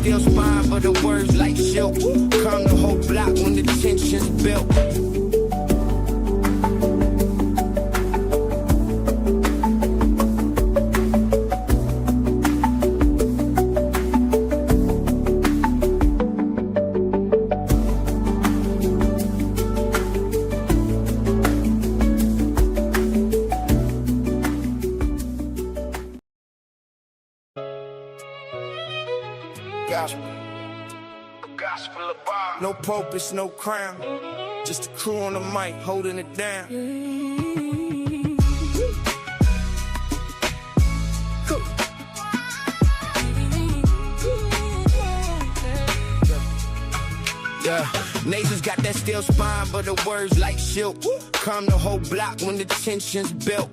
steel spine, but the words like silk. Calm the whole block when the tension's built. Gospel of Bob. No purpose, no crown. Just a crew on the mic holding it down. Yeah, Nathan's got that steel spine, but the words like silk. Calm the whole block when the tension's built.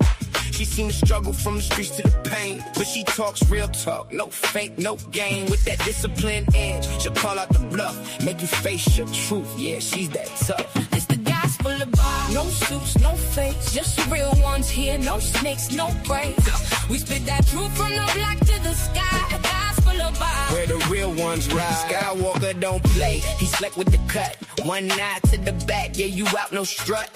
She seen the struggle from the streets to the pain, but she talks real talk, no fake, no game. With that disciplined edge, she'll call out the bluff, make you face your truth. Yeah, she's that tough. It's the gospel of Bob. No suits, no fakes, just real ones here. No snakes, no breaks. We spit that truth from the block to the sky. Gospel of Bob. Where the real ones ride. Skywalker don't play, he slick with the cut. One eye to the back, yeah, you out, no strut.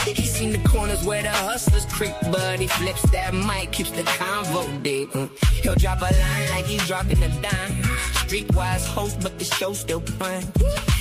He seen the corners where the hustlers creep, but he flips that mic, keeps the convo deep. He'll drop a line like he's dropping a dime. Streetwise host, but the show still fun.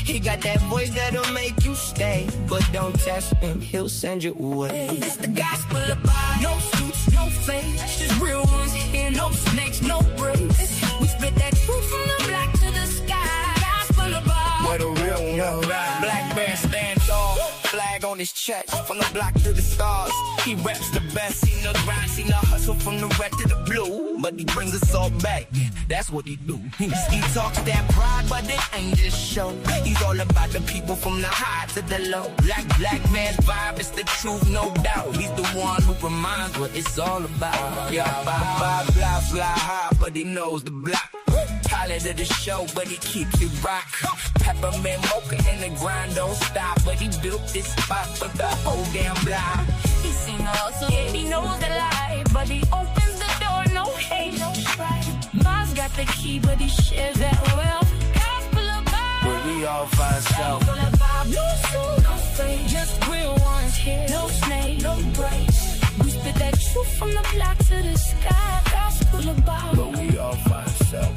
He got that voice that'll make you stay, but don't test him, he'll send you away. It's the gospel of Bob. No suits, no fakes, just real ones here. No snakes, no breaks. We spit that truth from the block to the sky. Gospel of Bob. Where the real ones ride. Black bear stand tall, flag on his chest, from the block to the stars. He raps the best, seen the grind, seen the hustle from the red to the blue. But he brings us all back, yeah, that's what he do. He talks that pride, but it ain't just show. He's all about the people from the high to the low. Black man's vibe, it's the truth, no doubt. He's the one who reminds what it's all about. Yeah, Bob, fly high, but he knows the block. Pilot of the show, but he keeps it rock. Peppermint mocha and the grind don't stop, but he built this spot for the whole damn block. He's seen the hustle, yeah, he knows the lie, but he opens the door, no hate, no strife. Ma's got the key, but he shares that well. Gospel of Bob. Where we all find self. Gospel of Bob. No suit, no fake, just real ones here. No snake, no breaks. We spit that truth from the block to the sky. Gospel of Bob. Where we all find self.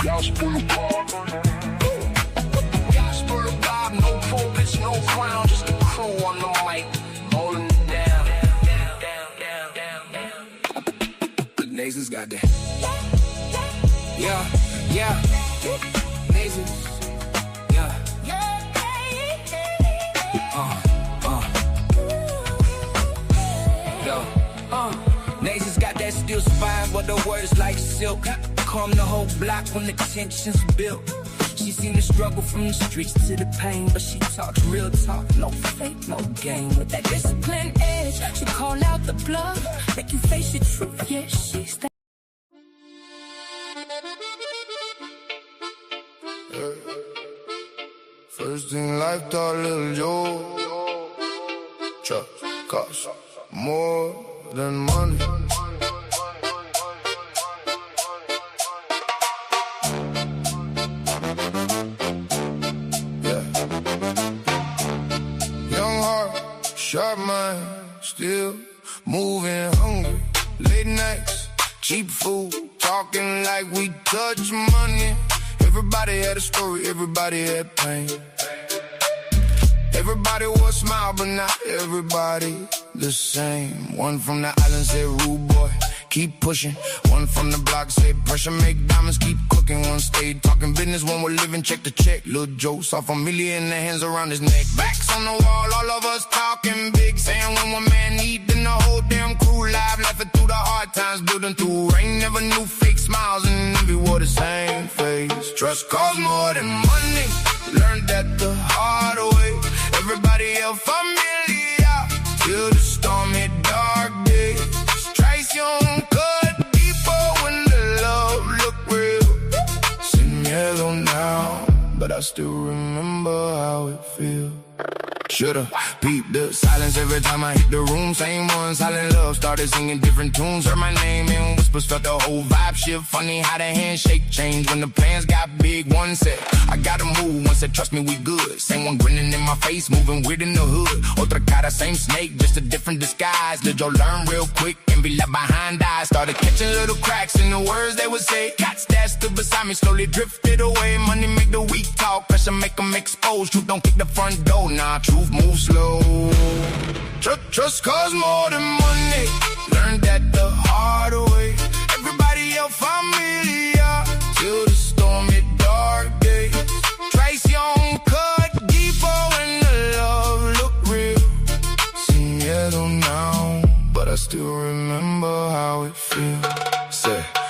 Gospel of Bob. Gospel of Bob, no pulpits, no crown, just a crew on the mic, holding it down. The Nasons got that. Yeah. Nasons. Yeah. Nasons got that steel spine, but the words like silk. Calm the whole block when the tension's built. She seen the struggle from the streets to the pain, but she talks real talk, no fake, no game. With that disciplined edge, she call out the bluff, make you face your truth. Yeah, she's that. First in life, thought little Joe. Trust costs more than money. Sharp mind, still moving hungry. Late nights, cheap food, talking like we touch money. Everybody had a story, everybody had pain. Everybody was smile, but not everybody the same. One from the island said, rude boy, keep pushing. One from the block said pressure make diamonds keep cooking. One stayed talking business, one was living check to check. Lil' Joe saw familiar in the hands around his neck. Backs on the wall, all of us talking big, saying when one man need, then the whole damn crew live, laughing through the hard times, building through rain. Never knew fake smiles and envy wore the same face. Trust costs more than money, learned that the hard way. Everybody else familiar till the storm hit dark days. Traición cut deeper when the love look real. Sin miedo now, but I still remember how it feels. Should've peeped the silence every time I hit the room. Same one, silent love, started singing different tunes. Heard my name in whispers, felt the whole vibe shift. Funny how the handshake changed when the plans got big. One said, I gotta move, one said, trust me, we good. Same one grinning in my face, moving weird in the hood. Otra cara, same snake, just a different disguise. Did you learn real quick and be left behind eyes? Started catching little cracks in the words they would say. Cats that stood beside me slowly drifted away. Money make the weak talk, pressure make them expose. Truth don't kick the front door, nah, truth move slow. Trust costs more than money, learned that the hard way. Everybody else familiar till the storm hit dark days. Traición cut deeper when the love look real. Sin miedo now, but I still remember how it feels.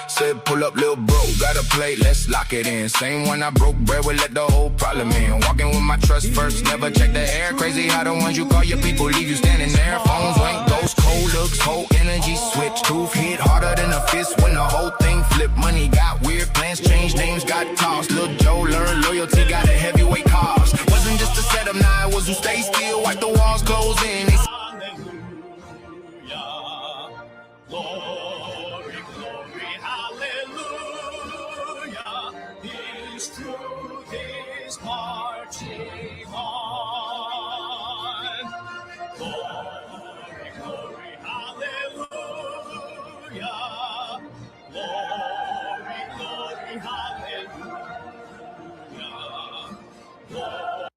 Said pull up lil' bro, got a plate, let's lock it in. Same one I broke bread with, let the whole problem in. Walking with my trust first, never check the air. Crazy how the ones you call your people leave you standing there. Phones went ghost, cold looks, whole energy switch. Truth hit harder than a fist when the whole thing flipped. Money got weird, plans changed, names got tossed. Lil' Joe learned loyalty, got a heavyweight cost. Wasn't just a setup, nah, it was who stay still, wipe the walls close in. Truth is marching on. Glory, glory, hallelujah. Glory, glory, hallelujah. Glory.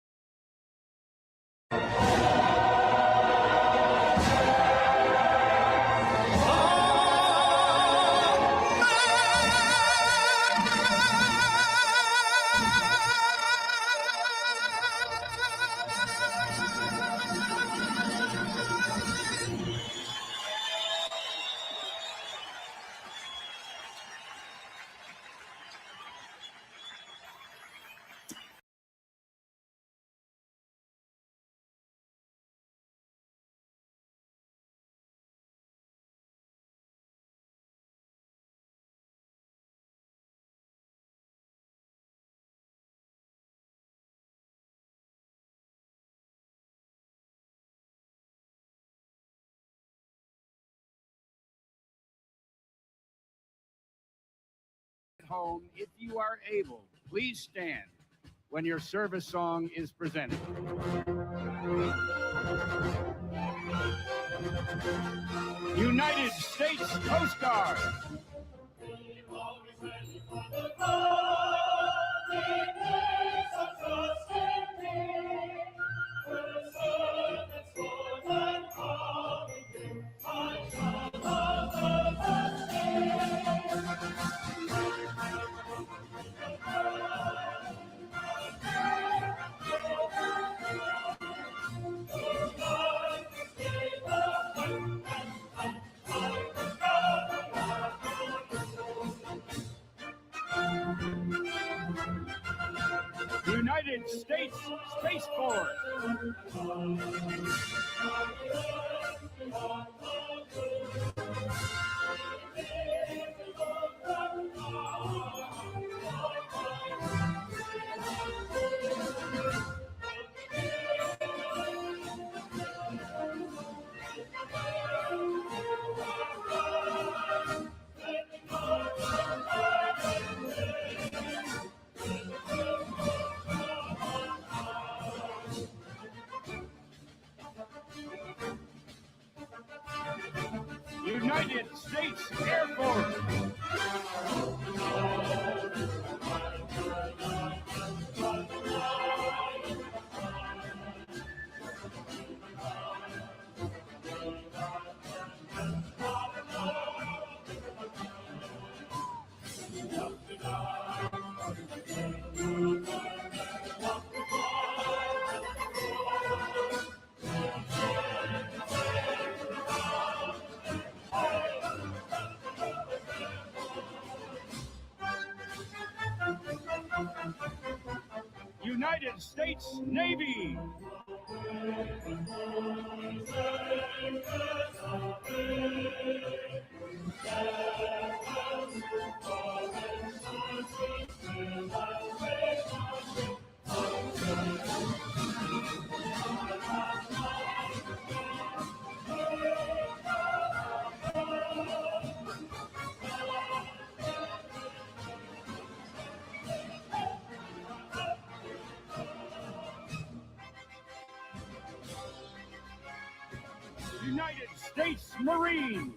Home, if you are able, please stand when your service song is presented. United States Coast Guard. United States Space Force. United States Air Force. United States Navy. United States Marines.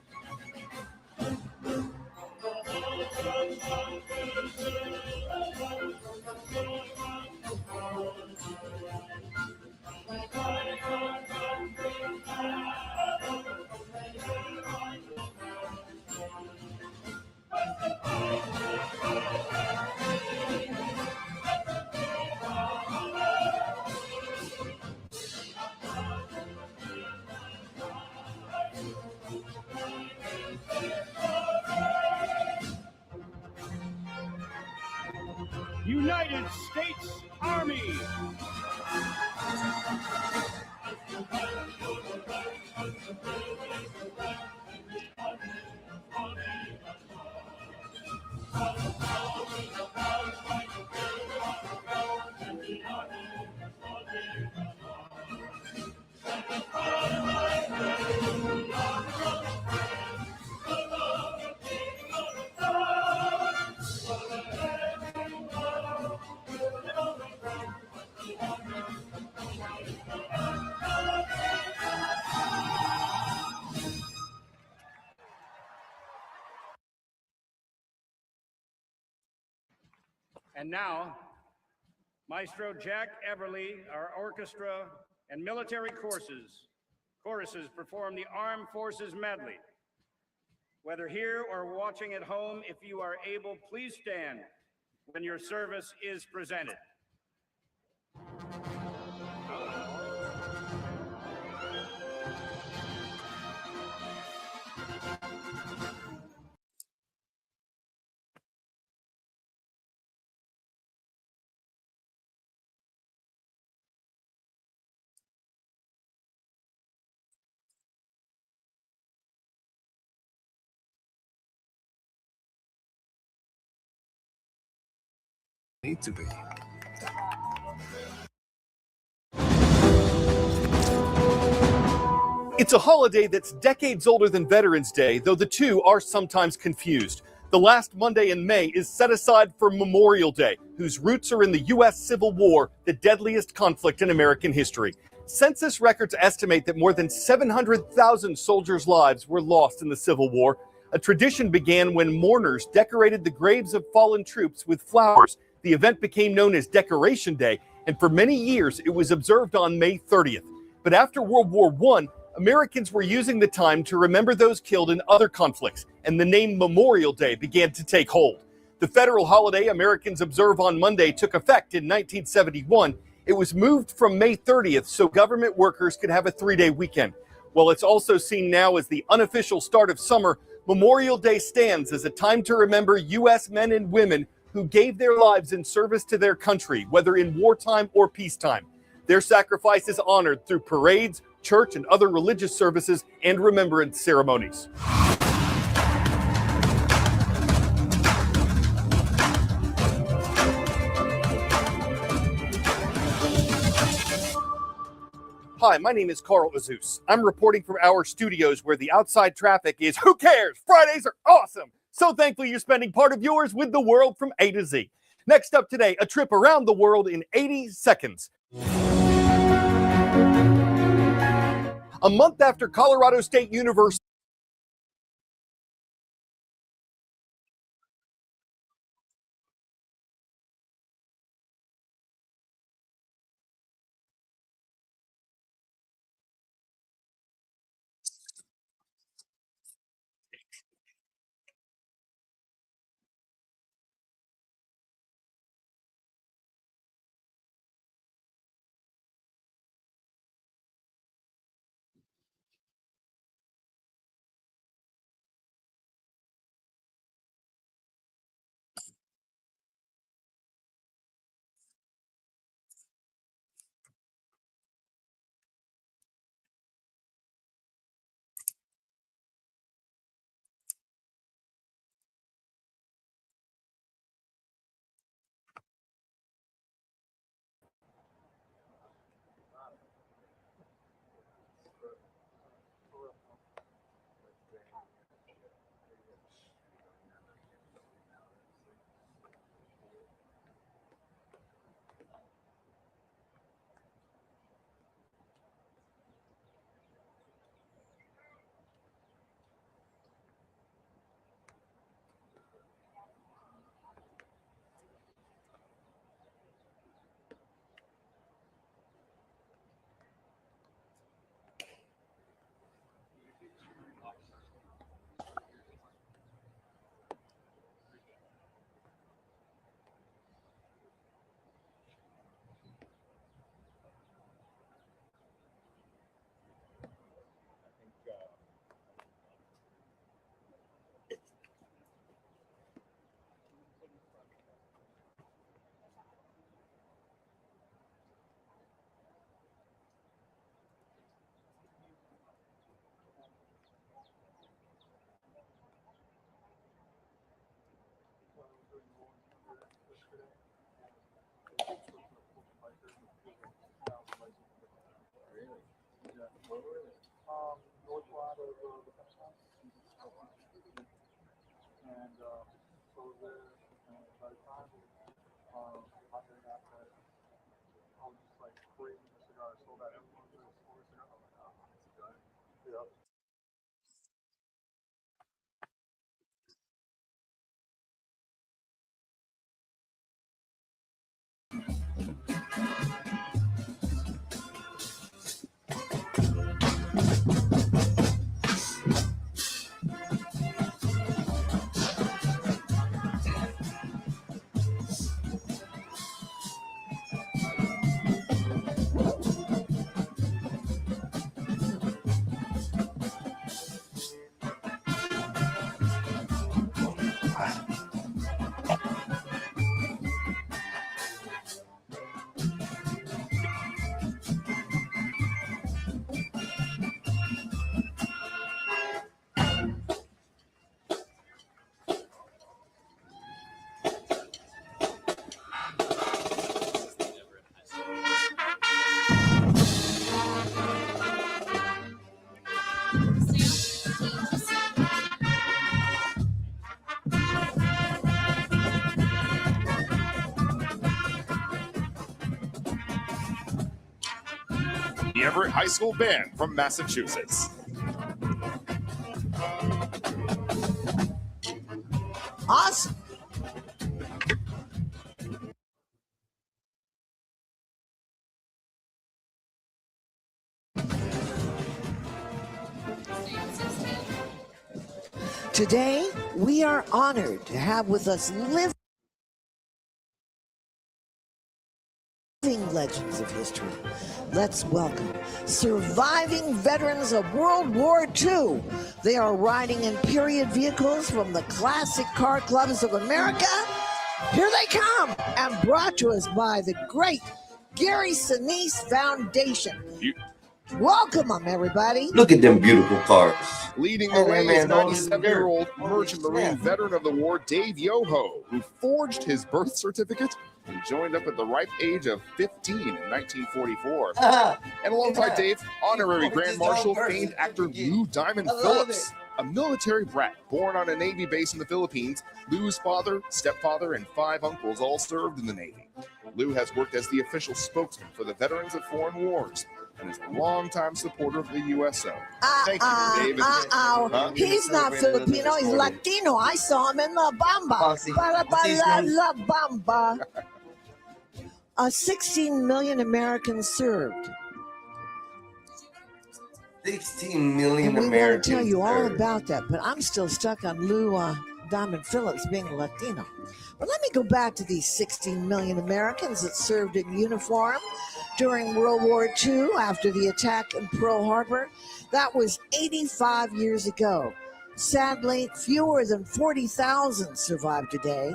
United States Army. And now, Maestro Jack Everly, our orchestra and military choruses perform the Armed Forces Medley. Whether here or watching at home, if you are able, please stand when your service is presented. Need to be. It's a holiday that's decades older than Veterans Day, though the two are sometimes confused. The last Monday in May is set aside for Memorial Day, whose roots are in the U.S. Civil War, the deadliest conflict in American history. Census records estimate that more than 700,000 soldiers' lives were lost in the Civil War. A tradition began when mourners decorated the graves of fallen troops with flowers. The event became known as Decoration Day, and for many years it was observed on May 30th. But after World War I, Americans were using the time to remember those killed in other conflicts, and the name Memorial Day began to take hold. The federal holiday Americans observe on Monday took effect in 1971. It was moved from May 30th so government workers could have a 3-day weekend. While it's also seen now as the unofficial start of summer, Memorial Day stands as a time to remember U.S. men and women who gave their lives in service to their country, whether in wartime or peacetime. Their sacrifice is honored through parades, church and other religious services, and remembrance ceremonies. Hi, my name is Carl Azus. I'm reporting from our studios where the outside traffic is, who cares? Fridays are awesome. So thankful you're spending part of yours with the world from A to Z. Next up today, a trip around the world in 80 seconds. A month after Colorado State University North side of the fence line. And so I was there, and by the time I heard that, I was just like craving a cigar so bad. Everyone was doing a cigar. I'm like, oh, it's good. Yeah. The Everett High School Band from Massachusetts. Awesome. Today, we are honored to have with us living legends of history. Let's welcome surviving veterans of World War II. They are riding in period vehicles from the Classic Car Clubs of America. Here they come, and brought to us by the great Gary Sinise Foundation. Welcome them, everybody. Look at them beautiful cars. Leading the way is 97-year-old Merchant Marine veteran of the war, Dave Yoho, who forged his birth certificate and joined up at the ripe age of 15 in 1944. And alongside Dave, honorary Grand Marshal, famed actor Lou Diamond Phillips, a military brat born on a Navy base in the Philippines. Lou's father, stepfather, and 5 uncles all served in the Navy. Lou has worked as the official spokesman for the Veterans of Foreign Wars and is a longtime supporter of the USO. Thank you, David. He's not Filipino, he's Latino. I saw him in La Bamba. La Bamba. 16 million Americans served. 16 million and we Americans. We want to tell you all about that, but I'm still stuck on Lou Diamond Phillips being a Latino. But let me go back to these 16 million Americans that served in uniform during World War II after the attack in Pearl Harbor. That was 85 years ago. Sadly, fewer than 40,000 survive today.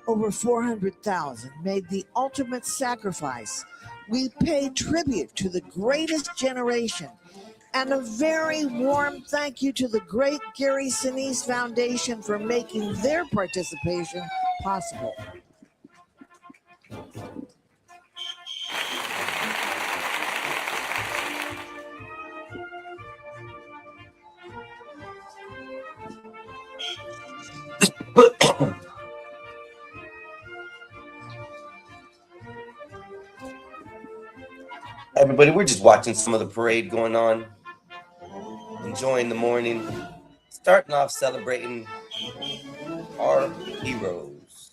Over 400,000 made the ultimate sacrifice. We pay tribute to the greatest generation. And a very warm thank you to the great Gary Sinise Foundation for making their participation possible. Everybody, we're just watching some of the parade going on, enjoying the morning, starting off celebrating our heroes,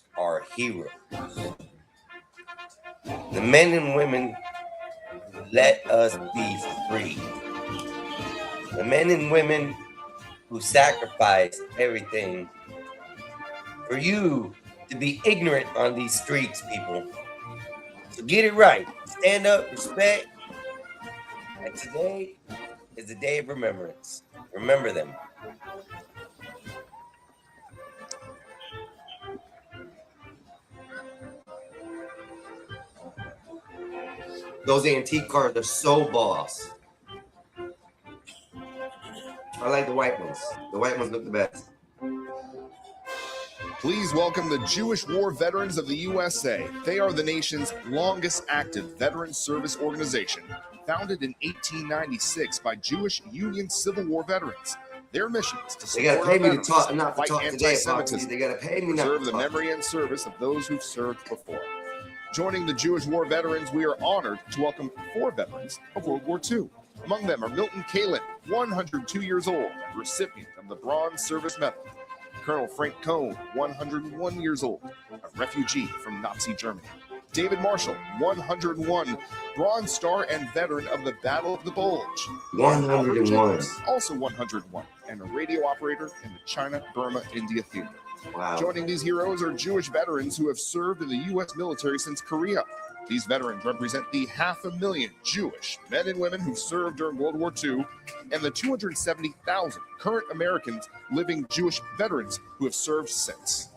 the men and women who let us be free, the men and women who sacrificed everything for you to be ignorant on these streets, people. So get it right, stand up, respect. And today is a day of remembrance. Remember them. Those antique cars are so boss. I like the white ones. The white ones look the best. Please welcome the Jewish War Veterans of the USA. They are the nation's longest active veteran service organization, founded in 1896 by Jewish Union Civil War veterans. Their mission is to They gotta support pay me to veterans talk, and not to fight talk today, anti-Semitism, Poppy. They gotta pay me not preserve to the talk. memory and service of those who've served before. Joining the Jewish War Veterans, we are honored to welcome 4 veterans of World War II. Among them are Milton Kalin, 102 years old, and recipient of the Bronze Service Medal. Colonel Frank Cohn, 101 years old, a refugee from Nazi Germany. David Marshall, 101, Bronze Star and veteran of the Battle of the Bulge. 101. Also 101, and a radio operator in the China-Burma-India theater. Wow. Joining these heroes are Jewish veterans who have served in the U.S. military since Korea. These veterans represent the 500,000 Jewish men and women who served during World War II and the 270,000 current Americans living Jewish veterans who have served since.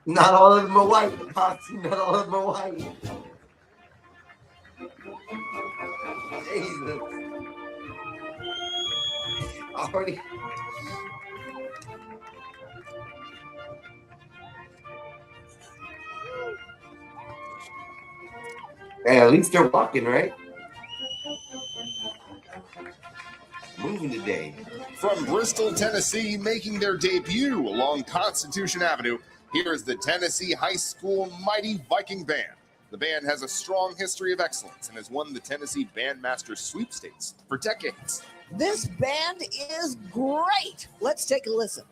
Not all of them are white, Potsy. Not all of them are white. Jesus. Already. Hey, at least they're walking, right? Moving today. From Bristol, Tennessee, making their debut along Constitution Avenue, here's the Tennessee High School Mighty Viking Band. The band has a strong history of excellence and has won the Tennessee Bandmaster Sweepstakes for decades. This band is great. Let's take a listen.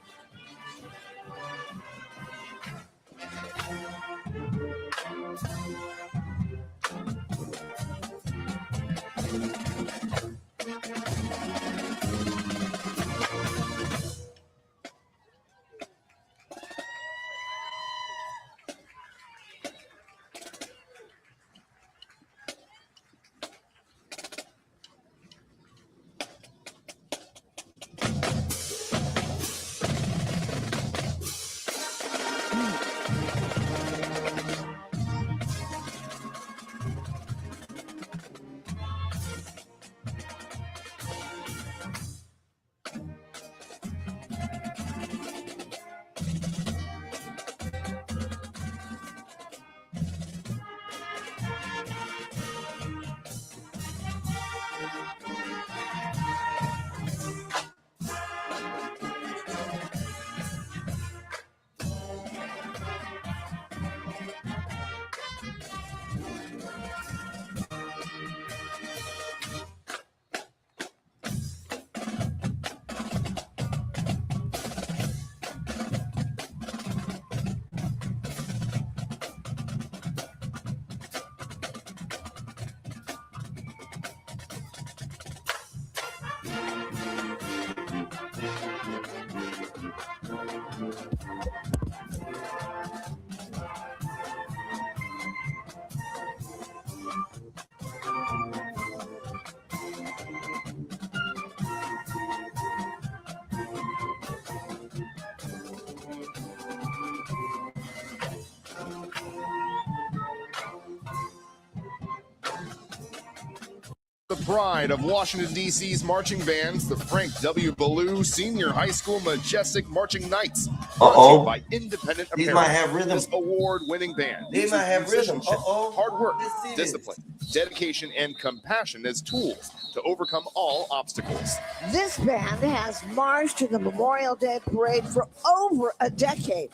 The pride of Washington, D.C.'s marching bands, the Frank W. Ballou Senior High School Majestic Marching Knights. Uh-oh. By Independent These Apparel. might have rhythm. This award-winning band. They uses might have rhythm. musicianship, Uh-oh. hard work, Let's see discipline, dedication, and compassion as tools to overcome all obstacles. This band has marched to the Memorial Day Parade for over a decade.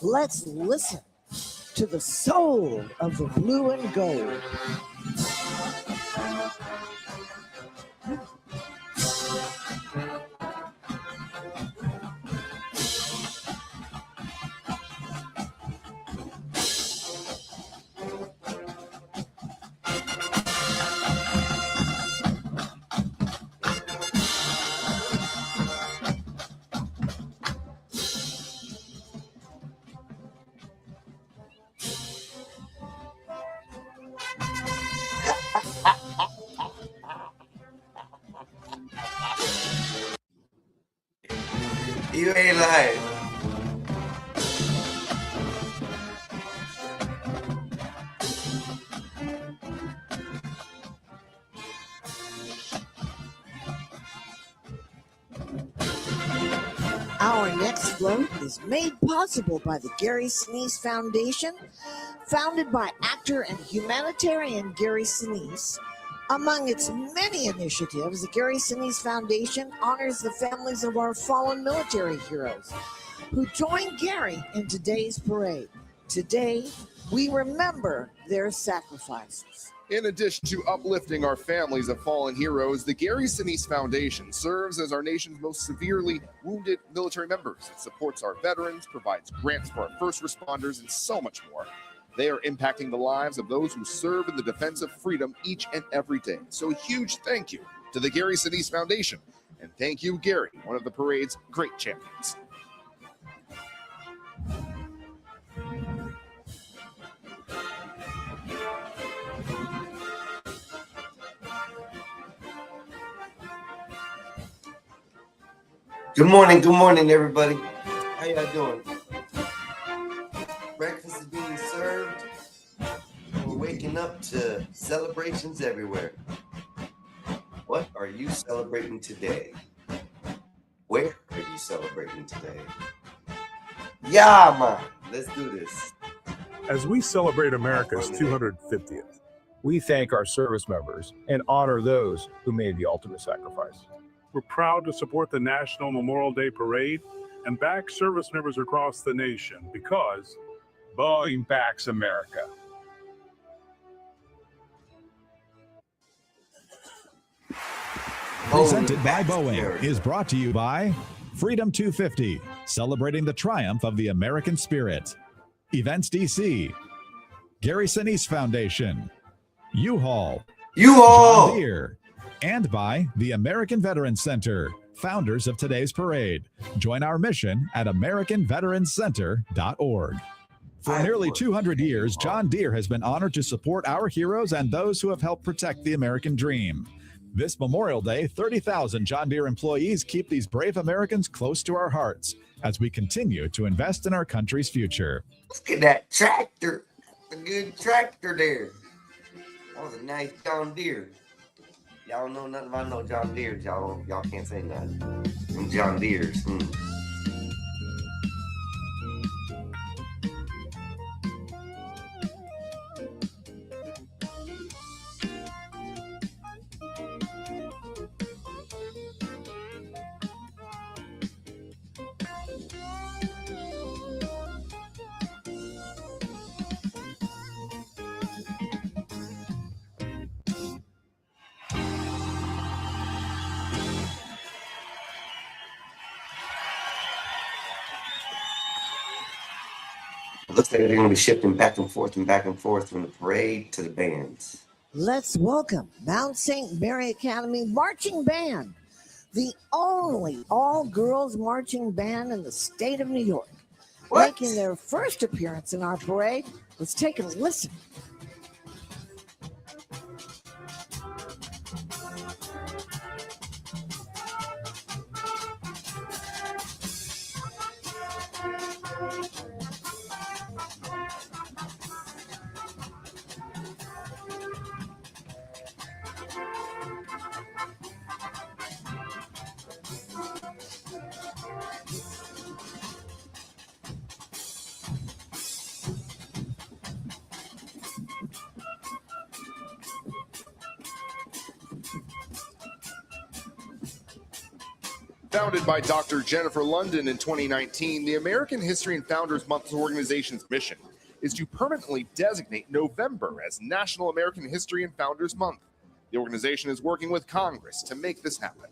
Let's listen to the soul of the blue and gold. You ain't lying. Our next float is made possible by the Gary Sinise Foundation, founded by actor and humanitarian Gary Sinise. Among its many initiatives, the Gary Sinise Foundation honors the families of our fallen military heroes who joined Gary in today's parade. Today, we remember their sacrifices. In addition to uplifting our families of fallen heroes, the Gary Sinise Foundation serves as our nation's most severely wounded military members. It supports our veterans, provides grants for our first responders, and so much more. They are impacting the lives of those who serve in the defense of freedom each and every day. So a huge thank you to the Gary Sinise Foundation. And thank you, Gary, one of the parade's great champions. Good morning, everybody. How y'all doing? Breakfast is being served. We're waking up to celebrations everywhere. What are you celebrating today? Where are you celebrating today? Yeah, man. Let's do this. As we celebrate America's 250th, we thank our service members and honor those who made the ultimate sacrifice. We're proud to support the National Memorial Day Parade and back service members across the nation because Boeing backs America. Presented by Boeing is brought to you by Freedom 250, celebrating the triumph of the American spirit. Events DC, Gary Sinise Foundation, U-Haul, John Deere, and by the American Veterans Center, founders of today's parade. Join our mission at AmericanVeteransCenter.org. For nearly 200 years, John Deere has been honored to support our heroes and those who have helped protect the American dream. This Memorial Day, 30,000 John Deere employees keep these brave Americans close to our hearts as we continue to invest in our country's future. Look at that tractor. A good tractor there. That was a nice John Deere. Y'all know nothing about no John Deere. Y'all can't say nothing. Them John Deere's. Looks like they're going to be shifting back and forth from the parade to the bands. Let's welcome Mount St. Mary Academy Marching Band, the only all-girls marching band in the state of New York. Making their first appearance in our parade. Let's take a listen. Founded by Dr. Jennifer London in 2019, the American History and Founders Month organization's mission is to permanently designate November as National American History and Founders Month. The organization is working with Congress to make this happen.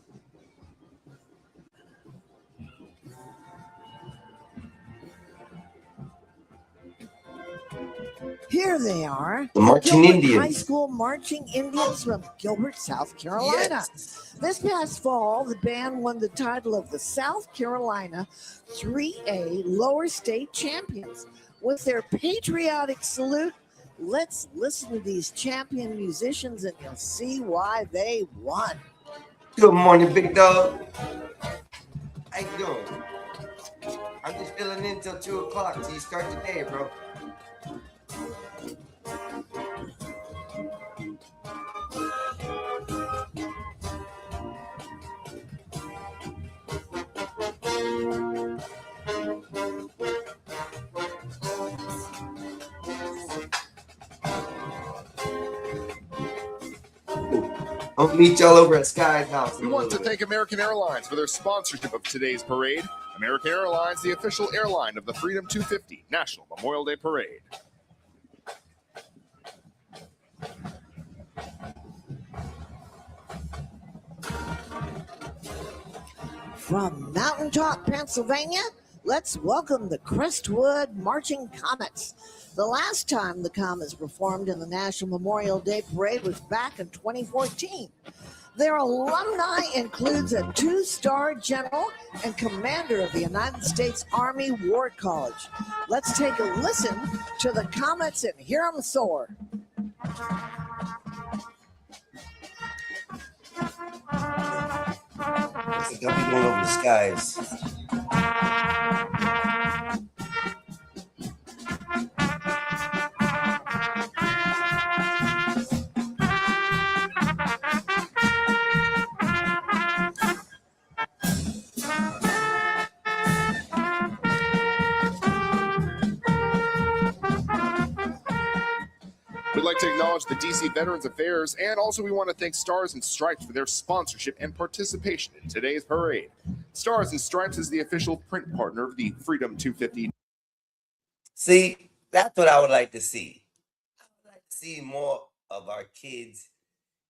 Here they are, the Marching Gilbert Indians. High School Marching Indians from Gilbert, South Carolina. Yes. This past fall, the band won the title of the South Carolina 3A Lower State Champions. With their patriotic salute, let's listen to these champion musicians and you'll see why they won. Good morning, big dog. How you doing? until 2 o'clock till you start the day, bro. I'll meet y'all over at Sky's house. We want to thank American Airlines for their sponsorship of today's parade. American Airlines, the official airline of the Freedom 250 National Memorial Day Parade. From Mountaintop, Pennsylvania, let's welcome the Crestwood Marching Comets. The last time the Comets performed in the National Memorial Day Parade was back in 2014. Their alumni includes a 2-star general and commander of the United States Army War College. Let's take a listen to the Comets and hear them soar. They'll be going over the skies. We'd like to acknowledge the DC Veterans Affairs, and also we want to thank Stars and Stripes for their sponsorship and participation in today's parade. Stars and Stripes is the official print partner of the Freedom 250. See, that's what I would like to see. I would like to see more of our kids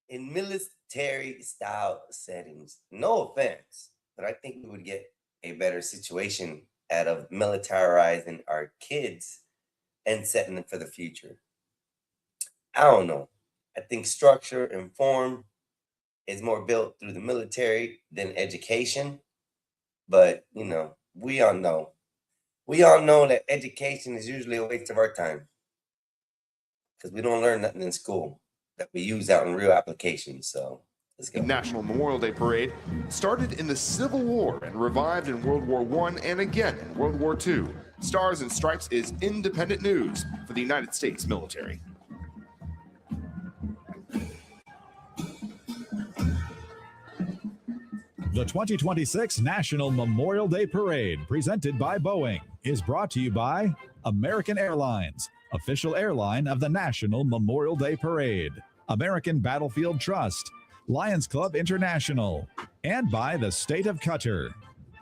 in military-style settings. No offense, but I think we would get a better situation out of militarizing our kids and setting them for the future. I don't know. I think structure and form is more built through the military than education. But, you know, we all know. We all know that education is usually a waste of our time because we don't learn nothing in school that we use out in real applications. So let's go. The National Memorial Day Parade started in the Civil War and revived in World War I and again in World War II. Stars and Stripes is independent news for the United States military. The 2026 National Memorial Day Parade, presented by Boeing, is brought to you by American Airlines, official airline of the National Memorial Day Parade, American Battlefield Trust, Lions Club International, and by the state of Qatar.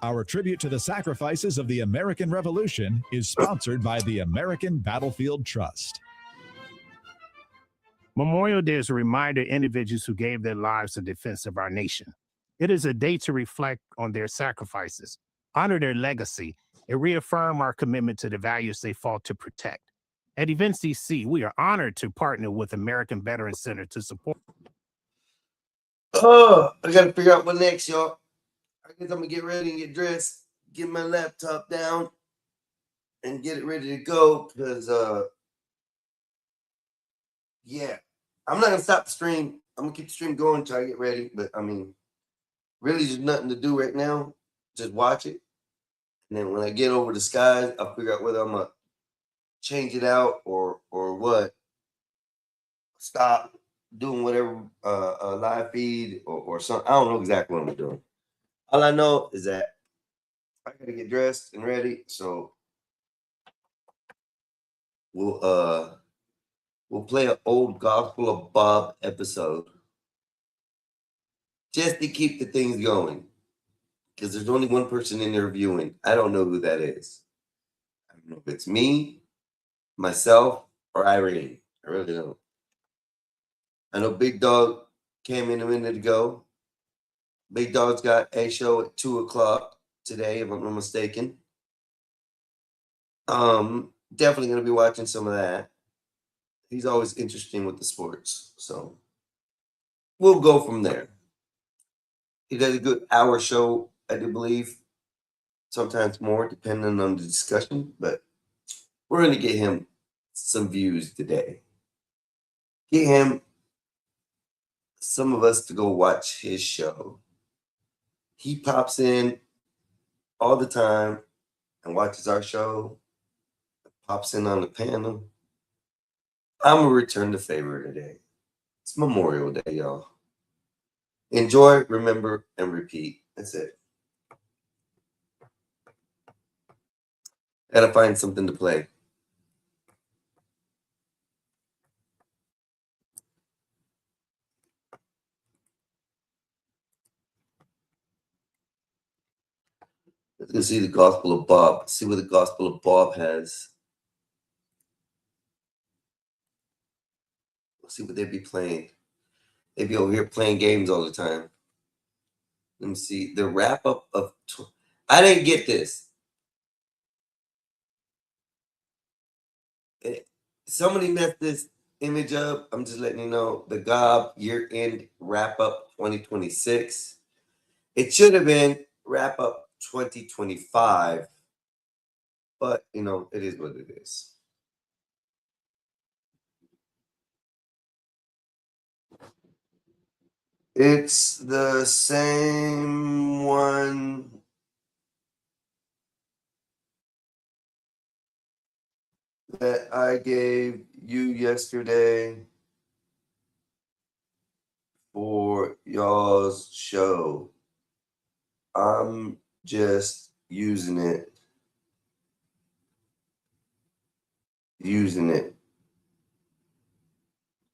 Our tribute to the sacrifices of the American Revolution is sponsored by the American Battlefield Trust. Memorial Day is a reminder to individuals who gave their lives in defense of our nation. It is a day to reflect on their sacrifices, honor their legacy, and reaffirm our commitment to the values they fought to protect. At Events DC, we are honored to partner with American Veterans Center to support. Oh, I got to figure out what next, y'all. I guess I'm going to get ready and get dressed, get my laptop down, and get it ready to go because, yeah, I'm not going to stop the stream. I'm going to keep the stream going until I get ready, but, I mean, really there's nothing to do right now. Just watch it. And then when I get over the skies, I'll figure out whether I'm going to change it out or what. Stop doing whatever live feed or something. I don't know exactly what I'm doing. All I know is that I gotta get dressed and ready. So we'll play an old Gospel of Bob episode just to keep the things going. Because there's only one person in there viewing. I don't know who that is. I don't know if it's me, myself, or Irene. I really don't. I know Big Dog came in a minute ago. Big Dog's got a show at 2 o'clock today, if I'm not mistaken. Definitely going to be watching some of that. He's always interesting with the sports. So we'll go from there. He does a good hour show, I do believe. Sometimes more, depending on the discussion. But we're going to get him some views today. Get him some of us to go watch his show. He pops in all the time, and watches our show, pops in on the panel, I'm going to return the favor today. It's Memorial Day, y'all. Enjoy, remember, and repeat. That's it. Gotta find something to play. Let's see the Gospel of Bob. See what the Gospel of Bob has. Let's see what they be playing. They be over here playing games all the time. Let me see. The wrap up of... I didn't get this. Somebody messed this image up. I'm just letting you know. The GOB year-end wrap up 2026. It should have been wrap up 2025. But, you know, it is what it is. It's the same one that I gave you yesterday for y'all's show. I'm just using it.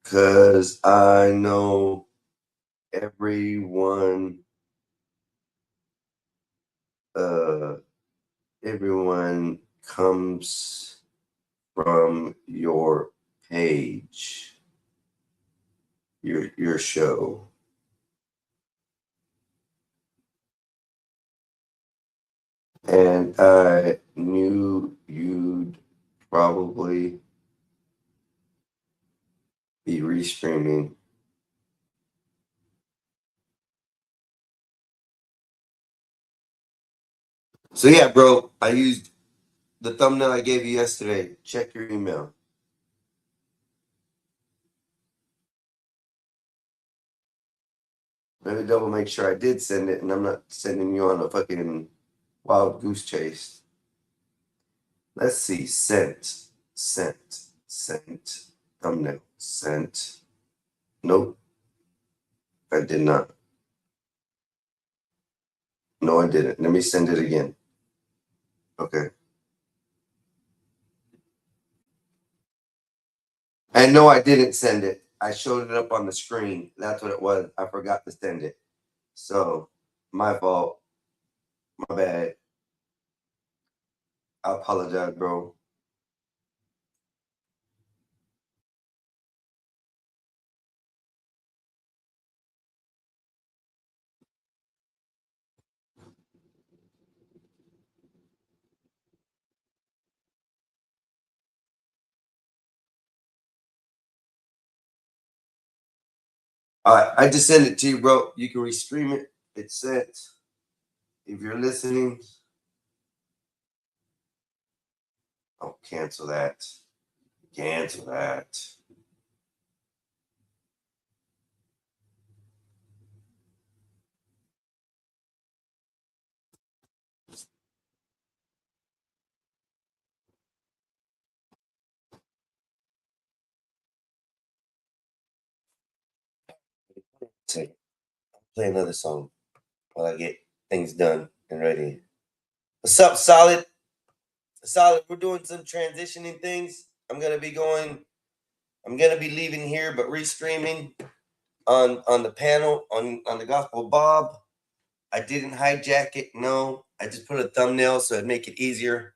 Because I know everyone comes from your page, your show. And I knew you'd probably be restreaming. So yeah, bro, I used the thumbnail I gave you yesterday. Check your email. Let me double make sure I did send it and I'm not sending you on a fucking wild goose chase. Let's see. Sent. Thumbnail. Sent. Nope. I did not. No, I didn't. Let me send it again. Okay. And no, I didn't send it. I showed it up on the screen. That's what it was. I forgot to send it. So, my fault. My bad. I apologize, bro. All right, I just sent it to you, bro. You can restream it. It's sent. If you're listening, oh, cancel that. Cancel that. Play another song while I get things done and ready. What's up, Solid? Solid, we're doing some transitioning things. I'm gonna be leaving here, but restreaming on the panel on the Gospel of Bob. I didn't hijack it. No, I just put a thumbnail so it'd make it easier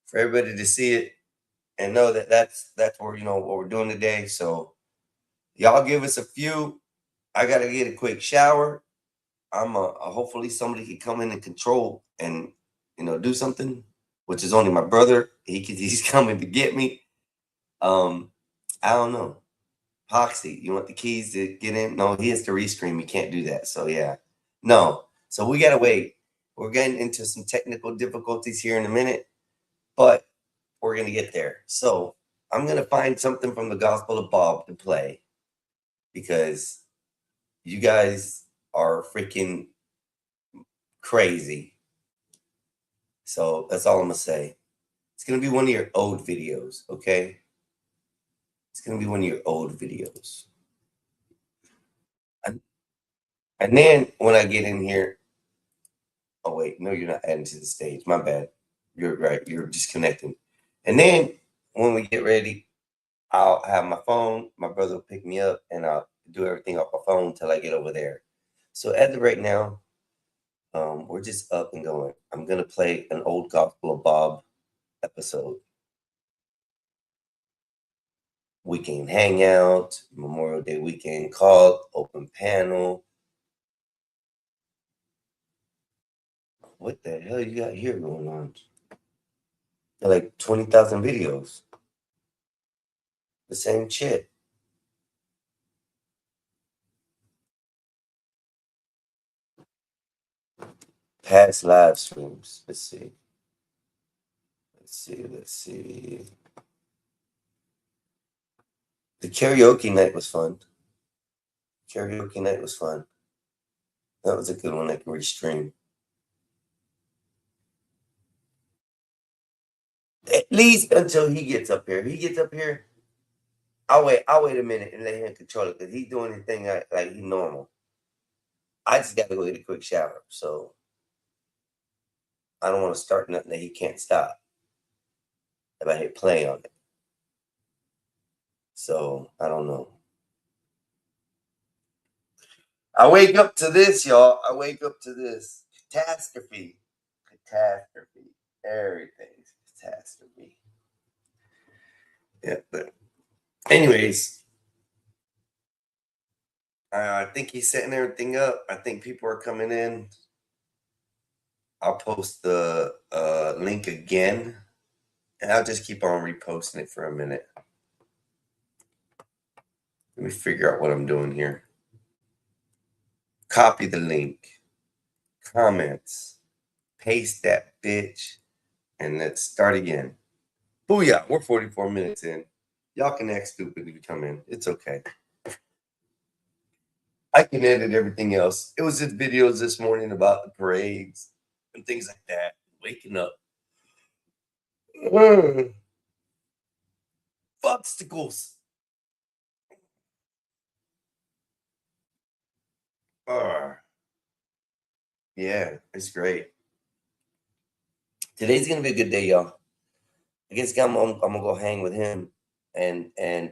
for everybody to see it and know that that's where, you know, what we're doing today. So y'all give us a few. I gotta get a quick shower. Hopefully somebody can come in and control and, you know, do something, which is only my brother. He's coming to get me. I don't know. Poxy, you want the keys to get in? No, he has to restream. You can't do that. So yeah, no. So we gotta wait. We're getting into some technical difficulties here in a minute, but we're gonna get there. So I'm gonna find something from the Gospel of Bob to play because you guys are freaking crazy. So that's all I'm gonna say. It's gonna be one of your old videos, okay? It's gonna be one of your old videos. And then when I get in here, oh wait, no, you're not adding to the stage. My bad. You're right. You're disconnecting. And then when we get ready, I'll have my phone. My brother will pick me up, and I'll do everything off my phone until I get over there. So as of right now, we're just up and going. I'm gonna play an old Gospel of Bob episode. Weekend hangout, Memorial Day weekend call, open panel. What the hell you got here going on? Like 20,000 videos. The same shit. Past live streams. Let's see. Let's see. The karaoke night was fun. That was a good one I can restream. At least until he gets up here. I'll wait a minute and let him control it because he's doing his thing like he's normal. I just got to go get a quick shower, so I don't want to start nothing that he can't stop if I hit play on it. So I don't know. I wake up to this, y'all. Catastrophe. Everything's catastrophe. Yeah, but anyways, I think he's setting everything up. I think people are coming in. I'll post the link again, and I'll just keep on reposting it for a minute. Let me figure out what I'm doing here. Copy the link, comments, paste that bitch, and let's start again. Booyah, we're 44 minutes in. Y'all can act stupid if you come in. It's okay. I can edit everything else. It was just videos this morning about the parades and things like that. Waking up. Obstacles. Yeah, it's great. Today's gonna be a good day, y'all. I guess I'm gonna go hang with him and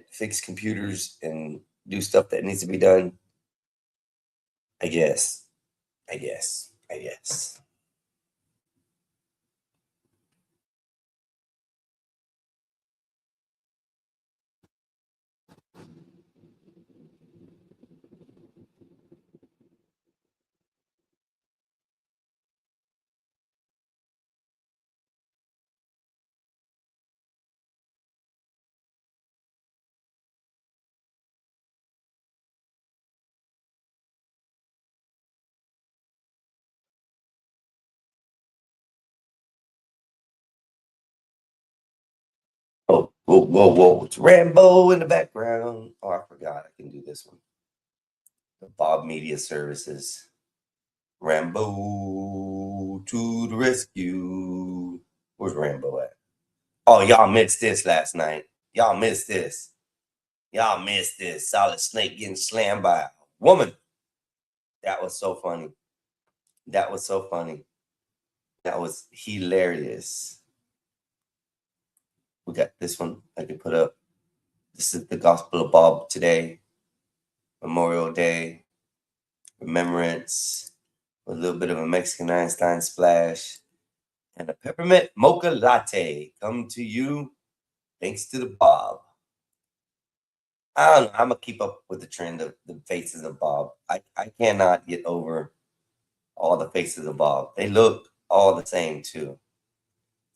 fix computers and do stuff that needs to be done. I guess. Oh, whoa. It's Rambo in the background. Oh, I forgot. I can do this one. The Bob Media Services. Rambo to the rescue. Where's Rambo at? Oh, y'all missed this last night. Y'all missed this. Solid Snake getting slammed by a woman. That was so funny. That was hilarious. We got this one I can put up. This is the Gospel of Bob today. Memorial Day. Remembrance. A little bit of a Mexican Einstein splash. And a peppermint mocha latte come to you thanks to the Bob. I don't know. I'm going to keep up with the trend of the faces of Bob. I cannot get over all the faces of Bob. They look all the same, too.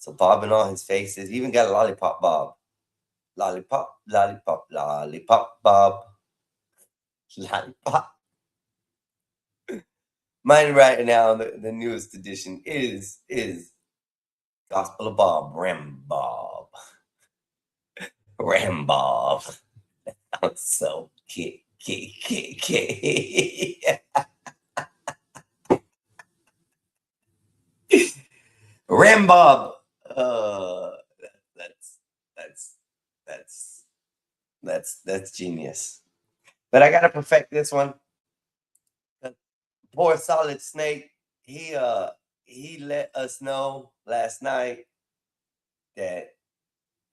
So Bob and all his faces, even got a lollipop Bob. Lollipop Bob. Lollipop. Mine right now, the newest edition is Gospel of Bob, Rambob. I'm so kick. Rambob. That's genius. But I gotta perfect this one. Poor Solid Snake. He let us know last night that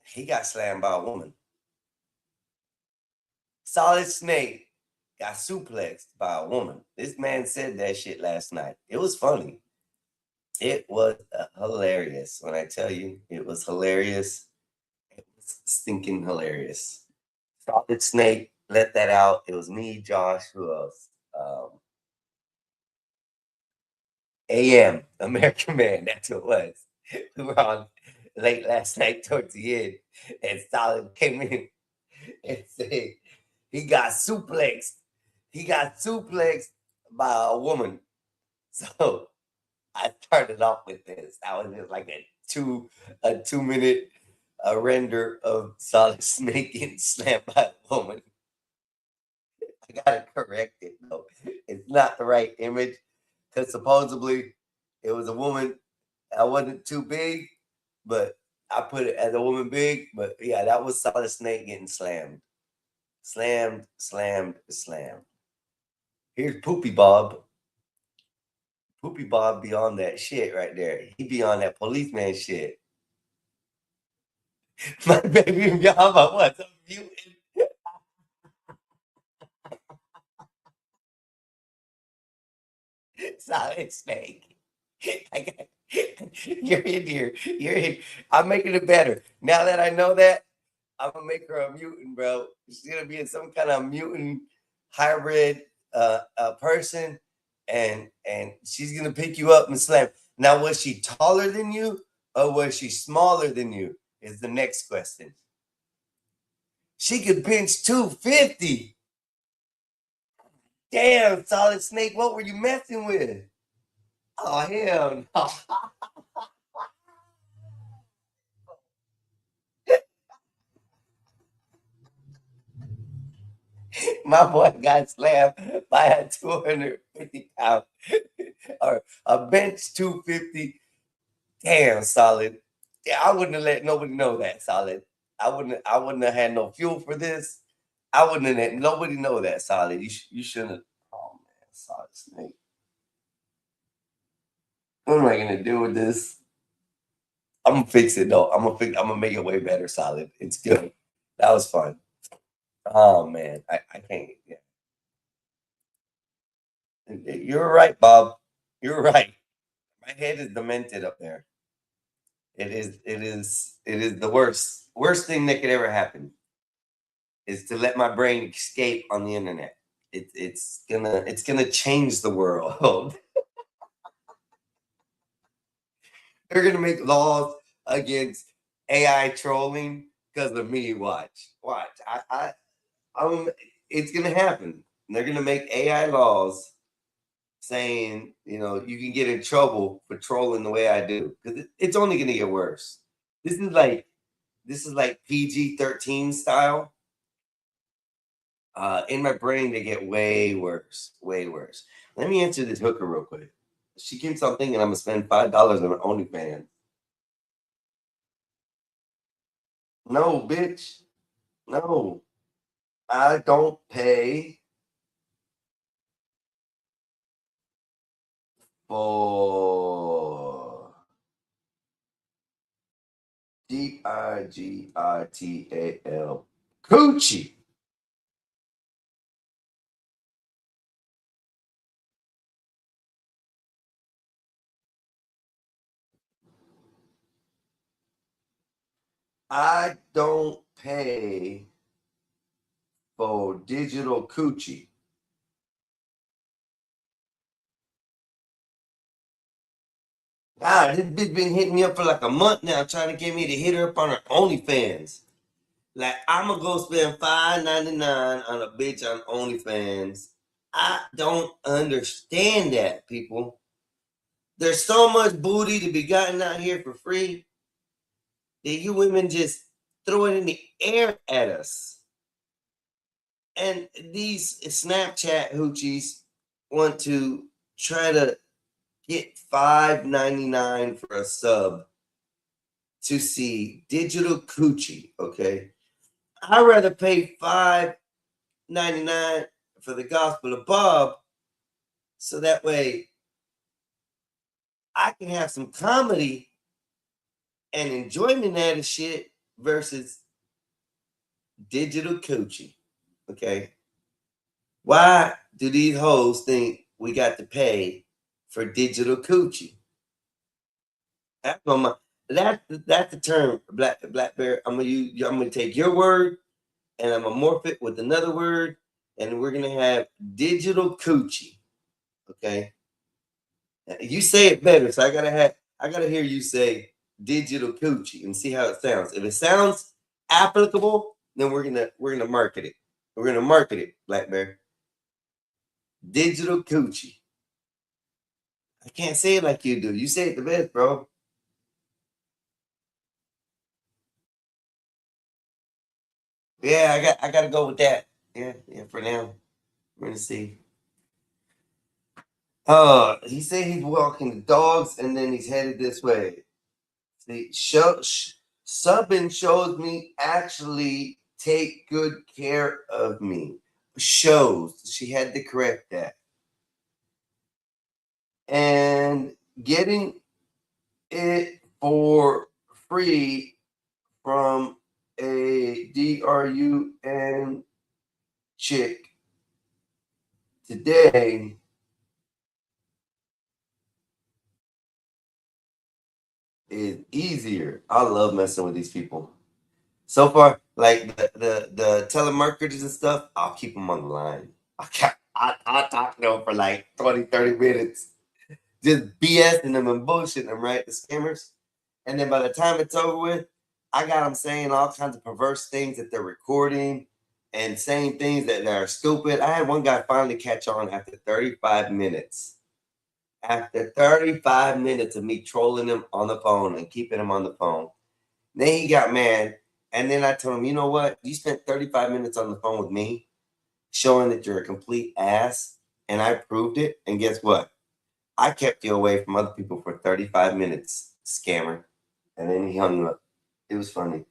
he got slammed by a woman. Solid Snake got suplexed by a woman. This man said that shit last night. It was funny. It was hilarious. When I tell you, it was hilarious. It was stinking hilarious. Solid Snake let that out. It was me, Josh, who else? AM, American Man, that's who it was. We were on late last night towards the end, and Solid came in and said he got suplexed. He got suplexed by a woman. So I started off with this. That was just like a 2 minute render of Solid Snake getting slammed by a woman. I gotta correct it though. It's not the right image. Because supposedly it was a woman. I wasn't too big, but I put it as a woman big. But yeah, that was Solid Snake getting slammed. Slammed. Here's Poopy Bob. Poopy Bob be on that shit right there. He be on that policeman shit. My baby Yama was a mutant. Solid Snake. You're in here. You're in. I'm making it better. Now that I know that, I'm gonna make her a mutant, bro. She's gonna be in some kind of mutant hybrid person, and she's gonna pick you up and slam. Now, was she taller than you, or was she smaller than you? Is the next question. She could bench 250. Damn, Solid Snake, what were you messing with? Oh, hell no. My boy got slammed by a 250 pound or a bench 250. Damn, Solid. Yeah, I wouldn't have let nobody know that, Solid. I wouldn't have had no fuel for this. I wouldn't have let nobody know that, Solid. You shouldn't have. Oh man, Solid Snake. What am I gonna do with this? I'm gonna fix it though. I'm gonna make it way better, Solid. It's good. That was fun. Oh man, I can't. Yeah. You're right, Bob. You're right. My head is demented up there. It is the worst thing that could ever happen is to let my brain escape on the internet. It's gonna change the world. They're gonna make laws against AI trolling because of me. Watch. It's gonna happen. They're gonna make AI laws saying, you can get in trouble for trolling the way I do, because it's only gonna get worse. This is like PG-13 style. In my brain, they get way worse. Let me answer this hooker real quick. She keeps on thinking I'm gonna spend $5 on OnlyFans. No, bitch. No. I don't pay for GIGITAL coochie. I don't pay for digital coochie. God, this bitch been hitting me up for like a month now, trying to get me to hit her up on her OnlyFans. Like, I'm gonna go spend $5.99 on a bitch on OnlyFans. I don't understand that, people. There's so much booty to be gotten out here for free that you women just throw it in the air at us. And these Snapchat hoochies want to try to get $5.99 for a sub to see Digital Coochie, okay? I'd rather pay $5.99 for the Gospel of Bob so that way I can have some comedy and enjoyment out of shit versus Digital Coochie, okay? Why do these hoes think we got to pay for Digital Coochie? That's the term, Black Bear. I'm gonna take your word and I'm gonna morph it with another word, and we're gonna have Digital Coochie. Okay. You say it better, so I gotta hear you say Digital Coochie and see how it sounds. If it sounds applicable, then we're gonna market it. We're gonna market it, Black Bear. Digital Coochie. I can't say it like you do. You say it the best, bro. Yeah, I gotta go with that. Yeah, for now. We're gonna see. He said he's walking the dogs and then he's headed this way. See, subbing shows me actually take good care of me. Shows. She had to correct that. And getting it for free from a DRUN chick today is easier. I love messing with these people. So far, like the telemarketers and stuff, I'll keep them on the line. I'll talk to them for like 20, 30 minutes. Just BSing them and bullshitting them, right? The scammers. And then by the time it's over with, I got them saying all kinds of perverse things that they're recording and saying things that are stupid. I had one guy finally catch on after 35 minutes. After 35 minutes of me trolling him on the phone and keeping him on the phone. Then he got mad. And then I told him, you know what? You spent 35 minutes on the phone with me showing that you're a complete ass. And I proved it. And guess what? I kept you away from other people for 35 minutes, scammer. And then he hung up. It was funny.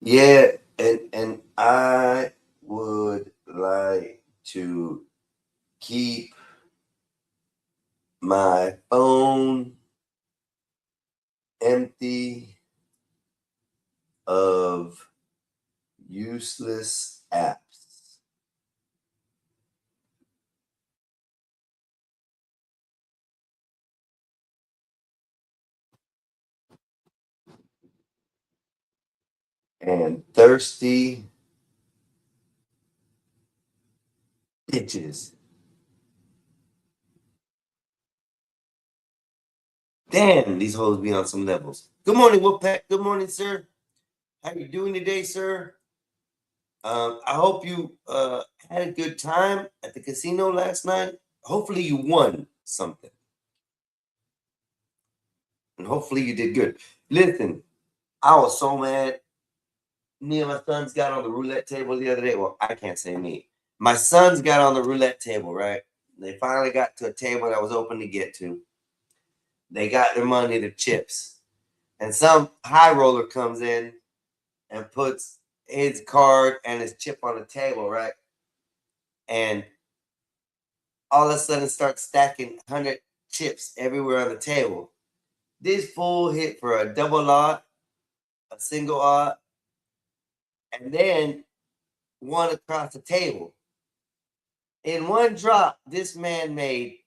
Yeah, and I would like to keep my phone empty of useless apps. And thirsty bitches. Damn, these hoes be on some levels. Good morning, Wolfpack. Good morning, sir. How you doing today, sir? I hope you had a good time at the casino last night. Hopefully you won something. And hopefully you did good. Listen, I was so mad. Me and my sons got on the roulette table the other day. Well, I can't say me. My sons got on the roulette table, right? They finally got to a table that was open to get to. They got their money, their chips. And some high roller comes in and puts his card and his chip on the table, right? And all of a sudden starts stacking 100 chips everywhere on the table. This fool hit for a double odd, a single odd, and then one across the table. In one drop, this man made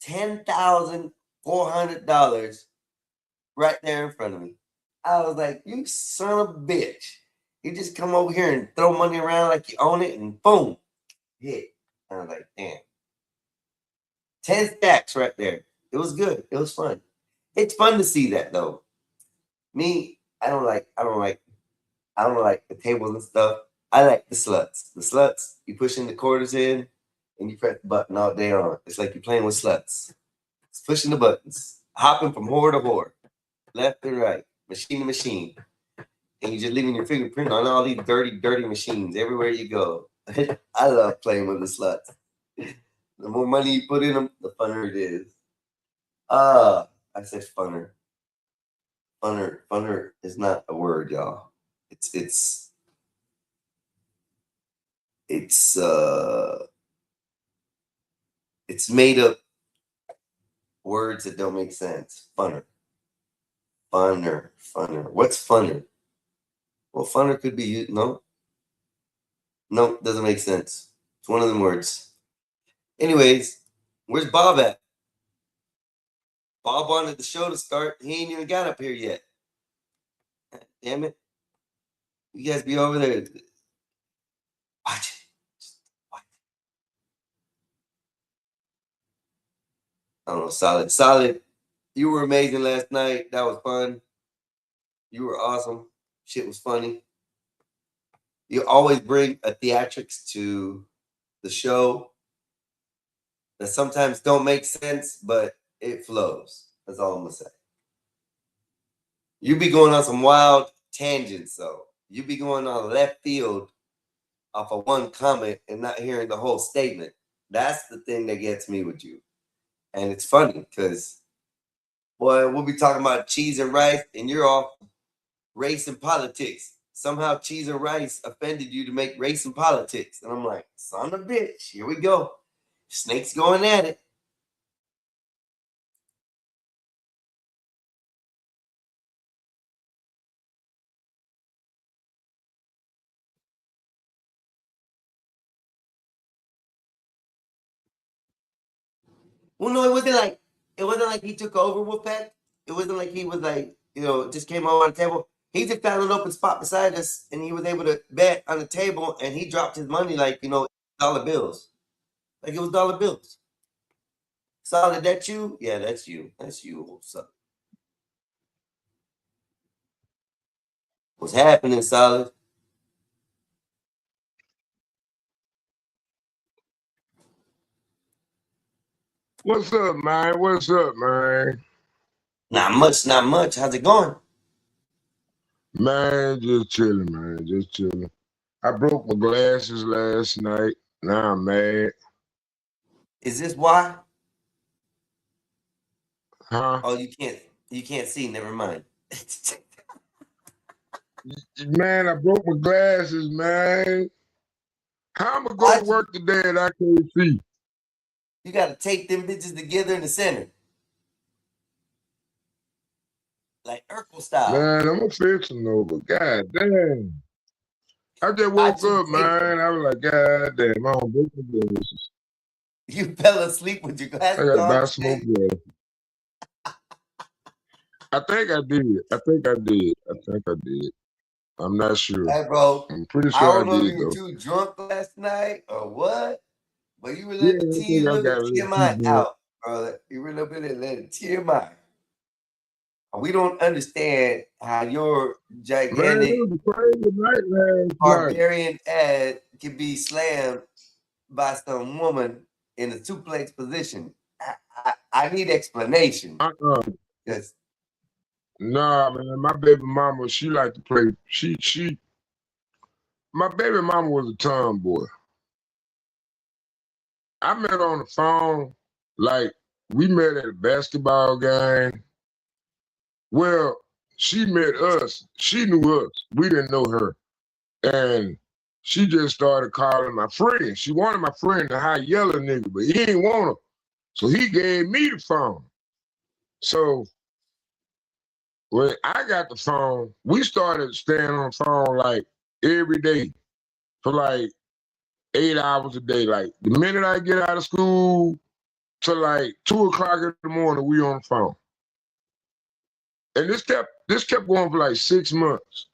$10,400 right there in front of me. I was like, you son of a bitch. You just come over here and throw money around like you own it, and boom, hit. I was like, damn. 10 stacks right there. It was good. It was fun. It's fun to see that though. Me, I don't like the tables and stuff. I like the sluts. The sluts, you pushing the quarters in and you press the button all day on. It's like you're playing with sluts. It's pushing the buttons, hopping from whore to whore, left and right, machine to machine. And you're just leaving your fingerprint on all these dirty, dirty machines everywhere you go. I love playing with the sluts. The more money you put in them, the funner it is. I said funner. Funner is not a word, y'all. It's made up words that don't make sense. Funner. What's funner? Well, funner could be no, doesn't make sense. It's one of them words. Anyways, where's Bob at? Bob wanted the show to start. He ain't even got up here yet. Damn it. You guys be over there. Watch it. I don't know, Solid. You were amazing last night. That was fun. You were awesome. Shit was funny. You always bring a theatrics to the show that sometimes don't make sense, but it flows. That's all I'm gonna say. You be going on some wild tangents, though. You be going on left field off of one comment and not hearing the whole statement. That's the thing that gets me with you. And it's funny because, boy, we'll be talking about cheese and rice, and you're off race and politics. Somehow cheese and rice offended you to make race and politics. And I'm like, son of a bitch, here we go. Snakes going at it. Well, no, it wasn't like he took over Wolfpack. It wasn't like he was like, just came on the table. He just found an open spot beside us, and he was able to bet on the table, and he dropped his money like, dollar bills. Like it was dollar bills. Solid, that you? Yeah, that's you. That's you. What's up? What's happening, Solid? What's up, man? What's up, man? Not much. How's it going? Man, just chilling, man. Just chilling. I broke my glasses last night. Now I'm mad. Is this why? Huh? Oh, you can't see. Never mind. Man, I broke my glasses, man. How am I going to work today and I can't see? You got to tape them bitches together in the center. Like Urkel style. Man, I'm going to fix them over. God damn. I just woke up, man. I was like, God damn, I don't break my glasses. You fell asleep with your glasses I got to on. buy smoke glasses. I think I did. I'm not sure. Hey, bro. I'm pretty I sure don't I know if did, you were though. too drunk last night or what, but you were Yeah, letting I the think I got a little TMI too out, brother. You were a little bit of letting TMI. We don't understand how your Man, gigantic it was a crazy night last night. barbarian ass can be slammed by some woman in a suplex position. I need explanation. Yes. Nah, man, my baby mama, she like to play. My baby mama was a tomboy. I met her on the phone, like we met at a basketball game. Well, she met us. She knew us. We didn't know her. And she just started calling my friend. She wanted my friend to hire yellow nigga, but he didn't want her. So he gave me the phone. So when I got the phone, we started staying on the phone like every day for like 8 hours a day. Like the minute I get out of school to like 2 o'clock in the morning, we on the phone. And this kept going for like 6 months.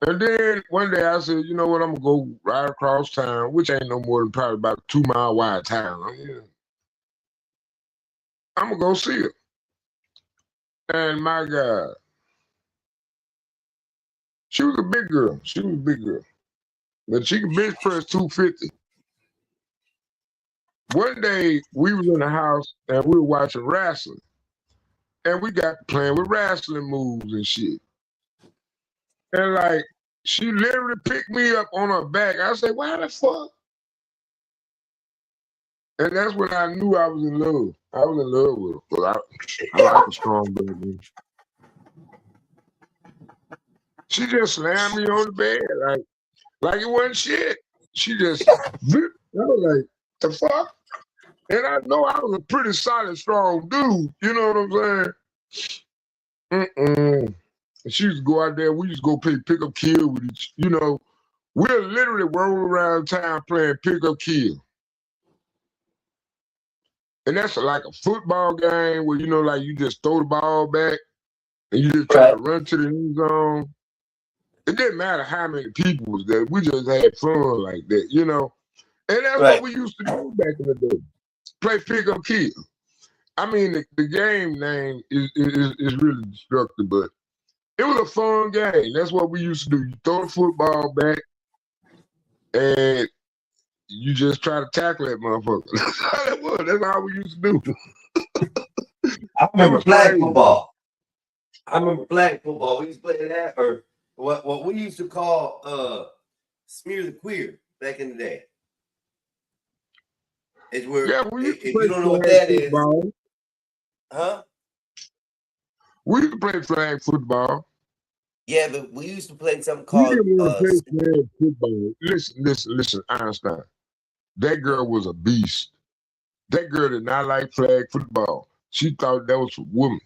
And then one day I said, you know what, I'm gonna go right across town, which ain't no more than probably about a 2-mile wide town. I'm gonna go see her. And my God, she was a big girl. But she could bench press 250. One day we was in the house and we were watching wrestling. And we got playing with wrestling moves and shit. And like, she literally picked me up on her back. I said, why the fuck And that's when I knew I was in love. I was in love with her. But I like a strong baby. She just slammed me on the bed like it wasn't shit. She just, I was like, the fuck? And I know I was a pretty solid, strong dude. You know what I'm saying? And she used to go out there. We used to go play pick up kill with each. You know, we're literally rolling around town playing pick up kill. And that's like a football game where, you know, like you just throw the ball back and you just try to run to the end zone. It didn't matter how many people was there. We just had fun like that, you know. And that's what we used to do back in the day. Play pick up kill. I mean, the game name is really destructive, but it was a fun game. That's what we used to do. You throw the football back and you just try to tackle that motherfucker. That's how that was. That's how we used to do. I remember flag football. We used to play that, or what we used to call smear the queer back in the day. It's where if you don't know what that football. Huh? We used to play flag football. Yeah, but we used to play something called play flag football. Listen, Einstein. That girl was a beast. That girl did not like flag football. She thought that was for women.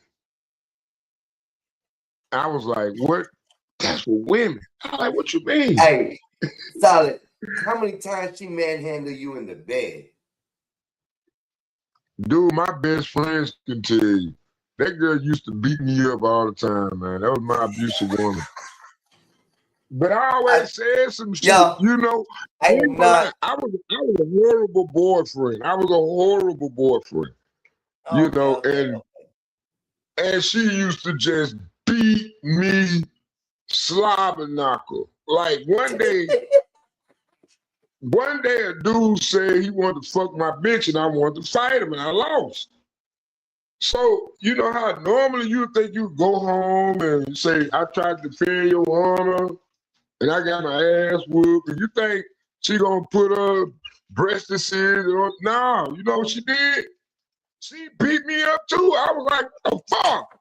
I was like, what? That's for women. I was like, what you mean? Hey, Solid, how many times she manhandled you in the bed? Dude, my best friends can tell you. That girl used to beat me up all the time, man. That was my abusive woman. But I always said some shit, you know. I was a horrible boyfriend. I was a horrible boyfriend, you know. And she used to just beat me slobber-knocker. Like one day a dude said he wanted to fuck my bitch and I wanted to fight him and I lost. So, you know how normally you think you go home and say, I tried to defend your honor and I got my ass whooped, and you think she gonna put her breast decision on? No, you know what she did? She beat me up too. I was like, the fuck?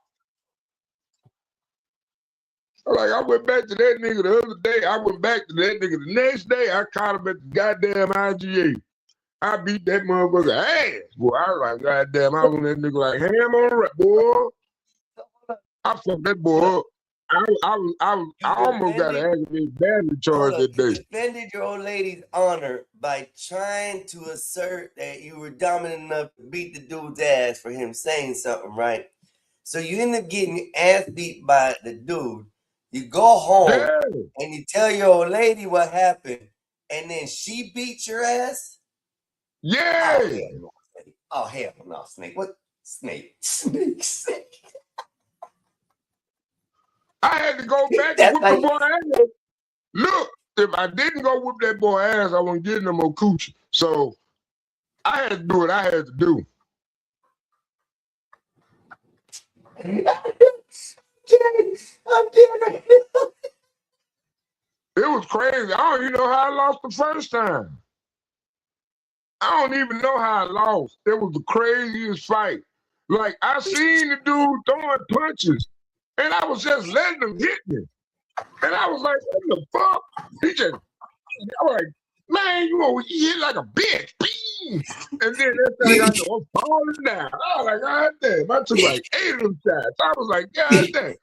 Like, I went back to that nigga the other day. I went back to that nigga the next day. I caught him at the goddamn IGA. I beat that motherfucker ass. Boy, I was like, goddamn, I was on that nigga like, ham on the rack, boy. I fucked that boy up. I almost got an aggravated battery charge that day. You defended your old lady's honor by trying to assert that you were dominant enough to beat the dude's ass for him saying something, right? So you end up getting your ass beat by the dude. You go home and you tell your old lady what happened, and then she beat your ass? Yeah. Oh, hell no, Snake. What? Snake. I had to go back and whoop the boy ass. Look, if I didn't go whoop that boy ass, I wasn't getting no more coochie. So I had to do what I had to do. It was crazy. I don't even know how I lost the first time. I don't even know how I lost. It was the craziest fight. Like, I seen the dude throwing punches, and I was just letting him hit me. And I was like, what the fuck? I was like, man, you hit like a bitch. And then that thing I know, I'm falling down. I was like, God damn. I took like 8 of them shots. I was like, God damn.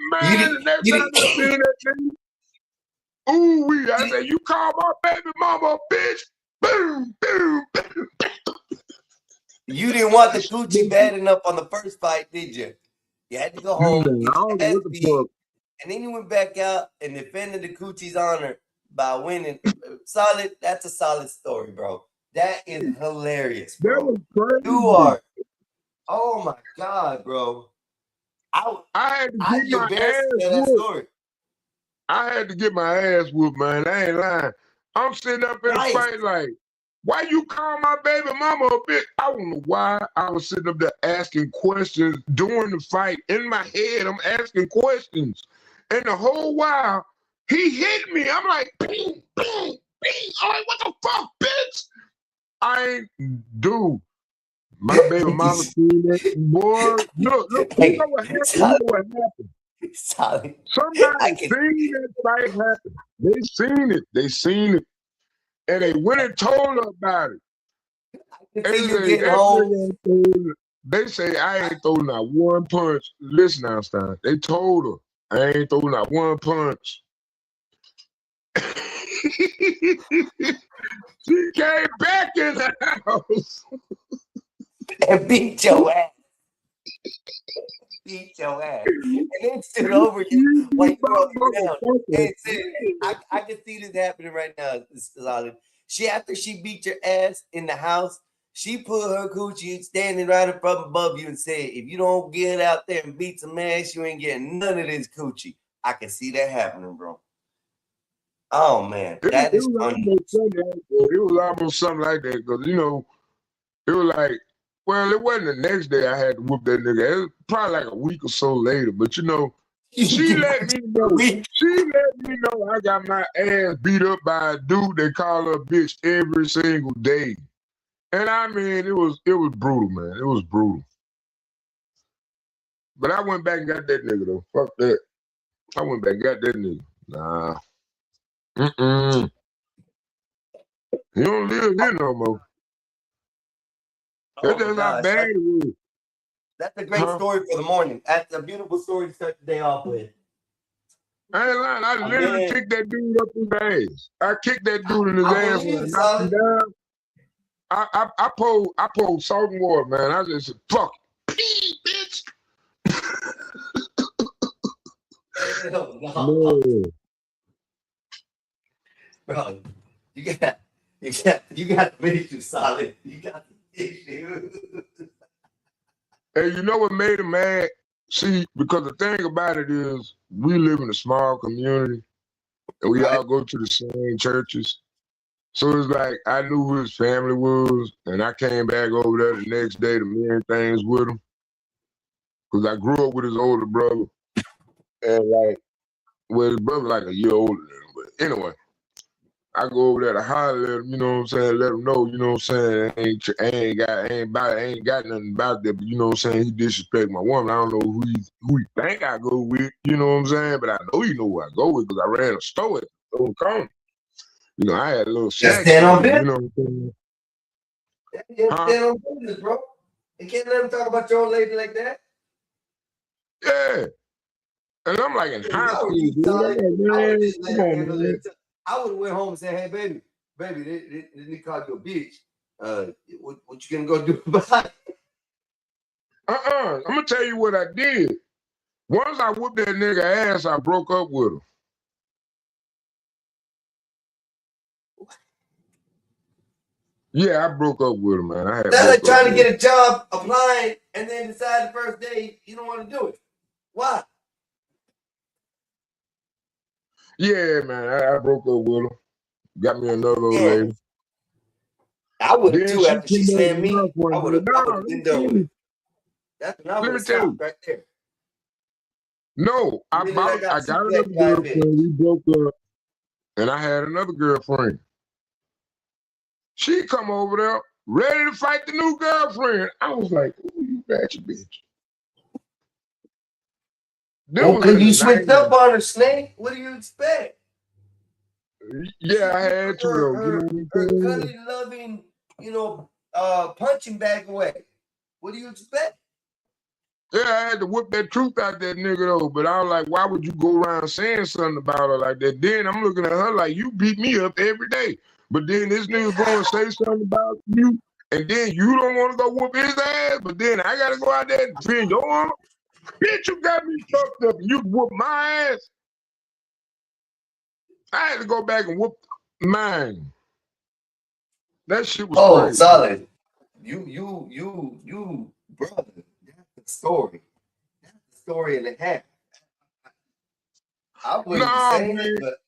Man, the next time I see that thing, ooh-wee. I said, you call my baby mama a bitch? Boom, boom, boom. You didn't want the coochie bad enough on the first fight, did you? You had to go home, and then you went back out and defended the coochie's honor by winning. Solid. That's a solid story, bro. That is hilarious, bro. That was crazy. You are. Oh my God, bro. I had to get my ass whooped. I had to get my ass whooped, man. I ain't lying. I'm sitting up in a fight like, why you call my baby mama a bitch? I don't know why I was sitting up there asking questions during the fight. In my head, I'm asking questions. And the whole while, he hit me. I'm like, bing, bing, bing. I'm like, what the fuck, bitch? I ain't do. My baby mama seen that. Boy, look, you know what happened? You know what happened? Solid. Somebody seen that fight happen. They seen it. They seen it. And they went and told her about it. They say I ain't throw not one punch. Listen now, Stein. They told her I ain't throw not one punch. She came back in the house and beat your ass. Beat your ass. And then stood over you while you were down. And said, I can see this happening right now. After she beat your ass in the house, she put her coochie standing right above you and said, if you don't get out there and beat some ass, you ain't getting none of this coochie. I can see that happening, bro. Oh, man. That is funny. It was almost something like that because, you know, it was like, well, it wasn't the next day I had to whoop that nigga. It was probably like a week or so later. But, you know, she let me know I got my ass beat up by a dude they call her a bitch every single day. And I mean, it was brutal, man. It was brutal. But I went back and got that nigga though. Fuck that. I went back and got that nigga. Nah. He don't live here no more. That's just how bad it was. That's a great story for the morning. That's a beautiful story to start the day off with. I ain't lying. I literally kicked that dude up his ass. I kicked that dude in his ass and knocked him down. I pulled salt and water, man. I just said, fuck it. Bitch. Hell no. Bro, you got the issue, Solid. You got the issue. Hey, you know what made him mad? See, because the thing about it is we live in a small community and we all go to the same churches. So it's like I knew who his family was, and I came back over there the next day to mend things with him. Because I grew up with his older brother. And his brother like a year older than him. But anyway, I go over there to holler at him, you know what I'm saying, let him know, you know what I'm saying, I ain't got nothing about that, but you know what I'm saying, he disrespect my woman. I don't know who he think I go with, you know what I'm saying, but I know you know who I go with because I ran a store at the corner. You know, I had a little shack. Stand on business. You know what I'm saying? Stand on business, bro. You can't let him talk about your old lady like that. Yeah. And I'm like in high school. I would have went home and said, hey, baby, they called you a bitch. What you gonna go do about it? I'm gonna tell you what I did. Once I whooped that nigga ass, I broke up with him. Yeah, I broke up with him, man. That's like trying to get a job, applying, and then decide the first day you don't want to do it. Why? Yeah, man, I broke up with him. Got me another old lady. I would have too after she slammed me. I would have been done with it. That's when I would have stopped right there. No, I got another girlfriend. We broke up, and I had another girlfriend. She come over there, ready to fight the new girlfriend. I was like, "Ooh, you ratchet bitch." Could you switch up on her, Snake? What do you expect? Yeah, I had to. Her cuddly, loving, punching bag away. What do you expect? Yeah, I had to whip that truth out that nigga though. But I was like, why would you go around saying something about her like that? Then I'm looking at her like, you beat me up every day. But then this nigga going to say something about you, and then you don't want to go whoop his ass, but then I got to go out there and defend your arm. Bitch, you got me fucked up and you whoop my ass. I had to go back and whoop mine. That shit was crazy. Solid. You, brother, that's the story. That's the story and a half. I wouldn't say it, but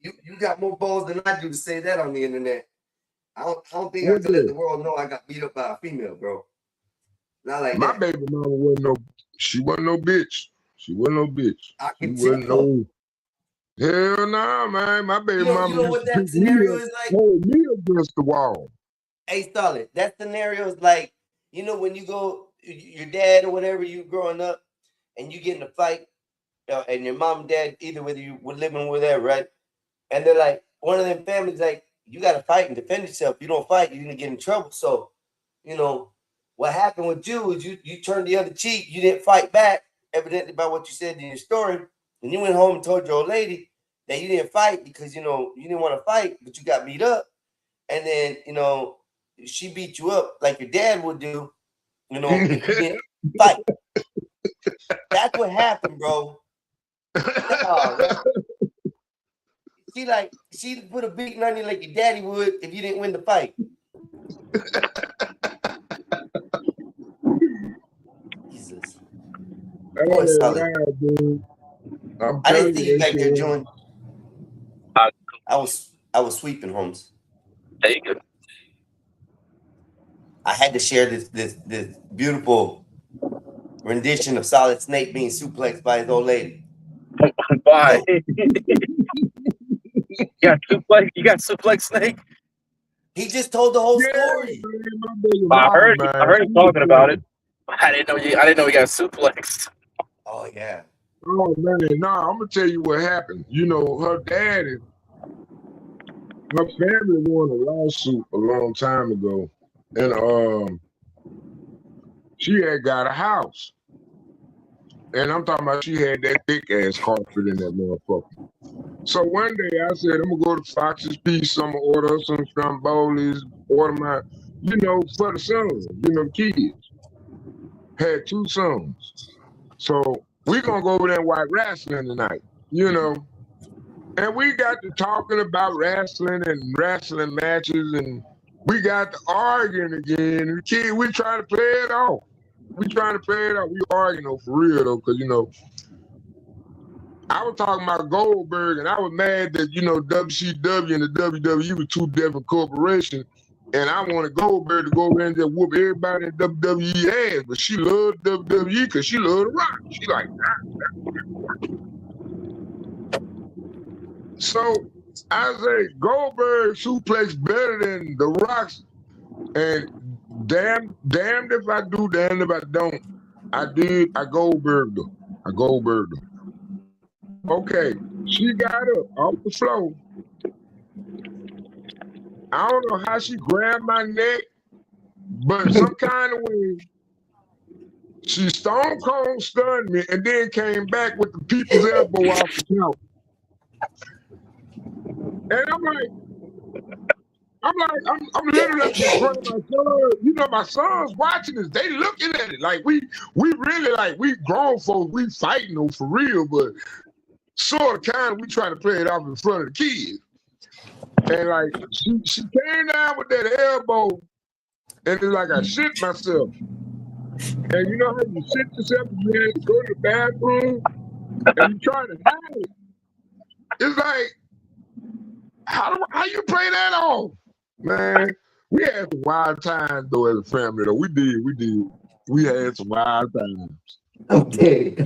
you got more balls than I do to say that on the internet. I don't think I could let the world know I got beat up by a female, bro. Not like my that. baby mama wasn't no bitch. She wasn't no bitch. I can tell. Hell nah, man. My baby mama you know what that scenario is like? Hold me against the wall. Hey, Solid, that scenario is like, you know, when you go, your dad or whatever, you growing up, and you get in a fight, and your mom and dad, either whether you were living with there, right? And they're like, one of them families, like, you got to fight and defend yourself. You don't fight, you're going to get in trouble. So, you know, what happened with you is you turned the other cheek. You didn't fight back, evidently by what you said in your story. And you went home and told your old lady that you didn't fight because, you know, you didn't want to fight, but you got beat up. And then, you know, she beat you up like your dad would do, you know, if you didn't fight. That's what happened, bro. She put a beating on you like your daddy would if you didn't win the fight. Jesus. Boy, Solid. I didn't see you back there, John. I was sweeping, Holmes. There you go. I had to share this beautiful rendition of Solid Snake being suplexed by his old lady. Why? You got suplex Snake? He just told the whole story. I heard him talking about it. I didn't know he got suplexed. Oh yeah. Oh man, nah, I'm gonna tell you what happened. You know, her daddy, her family won a lawsuit a long time ago, and she had got a house. And I'm talking about she had that thick ass carpet in that motherfucker. So one day I said, I'm gonna go to Fox's Piece, I'm gonna order some Strombolis, order my, you know, for the sons, you know, kids. Had 2 sons. So we gonna go over there and watch wrestling tonight, you know. And we got to talking about wrestling and wrestling matches, and we got to arguing again. And the kid, we trying to play it off. We arguing though, for real though, because, you know, I was talking about Goldberg, and I was mad that, you know, WCW and the WWE were 2 different corporations, and I wanted Goldberg to go over there and just whoop everybody in WWE ass, but she loved WWE because she loved The Rock. She like, so I say Goldberg suplex better than The Rock's, and damned if I do, damned if I don't. I Goldberg though. Okay, she got up off the floor. I don't know how she grabbed my neck, but some kind of way she stone cold stunned me and then came back with the people's elbow off the couch. And I'm literally in front of my son. You know, my son's watching this. They looking at it like we really like we grown folks. We fighting though for real, but sort of kind of we trying to play it off in front of the kids. And like she came down with that elbow, and it's like I shit myself. And you know how you shit yourself and you have to go to the bathroom and you trying to hide it. It's like how you play that off? Man, we had some wild times though as a family though. We did. We had some wild times. I'm dead.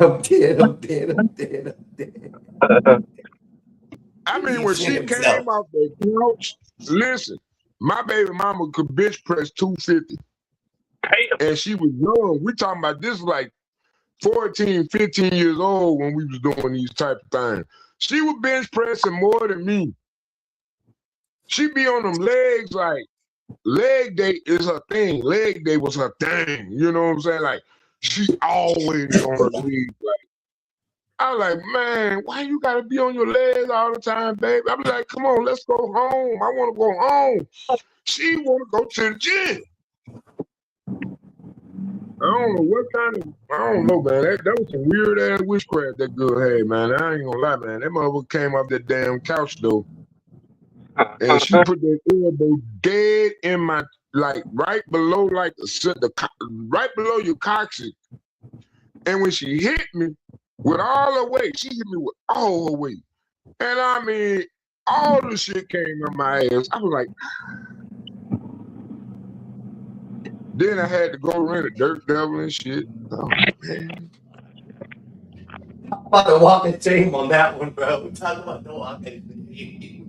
I mean, when she came off the couch, listen, my baby mama could bench press 250. And she was young. We talking about this like 14, 15 years old when we was doing these type of things. She was bench pressing more than me. She be on them legs like leg day is her thing. Leg day was her thing. You know what I'm saying? Like she always on her legs. Like I was like, man, why you gotta be on your legs all the time, baby? I was like, come on, let's go home. I want to go home. She want to go to the gym. I don't know what kind of, I don't know, man. That was some weird ass witchcraft that girl had, man. I ain't gonna lie, man. That motherfucker came off that damn couch though. And she put that elbow dead in my, like right below, like right below your coccyx. And when she hit me with all her weight, she hit me with all her weight. And I mean, all the shit came on my ass. I was like, then I had to go rent a Dirt Devil and shit. Oh, man. Talk about the walking team on that one, bro. Talk about the walking team.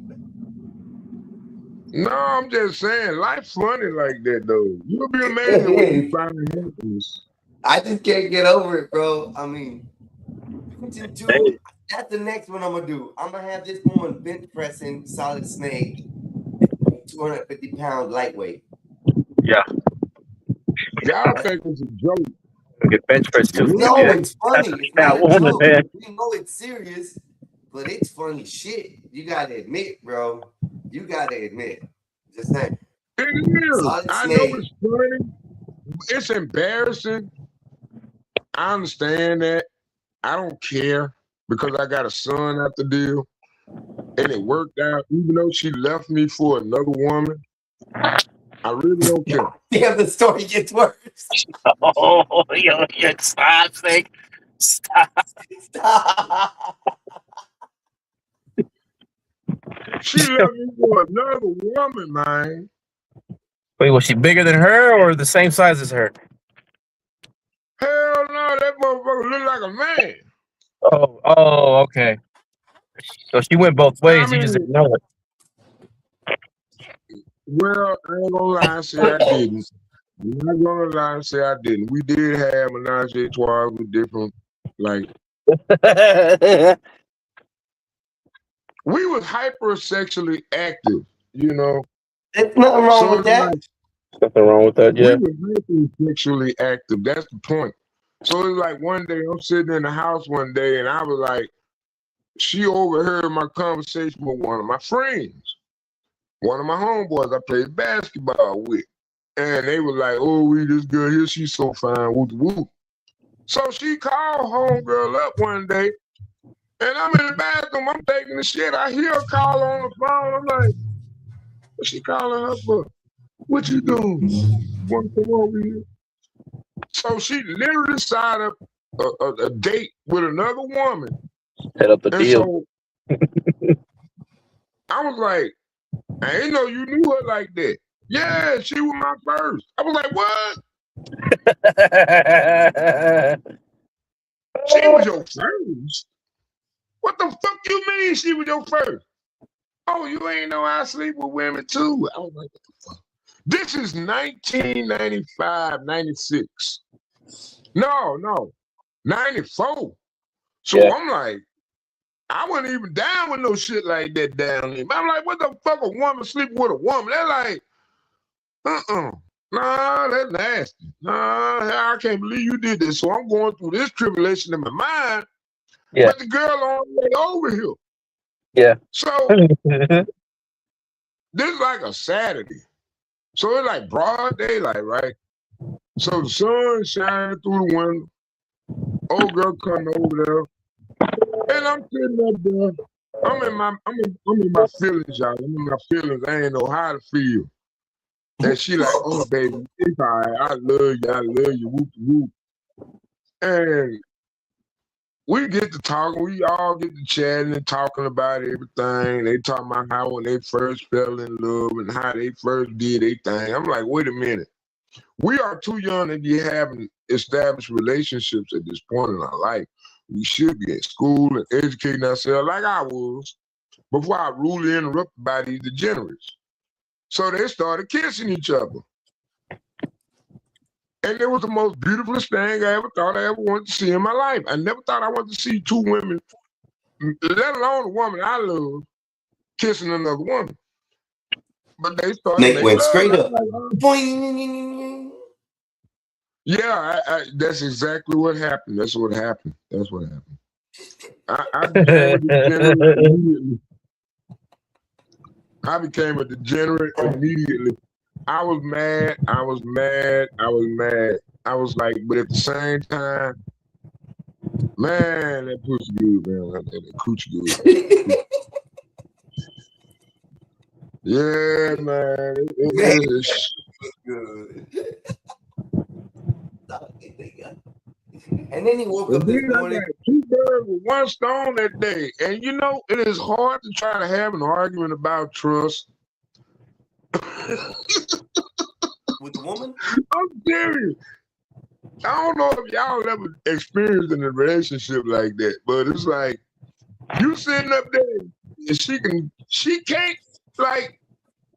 No, I'm just saying, life funny like that though. You'll be amazed when you find happiness. I just can't get over it, bro. I mean, dude, that's the next one I'm gonna do. I'm gonna have this woman bench pressing solid snake, 250-pound lightweight. Yeah. Y'all think it's a joke. Get bench press too. No, it's funny. It's not a woman, joke. man. We know it's serious, but it's funny shit. You gotta admit, bro. You gotta admit. Just saying. It is. Solid I snake. know it's funny. It's embarrassing. I understand that. I don't care because I got a son after deal, and it worked out. Even though she left me for another woman, I really don't care. Damn, the story gets worse. Oh, yo, stop, Snake. Stop. Stop. She left me for another woman, man. Wait, was she bigger than her or the same size as her? Hell no, that motherfucker look like a man. Oh, okay. So she went both ways. You just didn't know it. Well, I ain't gonna lie and say I didn't. I'm not gonna lie and say I didn't. We did have menage a trois with different, like, we was hypersexually active, you know. There's nothing wrong with that. Like, nothing wrong with that, yeah. We were hypersexually active. That's the point. So it's like one day I'm sitting in the house one day and I was like, she overheard my conversation with one of my friends, one of my homeboys I played basketball with. And they were like, oh, we this girl here, she's so fine, woo woo. So she called homegirl up one day, and I'm in the bathroom, I'm taking the shit. I hear her call on the phone. I'm like, what's she calling her for? What you doing? Want to come over here? So she literally signed up a date with another woman. Set up the deal. So I was like, I ain't know you knew her like that. Yeah, she was my first. I was like, what? She was your first? What the fuck you mean she was your first? Oh, you ain't know I sleep with women too. I was like, what the fuck? This is 1995, 96. No, 94. So Yeah. I'm like, I wasn't even down with no shit like that down there. I'm like, what the fuck a woman sleeping with a woman? They're like, nah, that's nasty. Nah, I can't believe you did this. So I'm going through this tribulation in my mind. Yeah. But the girl on the way over here. Yeah. So this is like a Saturday. So it's like broad daylight, right? So the sun shining through the window. Old girl coming over there. And I'm sitting up there. I'm in my feelings, y'all. I'm in my feelings. I ain't know how to feel. And she like, oh baby, it's all right. I love you, whoop whoop. And we get to talking, we all get to chatting and talking about everything. They talking about how when they first fell in love and how they first did their thing. I'm like, wait a minute. We are too young to be having established relationships at this point in our life. We should be at school and educating ourselves like I was before I rudely interrupted by these degenerates. So they started kissing each other. And it was the most beautifulest thing I ever thought I ever wanted to see in my life. I never thought I wanted to see two women, let alone a woman I love, kissing another woman. But they started. Snake went straight up. Yeah, that's exactly what happened. That's what happened. I became a degenerate immediately. I became a degenerate immediately. I was mad. I was like, but at the same time, man, that pussy good, man. That coochie good. Yeah, man. It's good. And then he woke up this morning. Two birds with one stone that day. And you know, it is hard to try to have an argument about trust. With the woman? I'm serious. I don't know if y'all ever experienced in a relationship like that, but it's like you sitting up there and she can't, like,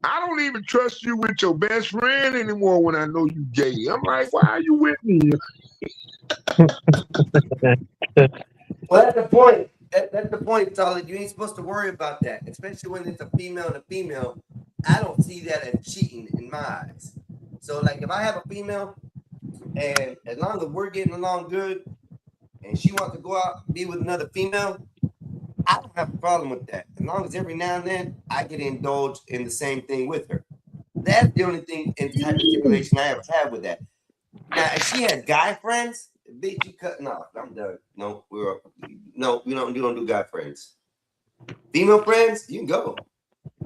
I don't even trust you with your best friend anymore when I know you gay. I'm like, why are you with me? Well, that's the point. That's the point, Solid. You ain't supposed to worry about that, especially when it's a female and a female. I don't see that as cheating in my eyes. So, like, if I have a female, and as long as we're getting along good, and she wants to go out and be with another female, I don't have a problem with that. As long as every now and then I get indulged in the same thing with her. That's the only thing in type of stipulation I ever had with that. Now, if she has guy friends, bitch, you cutting off. I'm done. No, you don't do guy friends. Female friends, you can go.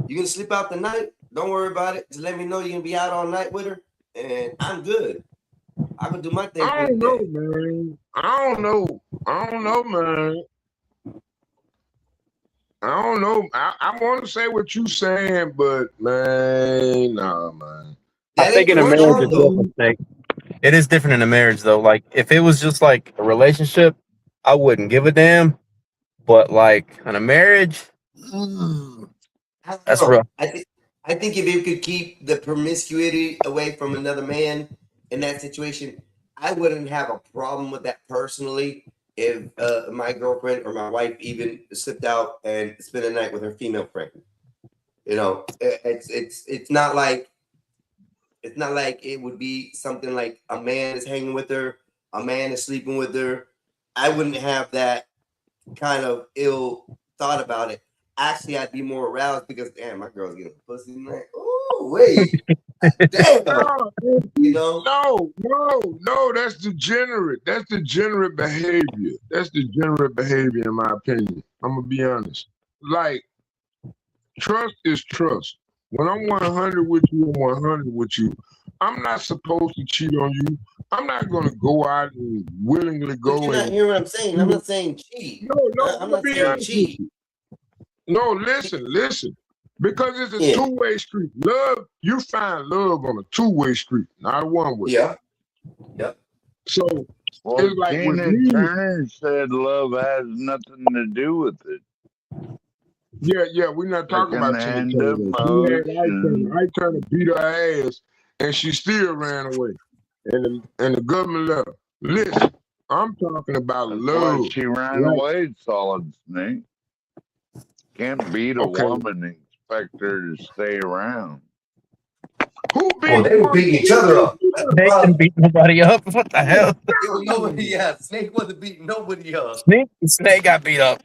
You can sleep out the night. Don't worry about it. Just let me know you're gonna be out all night with her, and I'm good. I can do my thing. I don't know, man. I don't know, man. I don't know. I want to say what you saying, but man, nah, man. I think in a marriage, it's different, Snake. It is different in a marriage, though. Like, if it was just like a relationship, I wouldn't give a damn. But like in a marriage, that's rough. I think if you could keep the promiscuity away from another man in that situation, I wouldn't have a problem with that personally. If my girlfriend or my wife even slipped out and spent a night with her female friend, you know, it's not like it would be something like a man is hanging with her, a man is sleeping with her. I wouldn't have that kind of ill thought about it. Actually, I'd be more aroused because damn, my girl's getting pussy tonight. Oh wait, damn, you know? No, that's degenerate. That's degenerate behavior. That's degenerate behavior, in my opinion. I'm gonna be honest. Like, trust is trust. When I'm 100 with you, I'm 100 with you. I'm not supposed to cheat on you. I'm not gonna go out and willingly go. But you're not hearing what I'm saying. I'm not saying cheat. No, I'm not saying cheat. No, listen. Because it's a two-way street. Love, you find love on a two-way street, not a one-way. Yeah. Yep. So Well, it's like Tina Turner said love has nothing to do with it. Yeah, we're not talking about Tina Turner. She had Ike Turner beat her ass, and she still ran away. And the government let her. Listen, I'm talking about love. Why she ran away, Solid Snake. Can't beat a woman and expect her to stay around. Who beat? Well, they were beating each other up. They didn't beat nobody up. What the hell? Snake wasn't beating nobody up. Snake got beat up.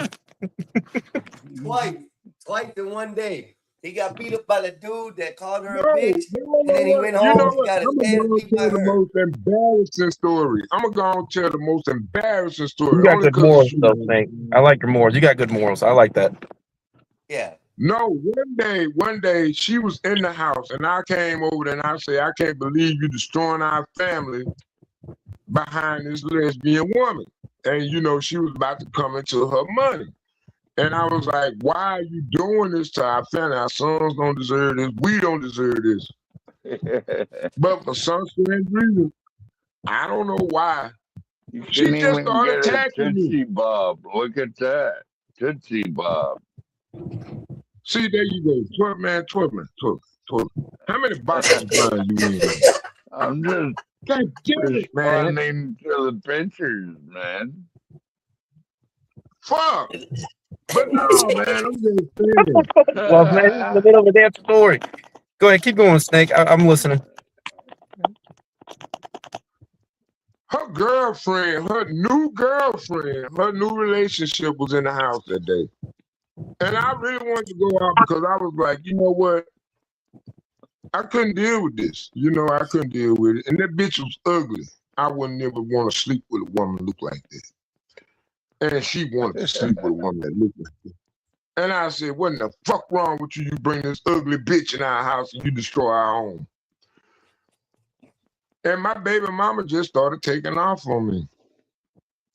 Twice in one day. He got beat up by the dude that called her a bitch, and then he went home. He got his ass beat by her. The most embarrassing story. I'm gonna go and tell the most embarrassing story. You got good morals, though, Snake. I like your morals. You got good morals. I like that. Yeah. No, one day she was in the house, and I came over there and I said, I can't believe you destroying our family behind this lesbian woman. And you know, she was about to come into her money. And I was like, why are you doing this to our family? Our sons don't deserve this. We don't deserve this. But for some strange reason, I don't know why. She just started attacking me. Tootsie Bob. Look at that. Tootsie Bob. See, there you go. Twerk. How many boxes blind you in? I'm just God damn it, man. responding to the pictures, man. Fuck. But no, man, I'm just saying. Well, man, in the middle of a damn story. Go ahead, keep going, Snake. I'm listening. Her girlfriend, her new relationship was in the house that day. And I really wanted to go out because I was like, you know what? I couldn't deal with this. You know, I couldn't deal with it. And that bitch was ugly. I wouldn't ever want to sleep with a woman that looked like that. And she wanted to sleep with a woman that looked like that. And I said, what in the fuck wrong with you? You bring this ugly bitch in our house and you destroy our home. And my baby mama just started taking off on me.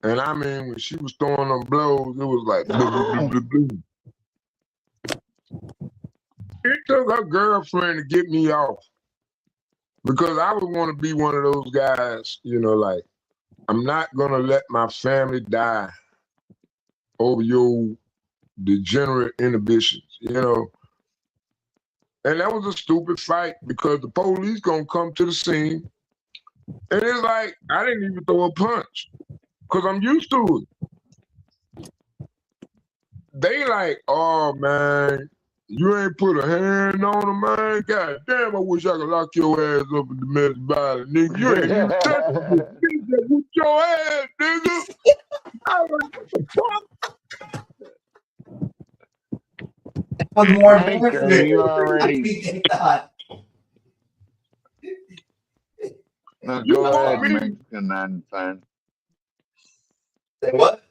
And I mean, when she was throwing them blows, it was like, blue. It took her girlfriend to get me off. Because I would want to be one of those guys, you know, like, I'm not going to let my family die over your degenerate inhibitions, you know. And that was a stupid fight because the police gonna come to the scene. And it's like, I didn't even throw a punch because I'm used to it. They like, oh man, you ain't put a hand on him, man. God damn, I wish I could lock your ass up in domestic violence, nigga. You ain't even touch me. With your ass, nigga. I was like, what the fuck? was more Nico, you already. Now You go want ahead, me? Mexican fan. Say what?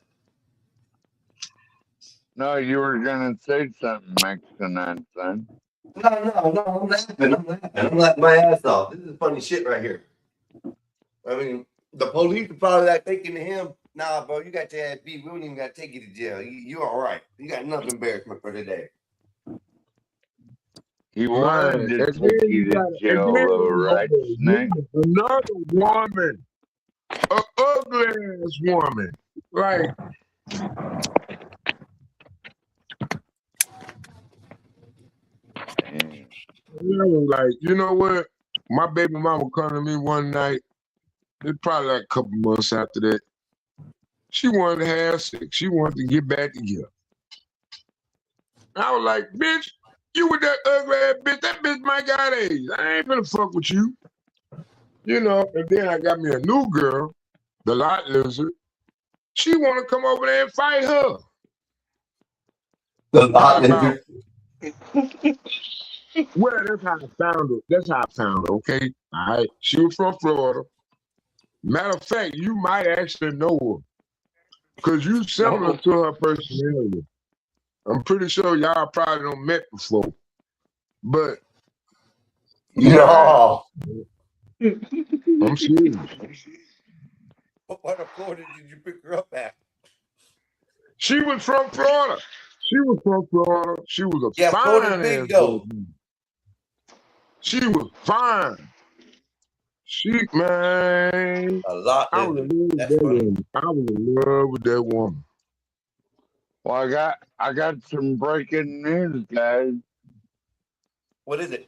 No, you were gonna say something, Mexican fan. No, I'm laughing. I'm laughing my ass off. This is funny shit right here. I mean, the police are probably like thinking to him, nah, bro, you got your ass beat. We don't even got to take you to jail. You're all right. You got enough embarrassment for today. He wanted to take you to jail, though, right, Snake? Another woman, an ugly ass woman, like. I was like, you know what? My baby mama come to me one night. It's probably like a couple months after that. She wanted to have sex. She wanted to get back together. I was like, bitch, you with that ugly ass bitch. That bitch my god age. I ain't gonna fuck with you. You know, and then I got me a new girl, the lot lizard. She wanna come over there and fight her. The lot lizard. Well, that's how I found it. That's how I found it, okay? All right. She was from Florida. Matter of fact, you might actually know her. Because you similar to her personality. I'm pretty sure y'all probably don't met before. But no. I'm serious. What part of Florida did you pick her up at? She was from Florida. She was a fine Florida's big though. She was fine. She, man, a lot. I was in love with that woman. I was in love with that woman. Well, I got some breaking news, guys. What is it?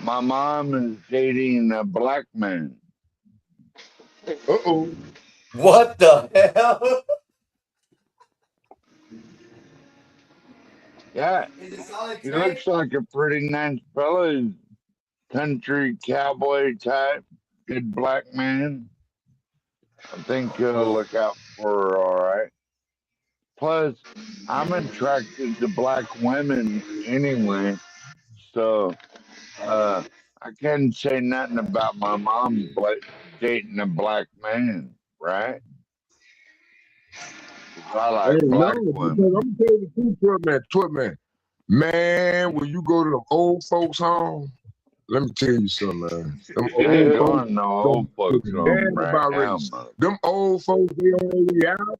My mom is dating a black man. Uh-oh. What the hell? Yeah, he looks like a pretty nice fella. He's country cowboy type, good black man. I think he'll look out for her all right. Plus, I'm attracted to black women anyway, so I can't say nothing about my mom dating a black man, right? I like black women. Because I'm gonna tell you the truth, man. Man, when you go to the old folks' home, let me tell you something, man. Them ain't going no old folks home right now, man. Them old folks, they on their way out.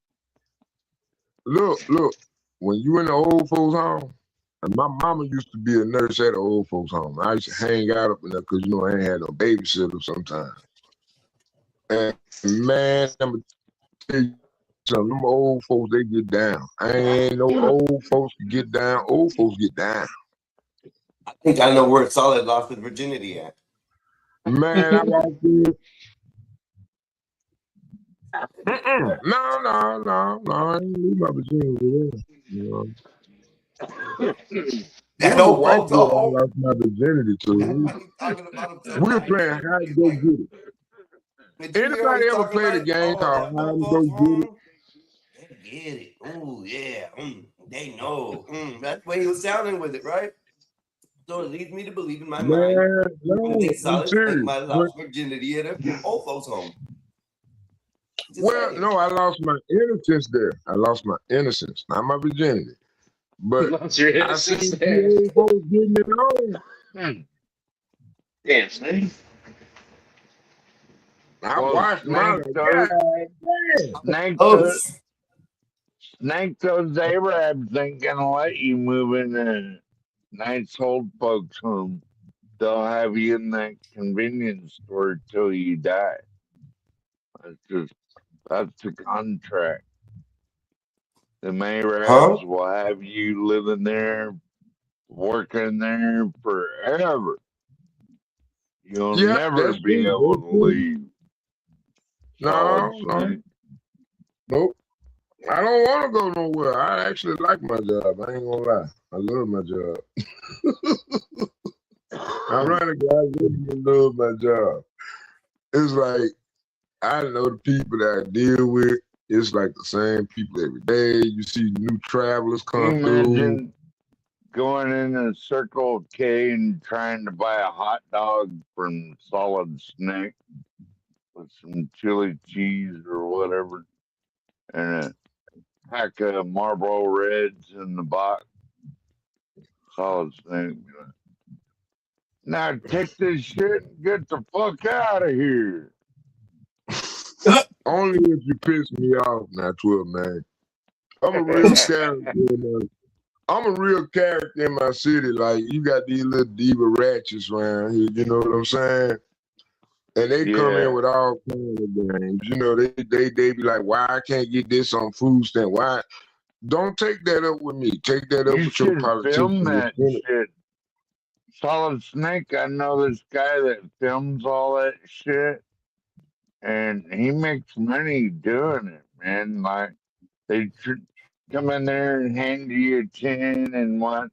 Look, when you in the old folks' home, and my mama used to be a nurse at the old folks' home. I used to hang out up in there because, you know, I ain't had no babysitter sometimes. And, man, I'm going to tell you something. Them old folks, they get down. I ain't no old folks to get down. Old folks get down. I think I know where Solid lost his virginity at. Man, I walked in. No. I ain't leave my virginity there. You know. That old white I lost my virginity to. We were playing hide and go get it. Anybody ever played a game called hide and go get it? Get it. Oh, yeah. They know. That's the way he was sounding with it, right? So it leads me to believe in my mind. No, Solid spent my lost virginity at an old folks' home. Well, no, I lost my innocence there. I lost my innocence, not my virginity. But Lost your I innocence seen there. two old folks getting it on. Damn, Snake. I watched my Snake told Abrahams ain't gonna let you move in a nice old folks home. They'll have you in that convenience store till you die. That's the contract. The Mayrabs will have you living there working there forever. You'll Yeah, never that's be true. able That's to true. leave. Solid No, Snake. nope. I don't want to go nowhere. I actually like my job. I ain't gonna lie. I love my job. I run a guy really love my job. It's like I know the people that I deal with. It's like the same people every day. You see new travelers Can you come through. imagine going in a Circle K and trying to buy a hot dog from Solid Snake with some chili cheese or whatever, and a pack of Marlboro Reds in the box? Solid Snake. Now take this shit and get the fuck out of here. Only if you piss me off, not 12, man. I'm a real character. I'm a real character in my city. Like, you got these little diva ratchets around here, you know what I'm saying? And they come in with all kinds of games. You know, they be like, why I can't get this on food stamp? Why? Don't take that up with me. Take that up You with your should politicians. film that shit. Solid Snake, I know this guy that films all that shit, and he makes money doing it, man. Like, they come in there and hand you 10 and want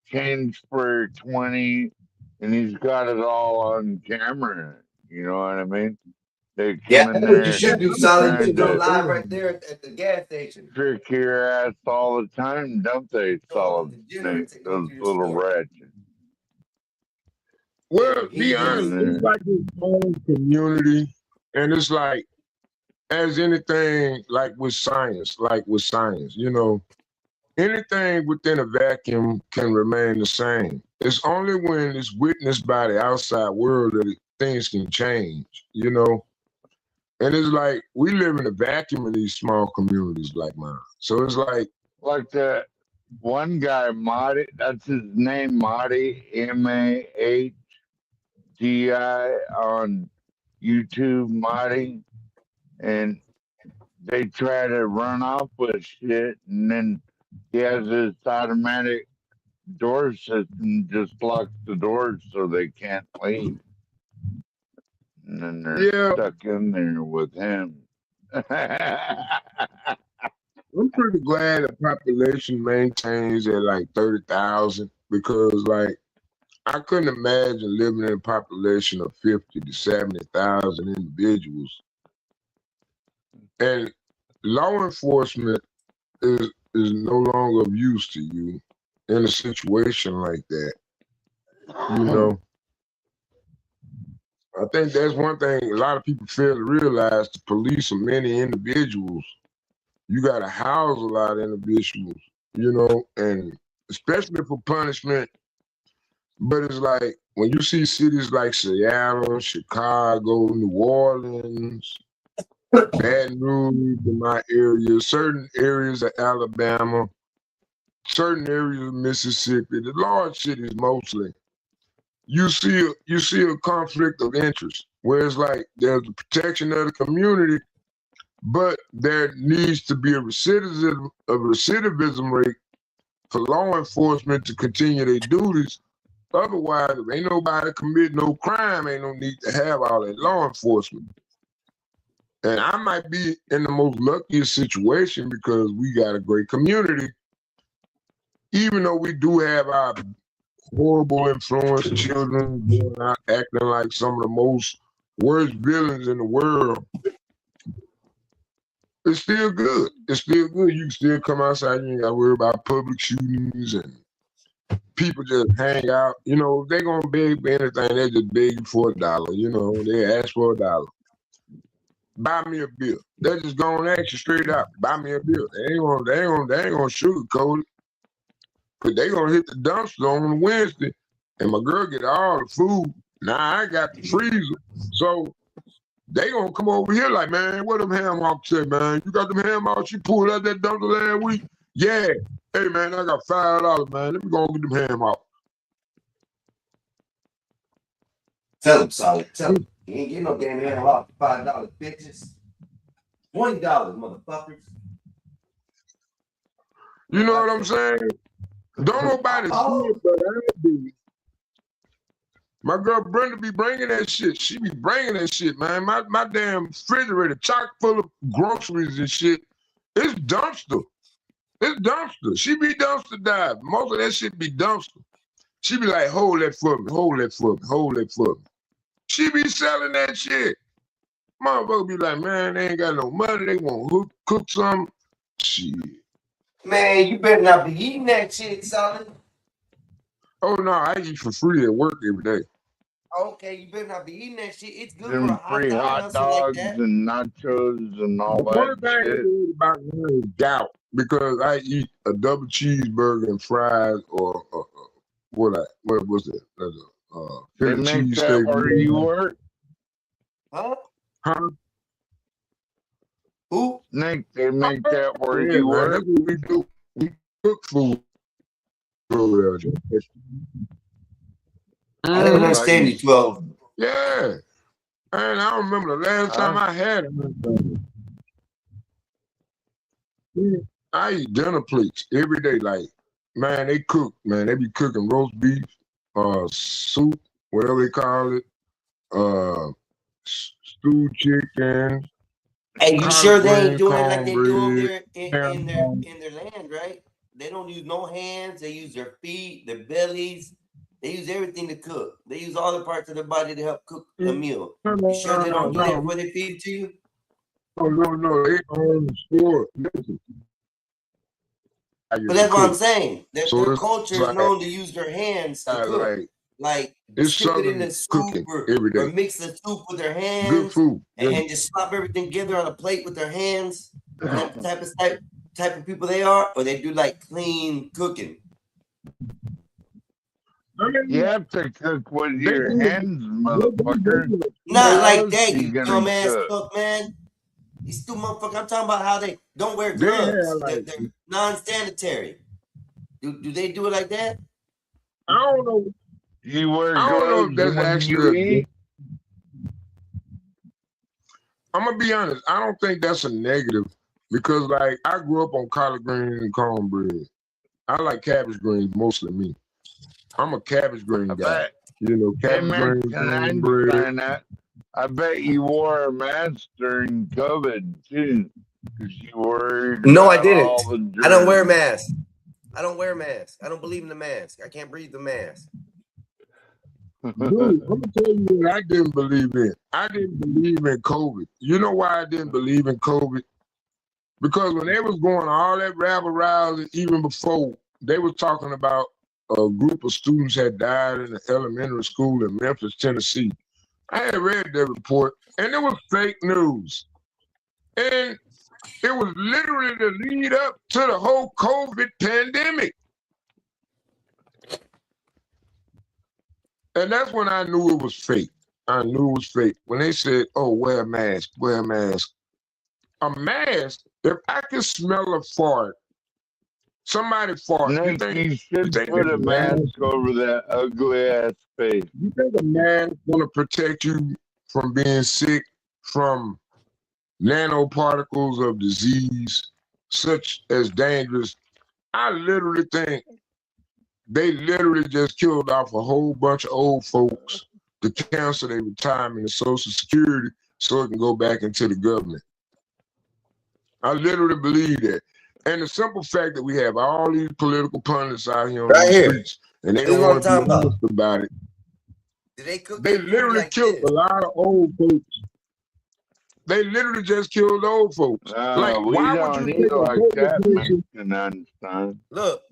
change for 20, and he's got it all on camera. You know what I mean? They come Yeah, in that's there. what you should do, Solid. You should go trying to live right there at the gas station. trick your ass all the time, don't they, Solid Snake? Those little ratchets. Well, be honest, it's like this small community, and it's like, as anything, like with science, you know, anything within a vacuum can remain the same. It's only when it's witnessed by the outside world that things can change, you know? And it's like, we live in a vacuum in these small communities like mine. So it's like the one guy, Marty, that's his name, Marty, Mahdi, on YouTube, Marty. And they try to run off with shit, and then he has this automatic door system, just locks the doors so they can't leave. And then they're stuck in there with him. I'm pretty glad the population maintains at like 30,000 because, like, I couldn't imagine living in a population of 50 to 70,000 individuals. And law enforcement is no longer of use to you in a situation like that. You know, I think that's one thing a lot of people fail to realize. The police are many individuals. You got to house a lot of individuals, you know, and especially for punishment. But it's like when you see cities like Seattle, Chicago, New Orleans, Baton Rouge in my area, certain areas of Alabama, certain areas of Mississippi, the large cities mostly, you see a conflict of interest where it's like there's the protection of the community, but there needs to be a recidivism rate for law enforcement to continue their duties. Otherwise, if ain't nobody commit no crime, ain't no need to have all that law enforcement. And I might be in the most luckiest situation because we got a great community. Even though we do have our horrible influence children going out acting like some of the most worst villains in the world, it's still good. It's still good. You can still come outside. You ain't got to worry about public shootings and people just hang out. You know, they going to beg for anything. They just beg you for $1. You know, they ask for $1. Buy me a beer. They just gonna ask you straight out. Buy me a beer. They ain't gonna sugarcoat it. But they gonna hit the dumpster on Wednesday, and my girl get all the food. Now I got the freezer, so they gonna come over here like, man, what them ham hocks say, man? You got them ham hocks you pulled out that dumpster last week? Yeah. Hey man, I got $5, man. Let me go get them ham hocks. Tell them, Solid. Tell them. You ain't getting no damn ham hock for $5, bitches. $20, motherfuckers. You know what I'm saying? Don't nobody see it, but I do. My girl Brenda be bringing that shit. She be bringing that shit, man. My damn refrigerator chock full of groceries and shit. It's dumpster. It's dumpster. She be dumpster dive. Most of that shit be dumpster. She be like, hold that for me, hold that for me, hold that for me. She be selling that shit. Motherfucker be like, man, they ain't got no money. They want to cook something. Shit. Man, you better not be eating that shit, Solid. Oh no, I eat for free at work every day. Okay, you better not be eating that shit. It's good for a Them hot free dog, hot nothing like dogs that. and nachos and all One that thing I shit. do about me is doubt because I eat a double cheeseburger and fries or what was it? They Philly make that cheesesteak. where you work? Huh? Huh? Who? Nick, they make that where Yeah, you man, work? that's what we do. We cook food over there. I didn't understand you, 12. Yeah. And I don't remember the last time I had it. I eat dinner plates every day. Like, man, they cook, man. They be cooking roast beef, soup, whatever they call it, stewed chicken. Hey, you sure they ain't doing it like they do over cornbread, there in their land, right? They don't use no hands. They use their feet, their bellies. They use everything to cook. They use all the parts of their body to help cook a meal. You sure they don't do that before they feed it to you? No, they own the store. But that's what I'm saying. Their culture is known to use their hands to cook. Like it's stick it in southern the soup cooking every or day. mix the soup with their hands. Good food. And just slop everything together on a plate with their hands. That type of people they are, or they do like clean cooking. You have to cook with your hands, motherfucker. Not like else that, you you gonna dumbass cook? cook, man. These two motherfuckers, I'm talking about how they don't wear They have, gloves. like- They're non-sanitary. Do they do it like that? I don't know. You wear I don't know if gloves that's when you actually. eat? I'm gonna be honest. I don't think that's a negative because, like, I grew up on collard greens and cornbread. I like cabbage greens, mostly me. I'm a cabbage green guy. bet. You know, Hey, cabbage man, greens, can I cornbread. understand that? I bet you wore a mask during COVID, too, because you worried No, I about didn't. all the I don't wear a germs. mask. I don't wear a mask. I don't believe in the mask. I can't breathe the mask. Dude, I'm gonna tell you what I didn't believe in. I didn't believe in COVID. You know why I didn't believe in COVID? Because when they was going all that rabble rousing, even before, they was talking about a group of students had died in an elementary school in Memphis, Tennessee. I had read that report, and it was fake news. And it was literally the lead up to the whole COVID pandemic. And that's when I knew it was fake. I knew it was fake. When they said, oh, wear a mask, wear a mask. A mask, if I can smell a fart, somebody fart, you Nick, think, you should think put it's a mask over that ugly ass face. You think a mask gonna protect you from being sick from nanoparticles of disease, such as dangerous? I literally think they literally just killed off a whole bunch of old folks to cancel their retirement and Social Security so it can go back into the government. I literally believe that. And the simple fact that we have all these political pundits out here on the streets and they don't want to be honest about it. They literally killed a lot of old folks. They literally just killed old folks. Like, We why don't would you eat take a like COVID that, patient? man. Understand? Look,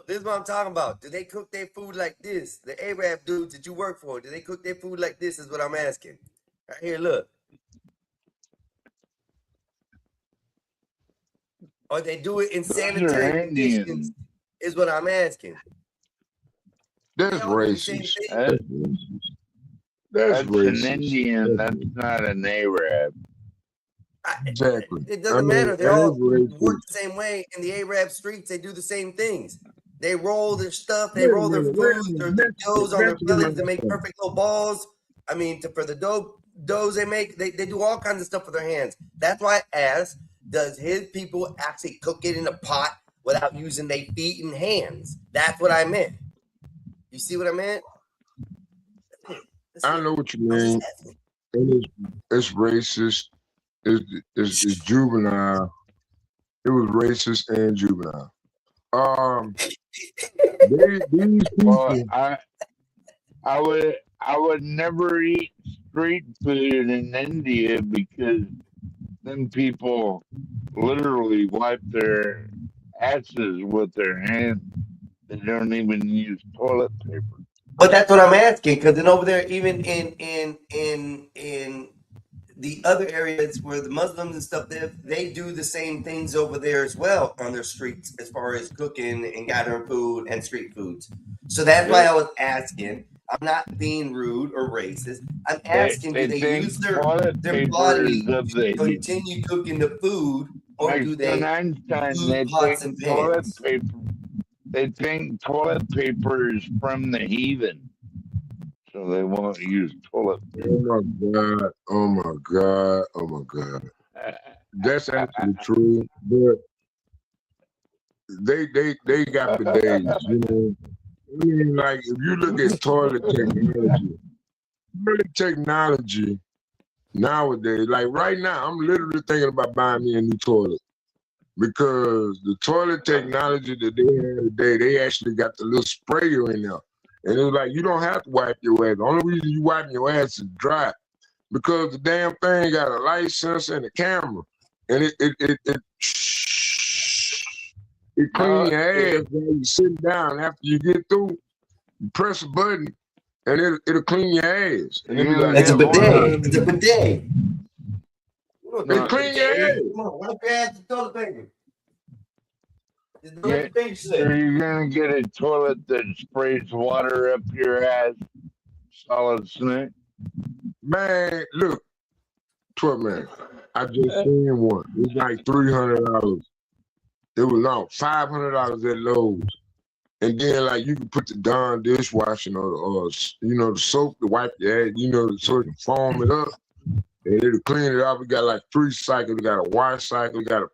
this is what I'm talking about. Do they cook their food like this? The Arab dudes that you work for, do they cook their food like this is what I'm asking. Right here, look. Or they do it in Those are sanitary Indians. conditions is what I'm asking. That's They all do the same racist. thing. That's That's racist. an Indian. That's not an Arab. Exactly. It doesn't matter. They that all is racist. work the same way. In the Arab streets, they do the same things. They roll their stuff. They Wait a roll their minute, wait a food, minute. their doughs on their That's bellies what to make I'm perfect little balls. I mean, for the doughs they make, they do all kinds of stuff with their hands. That's why I asked, does his people actually cook it in a pot without using their feet and hands. That's what I meant. You see what I meant? I know what you mean. It's racist. It's juvenile. It was racist and juvenile. These Well, people, I would never eat street food in India because them people literally wipe their asses with their hands. They don't even use toilet paper. But that's what I'm asking, because then over there, even in the other areas where the Muslims and stuff live, they do the same things over there as well on their streets as far as cooking and gathering food and street foods. So that's why I was asking. I'm not being rude or racist. I'm asking, do they use their body to continue cooking the food, or do they use pots and pans? They think toilet paper is from the heathen, so they won't use toilet paper. oh my God, oh my God, oh my God. That's actually true, but they got bidets, you know. I mean, like, if you look at toilet technology nowadays, like right now, I'm literally thinking about buying me a new toilet because the toilet technology that they have today, they actually got the little sprayer in there. And it's like, you don't have to wipe your ass. The only reason you wipe your ass is dry because the damn thing got a light sensor and a camera. And it cleans your ass while you sit down. After you get through, you press a button and it'll clean your ass. And it'll be like, It's a bidet. It's a bidet. It clean your ass. Come on, wipe your ass with toilet paper. So you're gonna get a toilet that sprays water up your ass, solid snake? Man, look, 12 man. I just seen one. It's like $300. It was no $500 at Lowe's. And then like you can put the Dawn dishwashing or you know, the soap to wipe your ass, you know, so it can foam it up. And it'll clean it up. We got like 3 cycles. We got a wash cycle. We got a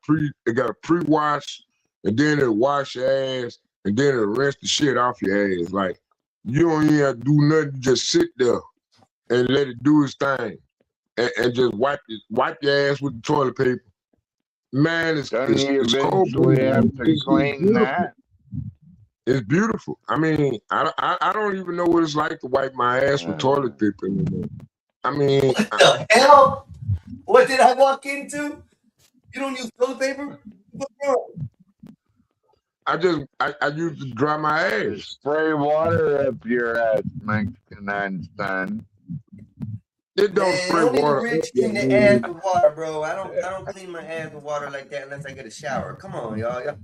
pre-wash, and then it'll wash your ass, and then it'll rinse the shit off your ass. Like you don't even have to do nothing. You just sit there and let it do its thing, and just wipe your ass with the toilet paper. Man, it's cold. We have to clean that. It's beautiful. I mean, I don't even know what it's like to wipe my ass with toilet paper anymore. I mean, what the hell? What did I walk into? You don't use toilet paper? What's wrong? I used to dry my ass. Spray water up your ass, Mexican Einstein. It don't spray water. Rich clean the ass with water, bro. I don't clean my ass with water like that unless I get a shower. Come on, y'all.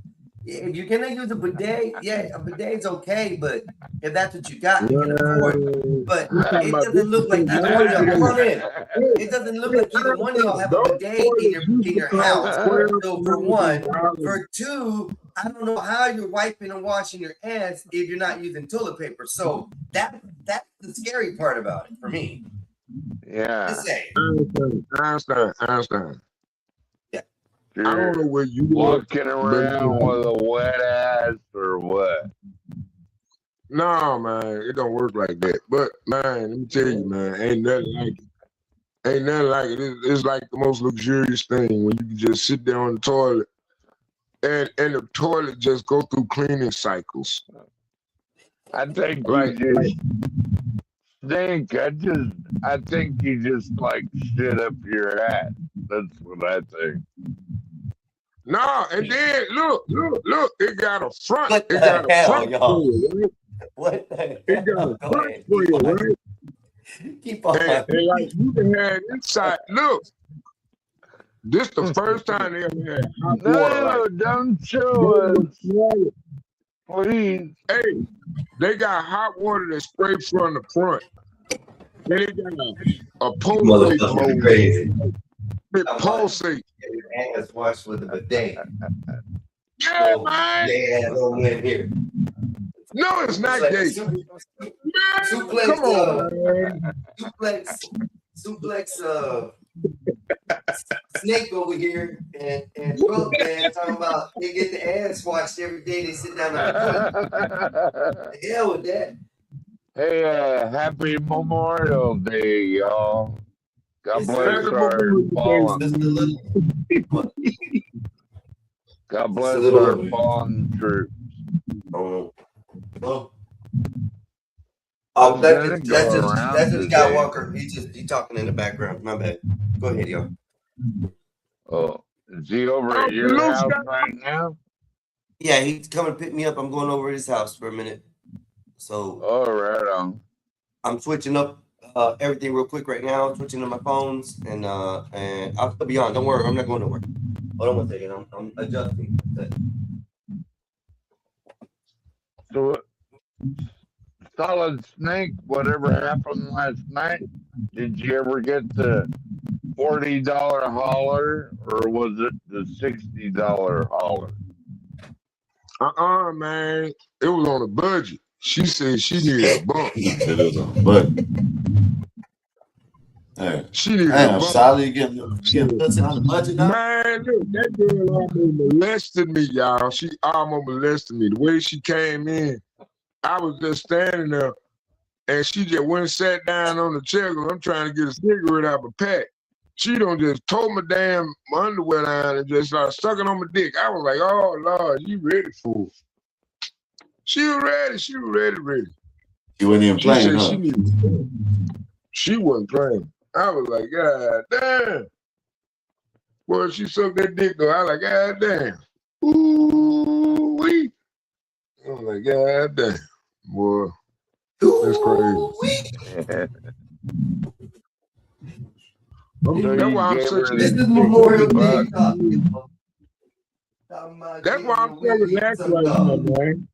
If you're gonna use a bidet, yeah, a bidet's okay, but if that's what you got, you can afford it. But it doesn't look like either one of y'all. Come in. It doesn't look like either one of y'all have a bidet in your house. So for one, for two, I don't know how you're wiping and washing your ass if you're not using toilet paper. So that's the scary part about it for me. Yeah. Einstein. I don't know where you walking around with a wet ass or what. No, man, it don't work like that. But man, let me tell you, man, ain't nothing like it. Ain't nothing like it. It's like the most luxurious thing when you can just sit there on the toilet and the toilet just go through cleaning cycles. I think you just stink. I think you just like shit up your ass. That's what I think. No, and then look, it got a front. What It got the a hell, front y'all? for you, right? What the hell? It got a Go front ahead. for you, right? Keep on. And like you can have inside. Look, this the first time they ever had hot water. No, don't show us. Please. Hey, they got hot water that sprays from the front. Then they got a pulsate mode. Crazy. It pulsate. Your ass washed with a bidet. Yeah, So, man. they ass over in here. No, it's not like gay. Suplex, Come on, man. suplex, Snake over here and Brooke, man, talking about they get the ass watched every day. They sit down on the The hell with that. Hey, happy Memorial Day, y'all. God bless our fallen. God bless our fallen troops. Oh, that's just Scott Walker. He's talking in the background. My bad. Go ahead, y'all. Oh, is he over at your house right now? Yeah, he's coming to pick me up. I'm going over to his house for a minute. So, all right on. I'm switching up everything real quick right now. Switching to my phones and I'll still be on. Don't worry, I'm not going nowhere. Hold on one second. I'm adjusting. So, Solid Snake, whatever happened last night? Did you ever get the $40 holler, or was it the $60 holler? Man. It was on a budget. She said she needed a bump. It was on a budget. Hey, She needed a damn, bump. Sally, you getting pussy on the budget now? Man, look, that girl almost molested me, y'all. She almost molested me. The way she came in, I was just standing there, and she just went and sat down on the chair because I'm trying to get a cigarette out of a pack. She done just tore my damn underwear down and just started sucking on my dick. I was like, oh, Lord, you ready for it? She was ready. She was ready. You wasn't even She playing, said huh? she needed. She wasn't playing. I was like, God damn. Well, she sucked that dick though. I was like, God damn. Ooh wee. I was like, God damn. Boy, that's crazy. That's why I'm such This is Memorial Day. That's why I'm so relaxed right now, man.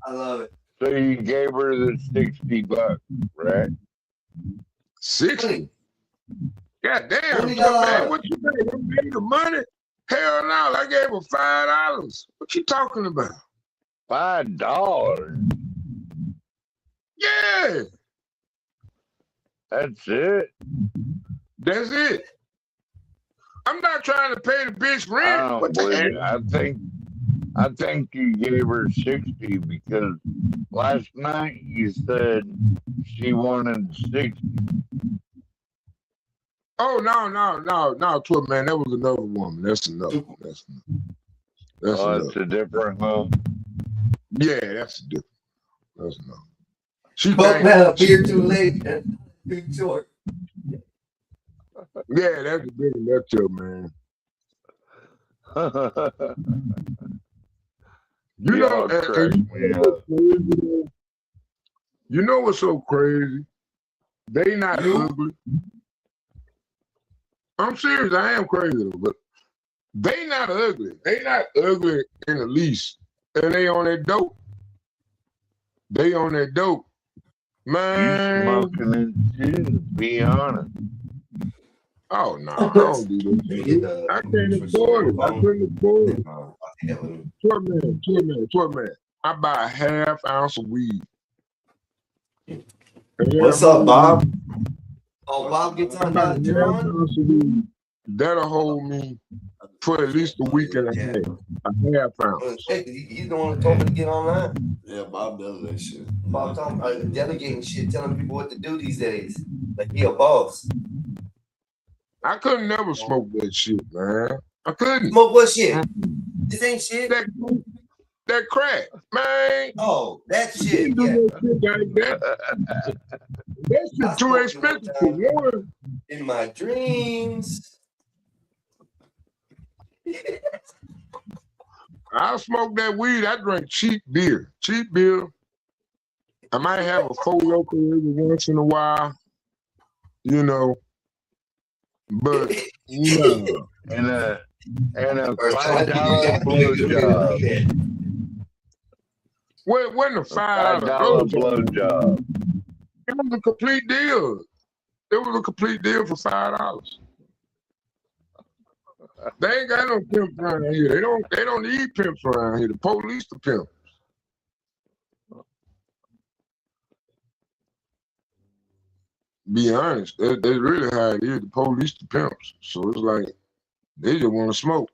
I love it. So you gave her the $60, right? 60. God damn, $20. man, what you think? You gave the money? Hell no, I gave her $5. What you talking about? $5? Yeah. That's it. That's it. I'm not trying to pay the bitch I rent. don't What the believe it. heck? I think you gave her 60 because last night you said she wanted 60. Oh no, Twit man, that was another woman. That's enough. That's It's a different one. Yeah, that's different. That's enough. She Both think- men appear too late and too short. Yeah, that's a big nutshell, man. You know, Y'all crack me up. you know what's so crazy? They not ugly. I'm serious. I am crazy, though, but they not ugly. They not ugly in the least, and they on that dope. They on that dope, man. Smoking and shit, be honest. Oh no, I don't do that. I can't afford it. I couldn't afford it. Twit man. I buy a half ounce of weed. What's up, Bob? Oh, Bob gets on About that. a half ounce of weed. That'll hold me for at least a week and a half. A half ounce. He's the one who told me to get online. Yeah, Bob does that shit. Bob talking about delegating shit, telling people what to do these days. Like he a boss. I couldn't never smoke that shit, man. I couldn't. Smoke what shit? This ain't shit. That crack, man. Oh, that shit. That shit too expensive for one. In my dreams. I smoke that weed. I drink cheap beer. Cheap beer. I might have a Four Loko every once in a while, you know. But no. And a $5 blowjob. Well, it wasn't a $5 blowjob. It was a complete deal. It was a complete deal for $5. They ain't got no pimps around here. They don't need pimps around here. The police the pimp. be honest. That's really how it is. The police, the pimps. So it's like they just want to smoke.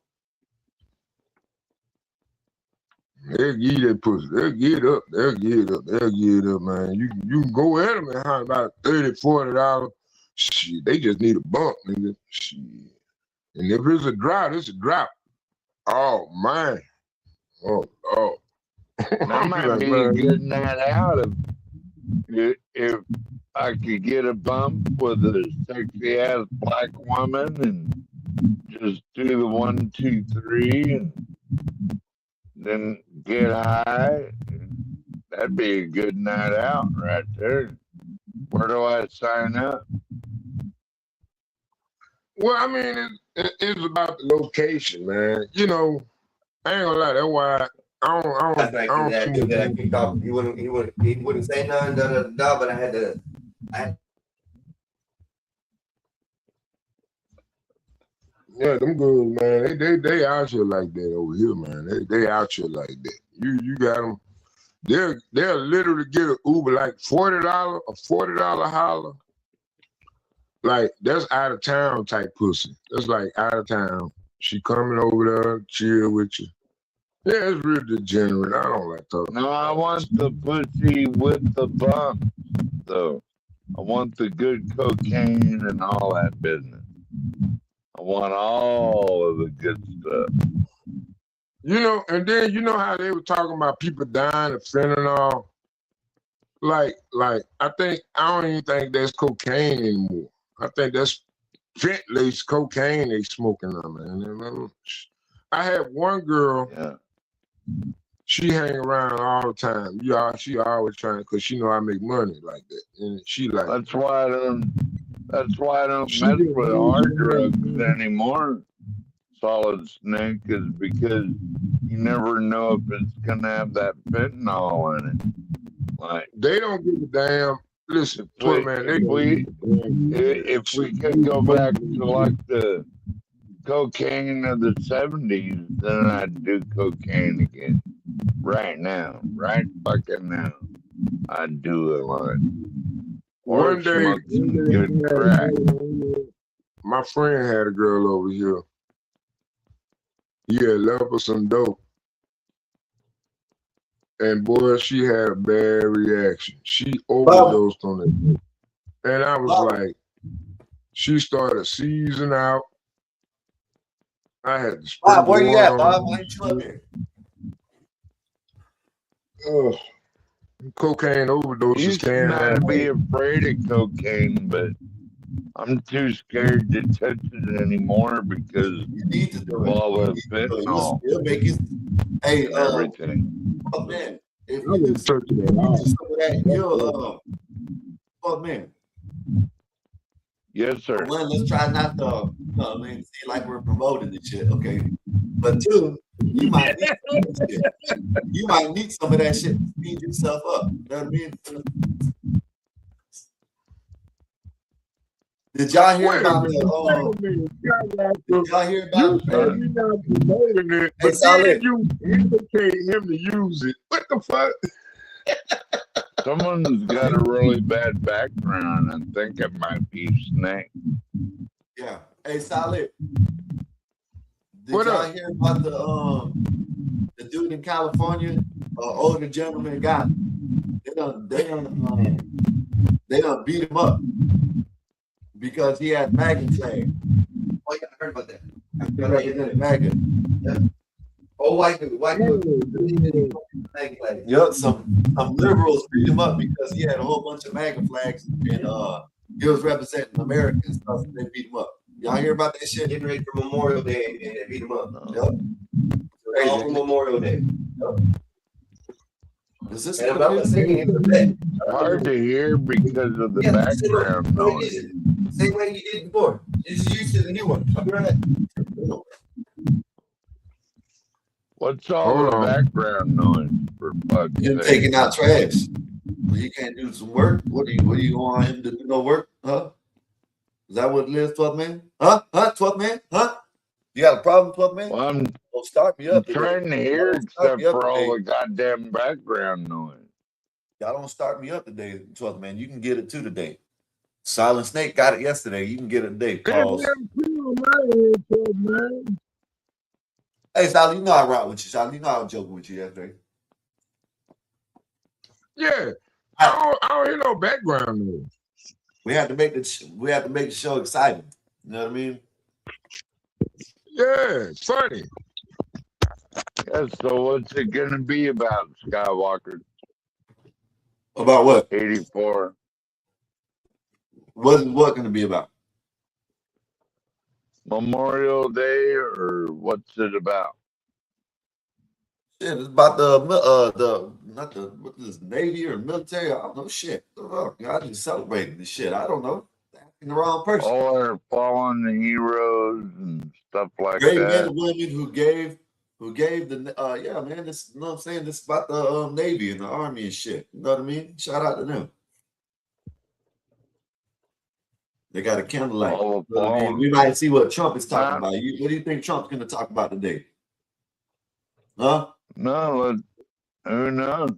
They'll give you that pussy. They'll get it up. They'll get it up. They'll get it up, man. You can go at them and have about $30, $40. Shit, they just need a bump, nigga. Shit. And if it's a drought, it's a drought. Oh, man. Oh. That might be a good night out if I could get a bump with a sexy ass black woman and just do the 1, 2, 3 and then get high. That'd be a good night out right there. Where do I sign up? Well, I mean, it's about the location, man. You know, I ain't gonna lie. That's why I don't He wouldn't say nothing, but I had to. Yeah, them girls, man. They out here like that over here, man. They out here like that. You got them. They'll literally get an Uber like $40, a $40 holler. Like that's out of town type pussy. That's like out of town. She coming over there, chill with you. Yeah, it's real degenerate. I don't like talking. No, I want the pussy with the bump, though. I want the good cocaine and all that business. I want all of the good stuff. You know, and then you know how they were talking about people dying of fentanyl? Like I don't even think that's cocaine anymore. I think that's fentanyl cocaine they smoking on, man. I had one girl, she hang around all the time. She always trying, because she know I make money like that. And she like, That's why I don't mess with hard drugs anymore, Solid Snake, is because you never know if it's gonna have that fentanyl in it. Like they don't give a damn. Listen, if we could go back to like the cocaine of the 70s, then I'd do cocaine again. Right now, right fucking now, I'd do it like. Or One day, smoke some good crack. my friend had a girl over here. He had left her some dope. And boy, she had a bad reaction. She overdosed on it. And I was like, she started seizing out. I had to spray Bob, where you at, on Bob? her. Why ain't you up here? Cocaine overdoses Used to can not happen. be afraid of cocaine, but I'm too scared to touch it anymore because of all the fentanyl It'll make it. Hey, and everything. oh man, if you do some of that, you'll fuck man. Yes, sir. One, let's try not to, see like we're promoting the shit, okay? But two, you might need some of that shit. You might need some of that shit to speed yourself up. You know what I mean? Did y'all hear about the? Did y'all hear about it? But then you indicate him to use it. What the fuck? Someone's got a really bad background. I think it might be Snake. Yeah. Hey, Solid. Did What y'all up? hear about the dude in California? Older gentleman got. They done beat him up because he had MAGA flag. Oh yeah, I heard about that. He represented MAGA. Yeah. Oh, white dude. Yep, some liberals beat him up because he had a whole bunch of MAGA flags and he was representing America and stuff, and they beat him up. Y'all hear about that shit? Getting ready for Memorial Day and they beat him up. Yep. All for Memorial Day. Yep. Is this And I'm not singing it for that. Hard to hear because of the background noise. Same way you did before. Just used to the new one. I'll be right back. What's all the background noise for fuck's Him sake? taking out trash. Well, he can't do some work. What are you want him to do no work? Huh? Is that what it is, 12th man? Huh? 12th man? Huh? You got a problem, 12th man? Well, I'm Don't start me up. trying to hear except for all the goddamn background noise. Y'all don't start me up today, 12th man. You can get it too today. Silent Snake got it yesterday. You can get it today. Hey, Pause. man. Hey, Sally, you know I rock with you, Sally. You know I was joking with you yesterday. Yeah. I don't hear no background noise. We have to make the show exciting. You know what I mean? Yeah, it's funny. Yeah, so what's it gonna be about, Skywalker? About what? 84. What going to be about? Memorial Day, or what's it about? Shit, it's about what is Navy or military? I don't know shit. I just celebrating this shit. I don't know. Asking the wrong person. All our fallen heroes and stuff like Great men that. and women who gave the yeah, man. This, you know what I'm saying? This is about the Navy and the Army and shit. You know what I mean? Shout out to them. They got a candlelight. You know what I mean? We might see what Trump is talking about. What do you think Trump's going to talk about today? Huh? No, who knows?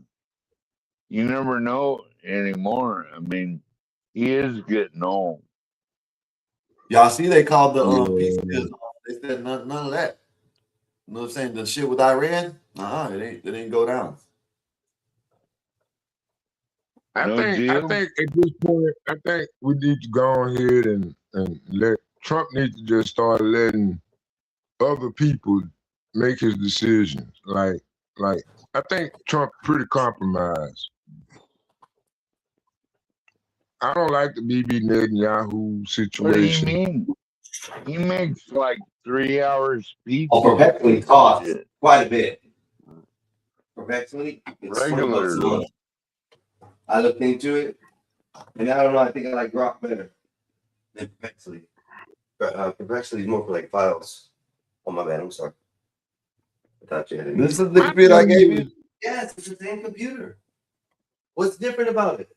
You never know anymore. I mean, he is getting old. Y'all see they called the peace deal. They said none of that. You know what I'm saying? The shit with Iran? It ain't go down. I think at this point, I think we need to go ahead and let Trump need to just start letting other people make his decisions. Like I think Trump pretty compromised. I don't like the Bibi Netanyahu situation. What do you mean? He makes like 3 hours speech. Perpetually costs quite a bit. Perpetually, it's Regularly. I looked into it, and I don't know. I think I like Grok better than Perpetually. Perpetually is more for like files. Oh my bad. I'm sorry. I thought you had it. This is the computer I gave you? Yes, it's the same computer. What's different about it?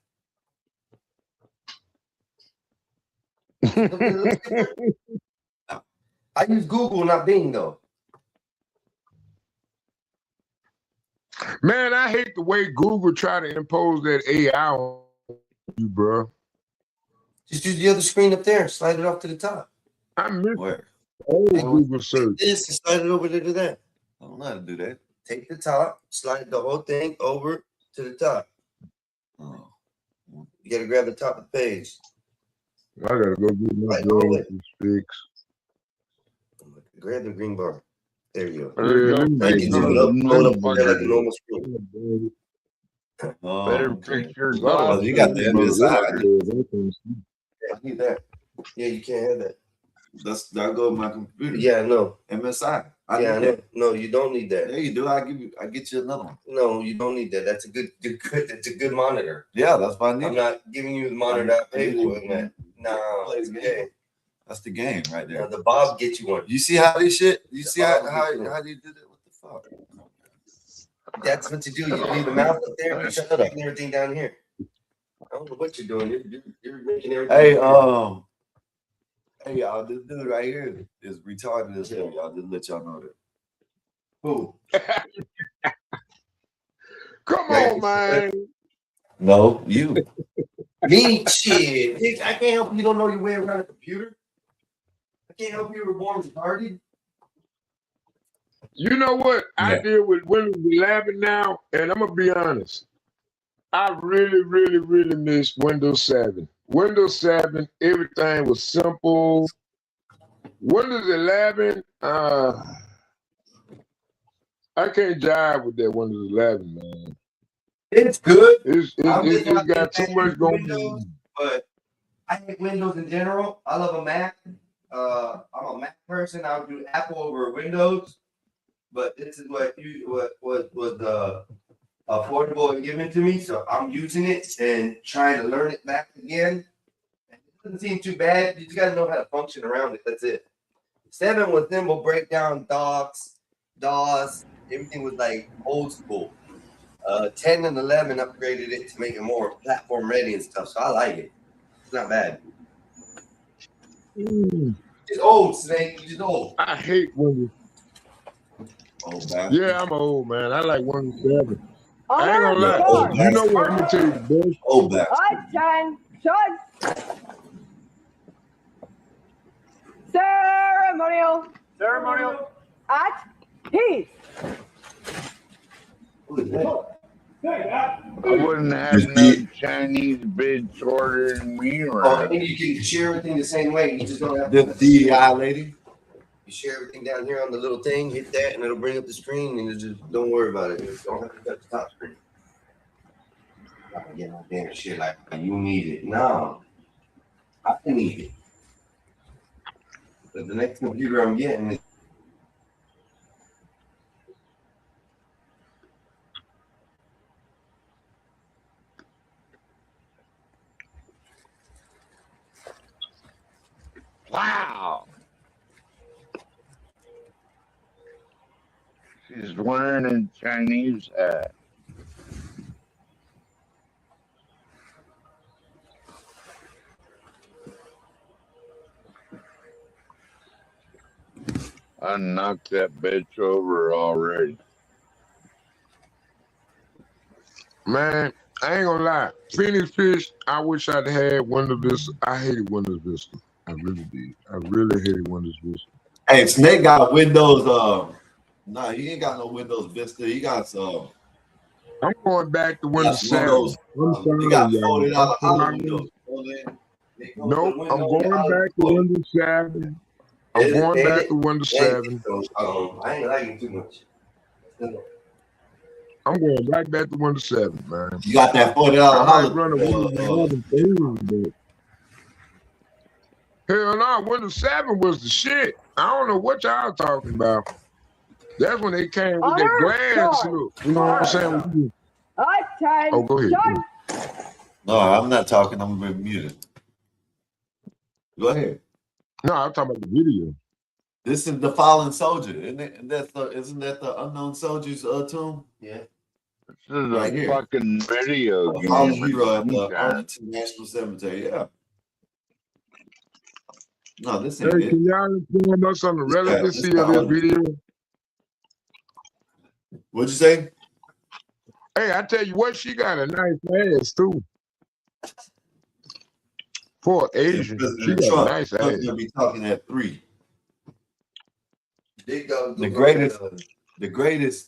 I use Google, not Bing, though. Man, I hate the way Google try to impose that AI on you, bro. Just use the other screen up there. Slide it off to the top. I miss old Google search. This and slide it over to that. I don't know how to do that. Take the top, slide the whole thing over to the top. Oh. You got to grab the top of the page. I gotta go get my girl fix. Grab the green bar. There you go. Load up like a normal screen. Better picture. Oh, you got the MSI. I need that. Yeah, you can't have that. That'll go with my computer. Yeah, no. MSI. I know. No, you don't need that. Yeah, you do. I get you another one. No, you don't need that. That's a good. It's a good monitor. Yeah, that's what I need. I'm not giving you the monitor I paid for. No, it's okay. That's the game right there. The Bob get you one. You see how this shit? You see how you did it? What the fuck? That's what you do. You leave the mouth up there, but you're making everything down here. I don't know what you're doing. You're making everything. Hey, hey, y'all, this dude right here is retarded as hell. Y'all just let y'all know that. Who? Come on, man. No, you. Me, shit. I can't help you. Don't know your way around a computer. I can't help you. You were born retarded. You know what? I deal with Windows 11 now, and I'm gonna be honest. I really, really, really miss Windows 7. Windows 7, everything was simple. Windows 11, I can't jive with that Windows 11, man. It's good. It's got too much going on. But I hate Windows in general. I love a Mac. I'm a Mac person. I would do Apple over Windows. But this is what was affordable and given to me. So I'm using it and trying to learn it back again. It doesn't seem too bad. You just got to know how to function around it. That's it. 7 was Thimble Breakdown, DOS, everything was like old school. 10 and 11 upgraded it to make it more platform ready and stuff. So I like it. It's not bad. It's old, Snake. It's just old. I hate Windows. Old man. Yeah, I'm old, man. I like Windows 7. Oh, I ain't gonna lie. God. You know what? I'm gonna tell you the best. Old back. Attention. Ceremonial. At peace. I wouldn't have no Chinese bitch shorter than me Oh, around. and you can share everything the same way. You just don't have the DEI lady. You share everything down here on the little thing, hit that, and it'll bring up the screen, and you just don't worry about it. You don't have to touch the top screen. I can get my damn shit like you need it. No, I can need it. But the next computer I'm getting is Wow. She's wearing a Chinese hat. I knocked that bitch over already. Man, I ain't gonna lie. Phoenix Fish, I wish I'd had Windows Vista. I hated Windows Vista. I really did. I really hated Windows Vista. Hey, Snake got Windows. Nah, he ain't got no Windows Vista. He got some. I'm going back to Windows 7. Windows. I'm sorry, He got y'all. $40 I'm Windows. Nope, I'm going back to Windows 7. I'm going back to Windows 7. I ain't liking too much. I'm going right back to Windows 7, man. You got that $40 I might run a Windows 11 thing, but hell no, Windows 7 was the shit. I don't know what y'all talking about. That's when they came with that glass look. You know what I'm saying? Oh, go ahead. No, I'm not talking. I'm gonna be muted. Go ahead. No, I'm talking about the video. This is the Fallen Soldier, isn't it? Isn't that the Unknown Soldier's tomb? Yeah. This is Right a here. fucking video The Fallen game. Hero at the Arlington National Cemetery. Yeah. No, this ain't Hey, it. can y'all inform us on the This relevancy guy- of this video? What'd you say? Hey, I tell you what, she got a nice ass too. For Asian, she President got Trump a nice Trump's ass. gonna be talking at 3. The greatest.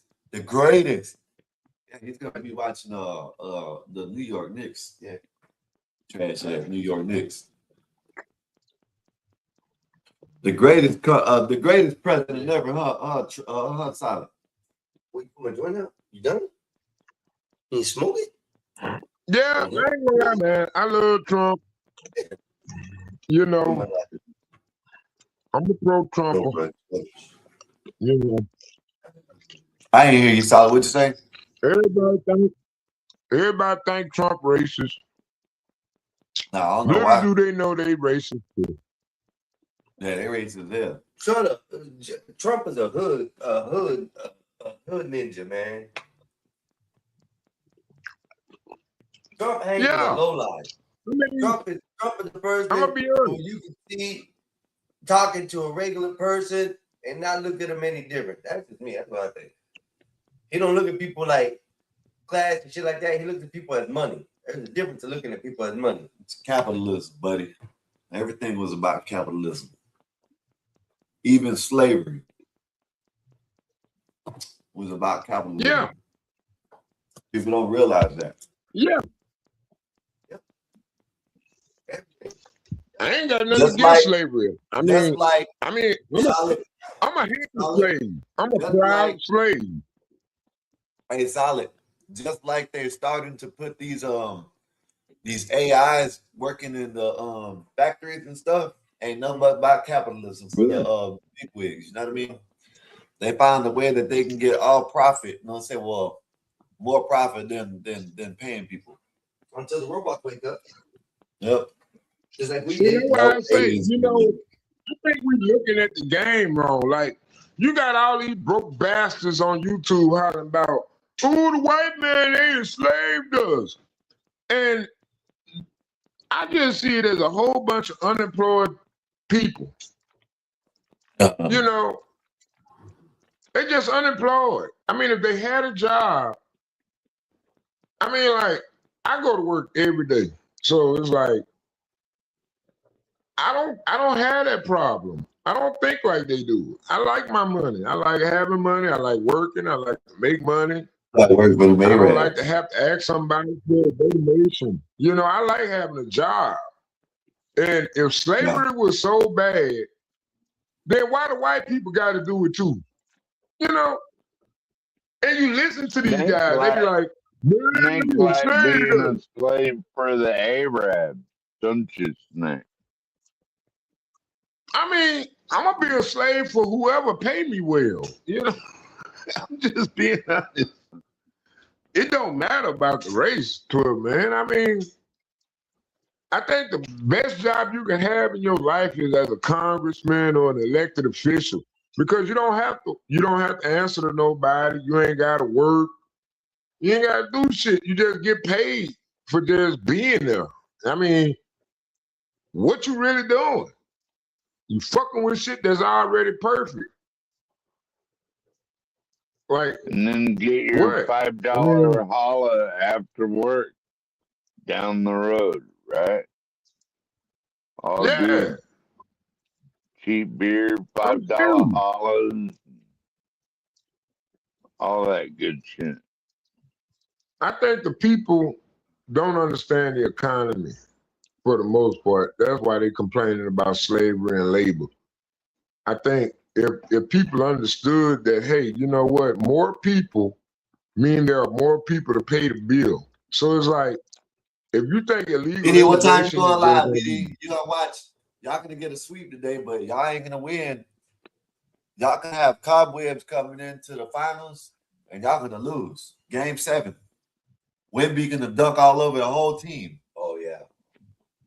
Yeah, he's gonna be watching the New York Knicks. Yeah. Trash ass New York Knicks. The greatest president ever, Silent. What you gonna join now? You done? You smoke it? Yeah, I ain't gonna lie, man. I love Trump. You know, I'm a pro-Trumper. You know, I ain't hear you, Solid. What'd you say? Everybody think Trump racist. No, I don't know Little why. do they know they racist too. Yeah, they racist there. Shut up. Trump is a hood ninja, man. Trump hangs Yeah. with a lowlife. Trump is the person I'm gonna be who honest. you can see talking to a regular person and not look at them any different. That's just me. That's what I think. He don't look at people like class and shit like that. He looks at people as money. There's a difference in looking at people as money. It's capitalism, buddy. Everything was about capitalism. Even slavery was about capitalism. Yeah. People don't realize that. Yeah. I ain't got nothing Just against like- slavery. I just mean, like- I'm a happy slave. I'm a Just proud like- slave. Hey, Solid. Just like they're starting to put these AIs working in the factories and stuff, ain't nothing but about capitalism for the bigwigs. You know what I mean? They found a way that they can get all profit. You know what I'm saying? Well, more profit than paying people. Until the robots wake up. Yep. Just like we You know did. what I say? You know, I think we're looking at the game wrong. Like, you got all these broke bastards on YouTube hollering about, oh, the white man, they enslaved us. And I just see it as a whole bunch of unemployed people. You know, they're just unemployed. I mean, if they had a job, I mean, like, I go to work every day. So it's like, I don't have that problem. I don't think like they do. I like my money. I like having money. I like working. I like to make money. Like work with I don't Mayray. like to have to ask somebody for a donation. You know, I like having a job. And if slavery was so bad, then why do white people got to do it too? You know, and you listen to these Snake guys, they be like, Snake "Man, like slave being a slave for the Arab, don't you, Snake? I mean, I'm gonna be a slave for whoever pay me well. You know, I'm just being honest. It don't matter about the race to it, man. I mean, I think the best job you can have in your life is as a congressman or an elected official, because you don't have to answer to nobody. You ain't gotta work. You ain't gotta do shit. You just get paid for just being there. I mean, what you really doing? You fucking with shit that's already perfect. Like, and then get your what? $5 holla after work down the road, right? All good. Cheap beer, $5 hollas, all that good shit. I think the people don't understand the economy for the most part. That's why they complaining about slavery and labor. I think if people understood that, hey, you know what, more people mean there are more people to pay the bill. So it's like, if you think illegal BD, what time you immigration going is live, just BD? You gonna watch? Y'all gonna get a sweep today, but y'all ain't gonna win. Y'all gonna have cobwebs coming into the finals, and y'all gonna lose. Game 7. Wemby gonna dunk all over the whole team. Oh yeah.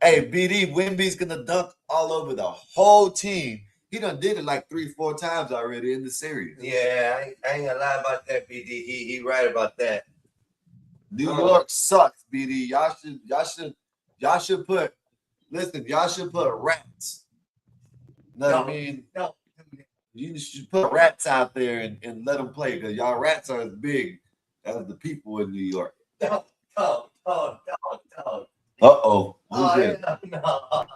Hey, BD, Wemby's gonna dunk all over the whole team. He done did it like 3-4 times already in the series. Yeah, I ain't gonna lie about that, BD. He right about that. New York sucks, BD. Y'all should put. Listen, y'all should put rats. Know what I mean? No. You should put rats out there and let them play, because y'all rats are as big as the people in New York. No. Uh-oh. Who's this? No.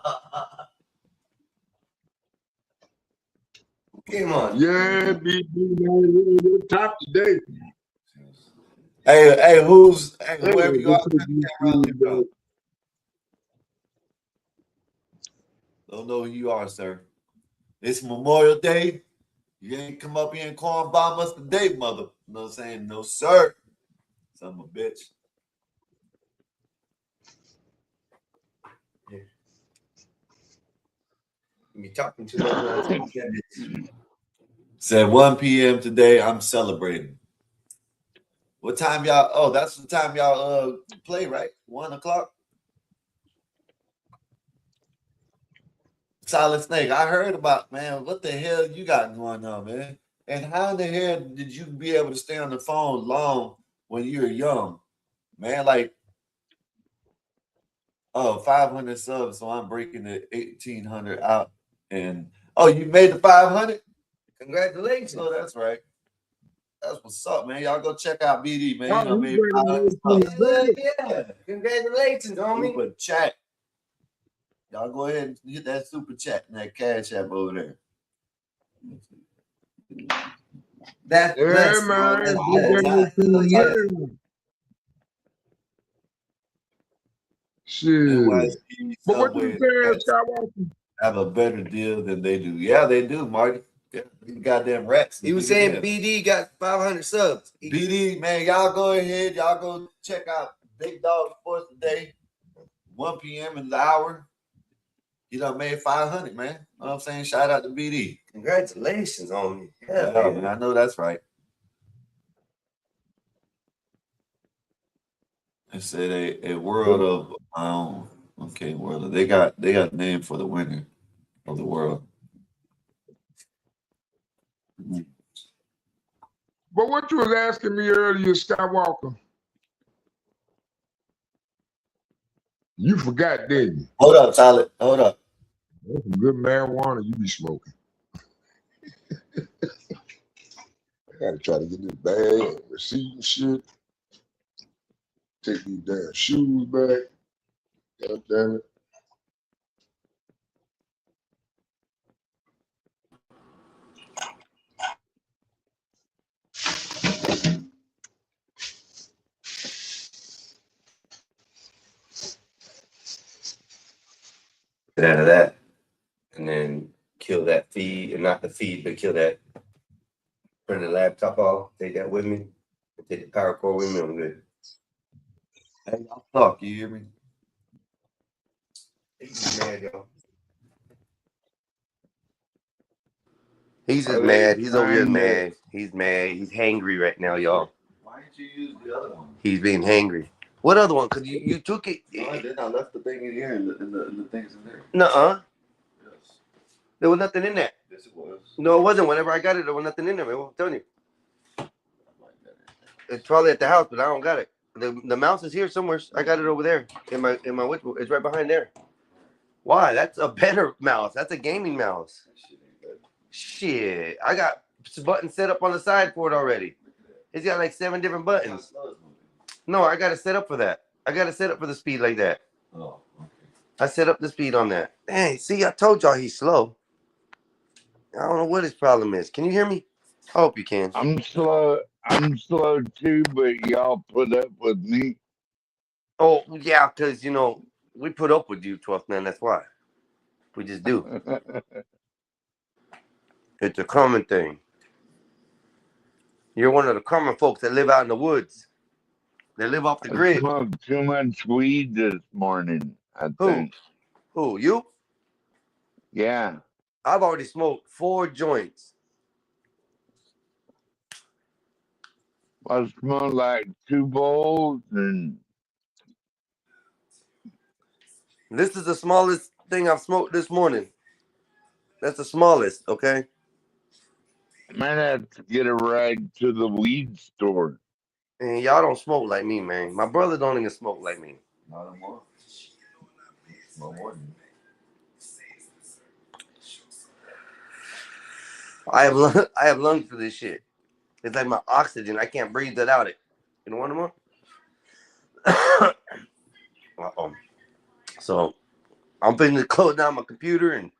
Come on. Yeah, BB, top today. Hey, whoever you are, don't know who you are, sir. It's Memorial Day. You ain't come up here and corn bomb us today, mother. You know what I'm saying? No, sir. Son of a bitch. You talking to that? Said 1 p.m. today. I'm celebrating. What time y'all? Oh, that's the time y'all play, right? 1 o'clock. Solid Snake. I heard about, man. What the hell you got going on, man? And how in the hell did you be able to stay on the phone long when you were young, man? Like, 500 subs, so I'm breaking the 1,800 out. And you made the 500? Congratulations. Oh, that's right. That's what's up, man. Y'all go check out BD, man. You know, made 500 subs. Yeah. Congratulations, homie. Super chat. Y'all go ahead and get that super chat and that cash app over there. That's man. Shit. But what you saying, Skywalker? Have a better deal than they do. Yeah, they do, Marty. Yeah, these goddamn rats. He was saying BD got 500 subs. BD, man, y'all go ahead. Y'all go check out Big Dog Sports today, 1 p.m. in the hour. He done made 500, man. You know what I'm saying? Shout out to BD. Congratulations on me. Yeah, man, I know that's right. They said a world of world of, they got a name for the winner of the world. But what you was asking me earlier, Skywalker, you forgot, didn't you? Hold up, Solid. Hold up. That's some good marijuana you be smoking. I gotta try to get this bag, receipt and shit. Take these damn shoes back. God damn it. Get out of that, and then kill that feed, and not the feed, but kill that. Turn the laptop off. Take that with me. Take the power cord with me. I'm good. Hey, I'll talk. You hear me? He's mad, y'all. He's just mad. He's over here mad. He's mad. He's hangry right now, y'all. Why didn't you use the other one? He's being hangry. What other one? Because you took it. No, I didn't. I left the thing in here and the things in there. Nuh-uh. Yes. There was nothing in there. Yes, it was. No, it wasn't. Whenever I got it, there was nothing in there, man. I'm telling you. It's probably at the house, but I don't got it. The mouse is here somewhere. I got it over there in my it's right behind there. Why? That's a better mouse. That's a gaming mouse. Shit. I got buttons set up on the side for it already. It's got like 7 different buttons. No, I got it set up for that. I got it set up for the speed like that. Oh, okay. I set up the speed on that. Hey, see, I told y'all he's slow. I don't know what his problem is. Can you hear me? I hope you can. I'm slow too, but y'all put up with me. Oh, yeah, because, you know, we put up with you, 12th man. That's why. We just do. It's a common thing. You're one of the common folks that live out in the woods. They live off the grid. I smoked too much weed this morning, I think. Who, you? Yeah. I've already smoked 4 joints. I smoked like 2 bowls, and this is the smallest thing I've smoked this morning. That's the smallest, okay? might have to get a ride to the weed store. And y'all don't smoke like me, man. My brother don't even smoke like me. Not anymore. No more than you. I have lungs for this shit. It's like my oxygen. I can't breathe without it. You don't want no more? Uh-oh. So I'm finna to close down my computer and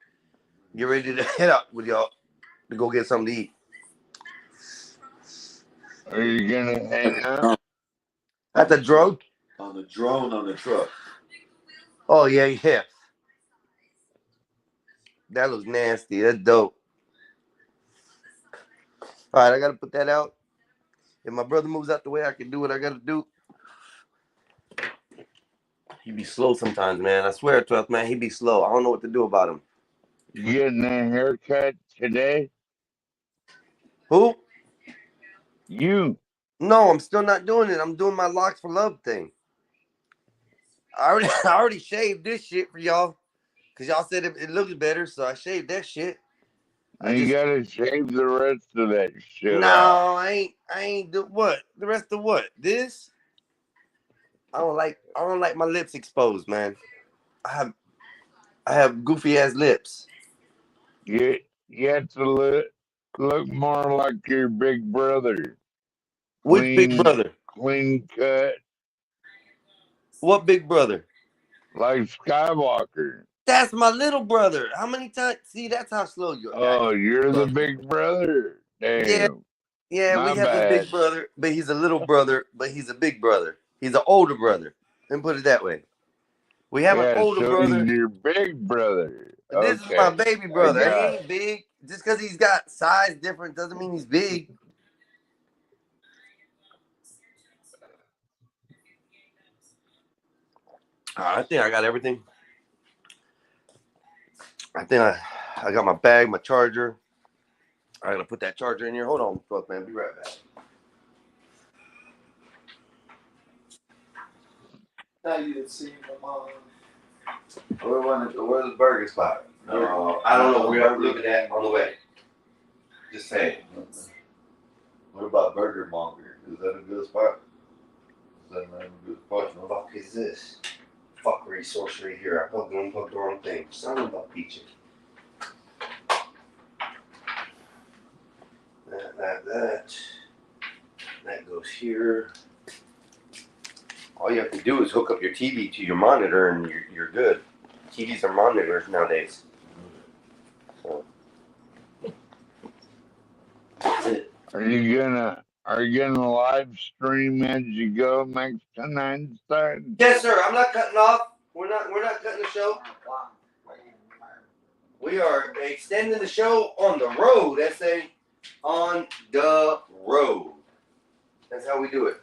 get ready to head out with y'all to go get something to eat. Are you gonna hang out? At the drone? On the drone on the truck. Oh yeah, yeah. That looks nasty. That's dope. All right, I gotta put that out. If my brother moves out the way, I can do what I gotta do. He be slow sometimes, man. I swear, 12th man, he be slow. I don't know what to do about him. You getting a haircut today? Who? You. No, I'm still not doing it. I'm doing my Locks for Love thing. I already shaved this shit for y'all. Because y'all said it looks better, so I shaved that shit. You gotta shave the rest of that shit. No, out. I ain't do what? The rest of what? This? I don't like my lips exposed, man. I have goofy ass lips. You have to look more like your big brother. Which big brother? Clean cut. What big brother? Like Skywalker. That's my little brother. How many times? See, that's how slow you are. Oh, you're the big brother. Damn. Yeah, My we have bad. a big brother, but he's a little brother, but he's a big brother. He's an older brother. Let me put it that way. We have an older so brother. He's your big brother. This is my baby brother. He ain't big. Just because he's got size different doesn't mean he's big. I think I got everything. I think I got my bag, my charger. I gotta put that charger in here. Hold on, fuck, man. Be right back. Now you didn't see my mom. Where's the burger spot? I don't know. We're looking at on the way. Just saying. What about Burger Monger? Is that a good spot? Is that a good spot? What the fuck is this? Fuckery, sorcery here. I plugged the wrong thing. Son of a peach. That goes here. All you have to do is hook up your TV to your monitor and you're good. TVs are monitors nowadays. So that's it. Are you gonna live stream as you go next time? Yes, sir. I'm not cutting off. We're not cutting the show. We are extending the show on the road. S.A. On the road. That's how we do it.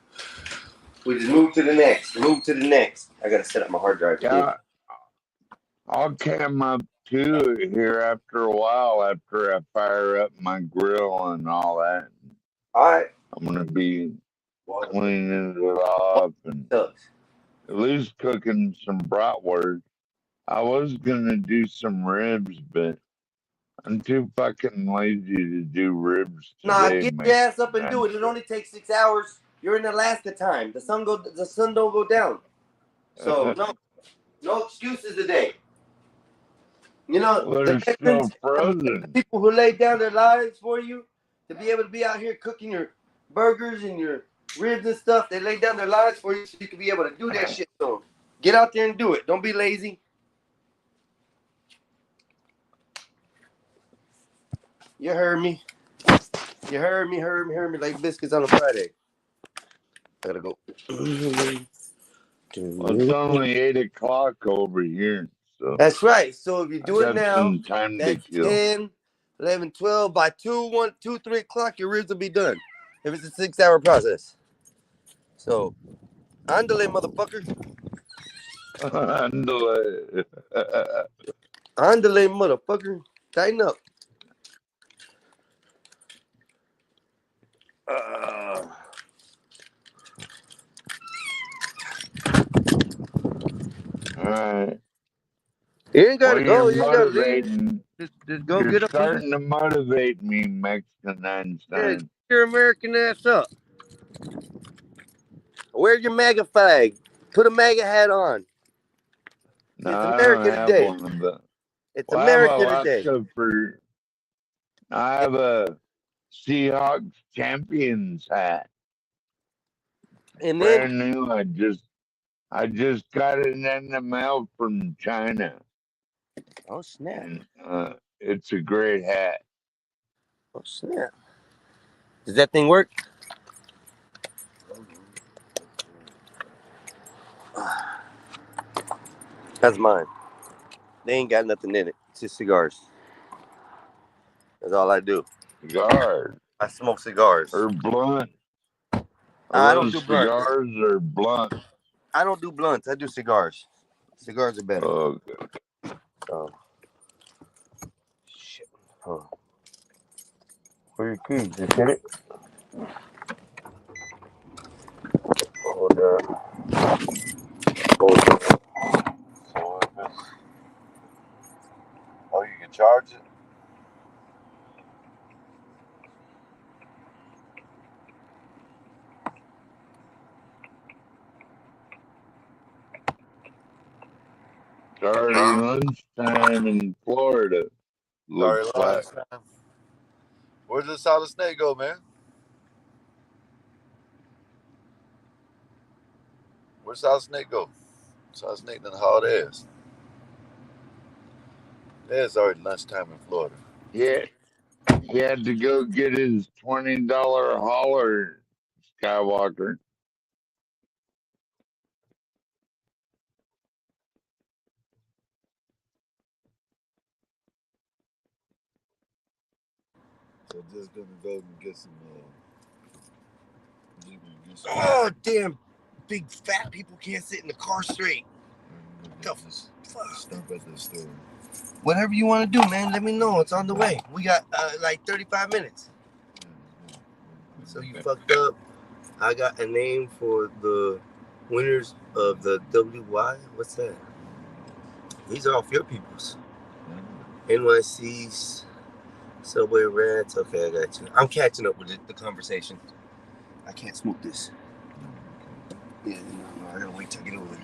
We just move to the next. Move to the next. I gotta set up my hard drive. Yeah, I'll come up to it here after a while after I fire up my grill and all that. All right. I'm gonna be cleaning it off and at least cooking some bratwurst. I was gonna do some ribs, but I'm too fucking lazy to do ribs Nah, today. get your ass up and do it. It only takes 6 hours. You're in Alaska time. The sun don't go down. So no excuses today. You know, Well, the it's still veterans, frozen. the people who laid down their lives for you to be able to be out here cooking your burgers and your ribs and stuff, they laid down their lives for you so you can be able to do that shit. So get out there and do it. Don't be lazy. You heard me. You heard me like biscuits on a Friday. I gotta go. Well, it's only 8 o'clock over here. So That's right. So if you do it got now, some time to that's kill. 10, 11, 12. By 2, 3 o'clock, your ribs will be done. If it's a 6-hour process. So, andale, motherfucker. Andale. Andale, motherfucker. Tighten up. All right. You ain't gotta Well, go. you're You ain't gotta leave. motivating. Just go You're get up. starting to motivate me, Mexican Yeah, Einstein. get your American ass up. Wear your MAGA flag. Put a MAGA hat on. No, It's I don't America have today. one of the. It's Well, I have America today. Alaska for. I have a Seahawks champions hat. And then Brand new. I just got it in the mail from China. oh snap! And it's a great hat. Oh snap! Does that thing work? That's mine. They ain't got nothing in it. It's just cigars. That's all I do. Cigars. I smoke cigars. Or blunt. I don't do blunts. Cigars or blunt. I don't do blunts. I do cigars. Cigars are better. Oh, good. Oh. Shit. Huh. Where are your keys? You get it? Hold on. Hold on. So if it's, oh, you can charge it? It's already lunchtime in Florida. Sorry, Looks like. last time. Where did the Solid Snake go, man? Where'd Solid Snake go? Solid Snake done hauled ass. Yeah, it's already lunchtime in Florida. Yeah. He had to go get his $20 hauler, Skywalker. So just gonna go and get some. Oh damn! Big fat people can't sit in the car straight. The fuck? Stop at the store. Whatever you want to do, man. Let me know. It's on the way. We got like 35 minutes. So you fucked up. I got a name for the winners of the WY. What's that? These are off your peoples. NYC's Subway Rats. Okay, I got you. I'm catching up with the conversation. I can't smoke this. Yeah, no, I gotta wait till I get over there.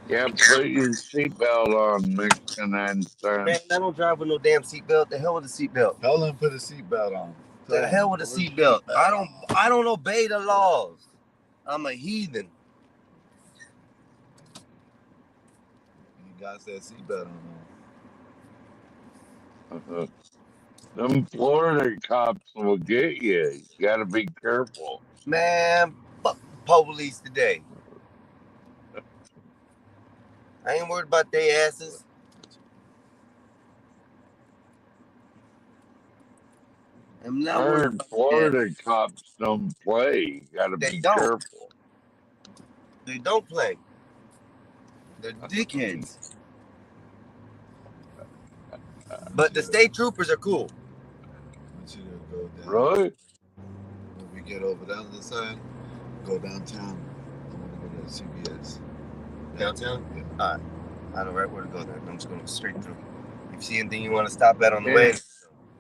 Yeah, put your seatbelt on, Mexican Einstein. Man, I don't drive with no damn seatbelt. The hell with the seatbelt. Tell him put a seatbelt on. The hell with the seatbelt. I don't obey the laws. I'm a heathen. You got that seatbelt on. Them Florida cops will get you. You gotta be careful. Man, fuck police today. I ain't worried about their asses. I'm I not worried heard about that. Florida cops don't play. You gotta They be don't. careful. They don't play. They're dickheads. But the state troopers are cool. Want you to go down. Really? When we get over the other side, go downtown. I want to go to CBS. Downtown? Yeah. All right. I know right where to go then. I'm just going to go straight through. If you see anything you want to stop at on the Yeah. way,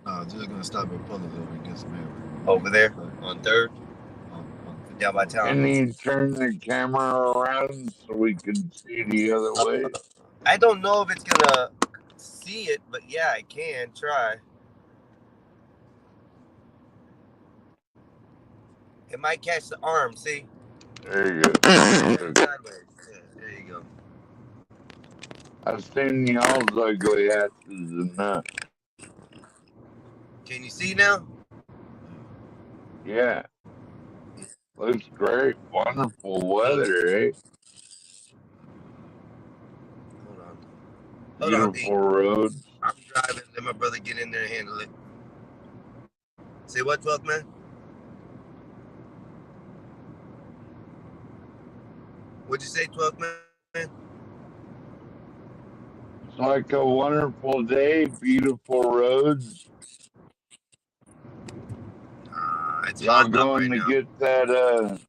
No, just gonna stop at Puller's over and get some air. over there on 3rd, down by town. Can you turn the camera around so we can see the other way? I don't know if it's going to see it, but yeah, I can try. It might catch the arm, see? There you go. Sideways. Yeah, there you go. I've seen y'all's ugly asses enough. Can you see now? Yeah. Looks great. Wonderful weather, eh? Hold on, Beautiful roads. I'm driving. Let my brother get in there and handle it. Say what, 12th man? What'd you say, 12th man? It's like a wonderful day, beautiful roads. It's Y'all hot up going right to now. get that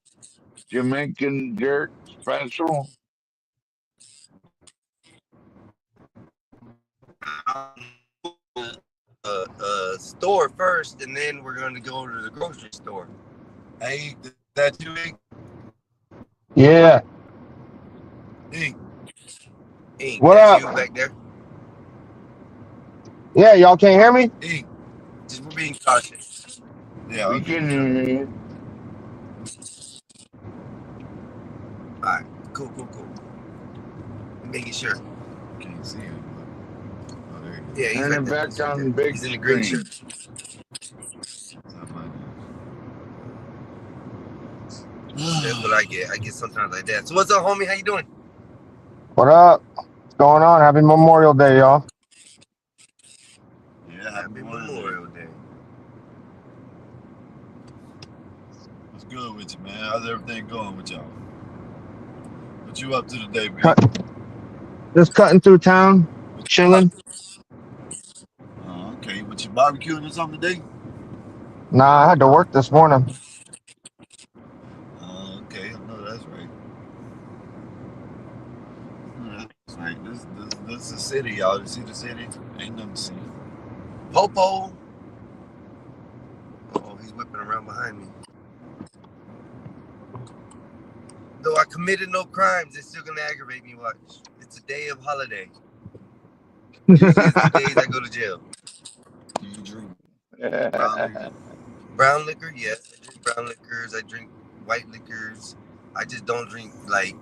Jamaican jerk special? Store first, and then we're going to go to the grocery store. Hey, that you eat? Yeah. Ink. What that's up? you back there? Yeah, y'all can't hear me? Ink. Just we're being cautious. Yeah, We can hear you. Alright, cool. Making sure. Can't see him. Oh, there Yeah, he's Turn right it there. back He's right on there. big He's in the green screen. shirt. That's what I get. I get sometimes like that. So what's up, homie? How you doing? What up? What's going on? Happy Memorial Day, y'all. Yeah, Happy Memorial Day. What's good with you, man? How's everything going with y'all? What you up to today, B? Just cutting through town, chilling. Oh, okay. What, you barbecuing or something today? Nah, I had to work this morning. Okay, I know that's right. That's right. This is the city, y'all. You see the city? Ain't nothing to see. Popo. Oh, he's whipping around behind me. Though I committed no crimes, it's still gonna aggravate me. Watch. It's a day of holiday. Usually it's the days I go to jail. Do you drink brown liquor? Brown liquor, yes. I drink brown liquors. I drink white liquors. I just don't drink like.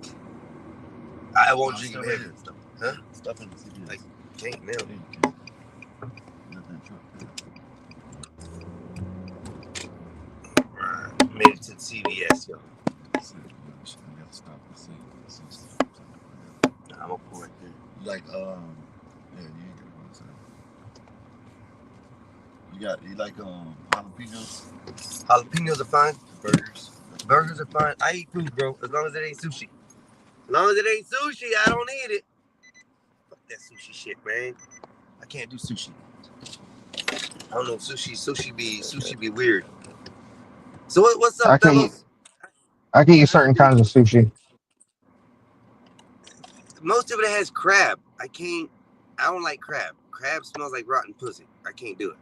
I won't drink them heavy stuff. Huh? Stuff in the city. Like can't milk. Right. Made it to CVS, yo. I'm gonna pour it there. Like, yeah, you ain't got one side. You like jalapenos? Jalapenos are fine. Burgers are fine. I eat food, bro, as long as it ain't sushi. As long as it ain't sushi, I don't eat it. Fuck that sushi shit, man. I can't do sushi. I don't know, sushi be weird. So what's up, fellas? I can eat certain kinds of sushi. Most of it has crab. I don't like crab. Crab smells like rotten pussy. I can't do it.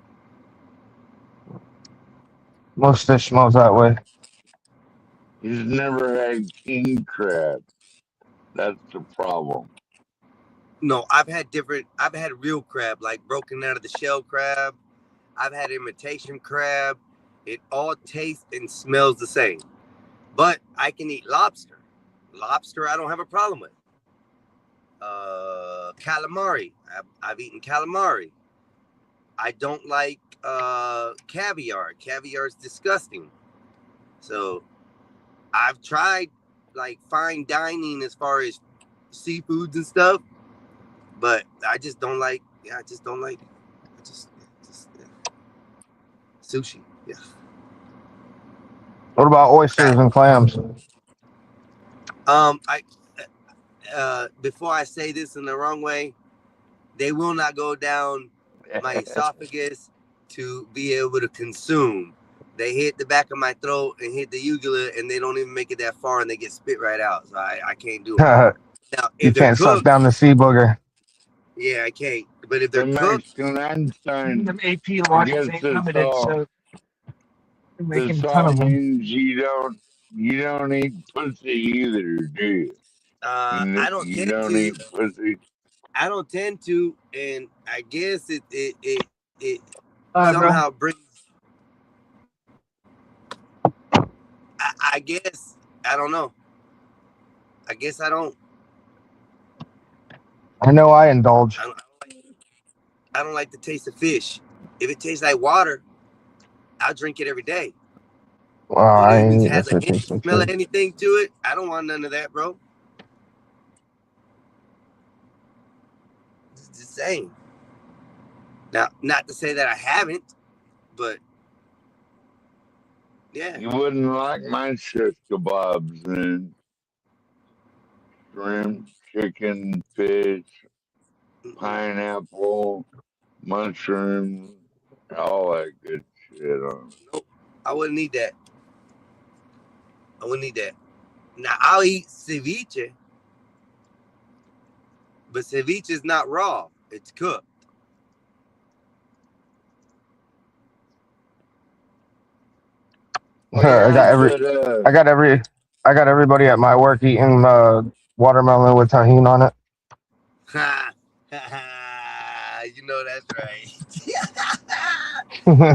Most fish smells that way. He's never had king crab. That's the problem. No, I've had real crab, like broken out of the shell crab. I've had imitation crab. It all tastes and smells the same. But I can eat lobster. Lobster, I don't have a problem with. Calamari. I've eaten calamari. I don't like caviar. Caviar is disgusting. So I've tried like fine dining as far as seafoods and stuff, but I just don't like. Yeah, I just don't like it. Sushi. Yeah. What about oysters and clams? Before I say this in the wrong way, they will not go down my esophagus to be able to consume. They hit the back of my throat and hit the uvula, and they don't even make it that far, and they get spit right out. So I can't do it. Now, You if they're can't suck cooked, down the sea booger. yeah, I can't. But if they're The cooked, Mexican Einstein. Them AP I watches guess ain't it's limited, all. so they're This making a all ton of them. means you don't eat pussy either, do you? I don't You tend don't to. eat pussy. I don't tend to, and I guess it All right, bro. somehow brings. I guess I don't know. I guess I don't. I know I indulge. I don't like the taste of fish. If it tastes like water, I'll drink it every day. Well, I If ain't it eating has a such hint, and smell of such. anything to it, I don't want none of that, bro. It's the same. Now, not to say that I haven't, but yeah. You wouldn't like my shish kebabs and shrimp, chicken, fish, pineapple, mushrooms, all that good shit on. Nope. I wouldn't need that. I wouldn't need that. Now, I'll eat ceviche, but ceviche is not raw. It's cooked. Oh, yeah, I got everybody at my work eating watermelon with tahini on it. Ha! You know that's right.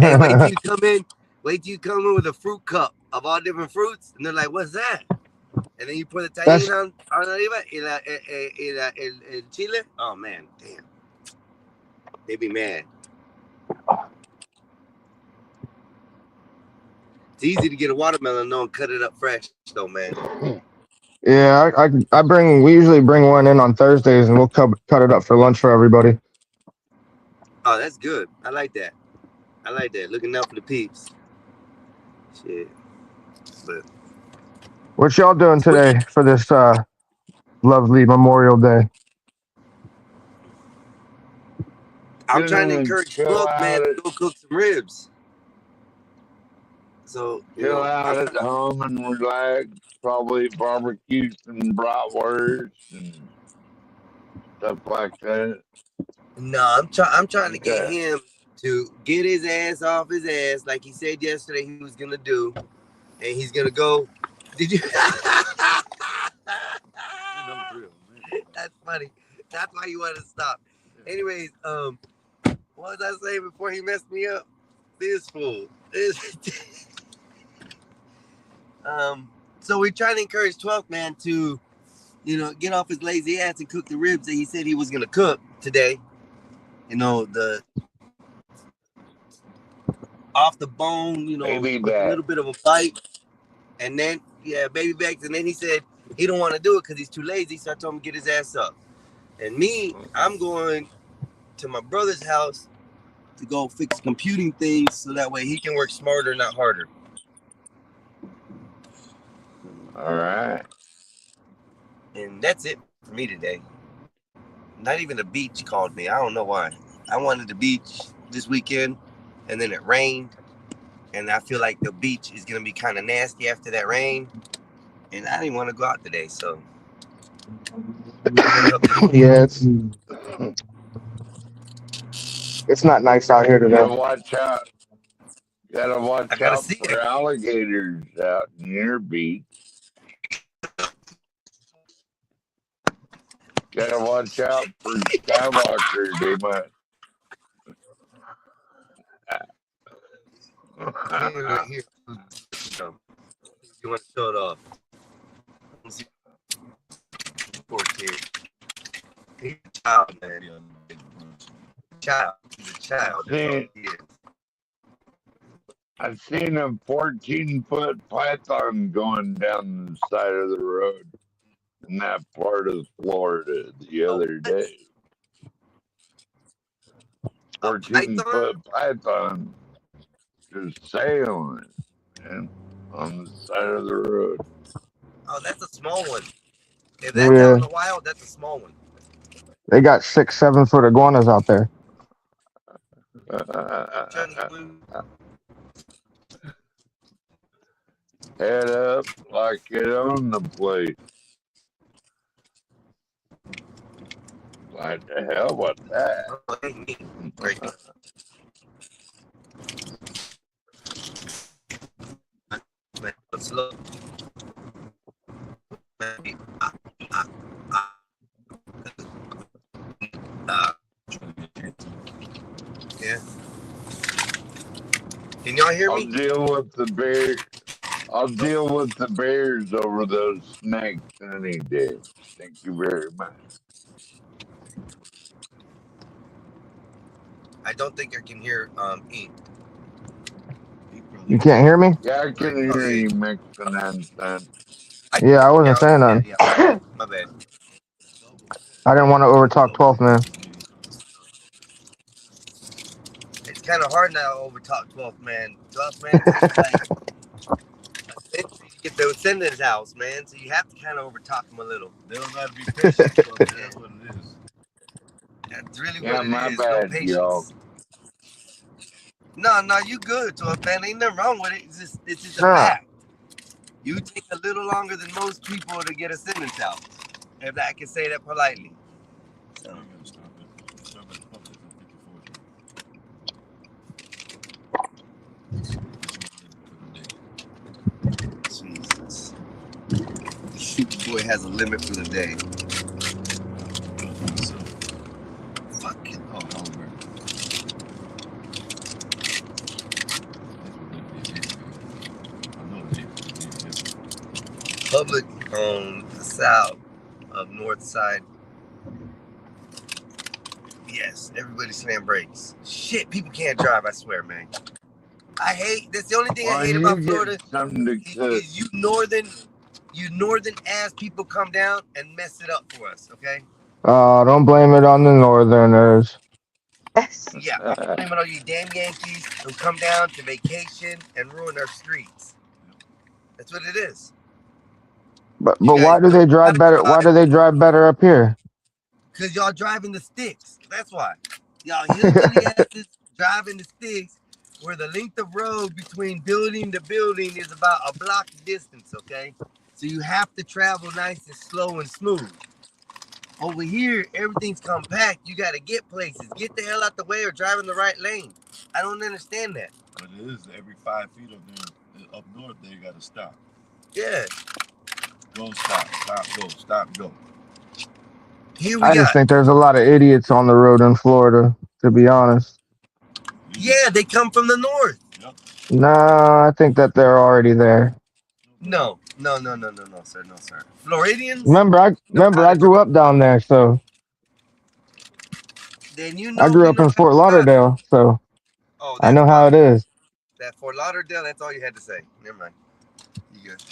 Hey, wait till you come in. Wait till you come in with a fruit cup of all different fruits, and they're like, "What's that?" And then you put the tahini on arriba el chile. Oh man, damn! They be mad. It's easy to get a watermelon though and cut it up fresh, though, man. Yeah, we usually bring one in on Thursdays, and we'll cut it up for lunch for everybody. Oh, that's good. I like that. I like that. Looking out for the peeps. Shit. But What y'all doing today for this lovely Memorial Day? I'm trying to encourage Smoke, man, to go cook some ribs. So, chill out at home and relax. Probably barbecue some bratwurst and stuff like that. No, I'm trying to get him to get his ass off his ass, like he said yesterday he was gonna do, and he's gonna go. Did you? That's funny. That's why you wanted to stop. Anyways, what was I saying before he messed me up? This fool. So we're trying to encourage 12th man to, get off his lazy ass and cook the ribs that he said he was gonna cook today. The off the bone, a little bit of a bite, and then baby backs, and then he said he don't want to do it because he's too lazy. So I told him to get his ass up. And me, I'm going to my brother's house to go fix computing things so that way he can work smarter, not harder. All right. And that's it for me today. Not even the beach called me. I don't know why. I wanted the beach this weekend, and then it rained. And I feel like the beach is going to be kind of nasty after that rain. And I didn't want to go out today, so. Yeah, it's not nice out here today. Gotta watch out. Gotta watch out for alligators out near beach. Gotta watch out for skywalkers. They might. Right here. You want to show it off? Let's see. Poor kid. He's a child, man. Child. He's a child. I've seen a 14-foot python going down the side of the road in that part of Florida the other day. 14-foot python. just sailing, man, on the side of the road. Oh, that's a small one. If that's out Yeah, in the wild, that's a small one. they got 6, 7 foot iguanas out there. Head up like it on the plate. Like the hell with that? Slow. Yeah. Can y'all hear me? I'll deal with the bear. I'll deal with the bears over those snakes any day. Thank you very much. I don't think I can hear E. You can't hear me? Yeah, I can hear you mixing nonsense. Yeah, I wasn't saying nothing. Yeah, my bad. I didn't want to overtalk 12th man. It's kind of hard now to overtalk 12th man. 12th man takes like a century to get to send his house, man. So you have to kind of overtalk him a little. They don't have to be patient. That's what it is. That's really Yeah, what my it is. bad, No patience. y'all. No, you good, 12th man. Ain't nothing wrong with it. It's just a Nah. fact. You take a little longer than most people to get a sentence out. If I can say that politely. So. Jesus. The Superboy has a limit for the day. Fucking Public on the south of North Side. Yes, everybody slam brakes. Shit, people can't drive, I swear, man. I hate, that's the only thing I hate about Florida is you northern ass people come down and mess it up for us, okay? Don't blame it on the Northerners. Yeah, blame it on you damn Yankees who come down to vacation and ruin our streets. That's what it is. But why do they drive better? Why do they drive better up here? Because y'all driving the sticks. That's why. Y'all hillbilly asses driving the sticks where the length of road between building to building is about a block distance, okay? So you have to travel nice and slow and smooth. Over here, everything's compact. You got to get places. Get the hell out the way or drive in the right lane. I don't understand that. But it is every 5 feet up north, they got to stop. Yeah. Go, stop, go, stop, go. Here we I just think there's a lot of idiots on the road in Florida, to be honest. Yeah, they come from the north. Nah, I think that they're already there. No, sir. Floridians? Remember, I grew up down there, so Then you know I grew up in Fort Lauderdale, so I know how it is. that Fort Lauderdale, that's all you had to say. Never mind. You good.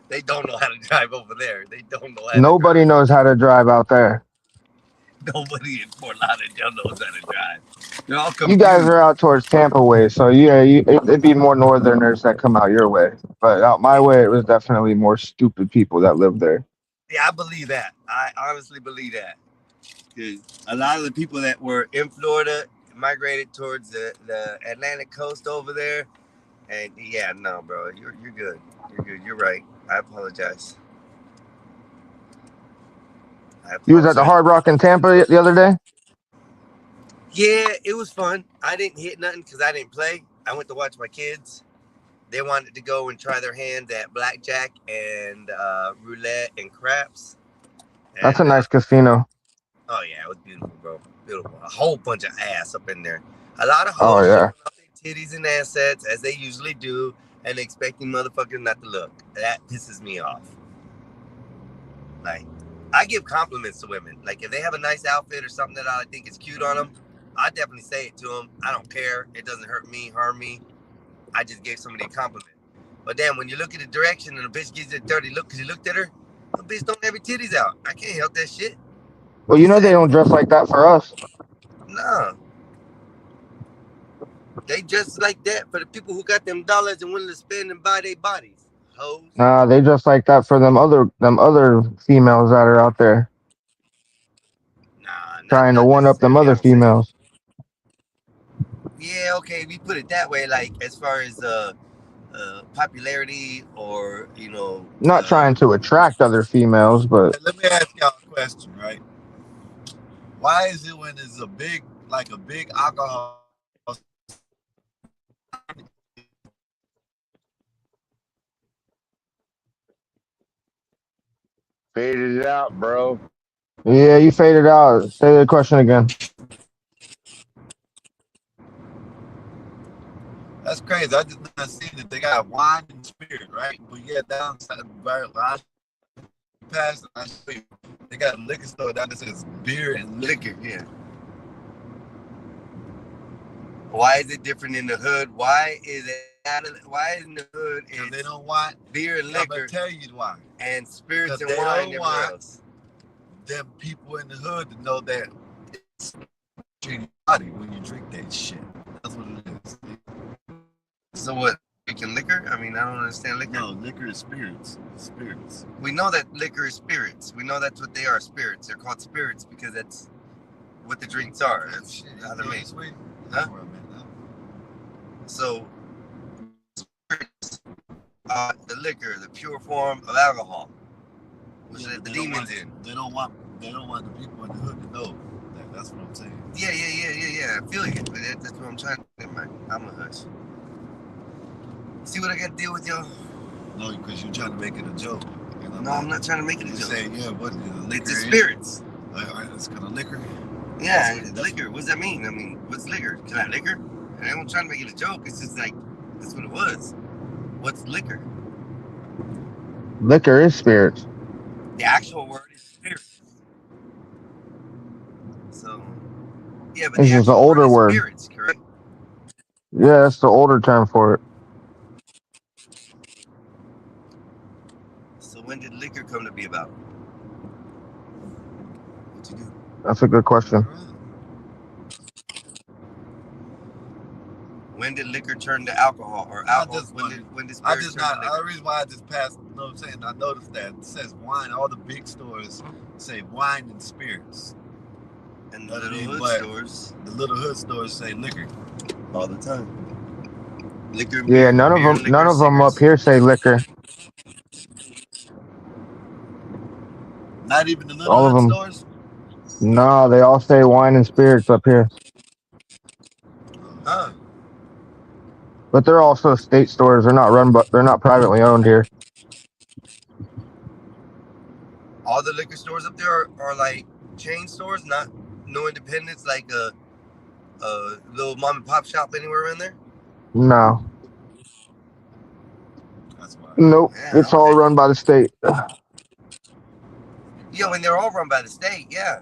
They don't know how to drive over there. They don't know how Nobody knows how to drive out there. Nobody in Fort Lauderdale knows how to drive. They're all confused. You guys are out towards Tampa way, so yeah, it'd be more Northerners that come out your way. But out my way, it was definitely more stupid people that lived there. Yeah, I believe that. I honestly believe that. Because a lot of the people that were in Florida migrated towards the Atlantic coast over there. And yeah, no, bro, you're good. You're good. You're right. I apologize. You was at the Hard Rock in Tampa the other day? Yeah, it was fun. I didn't hit nothing because I didn't play. I went to watch my kids. They wanted to go and try their hands at blackjack and roulette and craps. And, That's a nice casino. Oh, yeah, it was beautiful, bro. Beautiful. A whole bunch of ass up in there. A lot of Oh hoes yeah. showing off their titties and assets as they usually do and expecting motherfuckers not to look. That pisses me off. Like, I give compliments to women. Like, if they have a nice outfit or something that I think is cute on them, I definitely say it to them. I don't care. It doesn't hurt me, harm me. I just gave somebody a compliment. But then when you look at the direction and the bitch gives you a dirty look because you looked at her, the bitch don't have her titties out. I can't help that shit. Well, you know they don't dress like that for us. No. They just like that for the people who got them dollars and willing to spend and buy their bodies. Hoes. Nah, they just like that for them other females that are out there trying to one up them other females. Yeah, okay, we put it that way, like as far as popularity or Not trying to attract other females, but Let me ask y'all a question, right? Why is it when it's a big alcohol Faded it out, bro. yeah, you faded out. Say the question again. That's crazy. I just not seen that they got wine and spirit, right? But yeah, down past, they got a liquor store down there that says beer and liquor. Yeah. Why is it different in the hood? Why is it? Why in the hood is they don't want beer and I'm liquor? gonna tell you why. And spirits and They wine don't everywhere want else. them people in the hood to know that it's in your body when you drink that shit. That's what it is. So what? Drinking liquor? I mean, I don't understand liquor. No, liquor is spirits. Spirits. We know that liquor is spirits. We know that's what they are. Spirits. They're called spirits because that's what the drinks are. That's how they're made. Huh? So, spirits are the liquor, the pure form of alcohol, which Yeah, let the they don't demons want- in. They don't want the people in the hood to know that. That's what I'm saying. Yeah. I feel you. But that's what I'm trying to do, man. I'm a hush. See what I got to deal with, y'all? No, because you're trying to make it a joke. No, I'm not trying to make it a You joke. say, yeah, what? It's the spirits. It's kind of liquor. Yeah, liquor. What does that mean? I mean, what's liquor? Can I have liquor? And I'm trying to make it a joke. It's just like, that's what it was. What's liquor? Liquor is spirits. The actual word is spirit. So, yeah, but It's the just an actual older word word. is spirits, correct? Yeah, that's the older term for it. So when did liquor come to be about? What you do? That's a good question. When did liquor turn to alcohol or alcohol? When did I spirits just turn not. to liquor? The reason why I just passed, you know what I'm saying? I noticed that it says wine. All the big stores say wine and spirits. And You know the what I little mean? hood But stores. The little hood stores say liquor all the time. Liquor. Yeah, none of them up here say liquor. Not even the little All of hood them. stores. No, they all say wine and spirits up here. Huh? But they're also state stores. They're not privately owned here. All the liquor stores up there are like chain stores, no independents, like a little mom and pop shop anywhere around there. No. That's why. Nope. Yeah, It's all run by the state. Yeah, when they're all run by the state, yeah.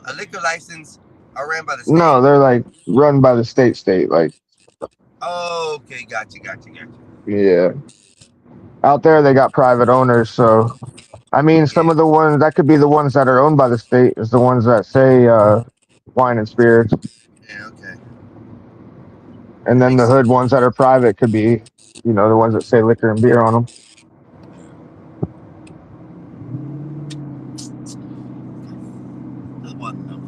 A liquor license are ran by the state. No, they're like run by the state. Like, Oh, okay, gotcha. yeah. Out there, they got private owners. So, I mean, some of the ones that could be the ones that are owned by the state is the ones that say wine and spirits. Yeah, okay. And then the hood ones that are private could be, the ones that say liquor and beer on them. Just want to know.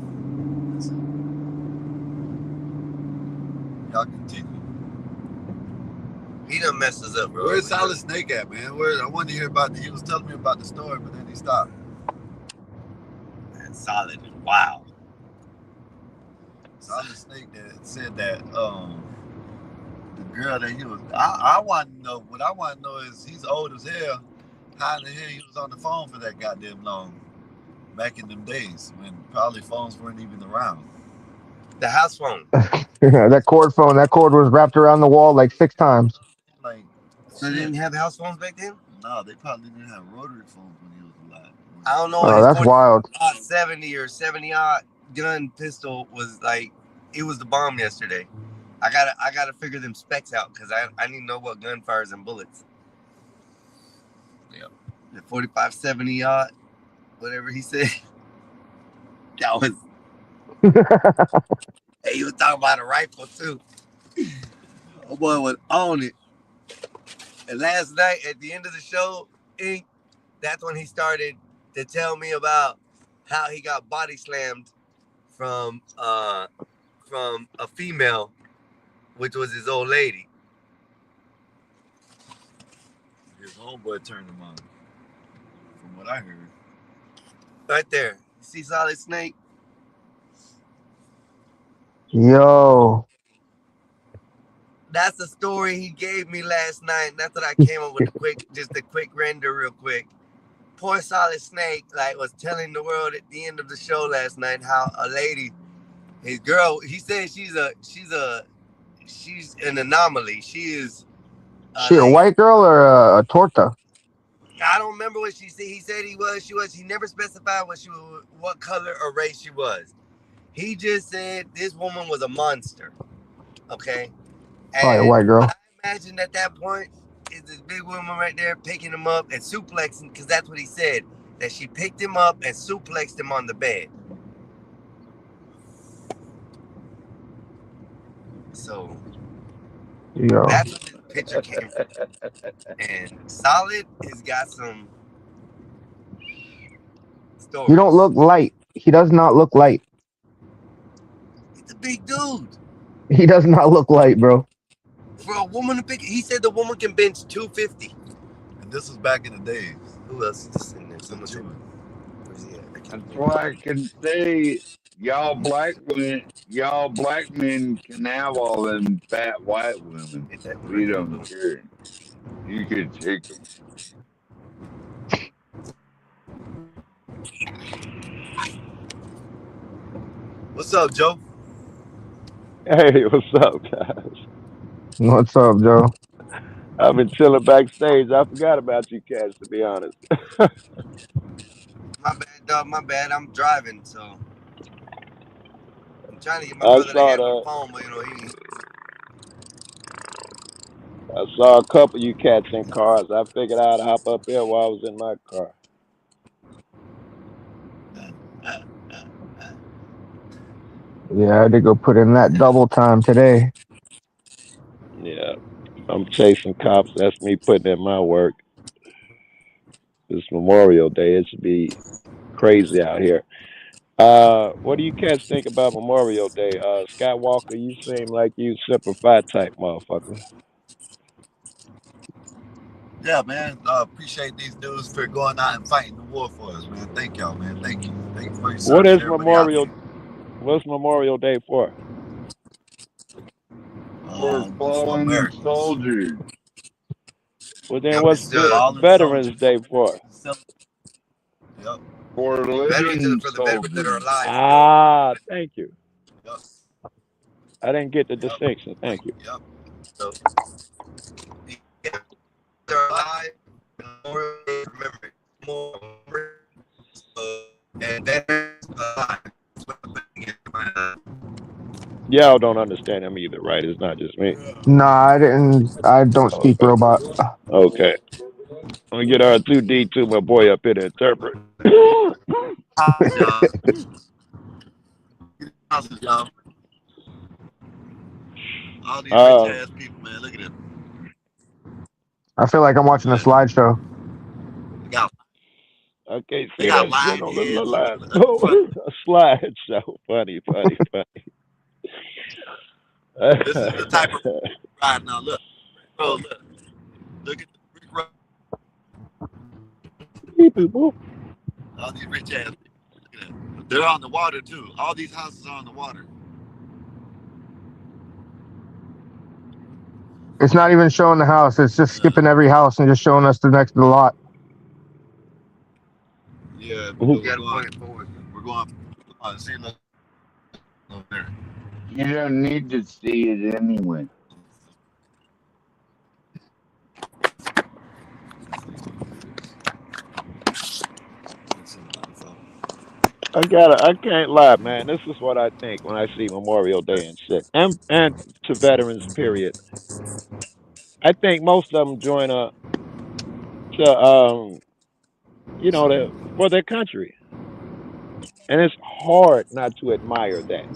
Y'all continue. He done messed us up, bro. Where's Solid Snake at, man? I wanted to hear about. He was telling me about the story, but then he stopped. Man, Solid. Wow. Solid Snake that said that the girl that he was. I want to know. What I want to know is he's old as hell. How in the hell he was on the phone for that goddamn long? Back in them days when probably phones weren't even around. The house phone. That cord phone, that cord was wrapped around the wall like 6 times. Like, So they didn't have house phones back then? No, they probably didn't have rotary phones when he was alive. I don't know. Oh, that's wild. 70 or 70-odd gun pistol was like, it was the bomb yesterday. I gotta figure them specs out because I need to know what gun fires and bullets. Yep. The 45, 70-odd, whatever he said. That was. Hey, you was talking about a rifle too. My boy was on it. And last night at the end of the show, Ink, that's when he started to tell me about how he got body slammed from a female, which was his old lady. His homeboy turned him on, from what I heard. Right there. You see Solid Snake? Yo. That's the story he gave me last night. And that's what I came up with just a quick render real quick. Poor Solid Snake was telling the world at the end of the show last night how a lady, his girl, he said she's an anomaly. She is She a white girl or a torta? I don't remember what she said. He said she was. He never specified what color or race she was. He just said this woman was a monster. Okay. Probably a white girl. I imagine at that point is this big woman right there picking him up and suplexing, because that's what he said, that she picked him up and suplexed him on the bed. So that's what this picture came from. And Solid has got some stories. You don't look light. He does not look light. He's a big dude. He does not look light, bro. For a woman to pick, he said the woman can bench 250. And this was back in the days. Who else is this in there? Someone's in That's why I can say y'all black men can have all them fat white women. We don't care. You can take them. What's up, Joe? Hey, what's up, guys? What's up, Joe? I've been chilling backstage. I forgot about you cats, to be honest. My bad, dog. My bad. I'm driving, so I'm trying to get my brother to answer the phone, but I saw a couple of you cats in cars. I figured I'd hop up here while I was in my car. Yeah, I had to go put in that double time today. Yeah, I'm chasing cops. That's me putting in my work. It's Memorial Day. It should be crazy out here. What do you cats think about Memorial Day? Scott Walker, you seem like you simplified type motherfucker. yeah, man. Appreciate these dudes for going out and fighting the war for us, man. Thank y'all, man. Thank you. Thank you for your service. What's Memorial Day for? For fallen soldiers. Well, then what's Veterans Day for? Yep. For living soldiers. That are alive. Ah, thank you. Yep. I didn't get the distinction. Thank you. Yep. So, they're alive. Remember more. And veterans alive. Y'all don't understand him either, right? It's not just me. Nah, I don't speak robot. Okay. Let me get R2D2, my boy up here to interpret. All these rich ass people, man. Look at them. I feel like I'm watching a slideshow. Okay, see that shit on the line. A slideshow. Funny. This is the type of right now. Look, bro, look at the brick road. All these rich ass people. Look at that. They're on the water too. All these houses are on the water. It's not even showing the house. It's just skipping every house and just showing us the next to the lot. Yeah, we're going. See, look over there. You don't need to see it anyway. I can't lie, man. This is what I think when I see Memorial Day and shit. And to veterans, period. I think most of them join for their country. And it's hard not to admire that.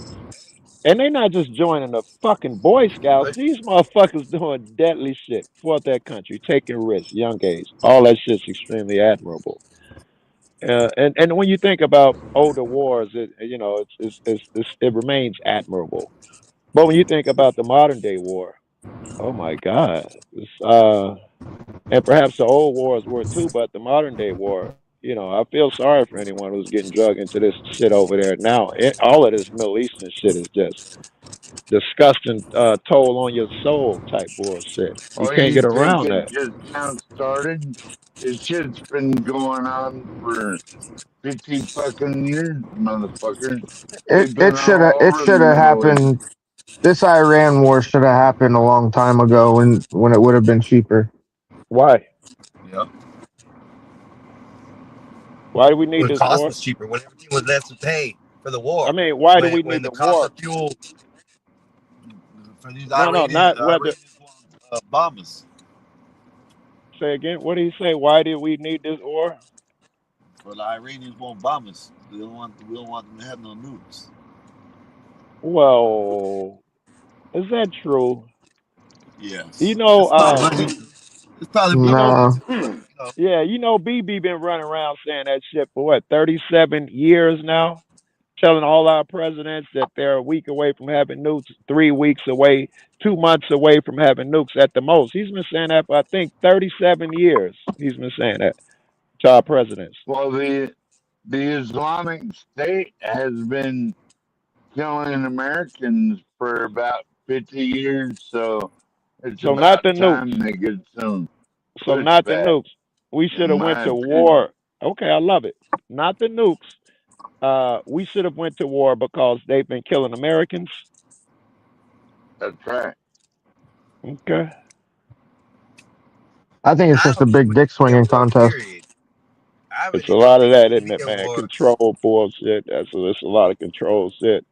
And they not just joining the fucking Boy Scouts. These motherfuckers doing deadly shit for their country, taking risks, young age. All that shit's extremely admirable. And when you think about older wars, it remains admirable. But when you think about the modern day war, oh my God, and perhaps the old wars were too, but the modern day war, I feel sorry for anyone who's getting drugged into this shit over there now. All of this Middle Eastern shit is just disgusting, toll on your soul type bullshit. You Or can't you get think around it that. just now started? This shit's been going on for 50 fucking years, motherfucker. It They've been it should have all it over the should have Middle East. happened. This Iran war should have happened a long time ago when it would have been cheaper. Why? Yep. Why do we need When this cost war? was cheaper, when everything was less to pay for the war. I mean, why do we When need the the cost war? of fuel. For these No, not whether. bombers. Say again. What do you say? Why do we need this war? Well, the Iranians want bombers. We don't want them to have no nukes. Well, is that true? Yes. You know, It's probably you know, No. yeah, BB been running around saying that shit for what, 37 years now, telling all our presidents that they're a week away from having nukes, 3 weeks away, 2 months away from having nukes at the most. He's been saying that for I think 37 years. He's been saying that to our presidents. Well, the Islamic State has been killing Americans for about 50 years, so it's So not about the time nukes. they get some So not the pushback, nukes. We should in have went my to opinion. war. Okay, I love it. Not the nukes. We should have went to war because they've been killing Americans. That's right. Okay. I think it's just a big dick swinging contest. It's a lot of that, isn't it, man? Control bullshit. It's a lot of control shit.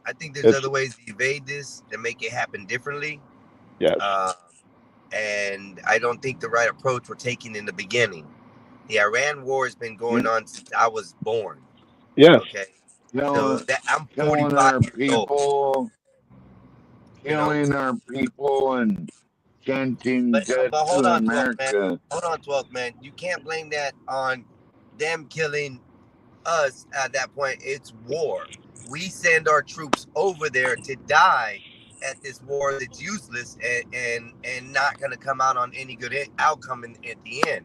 I think there's other ways to evade this and make it happen differently. Yes. And I don't think the right approach we're taking in the beginning. The Iran war has been going on since I was born. Yes. Okay. So I'm Killing 45 our years old. people, killing our people, and chanting But death hold to on, 12th America. man. Hold on, 12th man. You can't blame that on them killing us at that point. It's war. We send our troops over there to die at this war that's useless and not going to come out on any good outcome at the end.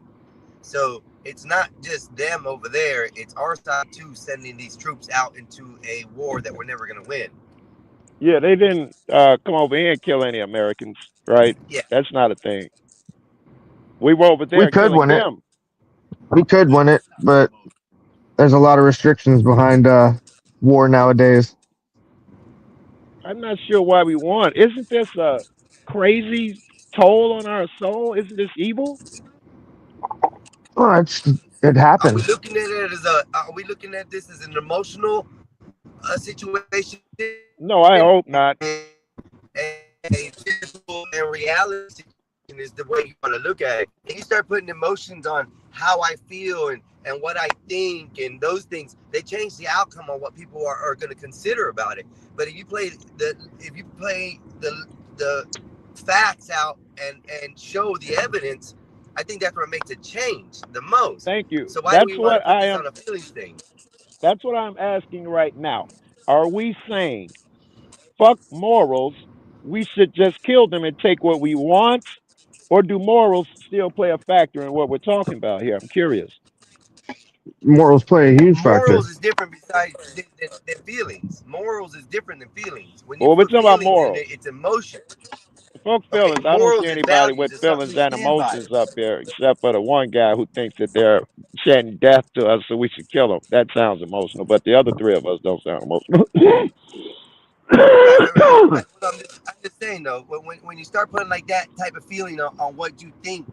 So it's not just them over there. It's our side too, sending these troops out into a war that we're never going to win. Yeah, they didn't come over here and kill any Americans, right? Yeah. That's not a thing. We were over there We could killing win it. them. We could win it, but there's a lot of restrictions behind war nowadays. I'm not sure why we won. Isn't this a crazy toll on our soul? Isn't this evil? Well, it happens. Are we looking at this as an emotional situation? No, I hope not. A physical and reality is the way you want to look at it. And you start putting emotions on how I feel and what I think and those things, they change the outcome on what people are going to consider about it. But if you play the facts out and show the evidence, I think that's what makes it change the most. Thank you. So why do we want to put this am. on a feeling thing? That's what I'm asking right now. Are we saying, fuck morals, we should just kill them and take what we want? Or do morals still play a factor in what we're talking about here? I'm curious. Morals play a huge factor. Morals is different besides than feelings. Morals is different than feelings. When you Well, we're put talking about feelings morals. in it, it's emotion. Fuck feelings. I don't morals see and anybody values with is something feelings you and stand by. emotions up here, except for the one guy who thinks that they're shedding death to us, so we should kill them. That sounds emotional, but the other three of us don't sound emotional. I'm just saying though, when you start putting like that type of feeling on what you think,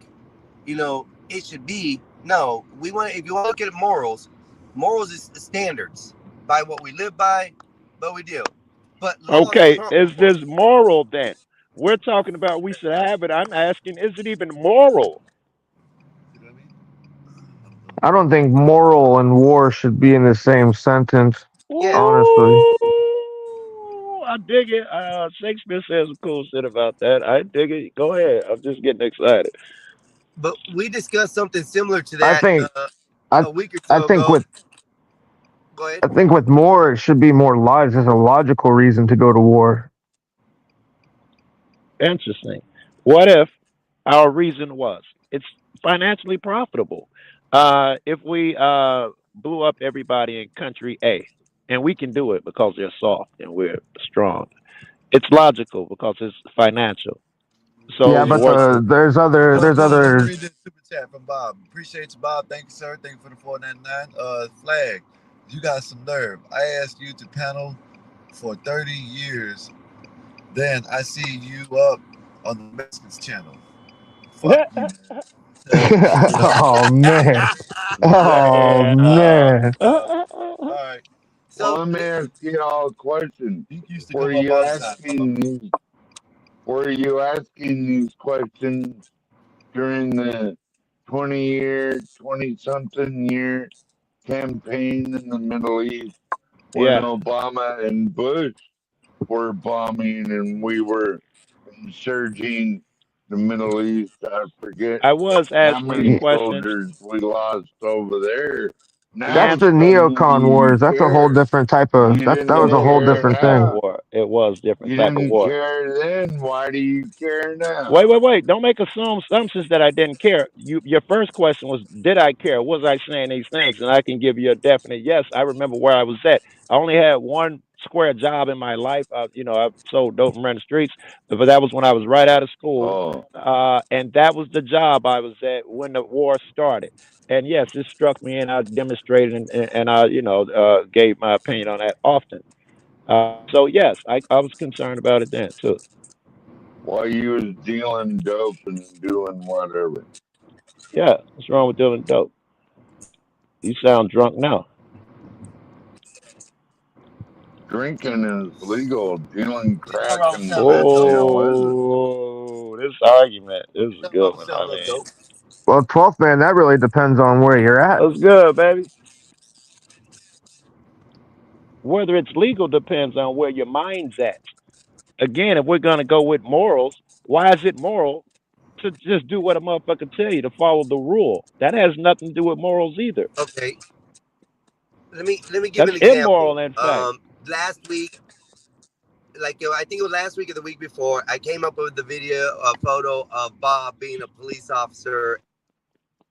it should be. No, if you want to look at morals is the standards by what we live by, but we do. But Okay, is this moral then? We're talking about we should have it. I'm asking, is it even moral? I don't think moral and war should be in the same sentence. Yeah. Honestly, I dig it. Shakespeare says some cool shit about that. I dig it. Go ahead. I'm just getting excited. But we discussed something similar to I that think I a week or I so think ago. with Go ahead. I think with more it should be more lives. There's a logical reason to go to war. Interesting. What if our reason was it's financially profitable? If we blew up everybody in country A, and we can do it because they're soft and we're strong. It's logical because it's financial. So Yeah, but what's there's other Let me there's read this super chat from Bob. Appreciate you, Bob. Thank you, sir. Thank you for the 499. Flag, you got some nerve. I asked you to panel for 30 years. Then I see you up on the Mexicans channel. Fuck you. oh man. Oh man. All right. Well, let me ask you all a question. You used to come up all the time. Were you asking these questions during the 20-something year campaign in the Middle East when Yeah. Obama and Bush were bombing and we were surging the Middle East? I forget I was how asking many the question. soldiers we lost over there. Now That's the neocon wars. That's a whole different type of You that didn't was a whole care different Type of thing. now. war. It was different You type of didn't war. care then. Why do you care now? Wait. Don't make assumptions that I didn't care. Your first question was, did I care? Was I saying these things? And I can give you a definite yes. I remember where I was at. I only had one square job in my life. I sold dope and ran the streets, but that was when I was right out of school. And that was the job I was at when the war started. And yes, it struck me, and I demonstrated and I, gave my opinion on that often. So yes, I was concerned about it then too. While you was dealing dope and doing whatever. Yeah, what's wrong with dealing dope? You sound drunk now. Drinking is legal. Dealing crack wrong and with selling fentanyl isn't. Oh, this argument is a good one. I mean, Well, 12th man, that really depends on where you're at. that's good, baby. Whether it's legal depends on where your mind's at. Again, if we're gonna go with morals, why is it moral to just do what a motherfucker tell you to follow the rule? That has nothing to do with morals either. Okay. Let me give That's an example. immoral, in fact. Last week, I think it was last week or the week before, I came up with the a photo of Bob being a police officer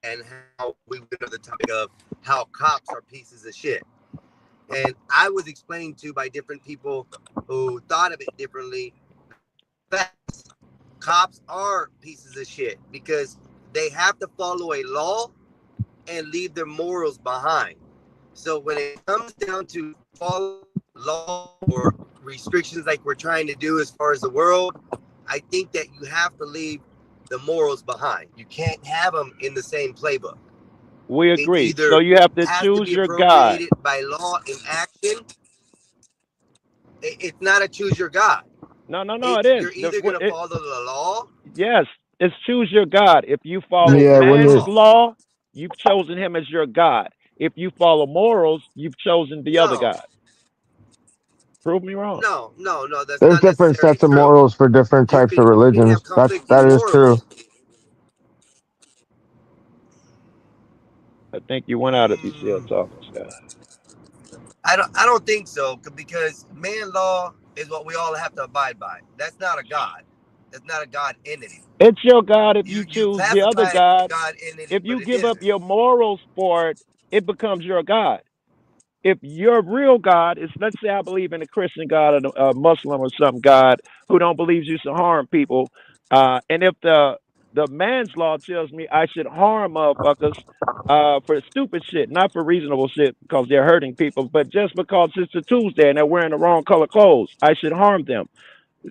and how we went to the topic of how cops are pieces of shit. And I was explained to by different people who thought of it differently that cops are pieces of shit because they have to follow a law and leave their morals behind. So when it comes down to follow law or restrictions like we're trying to do as far as the world, I think that you have to leave the morals behind. You can't have them in the same playbook. We agree. So you have to choose your God. By law and action. It's not a choose your God. No, it is. You're either going to follow the law. Yes, it's choose your God. If you follow when man's law, you've chosen him as your God. If you follow morals, you've chosen the other God. Prove me wrong. No. That's There's not different sets of morals for different types of religions. That is true. I think you went out if you still talking, Scott. I don't think so, because man law is what we all have to abide by. That's not a God. That's not a God entity. It's your God if you choose the other God. Entity, if you give up your morals for it, it becomes your God. If your real God is, let's say I believe in a Christian God or a Muslim or some God who don't believe you should harm people, and if the man's law tells me I should harm motherfuckers for stupid shit, not for reasonable shit because they're hurting people, but just because it's a Tuesday and they're wearing the wrong color clothes, I should harm them.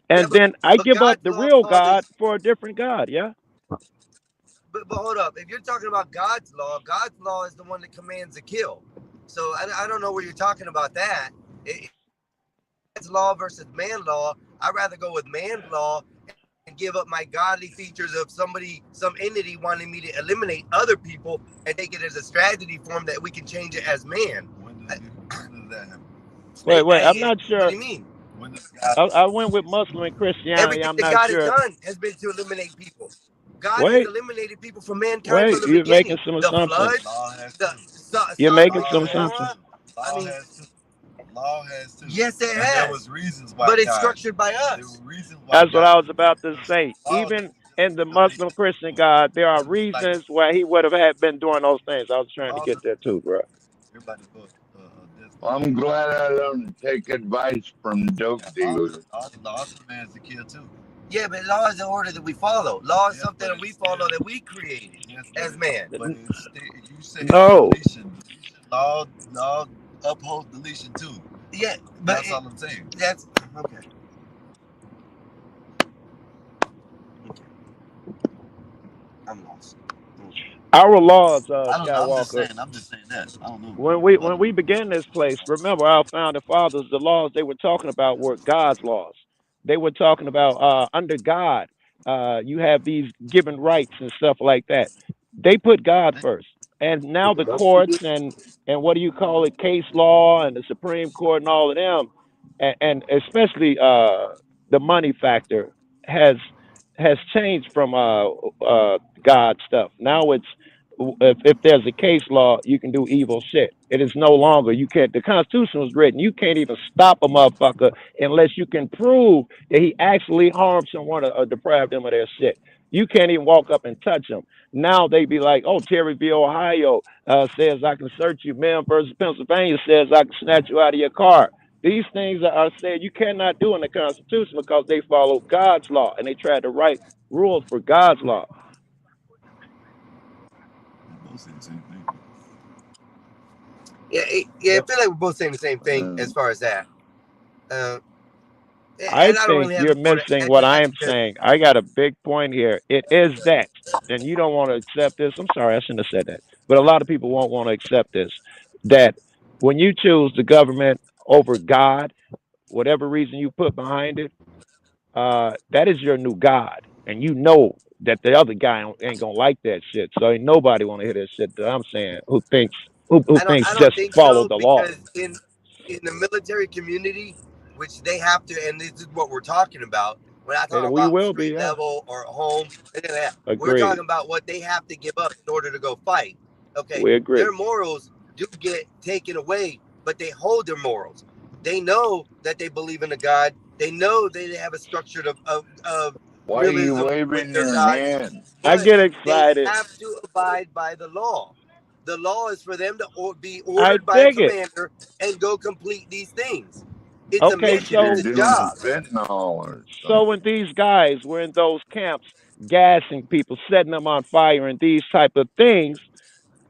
And then I give up the real God for a different God, yeah? But hold up. If you're talking about God's law is the one that commands to kill. So I don't know where you're talking about that. It's law versus man law. I'd rather go with man law and give up my godly features of some entity wanting me to eliminate other people and take it as a strategy form that we can change it as man. Wait, I'm not sure. What do you mean? When this guy, I went with Muslim and Christianity. Everything I'm that not God has sure. done has been to eliminate people. God has Wait, eliminated people from mankind wait. from the You're making beginning. some The assumptions. flood, law has the too. You're Sodom making and some Law has assumptions. Gomorrah. too. I Law mean, has too. Law has too. yes, it And there has, was reasons why but it's God. structured by There us. were reasons why That's what God. I was about to say. Law Even in the Muslim Christian God, there are like reasons why he would have had been doing those things. I was trying to law. get there too, bro. Everybody book. This. I'm glad I don't take advice from dope dealers. Law commands to kill too. Yeah, but law is the order that we follow. Law is something that we follow that we created as man. But it's you say No. deletion. Law uphold deletion too. Yeah, but That's all I'm saying. That's okay. I'm lost. Our laws, I don't know. Skywalker. I'm just saying that. I don't know. When we began this place, remember our founding fathers, the laws they were talking about were God's laws. They were talking about under God, you have these given rights and stuff like that. They put God first, and now the courts and what do you call it, case law and the Supreme Court and all of them, and especially the money factor has changed from God stuff. Now it's if there's a case law, you can do evil shit. It is no longer you can't. The Constitution was written. You can't even stop a motherfucker unless you can prove that he actually harmed someone or deprived them of their shit. You can't even walk up and touch them. Now they be like, oh, Terry v. Ohio says I can search you. Mem versus Pennsylvania says I can snatch you out of your car. These things are said you cannot do in the Constitution because they follow God's law and they tried to write rules for God's law. Yeah, I feel like we're both saying the same thing as far as that. I and I don't think really have you're more to missing add what to I that am because saying. I got a big point here. It is that, and you don't want to accept this. I'm sorry, I shouldn't have said that. But a lot of people won't want to accept this. That when you choose the government over God, whatever reason you put behind it, that is your new God, and you know that the other guy ain't gonna like that shit. So ain't nobody want to hear that shit that I'm saying. Who thinks I don't just think follow so the law? because in the military community, which they have to, and this is what we're talking about. We're not talking And we about will be, street yeah. level or home. We're Agreed. talking about what they have to give up in order to go fight. Okay, We agree. their morals do get taken away, but they hold their morals. They know that they believe in a God. They know they have a structure of Why are you realism with waving their your God. hand? I But get they excited. have to abide by the law. The law is for them to be I ordered by a dig it. commander and go complete these things. It's a Okay, mission. They're so It's a doing job. fentanyl or So something. when these guys were in those camps, gassing people, setting them on fire, and these type of things,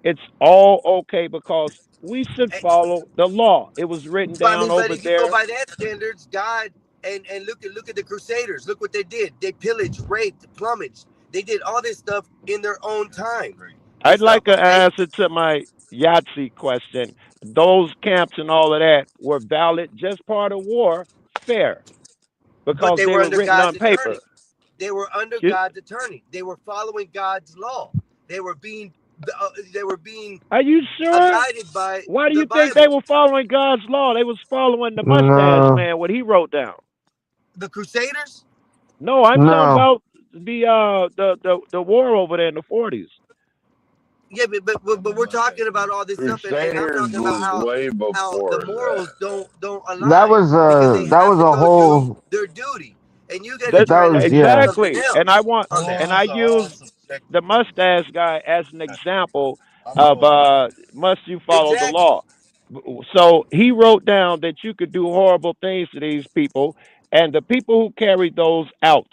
it's all okay because we should follow the law. It was written But I down mean, but over if you go there. by that standards, God and look at the Crusaders. Look what they did. They pillaged, raped, plumaged. They did all this stuff in their own time. I'd like an Okay. answer to my Yahtzee question. Those camps and all of that were valid, just part of war, fair, But because they they were were under written God's on paper. attorney. They were under You- God's attorney. They were following God's law. They were being Are you sure? guided by Why do the you think they Bible. were following God's law? They was following the mustache No, man, what he wrote down. The Crusaders? No, I'm talking no. about the war over there in the 40s. Yeah, but we're talking about all this stuff, and I'm Crusaders talking about was way how the before morals that. don't That align was because they that have was to a go do whole their duty, and you guys are That that trying to was make it yeah. something exactly, else and I want on that. and I use the mustache guy as an example of must you follow the Exactly. law. So he wrote down that you could do horrible things to these people, and the people who carried those out.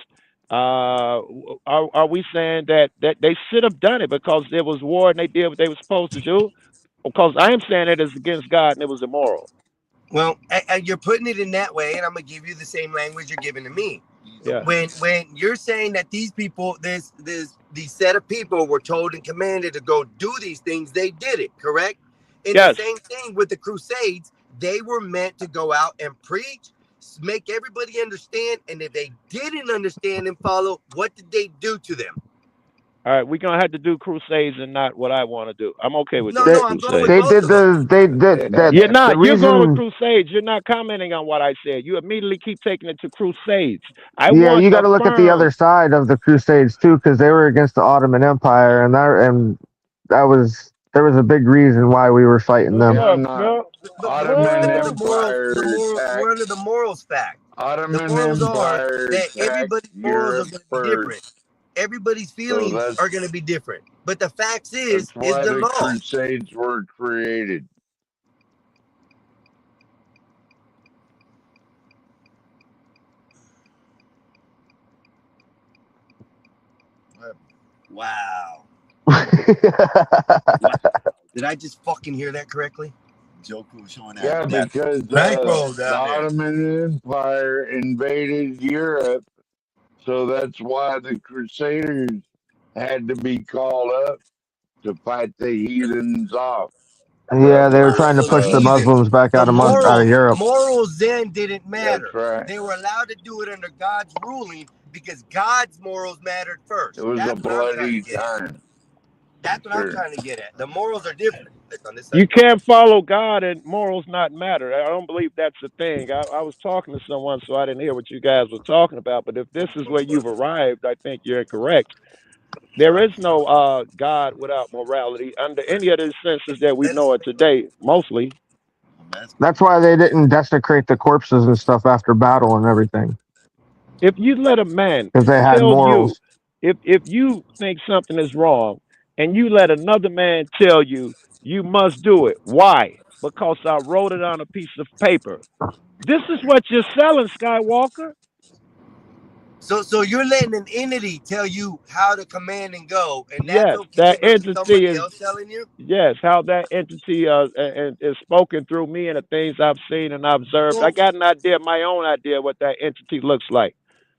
Are we saying that they should have done it because there was war and they did what they were supposed to do? Because I am saying it is against God and it was immoral. Well, and you're putting it in that way, and I'm gonna give you the same language you're giving to me. Yeah. When you're saying that these people, these set of people were told and commanded to go do these things, they did it, correct? In the Yes. same thing with the Crusades, they were meant to go out and preach, make everybody understand, and if they didn't understand and follow, what did they do to them? All right, we're gonna have to do crusades and not what I want to do. I'm okay with No, doing no, I'm going with crusades. They both did of them. they did that. You're The not. You're going with reason, crusades. You're not commenting on what I said. You immediately keep taking it to crusades. I yeah, want you got a to look at the other firm. side of the Crusades too, because they were against the Ottoman Empire, and that was there was a big reason why we were fighting Well, them. Yeah, look, not look, But Ottoman the morals, Empire we're attacked. under the morals fact. The Ottoman morals are Empire that attacked everybody's morals are Europe going to be different. first. Everybody's So feelings are going to that's be different. But the facts is why the the law. Crusades were created. Wow. Did I just fucking hear that correctly? Joker was showing that. Yeah, because bankroll the down there. Ottoman Empire invaded Europe, so that's why the Crusaders had to be called up to fight the heathens off. Yeah, they were Not trying to so the push the heathens. Muslims back The out of Europe. morals then didn't matter. That's right. They were allowed to do it under God's ruling because God's morals mattered first. It was That's a what I'm trying bloody to get at. time. That's what I'm trying to get at. The morals are different. On this You side. can't follow God and morals not matter. I don't believe that's the thing. I was talking to someone, so I didn't hear what you guys were talking about. But if this is where you've arrived, I think you're incorrect. There is no God without morality under any of the senses that we know it today, mostly. That's why they didn't desecrate the corpses and stuff after battle and everything, If you let a man because they had tell you, morals. if you think something is wrong, and you let another man tell you you must do it, why? Because I wrote it on a piece of paper. This is what you're selling, Skywalker. So you're letting an entity tell you how to command and go, and that's Yes, okay that versus entity somebody is. else telling you? Yes, how that entity is spoken through me and the things I've seen and observed. I Well, got an idea, my own idea, what that entity looks like.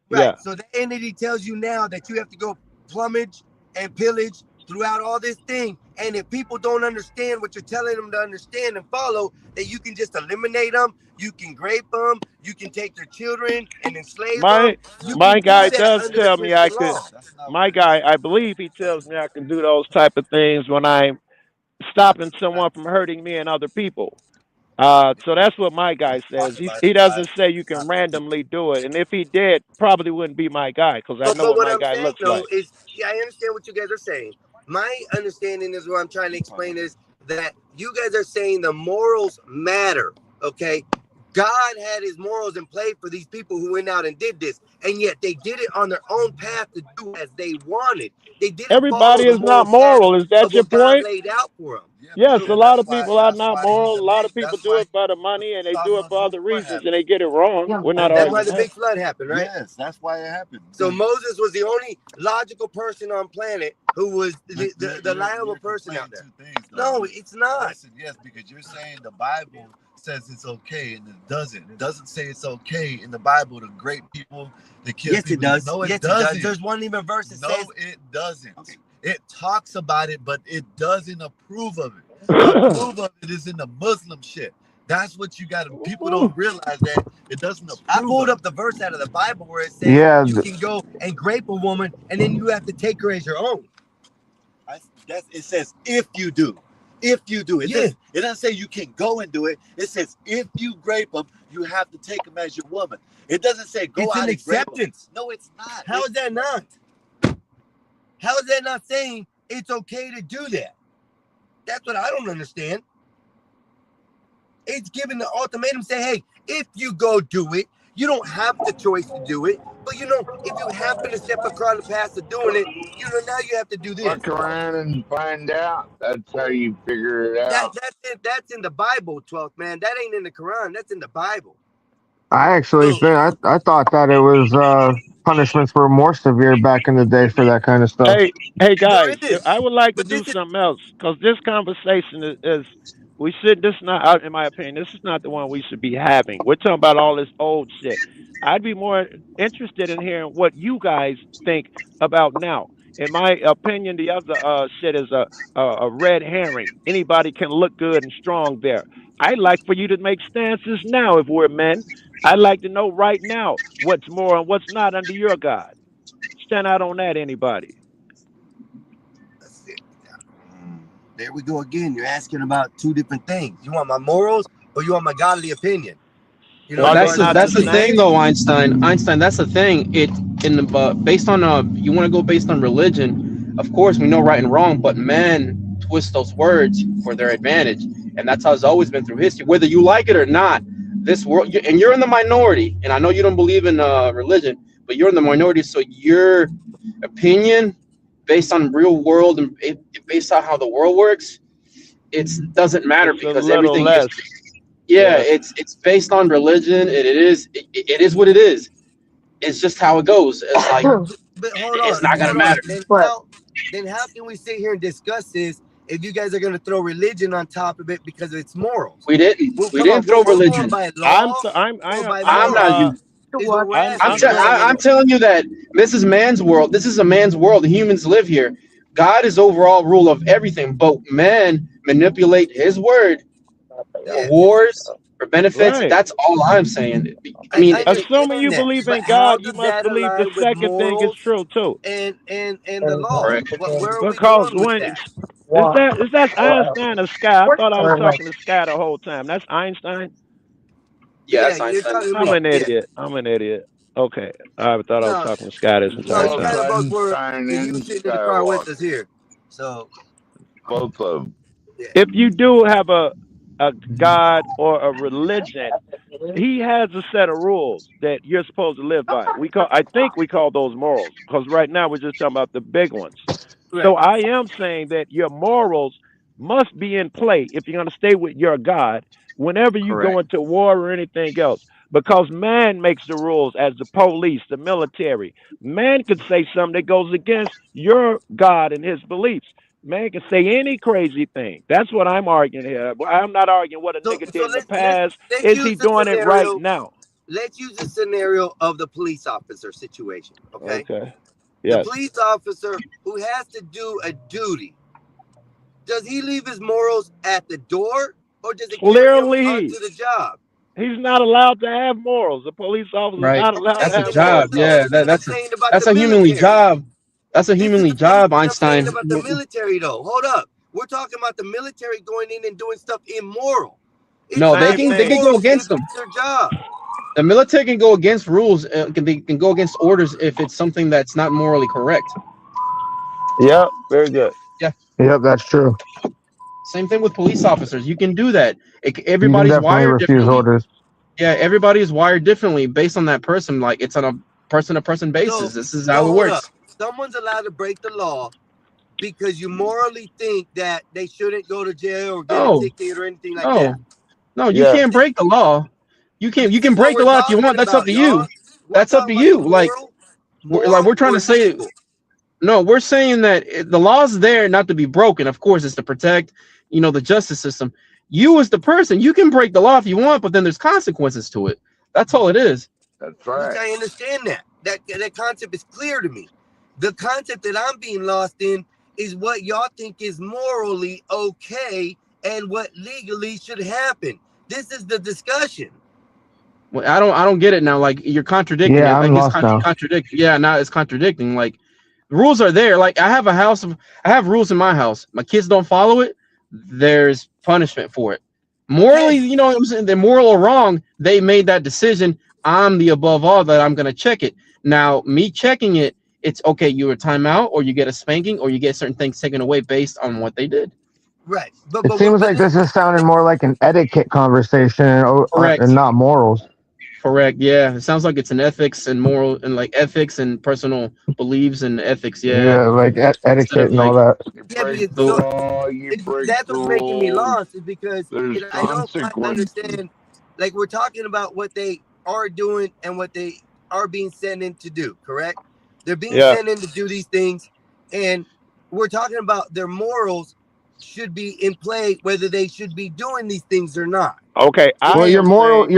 right. Yeah. So the entity tells you now that you have to go plumage and pillage throughout all this thing. And if people don't understand what you're telling them to understand and follow, that you can just eliminate them, you can grape them, you can take their children and enslave them. You My can do guy that does under the tell me I Christian could. law. My guy, I believe he tells me I can do those type of things when I'm stopping someone from hurting me and other people. So that's what my guy says. He doesn't say you can randomly do it, and if he did, probably wouldn't be my guy because I know But what what my I'm guy saying looks though like. is, yeah, I understand what you guys are saying. My understanding is what I'm trying to explain is that you guys are saying the morals matter. Okay, God had his morals in play for these people who went out and did this, and yet they did it on their own path to do as they wanted. They didn't follow Everybody the is not moral path moral. Is that of your what God point? laid out for them. Yes, a lot of people are That's not why moral. the A lot of big. people That's do why it for the money, and they do it Sodom for and other Gomorrah reasons, happened. and they get it wrong. We're not That's why arguing the that. big flood happened, right? Yes, that's why it happened. So Moses was the only logical person on planet who was the liable person out there. No, it's not. Listen, yes, because you're saying the Bible says it's okay, and it doesn't. It doesn't say it's okay in the Bible to grape people, to kill Yes, people. it does. No, it Yes, doesn't. it does. There's one even verse that says. No, it doesn't. Okay. It talks about it, but it doesn't approve of it. The approve of it is in the Muslim shit. That's what you got. People don't realize that it doesn't approve. I pulled up the verse out of the Bible where it says Yeah, you can go and grape a woman, and then you have to take her as your own. It says if you do. If you do it, it doesn't say you can go and do it. It says if you grape them, you have to take them as your woman. It doesn't say go It's out an and grape 'em. acceptance. No, it's not. How is that not? How is that not saying it's okay to do that? That's what I don't understand. It's giving the ultimatum, say, hey, if you go do it, you don't have the choice to do it. But if you happen to step across the path of doing it, now you have to do this. Look around and find out. That's how you figure it out. That's in the Bible, 12th man. That ain't in the Quran. That's in the Bible. I actually think I thought that it was punishments were more severe back in the day for that kind of stuff. Hey guys, I would like to do something else because this conversation is we should. This is not, in my opinion, this is not the one we should be having. We're talking about all this old shit. I'd be more interested in hearing what you guys think about now. In my opinion, the other shit is a red herring. Anybody can look good and strong there. I'd like for you to make stances now if we're men. I'd like to know right now what's more and what's not under your God. Stand out on that, anybody. there we go again. You're asking about two different things. You want my morals or you want my godly opinion? You know, that's the thing, though, Einstein. That's the thing. Based on you want to go based on religion. Of course, we know right and wrong, but men twist those words for their advantage, and that's how it's always been through history. Whether you like it or not, this world, and you're in the minority. And I know you don't believe in religion, but you're in the minority. So your opinion, based on real world and based on how the world works, it doesn't matter because everything is. Yeah, it's based on religion, and it is what it is. It's just how it goes. It's like it's not gonna matter. Then how can we sit here and discuss this if you guys are gonna throw religion on top of it because it's morals? We didn't throw religion. I'm telling you that this is man's world. This is a man's world. The humans live here. God is overall rule of everything, but man manipulate his word. Wars for benefits. Right. That's all I'm saying. I mean, assuming you believe in God, you must believe the second thing is true too. And the law. Because when is that Einstein or Sky? I thought I was talking to Sky the whole time. That's Einstein. Yeah, that's Einstein. I'm an idiot. Okay, I thought I was talking to Sky this entire time. You sit in the car with us here, so both of them. If you do have a God or a religion, he has a set of rules that you're supposed to live by. I think we call those morals, because right now we're just talking about the big ones. Right. So I am saying that your morals must be in play if you're going to stay with your God whenever you go into war or anything else. Because man makes the rules as the police, the military. Man could say something that goes against your God and his beliefs. Man can say any crazy thing. That's what I'm arguing here. I'm not arguing what a nigga did in the past. Is he doing it right now? Let's use the scenario of the police officer situation. Okay. Yes. The police officer who has to do a duty. Does he leave his morals at the door, or does it clearly carry him onto the job? He's not allowed to have morals. The police officer is not allowed to have a job. morals. Yeah, that's a humanly job. That's a humanly job, Einstein. About the military, though. Hold up. We're talking about the military going in and doing stuff immoral. No, they can go against them. Their job. The military can go against rules. They can go against orders if it's something that's not morally correct. Yep, very good. Yeah. Yep, that's true. Same thing with police officers. You can do that. Everybody's wired refuse orders. Yeah, everybody is wired differently based on that person. Like it's on a person-to-person basis. This is how it works. Someone's allowed to break the law because you morally think that they shouldn't go to jail or get a ticket or anything like that. No, you can't break the law. You can break the law if you want. That's up to you. That's up to you. We're trying to say. No, we're saying that the law's there not to be broken. Of course, it's to protect, the justice system. You as the person, you can break the law if you want, but then there's consequences to it. That's all it is. That's right. I understand that. That concept is clear to me. The concept that I'm being lost in is what y'all think is morally okay and what legally should happen. This is the discussion. Well, I don't get it now. Like you're contradicting. Yeah, it. I'm lost now. Contradicting. Yeah, now it's contradicting. Like the rules are there. Like I have rules in my house. My kids don't follow it. There's punishment for it. Morally, you know what I'm saying? They're moral or wrong. They made that decision. I'm the above all that I'm gonna check it. Now, me checking it, it's okay. You a timeout, or you get a spanking, or you get certain things taken away based on what they did. Right. It seems like this is sounding more like an etiquette conversation and not morals. Correct. Yeah. It sounds like it's an ethics and moral and like ethics and personal beliefs and ethics. Yeah. Yeah, like etiquette and all that. That's what's making me lost is because I don't quite understand. Like we're talking about what they are doing and what they are being sent in to do. Correct. They're being sent in to do these things, and we're talking about their morals should be in play, whether they should be doing these things or not. Okay. Your morals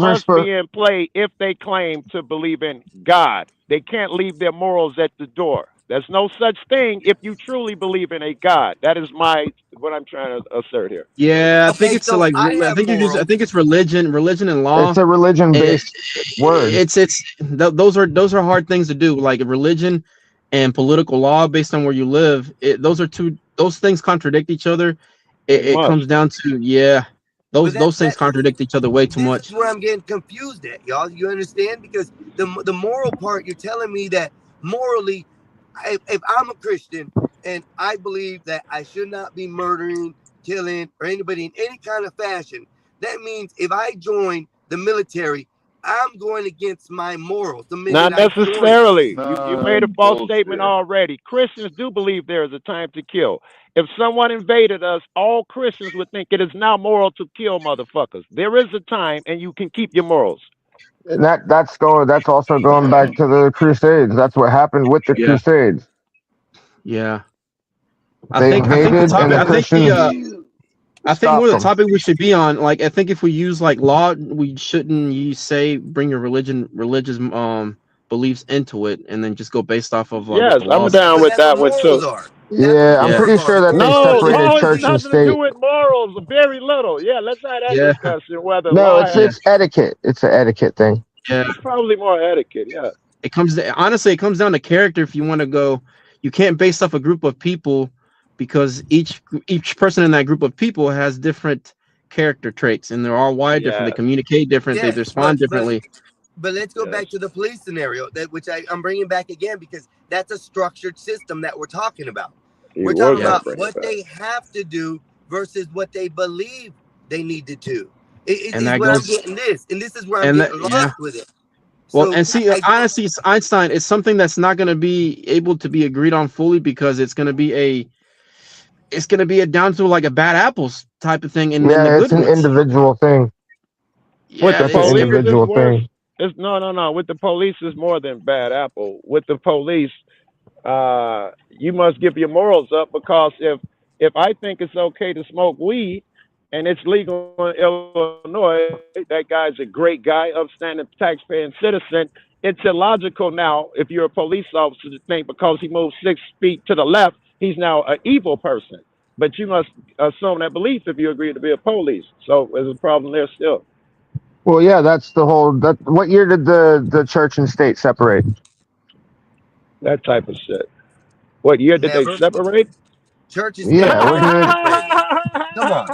are supposed to be in play if they claim to believe in God. They can't leave their morals at the door. There's no such thing if you truly believe in a God. That is what I'm trying to assert here. Yeah, I think it's I think it's religion and law. It's a religion-based word. Those are hard things to do, like religion and political law based on where you live, those things contradict each other. It must. comes down to those things contradict each other way too much. This is where I'm getting confused at, y'all. You understand? Because the moral part, you're telling me that morally, if I'm a Christian and I believe that I should not be murdering, killing, or anybody in any kind of fashion, that means if I join the military, I'm going against my morals. The minute Not I join- necessarily. You made a false statement already. Christians do believe there is a time to kill. If someone invaded us, all Christians would think it is now moral to kill motherfuckers. There is a time, and you can keep your morals. And that's also going back to the Crusades. That's what happened with the Crusades. Yeah. They invaded, and the Christians I think more of the stopped them. topic we should be on, like, I think if we use like law, we shouldn't bring your religious beliefs into it, and then just go based off of Yes, what the I'm laws down say. with that one too. Yeah, I'm pretty sure that they No, separated law church has and nothing to do state. with morals. Very little. Yeah, let's have that Yeah. discussion. Whether No, law it's etiquette. It's an etiquette thing. Yeah. It's probably more etiquette. Yeah. It comes down to character. If you want to go, you can't base off a group of people, because each person in that group of people has different character traits, and they're all wired different. They communicate different. They respond differently. But let's go back to the police scenario, which I'm bringing back again, because that's a structured system that we're talking about. We're talking about what they have to do versus what they believe they need to do. And that where goes- I'm getting this, and this is where I'm getting lost with it. Well, So, and see, honestly, Einstein is something that's not going to be able to be agreed on fully, because it's going to be a down to like a bad apples type of thing. And Yeah, it's an individual thing. With the it's an police, individual it's worse. thing. No. With the police, it's more than bad apple. With the police, you must give your morals up, because if I think it's okay to smoke weed and it's legal in Illinois, that guy's a great guy, upstanding taxpaying citizen. It's illogical now, if you're a police officer, to think because he moves 6 feet to the left, he's now an evil person. But you must assume that belief if you agree to be a police. So there's a problem there still. Well, yeah, that's the whole. What year did the church and state separate? That type of shit. What year did they separate? Churches. Yeah, when did? Come on.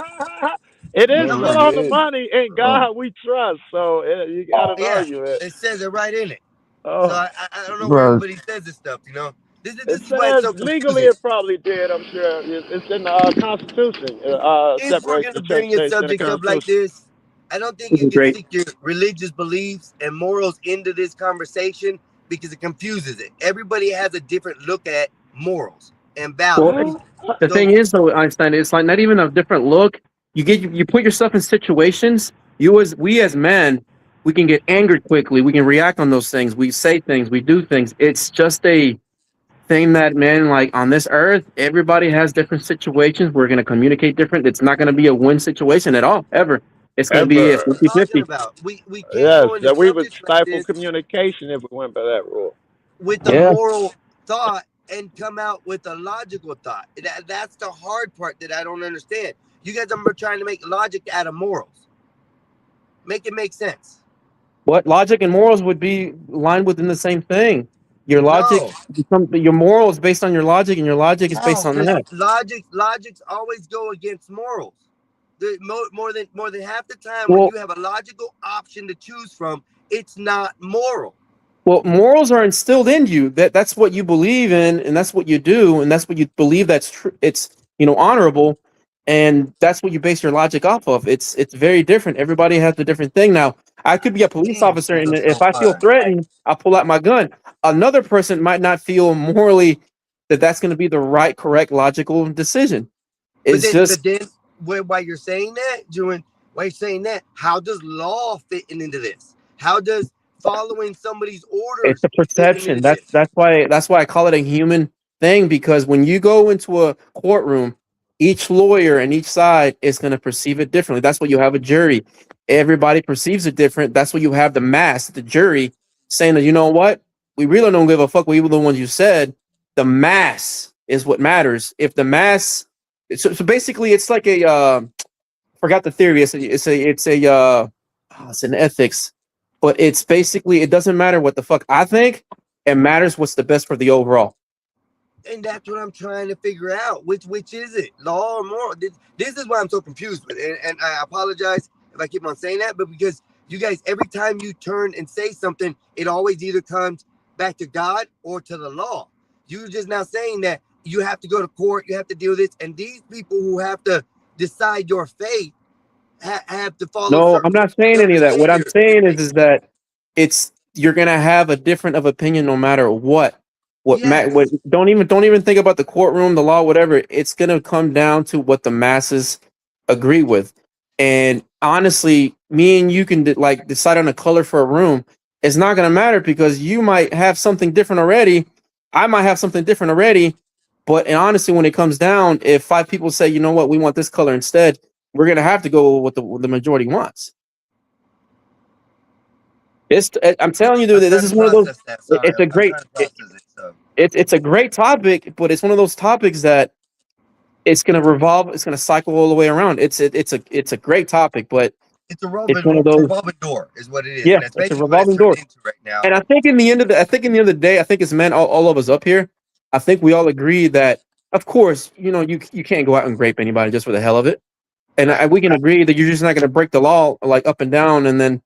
It is Come put on. on the money, and God we trust. So you got to argue it. It says it right in it. Oh. So I don't know Bro. where everybody says this stuff, you know. This It is why it's so says legally confusing. it probably did. I'm sure it's in the Constitution. If we're Separates gonna the church bring in states in the subjects up like Constitution. this, I don't think you can Great. stick your religious beliefs and morals into this conversation, because it confuses it. Everybody has a different look at morals and values. Well, the thing is, though, Einstein, it's like not even a different look. You put yourself in situations. We as men, we can get angered quickly. We can react on those things. We say things. We do things. It's just a thing that, man, like on this earth, everybody has different situations. We're gonna communicate different. It's not gonna be a win situation at all, ever. It's gonna be a 50-50. We can't Yes, go into that we would subjects like stifle this communication if we went by that rule. with the Yeah. moral thought and come out with a logical thought. That's the hard part that I don't understand. You guys are trying to make logic out of morals. Make it make sense. What logic and morals would be lined within the same thing. Your logic, your morals based on your logic, and your logic is based on that. Logics always go against morals. More than half the time, Well- when you have a logical option to choose from, it's not moral. Well, morals are instilled in you. That's what you believe in, and that's what you do, and that's what you believe that's true. It's honorable, and that's what you base your logic off of. It's very different. Everybody has a different thing. Now, I could be a police officer, and if I feel threatened, I'll pull out my gun. Another person might not feel morally that that's going to be the right, correct, logical decision. It's But then why you're saying that, Julian? Why you're saying that? How does law fit into this? How does following somebody's orders? It's a perception. That's why I call it a human thing, because when you go into a courtroom, each lawyer and each side is going to perceive it differently. That's why you have a jury. Everybody perceives it different. That's why you have the mass, the jury, saying that, you know what, we really don't give a fuck what even the ones you said. The mass is what matters. If the mass, so basically, it's like a forgot the theory. It's an ethics. But it's basically, it doesn't matter what the fuck I think. It matters what's the best for the overall. And that's what I'm trying to figure out. Which is it, law or moral? This is why I'm so confused with it. And I apologize if I keep on saying that, but because you guys, every time you turn and say something, it always either comes back to God or to the law. You're just now saying that you have to go to court, you have to deal with this, and these people who have to decide your fate have to follow No, certain I'm not saying any of that. What I'm behavior. saying is that you're gonna have a different of opinion no matter what. What don't even think about the courtroom, the law, whatever. It's gonna come down to what the masses agree with. And honestly, me and you can like decide on a color for a room. It's not gonna matter because you might have something different already. I might have something different already. But and honestly, when it comes down, if 5 people say, you know what, we want this color instead, we're gonna have to go with what the majority wants. I'm telling you, dude, this is one of those. It's a great. It's a great topic, but it's one of those topics that it's gonna revolve. It's gonna cycle all the way around. It's a great topic, but it's a it's one of those. revolving door is what it is. Yeah, And that's it's a basically what revolving it's door. turned into right now. And I think in the end of the day, I think as men, all of us up here, I think we all agree that, of course, you know, you can't go out and rape anybody just for the hell of it, and we can agree that you're just not gonna break the law like up and down, and then,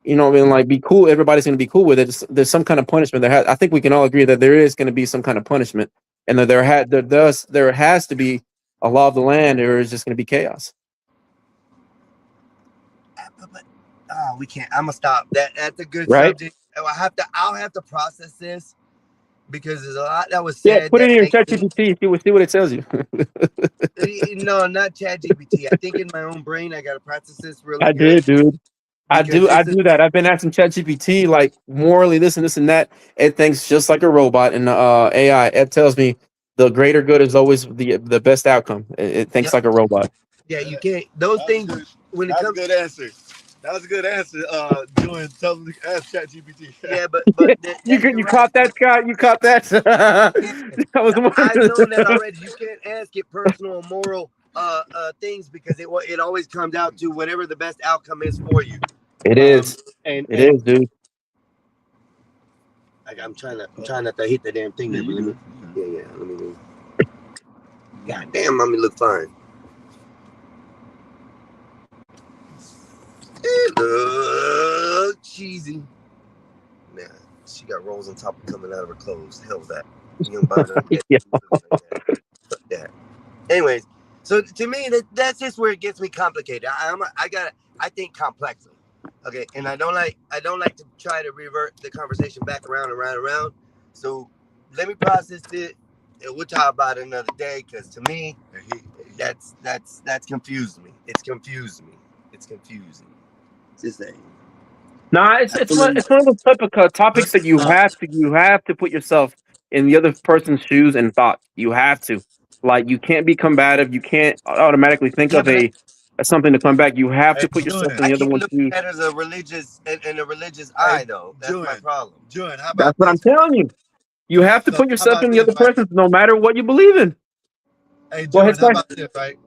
you know, and like be cool. Everybody's gonna be cool with it. There's some kind of punishment. I think we can all agree that there is gonna be some kind of punishment, and that there has to be a law of the land, or it's just gonna be chaos. We can't. I'm gonna stop. That's a good Right? subject. I'll have to process this because there's a lot that was Yeah, said. put it in your that makes ChatGPT. See what it tells you. No, not ChatGPT. I think in my own brain, I gotta process this really I good. did, dude. I do that. I've been asking ChatGPT like morally this and that. It thinks just like a robot, and AI. It tells me the greater good is always the best outcome. It thinks like a robot. Yeah, you can't. Those things when it That's a comes. good answer. That was a good answer. Doing totally ask ChatGPT. Yeah, but you caught that, Scott. You caught that. That was one. I know that already. You can't ask it personal or moral things because it always comes out to whatever the best outcome is for you. It is. It is, dude. I'm trying not to hit the damn thing. There, but let me. God damn, mommy look fine. It look cheesy. Nah, she got rolls on top of coming out of her clothes. Hell with that. You don't buy that. Fuck that. Anyways, so to me, that's just where it gets me complicated. I think complexly. Okay, and I don't like to try to revert the conversation back around. So let me process it, and we'll talk about it another day. Because to me, that's confused me. It's confusing. It's just saying. Nah, it's one of those typical topics that you have to put yourself in the other person's shoes and thought. You have to, like, you can't be combative. You can't automatically think of something to come back. You have to put yourself in the other one's shoes. That is a religious eye, though. That's my problem. Julian, how about That's what I'm telling you. You have to put yourself in the other person's, no matter what you believe in. Hey, Go ahead, Julian, how about this, right?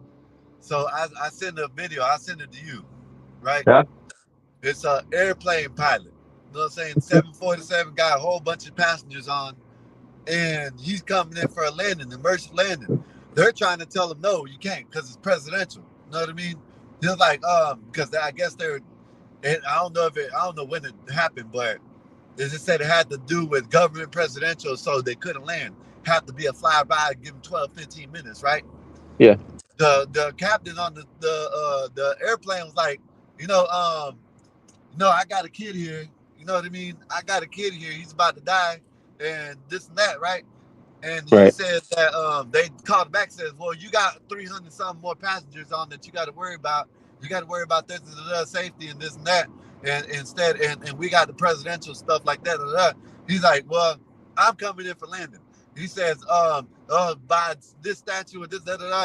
So I send a video. I send it to you, right? Yeah. It's an airplane pilot. You know what I'm saying? 747 got a whole bunch of passengers on, and he's coming in for a landing, emergency landing. They're trying to tell him, no, you can't, because it's presidential. You know what I mean? He's like, because I guess I don't know when it happened, but it just said it had to do with government presidential, so they couldn't land. Have to be a flyby, give them 12, 15 minutes, right? Yeah. The captain on the airplane was like, no, I got a kid here. You know what I mean? I got a kid here. He's about to die, and this and that, right? And he said that they called back, says, well, you got 300 something more passengers on that you got to worry about. You got to worry about this and safety and this and that. And instead, and we got the presidential stuff like that. He's like, well, I'm coming in for landing. He says, by this statute or this,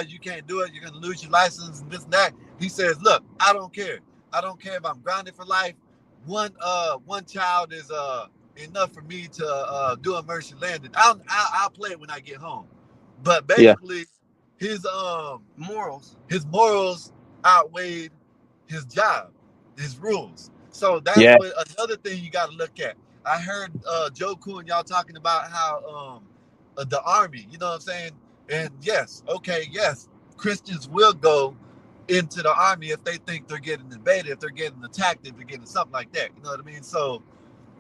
you can't do it. You're going to lose your license and this and that. He says, look, I don't care. I don't care if I'm grounded for life. One child is enough for me to do a emergency landing. I'll play it when I get home. But basically, his morals outweighed his job, his rules. So that's what another thing you got to look at. I heard Joe Cool and y'all talking about how the army. You know what I'm saying? And yes, Christians will go into the army if they think they're getting invaded, if they're getting attacked, if they're getting something like that. You know what I mean? So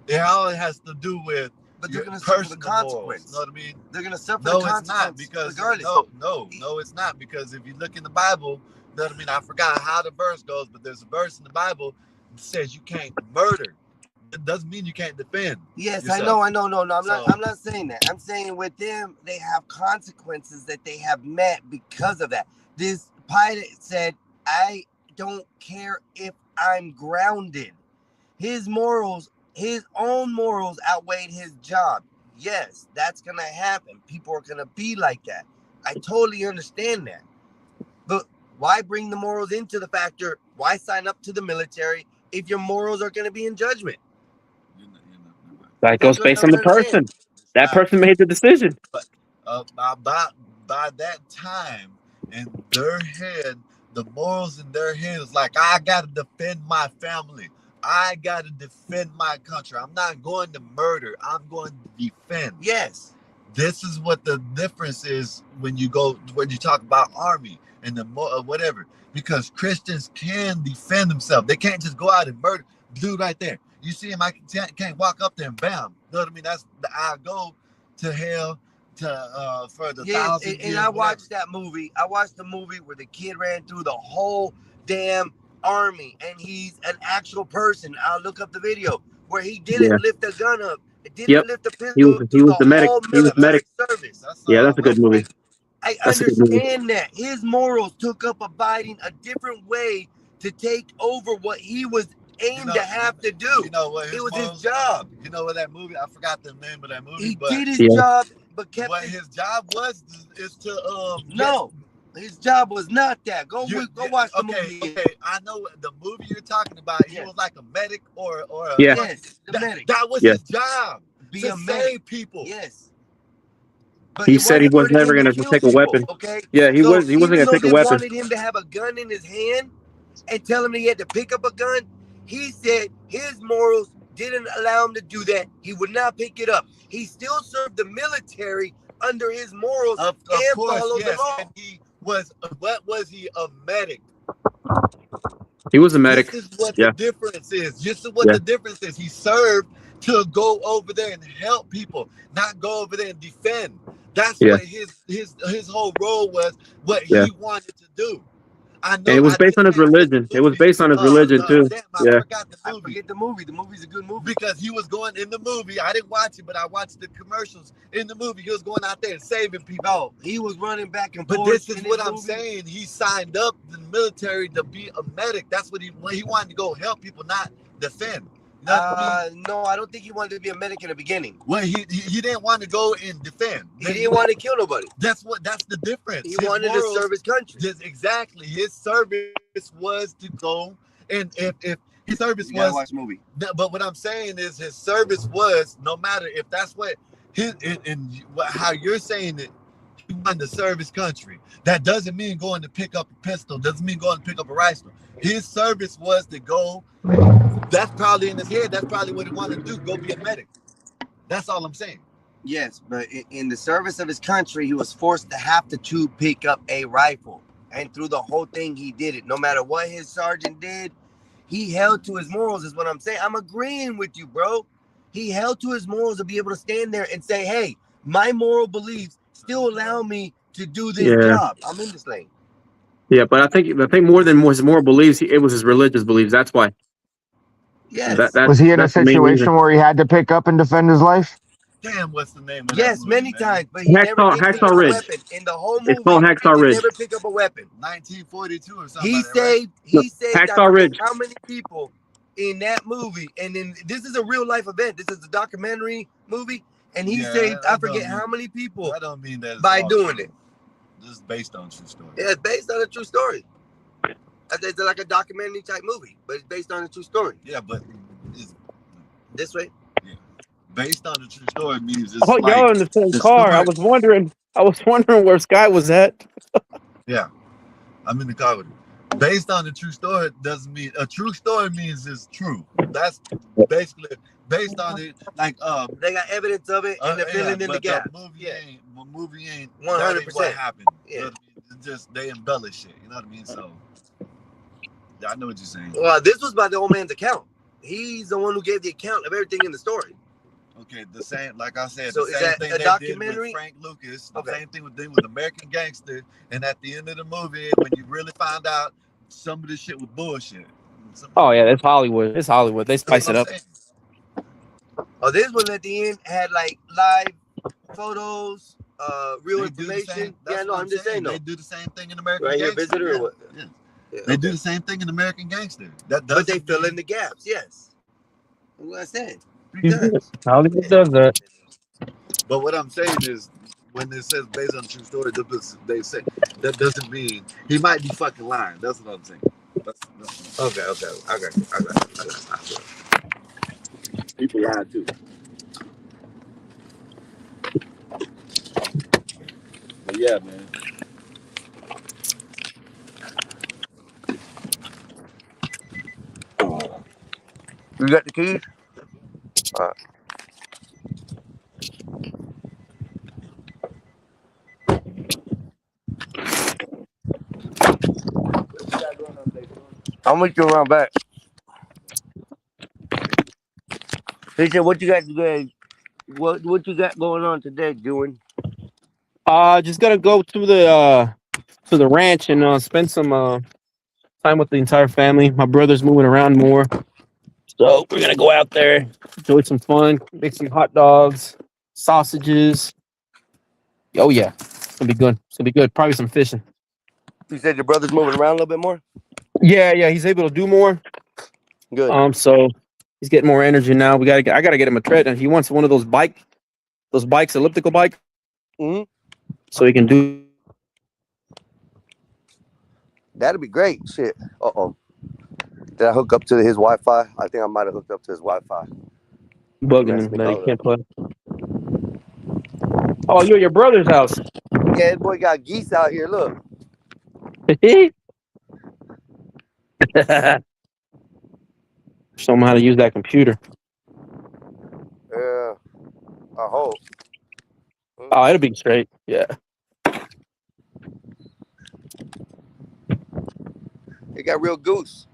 it all has to do with But they're your going to suffer the personal morals. consequence. You know what I mean? They're going to suffer No, the it's consequence. not because regardless. no, it's not because if you look in the Bible, you know what I mean? I forgot how the verse goes, but there's a verse in the Bible that says you can't murder. It doesn't mean you can't defend. Yes, yourself. I know. No, I'm not saying that. I'm saying with them, they have consequences that they have met because of that. This pilot said, I don't care if I'm grounded. His morals, his own morals outweighed his job. Yes, that's going to happen. People are going to be like that. I totally understand that. But why bring the morals into the factor? Why sign up to the military if your morals are going to be in judgment? That goes based on the person. That person made the decision. But by that time, in their head, the morals in their head is like, I got to defend my family. I got to defend my country. I'm not going to murder. I'm going to defend. Yes. This is what the difference is when you talk about army and the whatever. Because Christians can defend themselves. They can't just go out and murder. Dude right there. You see him, I can't walk up there and bam. You know what I mean? That's I go to hell for the 1,000 years. And I watched that movie. I watched the movie where the kid ran through the whole damn army, and he's an actual person. I'll look up the video where he didn't lift the gun up. It didn't lift the pistol. He was the medic. He was medic. Service. Yeah, that's a good movie. I That's a good movie. understand that his morals took up abiding a different way to take over what he was aimed to have to do. You know what? It was his job. You know what that movie? I forgot the name of that movie. He but did his job, but kept what his job was is to no. His job was not that. Go watch the movie. Okay, I know the movie you're talking about. He was like a medic or a yes, the medic. That was his job. Be to a save medic. people. Yes. He said he was never going to take a weapon. Okay. Yeah, he wasn't going to take a weapon. Wanted him to have a gun in his hand and tell him he had to pick up a gun. He said his morals didn't allow him to do that. He would not pick it up. He still served the military under his morals Of and course, followed the yes. law. And he was what was he a medic? He was a medic. This is what Yeah. the difference is. This is what the difference is. He served to go over there and help people, not go over there and defend. That's what his whole role was, what he wanted to do. I know. And it was based on his religion. It was based on his religion too. Yeah. I forget the movie. The movie's a good movie because he was going in the movie. I didn't watch it, but I watched the commercials in the movie. He was going out there and saving people. No, he was running back and forth. But this is in what his I'm movie. saying. He signed up in the military to be a medic. That's what he wanted to go help people, not defend. No, I don't think he wanted to be a medic in the beginning. Well, he didn't want to go and defend. He didn't want to kill nobody. That's the difference. He wanted to serve his country. Exactly. His service was to go, and if his service You gotta was watch the movie. But what I'm saying is his service was, no matter if that's what his and how you're saying it, he wanted to serve his country. That doesn't mean going to pick up a pistol. Doesn't mean going to pick up a rifle. His service was to go. That's probably in his head. That's probably what he wanted to do. Go be a medic. That's all I'm saying. Yes, but in the service of his country, he was forced to have to pick up a rifle. And through the whole thing, he did it. No matter what his sergeant did, he held to his morals, is what I'm saying. I'm agreeing with you, bro. He held to his morals to be able to stand there and say, hey, my moral beliefs still allow me to do this job. I'm in this lane. Yeah, but I think more than his moral beliefs, it was his religious beliefs. That's why. Yes. Was he in a that's the main reason. situation where he had to pick up and defend his life? Damn, what's the name of that Yes, movie, many man? times, but he never did pick up a Ridge. weapon. In the whole movie, It's called Hacksaw he Ridge. never pick up a weapon. 1942 or something. He like that, right? saved I Hacksaw forget Ridge. how many people in that movie, and then this is a real life event. This is a documentary movie, and he Yeah, saved I I forget don't how mean- many people I don't mean that it's by all doing true. it. This is based on true story. Yeah, it's based on a true story. It's like a documentary type movie, but it's based on a true story. Yeah, but it's This way. based on the true story means it's Oh, like y'all in the same the car. I story- was wondering where Sky was at. Yeah, I'm in the car with him. Based on the true story doesn't mean a true story means it's true. That's basically based on it, like They got evidence of it, and they're filling in the gap. The movie ain't 100%. what happened. Yeah. You know what I mean? It's just they embellish it. You know what I mean? So yeah, I know what you're saying. Well, this was by the old man's account. He's the one who gave the account of everything in the story. Okay, the same, like I said, So the is same that thing a they documentary? did with Frank Lucas, the same thing with them with American Gangster, and at the end of the movie, when you really find out some of this shit was bullshit. Oh yeah, that's Hollywood. It's Hollywood. They spice it up. Oh, this one at the end had like live photos, real information. Yeah, no, I'm just saying though. They do the same thing in American Right here, Gangster. visitor or what? Yeah. Yeah, They do the same thing in American Gangster. But they fill in the gaps. Yes, that's what I said. Hollywood does that. But what I'm saying is, when it says based on true story, they say that doesn't mean he might be fucking lying. That's what I'm saying. That's Okay. I got you. people lie too. But yeah, man. You got the keys? All right. I'll meet you around back. He said, "What you got today? What you got going on today, doing?" Just gotta go to the ranch and spend some time with the entire family. My brother's moving around more, so we're gonna go out there, enjoy some fun, make some hot dogs, sausages. Oh yeah, it's gonna be good. It's gonna be good. Probably some fishing. You said your brother's moving around a little bit more. Yeah, he's able to do more. Good. So he's getting more energy now. I gotta get him a tread, and he wants one of those bikes, elliptical bike. Mm-hmm. So he can do. That'd be great. Shit. Did I hook up to his Wi-Fi? I think I might have hooked up to his Wi-Fi. Bugging him that he can't play. Oh, you're at your brother's house. Yeah, this boy got geese out here. Look. Show him how to use that computer. Yeah. I hope. Oh, it'll be straight. Yeah. They got real geese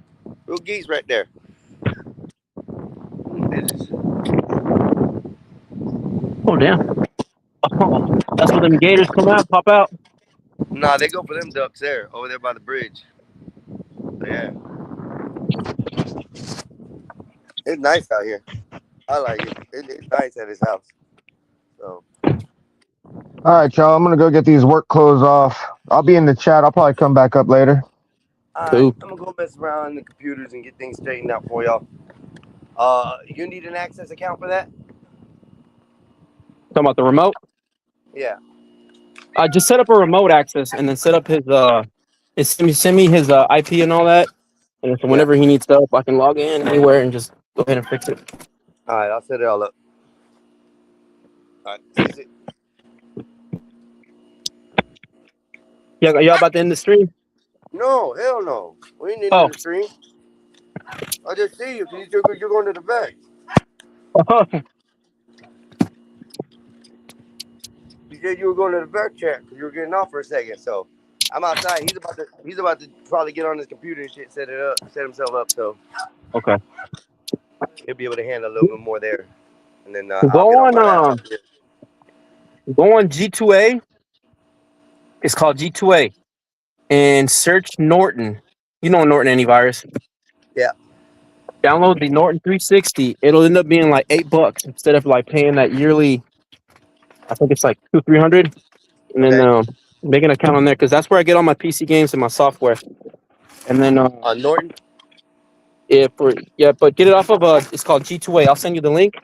right there. Oh damn. Oh, that's where them gators pop out. Nah, they go for them ducks there, over there by the bridge. Yeah. It's nice out here. I like it. It's nice at his house. So. All right, y'all. I'm gonna go get these work clothes off. I'll be in the chat. I'll probably come back up later. All right, I'm gonna go mess around in the computers and get things straightened out for y'all. You need an access account for that? Talking about the remote? Yeah. Just set up a remote access and then set up his send me his IP and all that. And so whenever he needs help, I can log in anywhere and just go ahead and fix it. All right, I'll set it all up. All right, fix it. Y'all about to end the stream? No, hell no. We ain't in the stream. I just see you. You're going to the vet. You said you were going to the vet check because you were getting off for a second. So I'm outside. He's about to probably get on his computer and shit, set himself up. So Okay. he'll be able to handle a little bit more there. And then Go on G2A. It's called G2A. And search Norton. You know Norton antivirus. Yeah. Download the Norton 360. It'll end up being like $8 instead of like paying that yearly. I think it's like $200-$300. And then make an account on there because that's where I get all my PC games and my software. And then on Norton. But get it off of it's called G2A. I'll send you the link.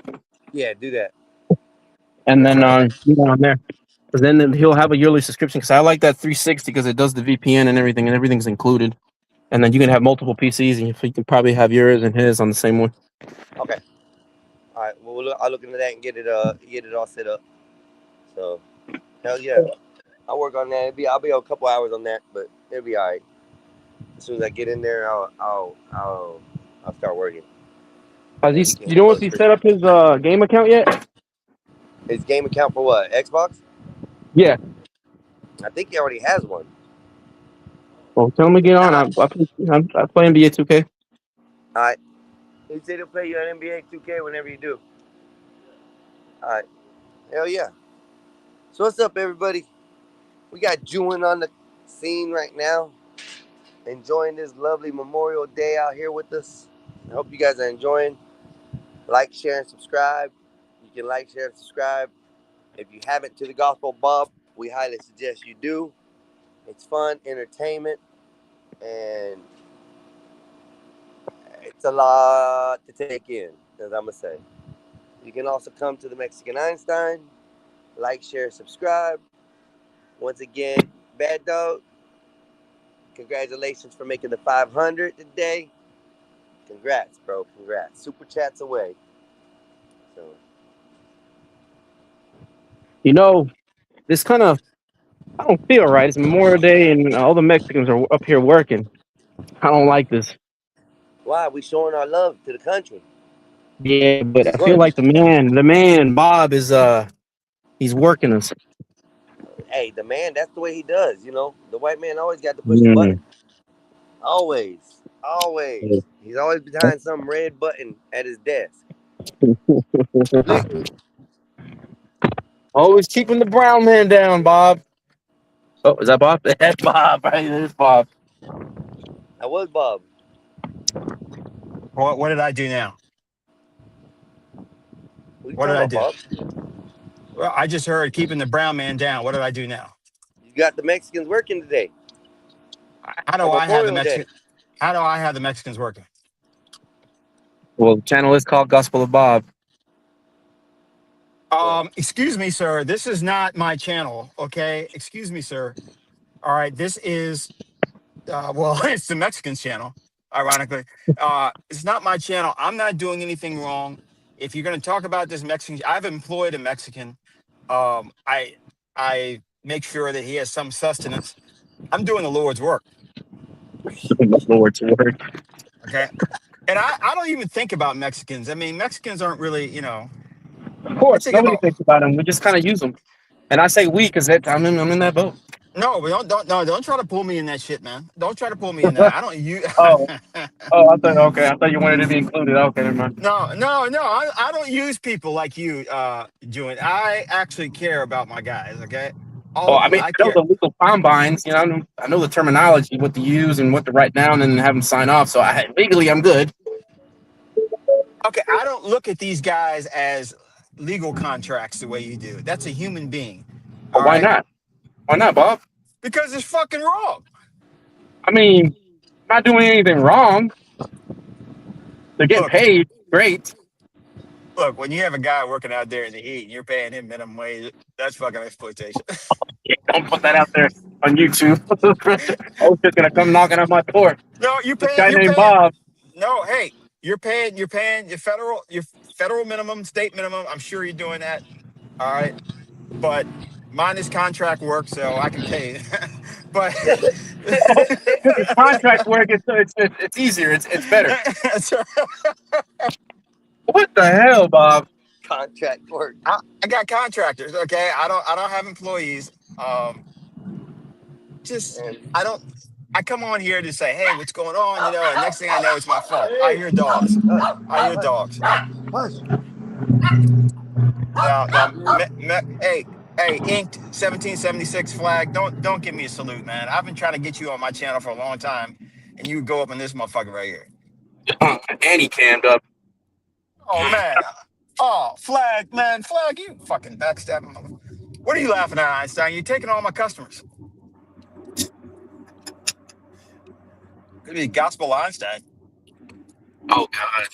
Yeah, do that. And then get on there. Because then he'll have a yearly subscription. Because I like that 360 because it does the VPN and everything's included. And then you can have multiple PCs, and you can probably have yours and his on the same one. Okay. All right. Well, I'll look into that and get it all set up. So, hell yeah, I'll work on that. I'll be a couple hours on that, but it'll be all right. As soon as I get in there, I'll start working. Has and he? he can You know help if us he bring set up his game account yet? his game account for what? Xbox? Yeah. I think he already has one. Well, tell him to get on. Nah. I play NBA 2K. All right. He said he'll play you on NBA 2K whenever you do. All right. Hell yeah. So what's up, everybody? We got Juin on the scene right now, enjoying this lovely Memorial Day out here with us. I hope you guys are enjoying. Like, share, and subscribe. You can like, share, and subscribe. If you haven't to the Gospel Bob, we highly suggest you do. It's fun, entertainment, and it's a lot to take in, as I'm going to say. You can also come to the Mexican Einstein. Like, share, subscribe. Once again, Bad Dog, congratulations for making the 500 today. Congrats, bro. Congrats. Super chats away. So, You know, this kind of I don't feel right. It's Memorial Day and all the Mexicans are up here working. I don't like this. why are we showing our love to the country? Yeah, but This I is feel lunch. like the man Bob is he's working us. Hey, the man, that's the way he does, you know. The white man always got to push the Mm. button. Always. Always. He's always behind some red button at his desk. Always keeping the brown man down, Bob. Oh, is that Bob? That's Bob. Right, there's Bob. That was Bob. What did I do now? What did I do? Bob? Well, I just heard keeping the brown man down. What did I do now? You got the Mexicans working today. How do I have the Mexicans? How do I have the Mexicans working? Well, the channel is called Gospel of Bob. Excuse me, sir. This is not my channel. Okay. Excuse me, sir. All right. This is, well, it's the Mexicans channel. Ironically, it's not my channel. I'm not doing anything wrong. If you're going to talk about this Mexican, I've employed a Mexican. I make sure that he has some sustenance. I'm doing the Lord's work. The Lord's work. Okay. And I don't even think about Mexicans. I mean, Mexicans aren't really, you know. Of course, nobody thinks about them. We just kind of use them. And I say we because I'm in that boat. No, we don't try to pull me in that shit, man. Don't try to pull me in that. I don't use. I thought you wanted to be included. Okay, never mind. No. I don't use people like you, Juin. I actually care about my guys. Okay. I know the legal combines. You know, I know the terminology, what to use and what to write down, and have them sign off. So legally, I'm good. Okay, I don't look at these guys as legal contracts the way you do. That's a human being. Why not? Why not, Bob? Because it's fucking wrong. I mean, not doing anything wrong. They're getting paid. Great. Look, when you have a guy working out there in the heat and you're paying him minimum wage, that's fucking exploitation. Don't put that out there on YouTube. I was just gonna come knocking on my door. No, you pay. This guy named Bob. No, hey, you're paying your federal minimum, state minimum. I'm sure you're doing that. All right, but mine is contract work, so I can pay. But contract work, it's easier. It's better. What the hell, Bob? Contract work. I got contractors. Okay, I don't have employees. I come on here to say, hey, what's going on? You know, and next thing I know, it's my fault. I hear dogs. Hey, inked 1776 flag. Don't give me a salute, man. I've been trying to get you on my channel for a long time, and you go up on this motherfucker right here. And he cammed up. Oh man. Oh, flag, man, flag, you fucking backstabbing. What are you laughing at, Einstein? You're taking all my customers. Could be Gospel Einstein. Oh God.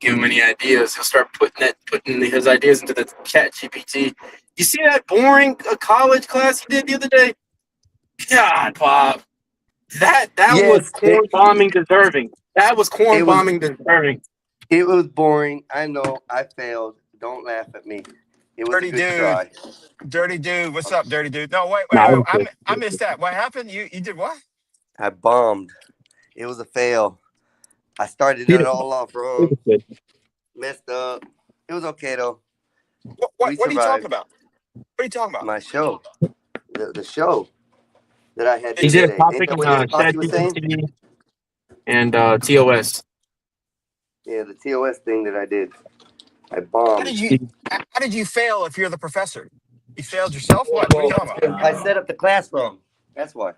Give him any ideas. He'll start putting his ideas into the chat GPT. You see that boring college class he did the other day? God, Bob. That was corn bombing deserving. That was corn bombing deserving. It was boring. I know. I failed. Don't laugh at me. It was Dirty a good dude. try. Dirty dude. What's up, dirty dude? No, wait. I missed that. What happened? You did what? I bombed. It was a fail. I started it all off wrong. Messed up. It was okay though. What are you talking survived. about? What are you talking about? My show, the show that I had He the did other a day. Ain't topic that on what Foxy was saying? ChatGPT and TOS. Yeah, the TOS thing that I did. I How bombed. did you fail if you're the professor? You failed yourself? What are you talking about? I set up the class wrong. That's why.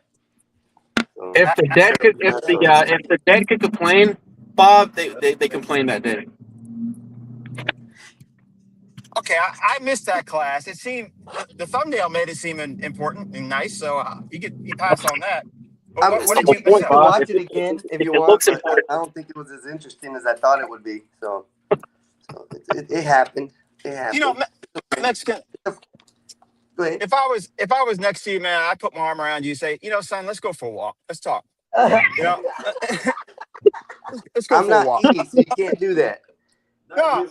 So, If the dead could complain, Bob, they complain that day. Okay, I missed that class. It seemed the thumbnail made it seem important and nice, so you pass on that. But what did you miss you out? can watch it again if you want, but important. I don't think it was as interesting as I thought it would be. So it happened. It happened. You know, Mexican. Go ahead. If I was next to you, man, I'd put my arm around you, say, son, let's go for a walk. Let's talk. You know, let's go I'm for a walk. not E, so you can't do that. No.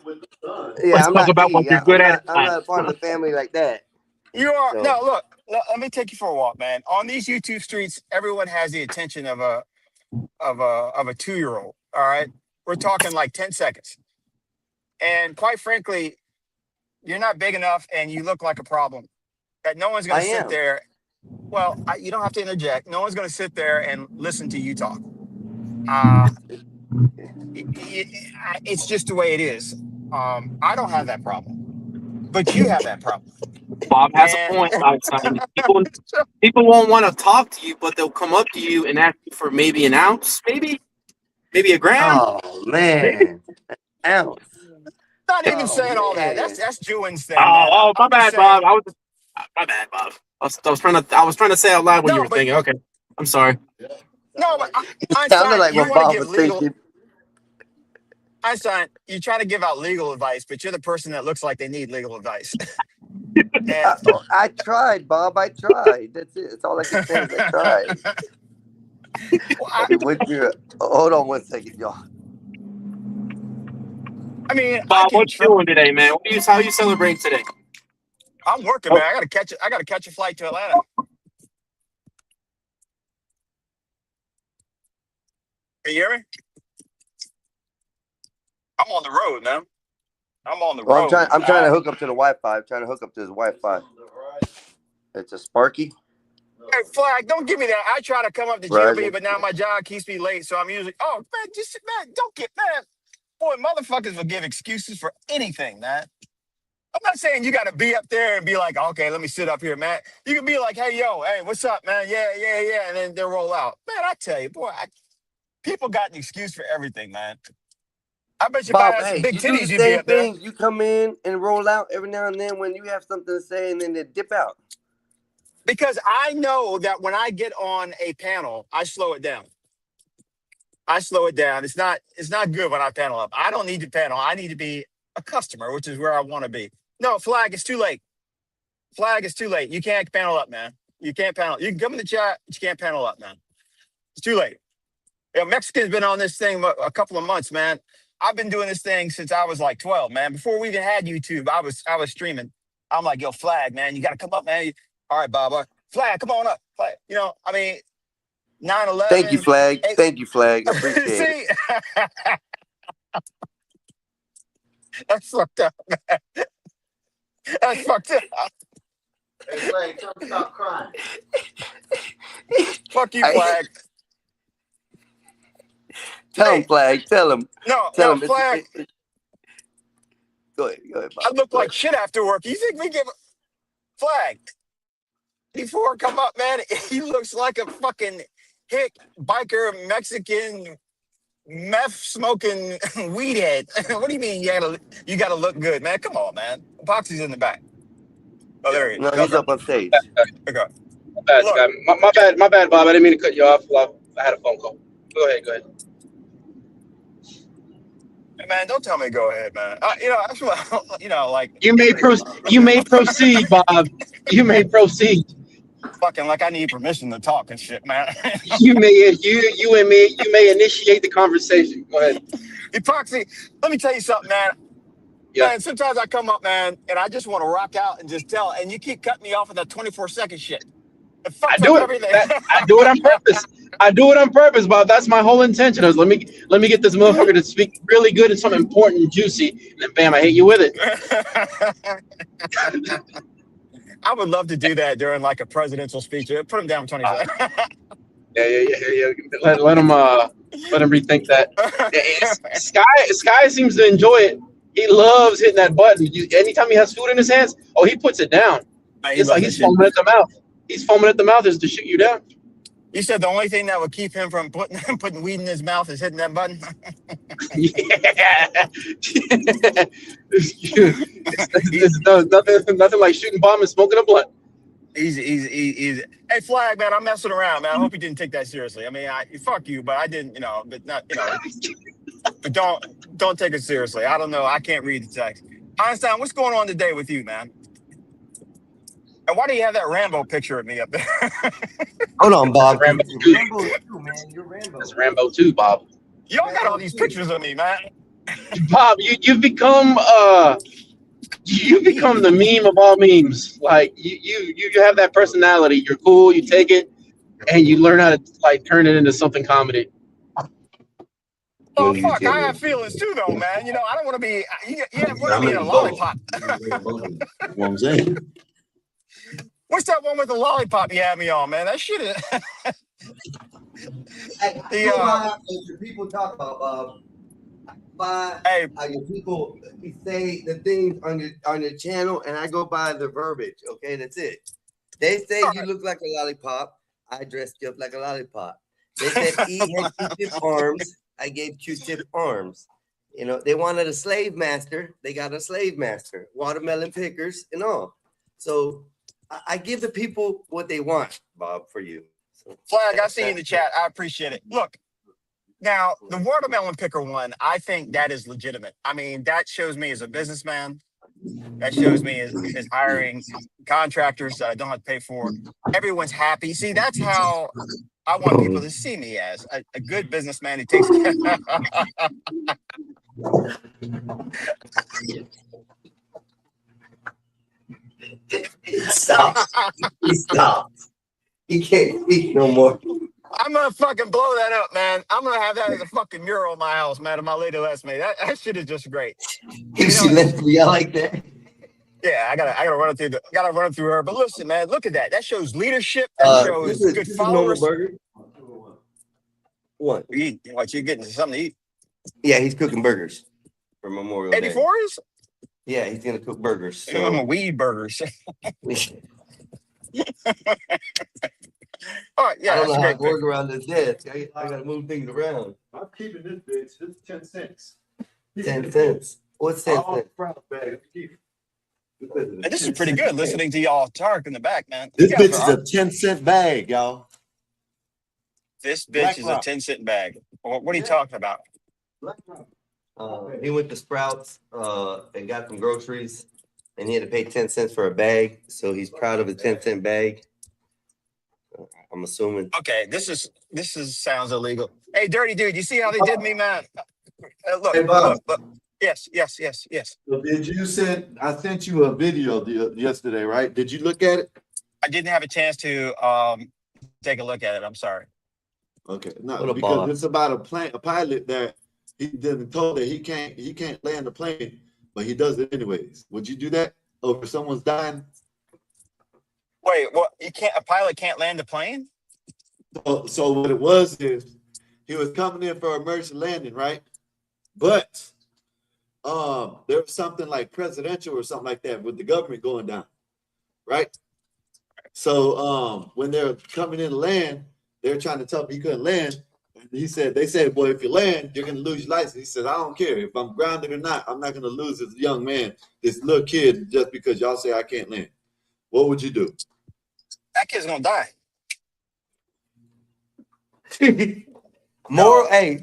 Yeah, Let's I'm talk not about E. what you're good at. I'm not a part of the family like that. You are So. no. Look, let me take you for a walk, man. On these YouTube streets, everyone has the attention of a 2-year-old. All right, we're talking like 10 seconds, and quite frankly, you're not big enough, and you look like a problem that no one's going to sit there. Well, you don't have to interject. No one's going to sit there and listen to you talk. It's just the way it is. I don't have that problem, but you have that problem. Bob has a point, Einstein. People won't want to talk to you, but they'll come up to you and ask you for maybe an ounce, maybe a gram. Oh man, ounce. Not even saying all that. That's Julian's thing. Oh, my bad, Bob. My bad, Bob. I was trying to say out loud what you were thinking. Okay, I'm sorry. No, but Sounded like you what want Bob to give was legal. thinking. Einstein, you try to give out legal advice, but you're the person that looks like they need legal advice. I tried, Bob. I tried. That's it. That's all I can say is I tried. Hold on one second, y'all. I mean, Bob, what you doing today, man? How you celebrating today? I'm working, man. I gotta catch a flight to Atlanta. Can you hear me? I'm on the road, man. I'm on the road. I'm trying to hook up to the Wi-Fi. I'm trying to hook up to his Wi-Fi. It's a Sparky. Hey, Flag, don't give me that. I try to come up to GLB, but now my job keeps me late, so I'm usually. Oh man, don't get mad. Boy, motherfuckers will give excuses for anything, man. I'm not saying you got to be up there and be like, okay, let me sit up here, man. You can be like, hey, what's up, man? Yeah, and then they'll roll out. Man, I tell you, boy, people got an excuse for everything, man. I bet you Bob, if I had some big you do titties, the you'd be same up there. thing. You come in and roll out every now and then when you have something to say, and then they dip out. Because I know that when I get on a panel, I slow it down. It's not good when I panel up. I don't need to panel. I need to be a customer, which is where I want to be. No, Flag, it's too late. Flag, it's too late. You can't panel up, man. You can't panel. You can come in the chat, but you can't panel up, man. It's too late. Mexican's been on this thing a couple of months, man. I've been doing this thing since I was like 12, man. Before we even had YouTube, I was streaming. I'm like, yo, Flag, man, you got to come up, man. All right, Bob. Flag, come on up. Flag. 9/11. Thank you, Flag. Thank you, Flag. I appreciate it. That's fucked up, man. That's fucked up. Hey, Flag, tell him stop crying. Fuck you, Flag. Tell him, Flag. Tell him. No, Flag. Go ahead, Bob. I look like shit after work. You think we give a Flag? Before come up, man, he looks like a fucking hick biker Mexican meth smoking weed head. What do you mean you gotta look good, man? Come on, man. Epoxy's in the back. Oh, there he is. No, he's up on stage. Okay. My bad, Bob. I didn't mean to cut you off. I had a phone call. Go ahead. Hey, man, don't tell me to go ahead, man. That's what, like You may proceed, Bob. You may proceed. Fucking like I need permission to talk and shit, man. You may initiate the conversation. Go ahead. Epoxy, let me tell you something, man. Yeah. Man, sometimes I come up, man, and I just want to rock out and just tell, and you keep cutting me off with that 24-second shit. I do it. I do it on purpose. I do it on purpose, Bob. That's my whole intention. Is let me get this motherfucker to speak really good and something important and juicy, and then bam, I hit you with it. I would love to do that during like a presidential speech. Put him down 20 seconds. Yeah. Let him rethink that. Sky seems to enjoy it. He loves hitting that button. Anytime he has food in his hands, he puts it down. It's like he's foaming at the mouth. He's foaming at the mouth is to shoot you down. You said the only thing that would keep him from putting weed in his mouth is hitting that button. It's nothing like shooting bomb and smoking a blunt. Easy. Hey, Flag, man, I'm messing around, man. I hope you didn't take that seriously. I mean, fuck you, but I didn't, but not, but don't take it seriously. I don't know. I can't read the text. Einstein, what's going on today with you, man? And why do you have that Rambo picture of me up there? Hold on, Bob. Rambo 2. Rambo 2, man. You're Rambo. It's Rambo 2, Bob. Y'all got all these pictures of me, man. Bob, you've become the meme of all memes. Like you have that personality. You're cool. You take it, and you learn how to like turn it into something comedy. Oh fuck! I have feelings too, though, man. I don't want to be. Yeah, want to be in a lollipop. What I'm saying. What's that one with the lollipop you had me on, man? That shit is. People talk about people say the things on your channel, and I go by the verbiage. Okay, that's it. They say you look like a lollipop. I dressed you up like a lollipop. They said he had Q-tip arms. I gave Q-tip arms. They wanted a slave master. They got a slave master. Watermelon pickers and all. So I give the people what they want, Bob, for you. So, Flag, I see you in the chat. I appreciate it. Look, now the watermelon picker one, I think that is legitimate. I mean, that shows me as a businessman. That shows me as hiring contractors that I don't have to pay for. Everyone's happy. See, that's how I want people to see me as a good businessman who takes care. Stop. He can't speak no more. I'm gonna fucking blow that up, man. I'm gonna have that as a fucking mural in my house, man. And my lady lets me. That shit is just great. If she lets me, I like that. Yeah, I gotta run it through her. But listen, man, look at that. That shows leadership. That shows good followers. Burger. What? You getting something to eat? Yeah, he's cooking burgers for Memorial Day. 84s? Yeah, he's gonna cook burgers. So. I'm a weed burgers. All right, yeah, I don't know how great to work around this desk. I gotta move things around. I'm keeping this bitch. It's 10 cents. 10 cents. What's 10 cents? And this is pretty good listening to y'all talk in the back, man. This bitch is a 10-cent bag, y'all. This bitch is a 10-cent bag. What are you talking about? He went to Sprouts and got some groceries, and he had to pay 10 cents for a bag. So he's proud of his 10-cent bag. I'm assuming. Okay, this sounds illegal. Hey, dirty dude, you see how they did me, man? Look, Hey, Bob. look. Yes. So did you send? I sent you a video yesterday, right? Did you look at it? I didn't have a chance to take a look at it. I'm sorry. Okay, no, because it's about a pilot that he didn't told that he can't land the plane, but he does it anyways. Would you do that over someone's dying? Wait, what? A pilot can't land a plane? So what it was is he was coming in for emergency landing, right? But there was something like presidential or something like that with the government going down, right? So when they're coming in to land, they're trying to tell him he couldn't land. And they said, boy, if you land, you're gonna lose your license. He said, I don't care if I'm grounded or not. I'm not gonna lose this young man, this little kid, just because y'all say I can't land. What would you do? That kid's gonna die. Hey,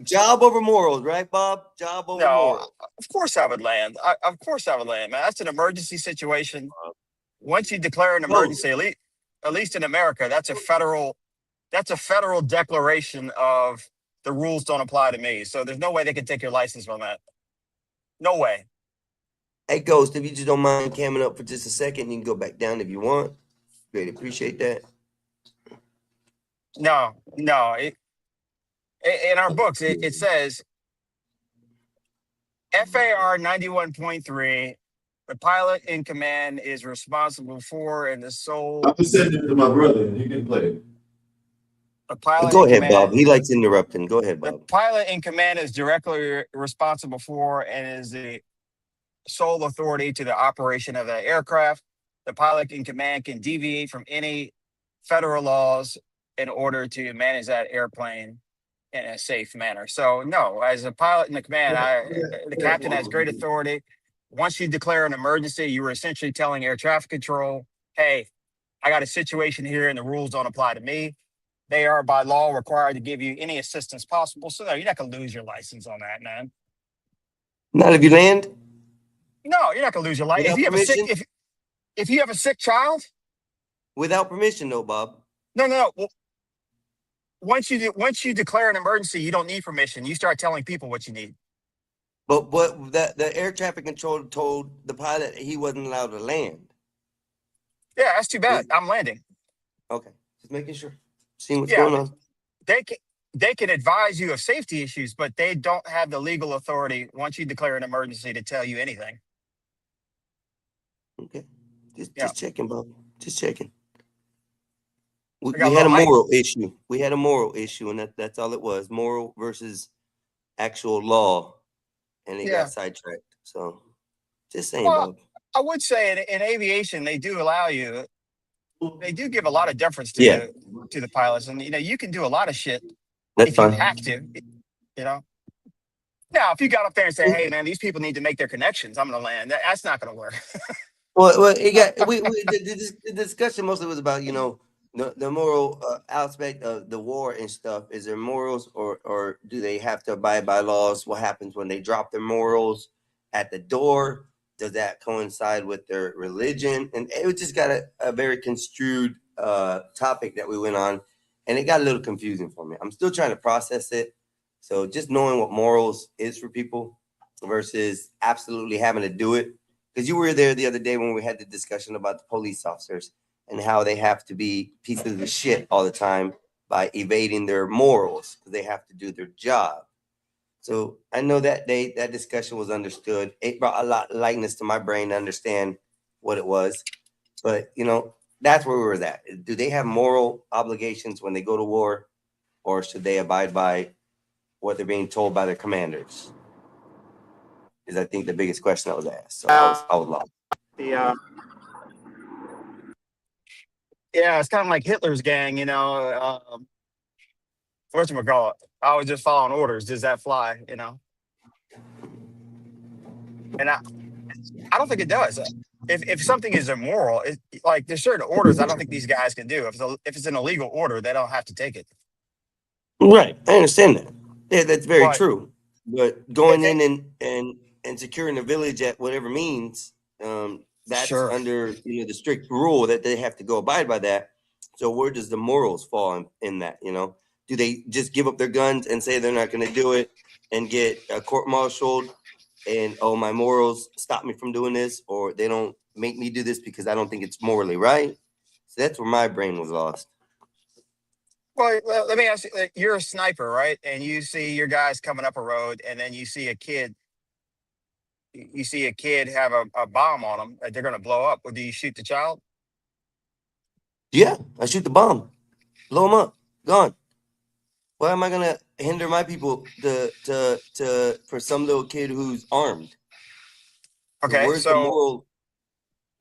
job over morals, right, Bob? Job over morals. Of course I would land. Of course I would land, man. That's an emergency situation. Once you declare an emergency, at least in America, that's a federal declaration of the rules don't apply to me. So there's no way they can take your license from that. No way. Hey, Ghost, if you just don't mind camming up for just a second, you can go back down if you want. Great, appreciate that. No, no. In our books, it says FAR 91.3. The pilot in command is responsible for and the sole. I'm just sending it to my brother, and he can play it. The pilot Go in ahead, command. Bob. He likes interrupting. Go ahead, The Bob. pilot in command is directly responsible for and is the sole authority to the operation of the aircraft. The pilot in command can deviate from any federal laws in order to manage that airplane in a safe manner. So no, as a pilot in the command, the captain has great authority. Once you declare an emergency, you were essentially telling air traffic control, hey, I got a situation here and the rules don't apply to me. They are by law required to give you any assistance possible. So no, you're not gonna lose your license on that, man. Not if you land No, you're not gonna lose your license. without If you have a sick, permission. if you have a sick child, Without permission, no, Bob. no. Well, once you declare an emergency, you don't need permission. You start telling people what you need. But the air traffic control told the pilot he wasn't allowed to land. Yeah, that's too bad. I'm landing. Okay, just making sure. Seeing what's Yeah, going on. they can advise you of safety issues, but they don't have the legal authority once you declare an emergency to tell you anything. Okay, Yeah. just checking, Bob. Just checking. We I got a had a little height. moral issue. We had a moral issue, and that's all it was. Moral versus actual law, and it Yeah. got sidetracked. So, just saying, Well, Bob. I would say in aviation, they do allow you. They do give a lot of deference to Yeah, the pilots, and you can do a lot of shit that's if you fine. have to. You know. Now, if you got up there and say, "Hey, man, these people need to make their connections," I'm going to land. That's not going to work. Well, it got the discussion mostly was about the moral aspect of the war and stuff. Is there morals, or do they have to abide by laws? What happens when they drop their morals at the door? Does that coincide with their religion? And it just got a very construed topic that we went on, and it got a little confusing for me. I'm still trying to process it. So just knowing what morals is for people versus absolutely having to do it. Because you were there the other day when we had the discussion about the police officers and how they have to be pieces of shit all the time by evading their morals because they have to do their job. So I know that that discussion was understood. It brought a lot of lightness to my brain to understand what it was. But, that's where we were at. Do they have moral obligations when they go to war, or should they abide by what they're being told by their commanders? Is I think the biggest question that was asked. So I was lost. Yeah, it's kind of like Hitler's gang, whatchamacallit? I was just following orders. Does that fly? And I don't think it does. If something is immoral, like there's certain orders I don't think these guys can do. If it's an illegal order, they don't have to take it. Right, I understand that. Yeah, that's very But true. But going in and securing a village at whatever means, that's sure, under the strict rule that they have to go abide by that. So where does the morals fall in that? Do they just give up their guns and say they're not going to do it and get court-martialed and my morals stop me from doing this, or they don't make me do this because I don't think it's morally right? So that's where my brain was lost. well, let me ask you. You're a sniper, right? And you see your guys coming up a road, and then you see a kid. You see a kid have a bomb on them that they're going to blow up. Or do you shoot the child? Yeah, I shoot the bomb, blow them up, gone. Why am I gonna hinder my people for some little kid who's armed? Okay, Where's the so moral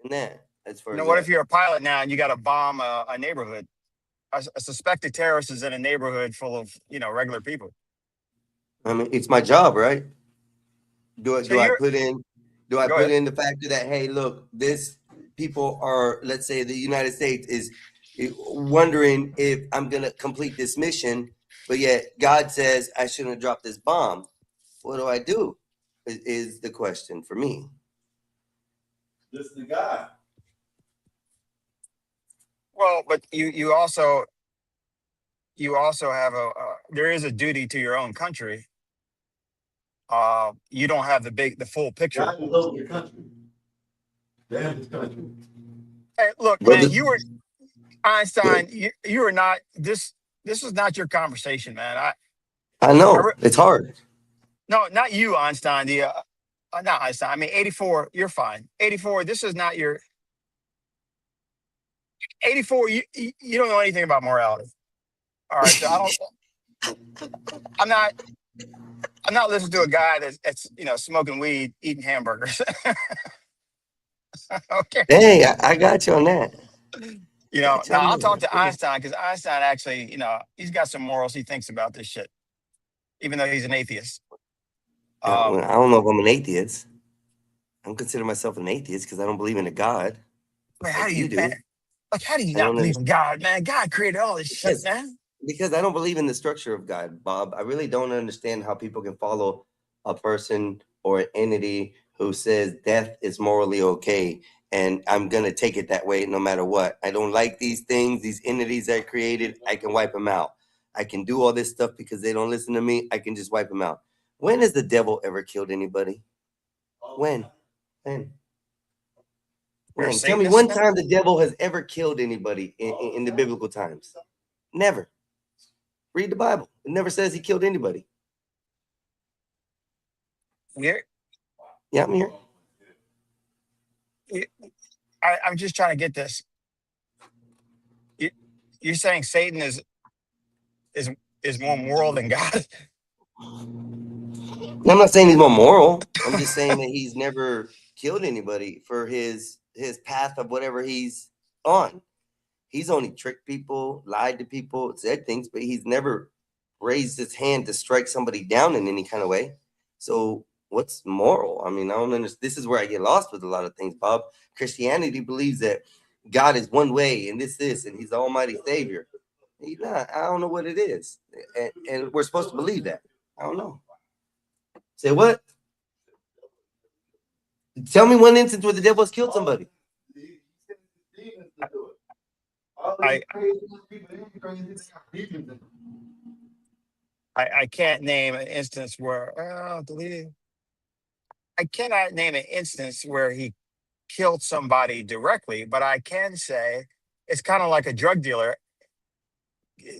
in that? As far as what that? if you're a pilot now and you got to bomb a neighborhood? A suspected terrorist is in a neighborhood full of regular people. I mean, it's my job, right? Do So I you're put in go ahead. the factor that, hey, look, this people are, let's say the United States is wondering if I'm gonna complete this mission, but yet God says I shouldn't drop this bomb. What do I do? Is the question for me. Listen to God. Well, but you also have there is a duty to your own country. You don't have the full picture. God will love your country. Damn this country. Hey, look, But man, you were Einstein. You were not this this is not your conversation, man. I I know it's hard. no, not you, Einstein. The not Einstein. I mean, 84. You're fine. 84. This is not your 84. You don't know anything about morality. All right, so I don't. I'm not listening to a guy that's smoking weed, eating hamburgers. Okay. Hey, I got you on that. Now I'll talk to Einstein because Einstein actually, he's got some morals. He thinks about this shit, even though he's an atheist. I don't know if I'm an atheist. I don't consider myself an atheist because I don't believe in a God. Wait, how do you do? man, how do you not believe in God, man? God created all this shit, man. Because I don't believe in the structure of God, Bob. I really don't understand how people can follow a person or an entity who says death is morally okay, and I'm going to take it that way no matter what. I don't like these things, these entities that I created. I can wipe them out. I can do all this stuff because they don't listen to me. I can just wipe them out. When has the devil ever killed anybody? When? Tell me one time the devil has ever killed anybody in the biblical times. Never. Read the Bible. It never says he killed anybody. Here? Yeah, I'm here. I'm just trying to get this. You're saying Satan is more moral than God? I'm not saying he's more moral. I'm just saying that he's never killed anybody for his path of whatever he's on. He's only tricked people, lied to people, said things, but he's never raised his hand to strike somebody down in any kind of way. So what's moral? I mean, I don't understand. This is where I get lost with a lot of things, Bob. Christianity believes that God is one way and this, and he's the almighty savior. He's not. I don't know what it is. And we're supposed to believe that. I don't know. Say what? Tell me one instance where the devil has killed somebody. I can't name an instance where I cannot name an instance where he killed somebody directly, but I can say it's kind of like a drug dealer.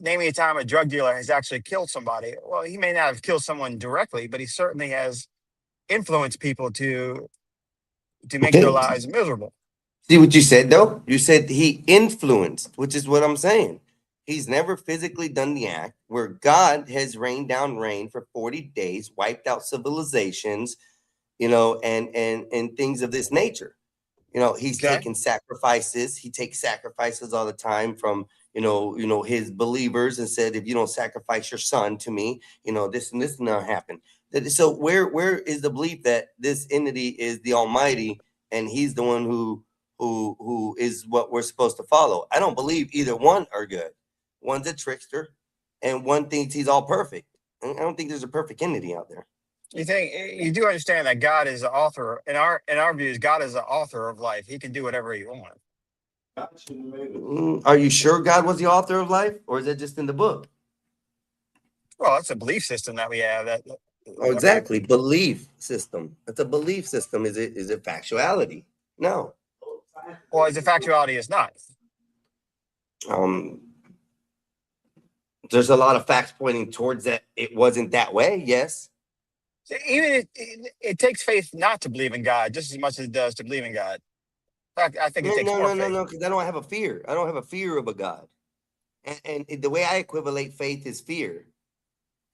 Name me a time a drug dealer has actually killed somebody. Well, he may not have killed someone directly, but he certainly has influenced people to make their lives miserable. See what you said, though? You said he influenced, which is what I'm saying. He's never physically done the act where God has rained down rain for 40 days, wiped out civilizations, and things of this nature. He's taken sacrifices. He takes sacrifices all the time from, his believers and said, if you don't sacrifice your son to me, this and this not happen. So where is the belief that this entity is the Almighty and he's the one who is what we're supposed to follow? I don't believe either one are good. One's a trickster and one thinks he's all perfect. I don't think there's a perfect entity out there. You do understand that God is the author in our views. God is the author of life. He can do whatever he wants. Are you sure God was the author of life, or is that just in the book? Well, that's a belief system that we have. Exactly, belief system. It's a belief system. Is it factuality? No. Well, is it factuality? It's not. There's a lot of facts pointing towards that it wasn't that way. Yes. Even it takes faith not to believe in God just as much as it does to believe in God. In fact, I think it takes more faith. No, because I don't have a fear. I don't have a fear of a God. And the way I equivalent faith is fear.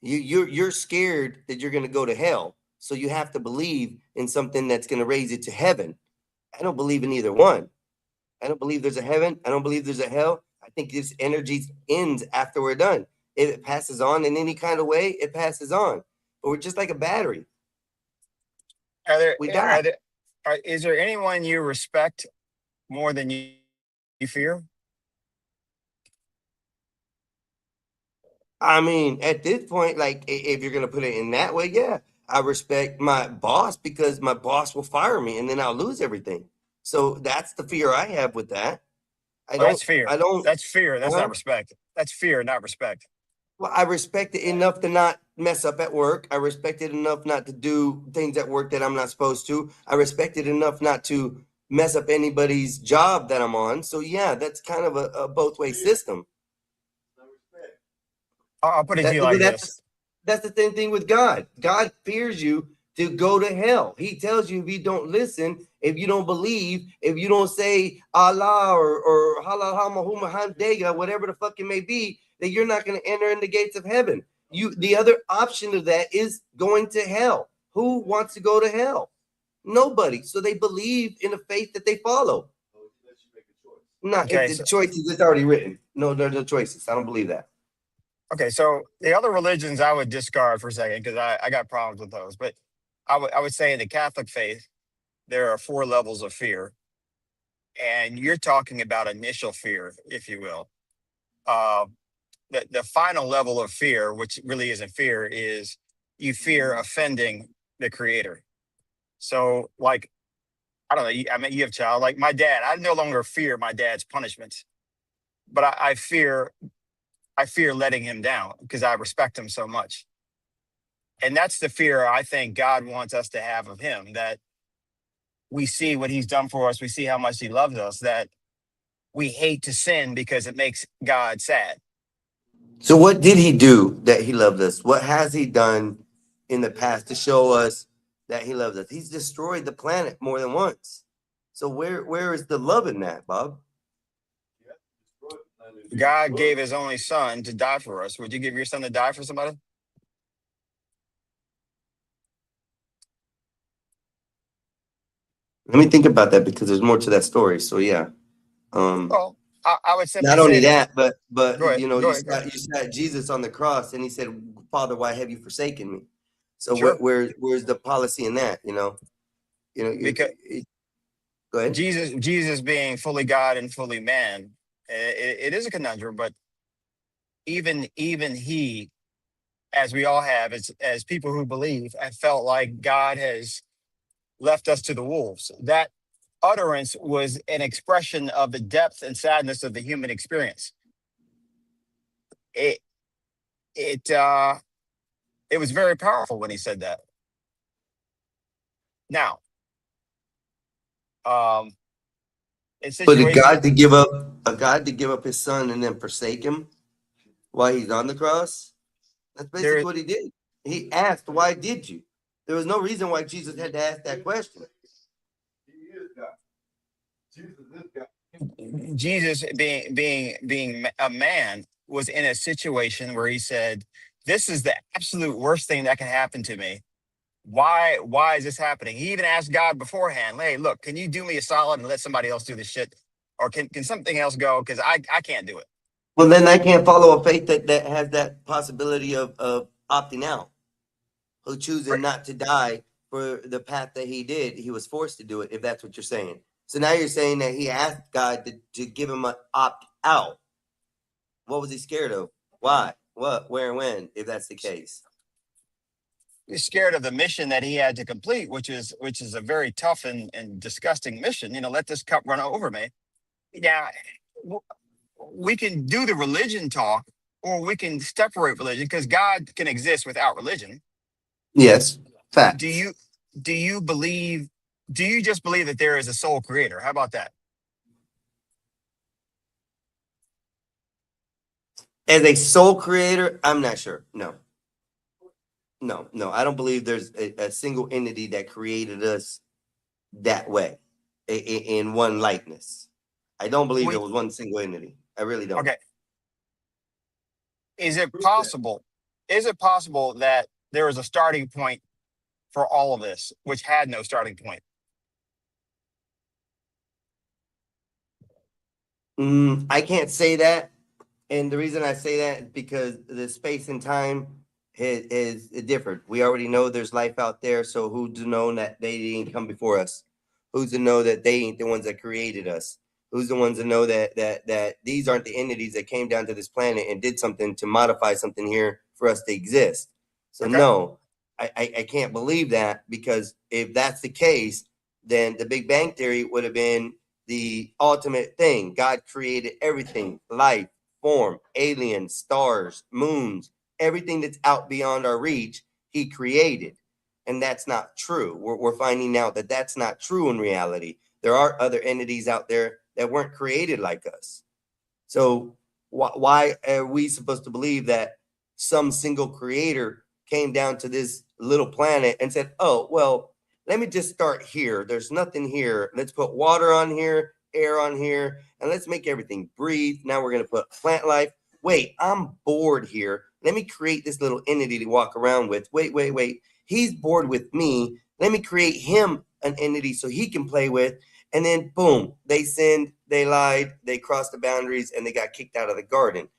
You're scared that you're going to go to hell. So you have to believe in something that's going to raise it to heaven. I don't believe in either one. I don't believe there's a heaven. I don't believe there's a hell. I think this energy ends after we're done. If it passes on in any kind of way, it passes on. But we're just like a battery. Is there anyone you respect more than you fear? I mean, at this point, like, if you're going to put it in that way, yeah, I respect my boss because my boss will fire me and then I'll lose everything. So that's the fear I have with that. That's fear. That's fear. That's not respect. That's fear, not respect. Well, I respect it enough to not mess up at work. I respect it enough not to do things at work that I'm not supposed to. I respect it enough not to mess up anybody's job that I'm on. So yeah, that's kind of a both way system. I'll put it to you like this. That's the same thing with God. God fears you to go to hell. He tells you if you don't listen, if you don't believe, if you don't say Allah or Halal Mahuma Handega, whatever the fuck it may be, that you're not going to enter in the gates of heaven. The other option of that is going to hell. Who wants to go to hell? Nobody. So they believe in a faith that they follow. Not the choices. It's already written. No, there are no choices. I don't believe that. Okay, so the other religions I would discard for a second because I got problems with those. But I would say in the Catholic faith, there are 4 levels of fear. And you're talking about initial fear, if you will. The final level of fear, which really isn't fear, is you fear offending the Creator. So, like, I don't know, I mean, you have a child. Like my dad, I no longer fear my dad's punishments. But I fear letting him down because I respect him so much. And that's the fear I think God wants us to have of him, that we see what he's done for us. We see how much he loves us, that we hate to sin because it makes God sad. So what did he do that he loved us? What has he done in the past to show us that he loves us? He's destroyed the planet more than once. So where is the love in that, Bob? God gave his only son to die for us. Would you give your son to die for somebody? Let me think about that because there's more to that story. So yeah. Well, I would simply not only say that, but ahead, you know, go you ahead. sat Jesus on the cross and he said, Father, why have you forsaken me? So Sure. where's the policy in that? You know, Because go ahead. Jesus being fully God and fully man, it is a conundrum, but even he, as we all have, as people who believe, have felt like God has left us to the wolves. That utterance was an expression of the depth and sadness of the human experience. It was very powerful when he said that. Now, for the God to give up his son and then forsake him while he's on the cross, that's basically what he did. He asked, why did you? There was no reason why Jesus had to ask that question. Jesus being a man was in a situation where he said, this is the absolute worst thing that can happen to me. Why is this happening? He even asked God beforehand, hey, look, can you do me a solid and let somebody else do this shit? Or can something else go? Because I can't do it. Well, then I can't follow a faith that has that possibility of opting out, who chooses not to die for the path that he did. He was forced to do it, if that's what you're saying. So now you're saying that he asked God to give him an opt out. What was he scared of? Why? What? Where? And when? If that's the case. He's scared of the mission that he had to complete, which is a very tough and disgusting mission. You know, let this cup run over me. Yeah, we can do the religion talk, or we can separate religion, because God can exist without religion. Yes, fact. Do you just believe that there is a sole creator? How about that? As a sole creator, I'm not sure. No, I don't believe there's a single entity that created us that way, in one likeness. I don't believe there was one single entity. I really don't. Okay. Is it possible that there is a starting point for all of this, which had no starting point? I can't say that. And the reason I say that is because the space and time is different. We already know there's life out there. So who's to know that they didn't come before us? Who's to know that they ain't the ones that created us? Who's the ones to know that these aren't the entities that came down to this planet and did something to modify something here for us to exist? So no, I can't believe that, because if that's the case, then the Big Bang Theory would have been the ultimate thing. God created everything, life, form, aliens, stars, moons, everything that's out beyond our reach, he created. And that's not true. We're finding out that that's not true in reality. There are other entities out there that weren't created like us. So why are we supposed to believe that some single creator came down to this little planet and said, oh, well, let me just start here. There's nothing here. Let's put water on here, air on here, and let's make everything breathe. Now we're going to put plant life. Wait, I'm bored here. Let me create this little entity to walk around with. Wait. He's bored with me. Let me create him an entity so he can play with. And then boom, they sinned, they lied, they crossed the boundaries, and they got kicked out of the garden.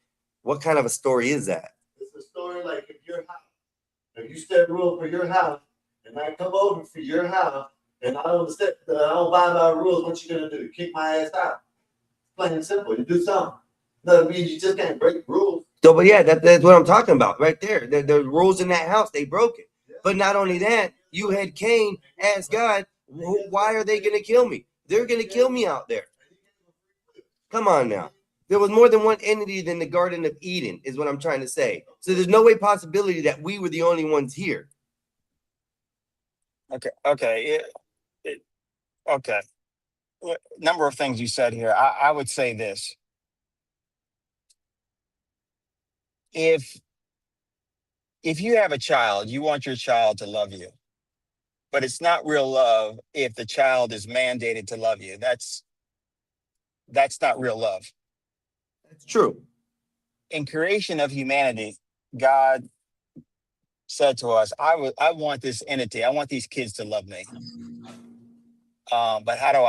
What kind of a story is that? It's a story like if your house, if you set rule for your house, and I come over for your house, and I don't abide by rules, what you gonna do? Kick my ass out? Plain and simple. You do something. No, means you just can't break rules. So, but yeah, that's what I'm talking about right there. The rules in that house, they broke it. But not only that, you had Cain ask God, why are they going to kill me? They're going to kill me out there. Come on now. There was more than one entity than the Garden of Eden, is what I'm trying to say. So there's no way possibility that we were the only ones here. Okay. Okay. Number of things you said here. I would say this. If you have a child, you want your child to love you. But it's not real love if the child is mandated to love you. That's not real love. That's true. In creation of humanity, God said to us, I want this entity, I want these kids to love me. But how do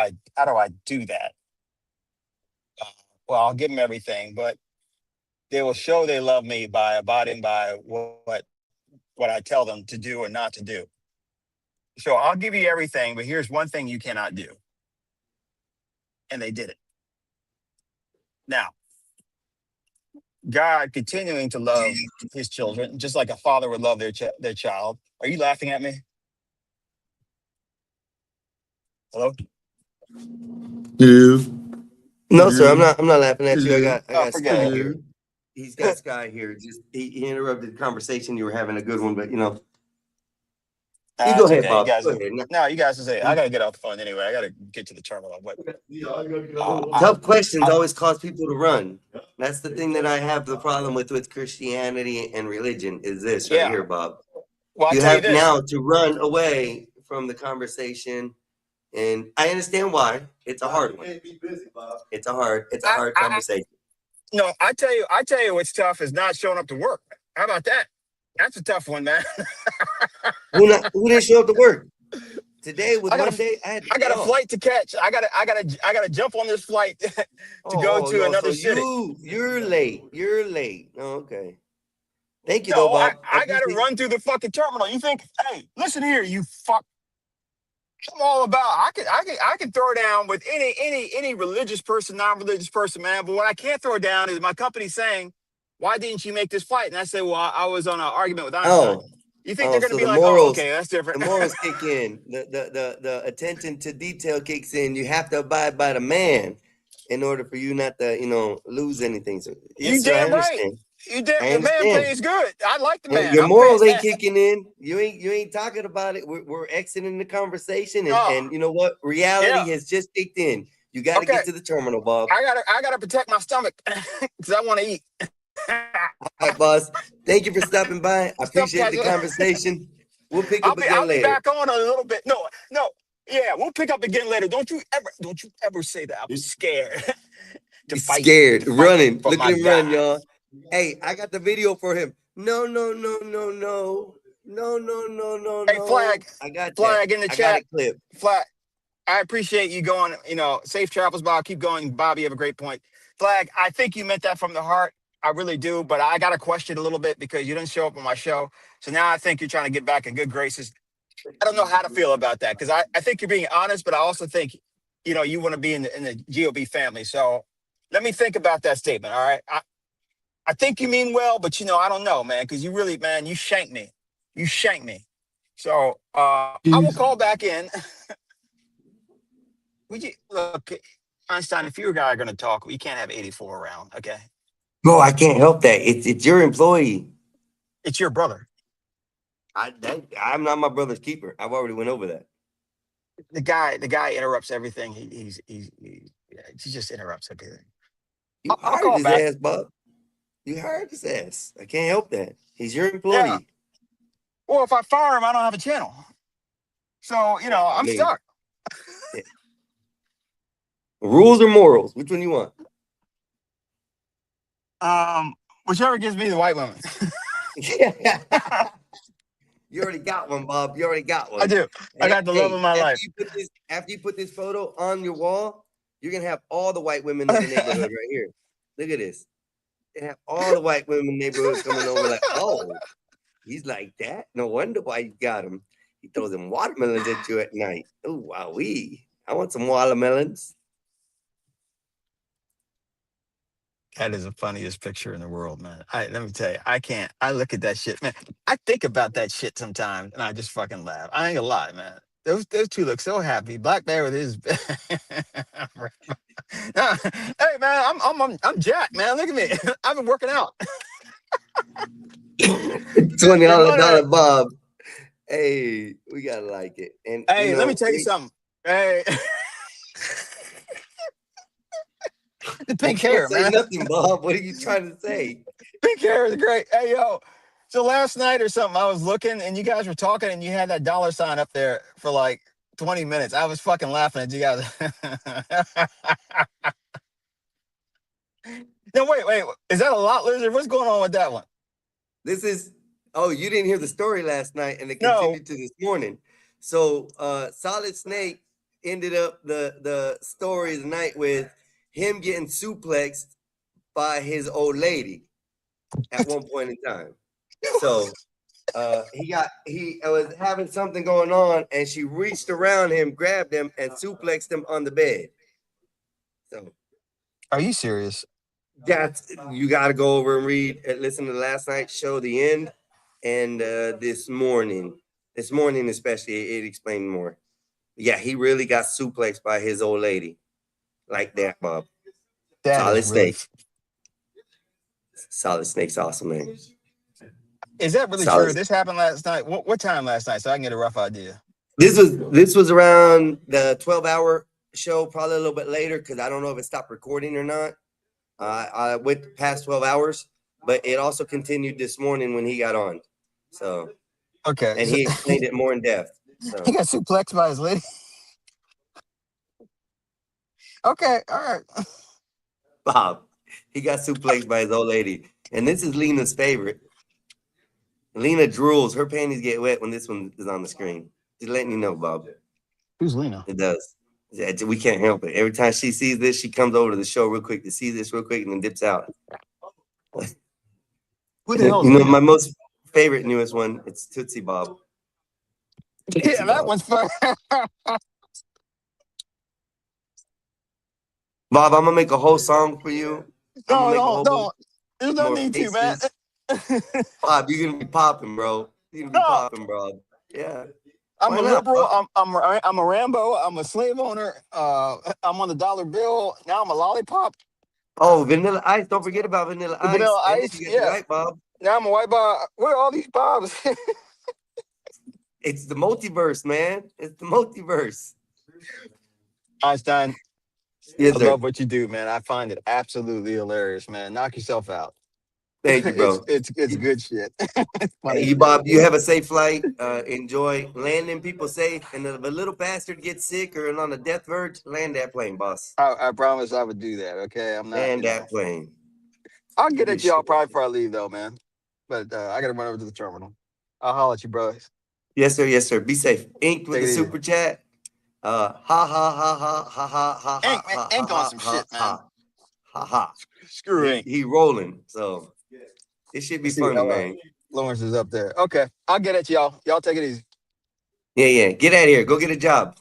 I do that? Well, I'll give them everything, but they will show they love me by abiding by what I tell them to do or not to do. So I'll give you everything, but here's one thing you cannot do. And they did it. Now, God continuing to love his children, just like a father would love their child. Are you laughing at me? Hello? Yeah. No, sir, I'm not laughing at you. I got forget Sky it. here. He's got Sky here. Just he interrupted the conversation. You were having a good one, but you know. You go That's ahead, okay. Bob. You guys, Go ahead. no, you guys say I gotta get off the phone anyway. I gotta get to the terminal. But Tough questions always cause people to run. That's the thing that I have the problem with Christianity and religion is this right here, Bob. Well, I'll You tell you have this. now to run away from the conversation, and I understand why. It's a hard one. It's a hard conversation. No, I tell you what's tough is not showing up to work. How about that? That's a tough one, man. Who didn't show up to work? Today was one day. I got a flight to catch. I gotta jump on this flight to go to another city. You're late. Oh, okay. Thank you, No, though, Bob. I gotta run through the fucking terminal. You think? Hey, listen here, you fuck. I'm all about. I can throw down with any religious person, non-religious person, man. But what I can't throw down is my company saying, "Why didn't you make this flight?" And I say, "Well, I was on an argument with Einstein." You think they're gonna so be the like, morals, "Oh, okay, that's different." The morals kick in. The attention to detail kicks in. You have to abide by the man in order for you not to lose anything. So yes, You sir, I damn right. understand. You damn. I The man understand. pays good. I like the man. Your I'm morals paying- ain't kicking in. You ain't talking about it. We're exiting the conversation, and you know what? Reality has just kicked in. You got to get to the terminal, Bob. I gotta protect my stomach because I want to eat. All right, boss. Thank you for stopping by. I appreciate the conversation. We'll pick up again I'll be later. back on a little bit. No. Yeah, we'll pick up again later. Don't you ever say that. I'm scared. He's scared, running. for Look my at him run, guy. y'all. Hey, I got the video for him. No. Hey, Flag. I got Flag that. in the I chat. got a clip. Flag. I appreciate you going. Safe travels, Bob. Keep going, Bobby. You have a great point. Flag. I think you meant that from the heart. I really do, but I got to question a little bit because you didn't show up on my show. So now I think you're trying to get back in good graces. I don't know how to feel about that because I think you're being honest, but I also think, you want to be in the GOB family. So let me think about that statement. All right. I think you mean well, but I don't know, man, because you really, man, you shanked me. You shanked me. So I will call back in. Would you look, Einstein, if you and I are going to talk, we can't have 84 around. Okay. No, I can't help that. It's your employee. It's your brother. I'm not my brother's keeper. I've already went over that. The guy interrupts everything. He just interrupts everything. You I'll fired call his back. ass, Bob. You hired his ass. I can't help that. He's your employee. Yeah. Well, if I fire him, I don't have a channel. So, you know, I'm stuck. Yeah. Rules or morals? Which one you want? Whichever gives me the white woman. You already got one, Bob. You already got one. I do. I got the love of my life. After you put this photo on your wall, you're gonna have all the white women in the neighborhood right here. Look at this. They have all the white women in the neighborhood coming over like, oh, he's like that. No wonder why you got him. He throws them watermelons at you at night. Oh, wowee. I want some watermelons. That is the funniest picture in the world, man. Let me tell you, I look at that shit, man. I think about that shit sometimes and I just fucking laugh. I ain't gonna lie, man. Those two look so happy. Black Bear with his hey man, I'm Jack, man. Look at me. I've been working out. $20 Bob. Hey, we gotta like it. And hey, you know, let me tell you something. Hey. The pink hair, say man. Nothing, Bob. What are you trying to say? Pink hair is great. Hey, yo. So last night or something, I was looking and you guys were talking and you had that dollar sign up there for like 20 minutes. I was fucking laughing at you guys. No, wait. Is that a lot, Lizard? What's going on with that one? This is, oh, you didn't hear the story last night and it continued to this morning. So Solid Snake ended up the story tonight with him getting suplexed by his old lady at one point in time. So he was having something going on and she reached around him, grabbed him, and suplexed him on the bed. So are you serious? You got to go over and listen to last night's show, the end, and this morning especially, it explained more. Yeah, he really got suplexed by his old lady. Like that, Bob. Solid Snake. Solid Snake's awesome, man. Is that really true? This happened last night. What time last night? So I can get a rough idea. This was around the 12-hour show, probably a little bit later, because I don't know if it stopped recording or not. I went past 12 hours, but it also continued this morning when he got on. So okay, and he explained it more in depth. So. He got suplexed by his lady. Okay, all right. Bob, he got suplexed by his old lady. And this is Lena's favorite. Lena drools. Her panties get wet when this one is on the screen. Just letting you know, Bob. Who's Lena? It does. We can't help it. Every time she sees this, she comes over to the show real quick to see this real quick and then dips out. Who the hell is Lena? My most favorite newest one, it's Tootsie Bob. Yeah, that one's fun. Bob, I'm gonna make a whole song for you. No. There's no need to, man. Bob, you're gonna be popping, bro. You're gonna be popping, bro. Yeah. I'm a liberal. I'm a Rambo. I'm a slave owner. I'm on the dollar bill. Now I'm a lollipop. Oh, Vanilla Ice. Don't forget about Vanilla Ice. Vanilla Ice. Yeah. Right, Bob. Now I'm a white Bob. Where are all these Bobs? It's the multiverse, man. It's the multiverse. Einstein. Yes, I sir. love what you do, man. I find it absolutely hilarious, man. Knock yourself out. Thank you, bro. It's good shit. Hey, Bob, you have a safe flight. Enjoy landing people safe. And if a little bastard gets sick or on a death verge, land that plane, boss. I promise I would do that. Okay, I'm not. Land that plane. I'll get at y'all probably before I leave, though, man. But I gotta run over to the terminal. I'll holler at you, brothers. Yes, sir. Yes, sir. Be safe. Ink with the super chat. Ha ha ha ha ha ha ha. Ink, man. Ink on some shit, man. Ha ha. Screw Ink. He rolling. So it should be funny, man. Lawrence is up there. Okay, I'll get at y'all. Y'all take it easy. Yeah. Get out of here. Go get a job.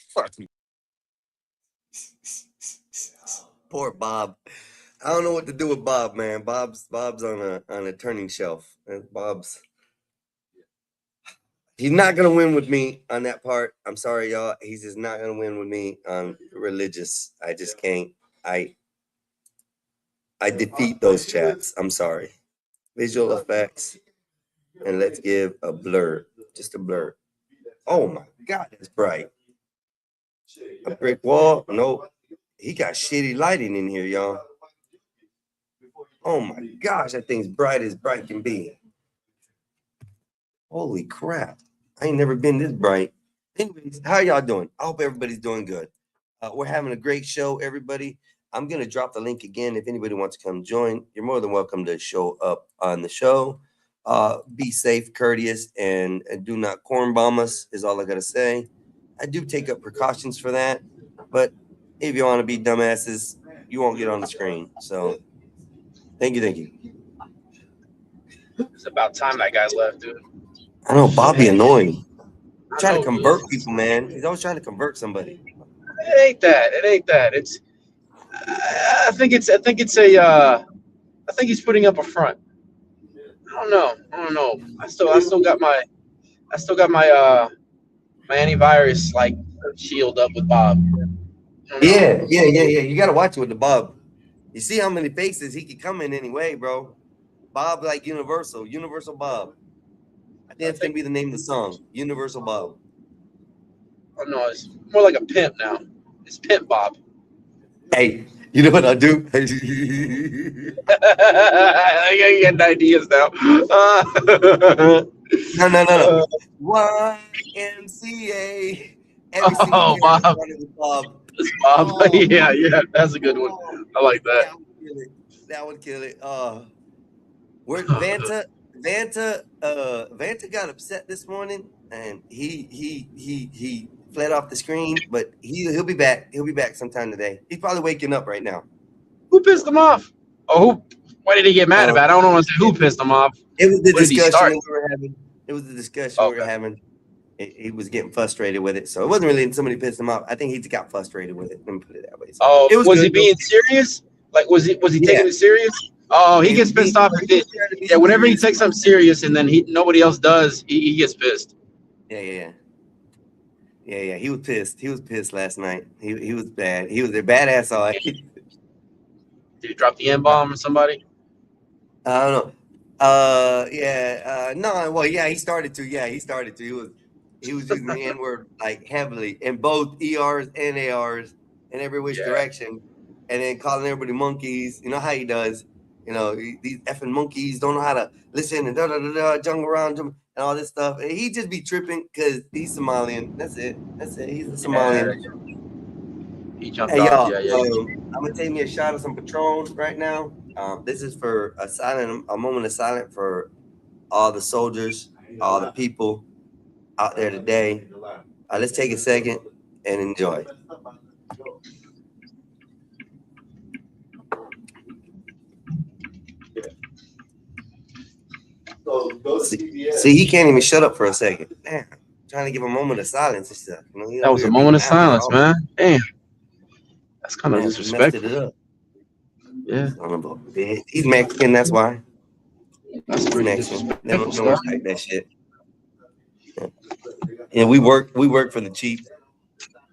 Fuck me. Poor Bob. I don't know what to do with Bob, man. Bob's on a turning shelf. And he's not gonna win with me on that part. I'm sorry, y'all. He's just not gonna win with me on religious. I just can't. I defeat those chats. I'm sorry. Visual effects, and let's give a blur, just a blur. Oh my God, it's bright. A brick wall? Nope. He got shitty lighting in here, y'all. Oh my gosh, that thing's bright as bright can be. Holy crap. I ain't never been this bright. Anyways, how y'all doing? I hope everybody's doing good. We're having a great show, everybody. I'm going to drop the link again. If anybody wants to come join, you're more than welcome to show up on the show. Be safe, courteous, and do not corn bomb us is all I got to say. I do take up precautions for that, but if you want to be dumbasses, you won't get on the screen. So thank you. It's about time that guy left, dude. I know Bobby annoying. Trying to convert people, man. He's always trying to convert somebody. It ain't that. It's. I think he's putting up a front. I don't know. I still got my my antivirus like shield up with Bob. Yeah. You got to watch it with the Bob. You see how many faces he could come in anyway, bro. Bob like Universal Bob. I think that's gonna be the name of the song, Universal Bob. Oh no, it's more like a pimp now. It's Pimp Bob. Hey, you know what I do? I get ideas now. No. YMCA. Every single Bob. Bob. It's Bob. Oh, yeah, that's a good one. I like that. That would kill it. Where Vanta got upset this morning, and he fled off the screen, but he'll be back. He'll be back sometime today. He's probably waking up right now. Who pissed him off? Oh, what did he get mad about? I don't want to say who pissed him off. It was the What did he discussion start? we were having. It was the discussion we were having. He was getting frustrated with it, so it wasn't really somebody pissed him off. I think he just got frustrated with it. Let me put it that way. So Oh, it was he being serious? Like, was he taking it serious? Oh, he gets pissed off. Whenever he takes something serious and then nobody else does, he gets pissed. Yeah. He was pissed. He was pissed last night. He was bad. He was a badass. All right. Did he drop the N-bomb on somebody? I don't know. No. Well, yeah, he started to. He was using the N-word like heavily in both ERs and ARs in every which direction, and then calling everybody monkeys. You know how he does. You know, these effing monkeys don't know how to listen and jump around him and all this stuff. And he just be tripping because he's Somalian. That's it. He's a Somalian. He jumped Hey, off. y'all. I'm gonna take me a shot of some Patron right now. This is for a moment of silence for all the soldiers, all the people out there today. Let's take a second and enjoy. See, he can't even shut up for a second. Man, I'm trying to give a moment of silence and stuff. That was a moment of silence, man. Damn. That's kind of disrespectful. Messed it up. Yeah. He's Mexican, that's why. That's pretty Mexican. They don't disrespectful stuff. respect that shit. Yeah, we work for the cheap.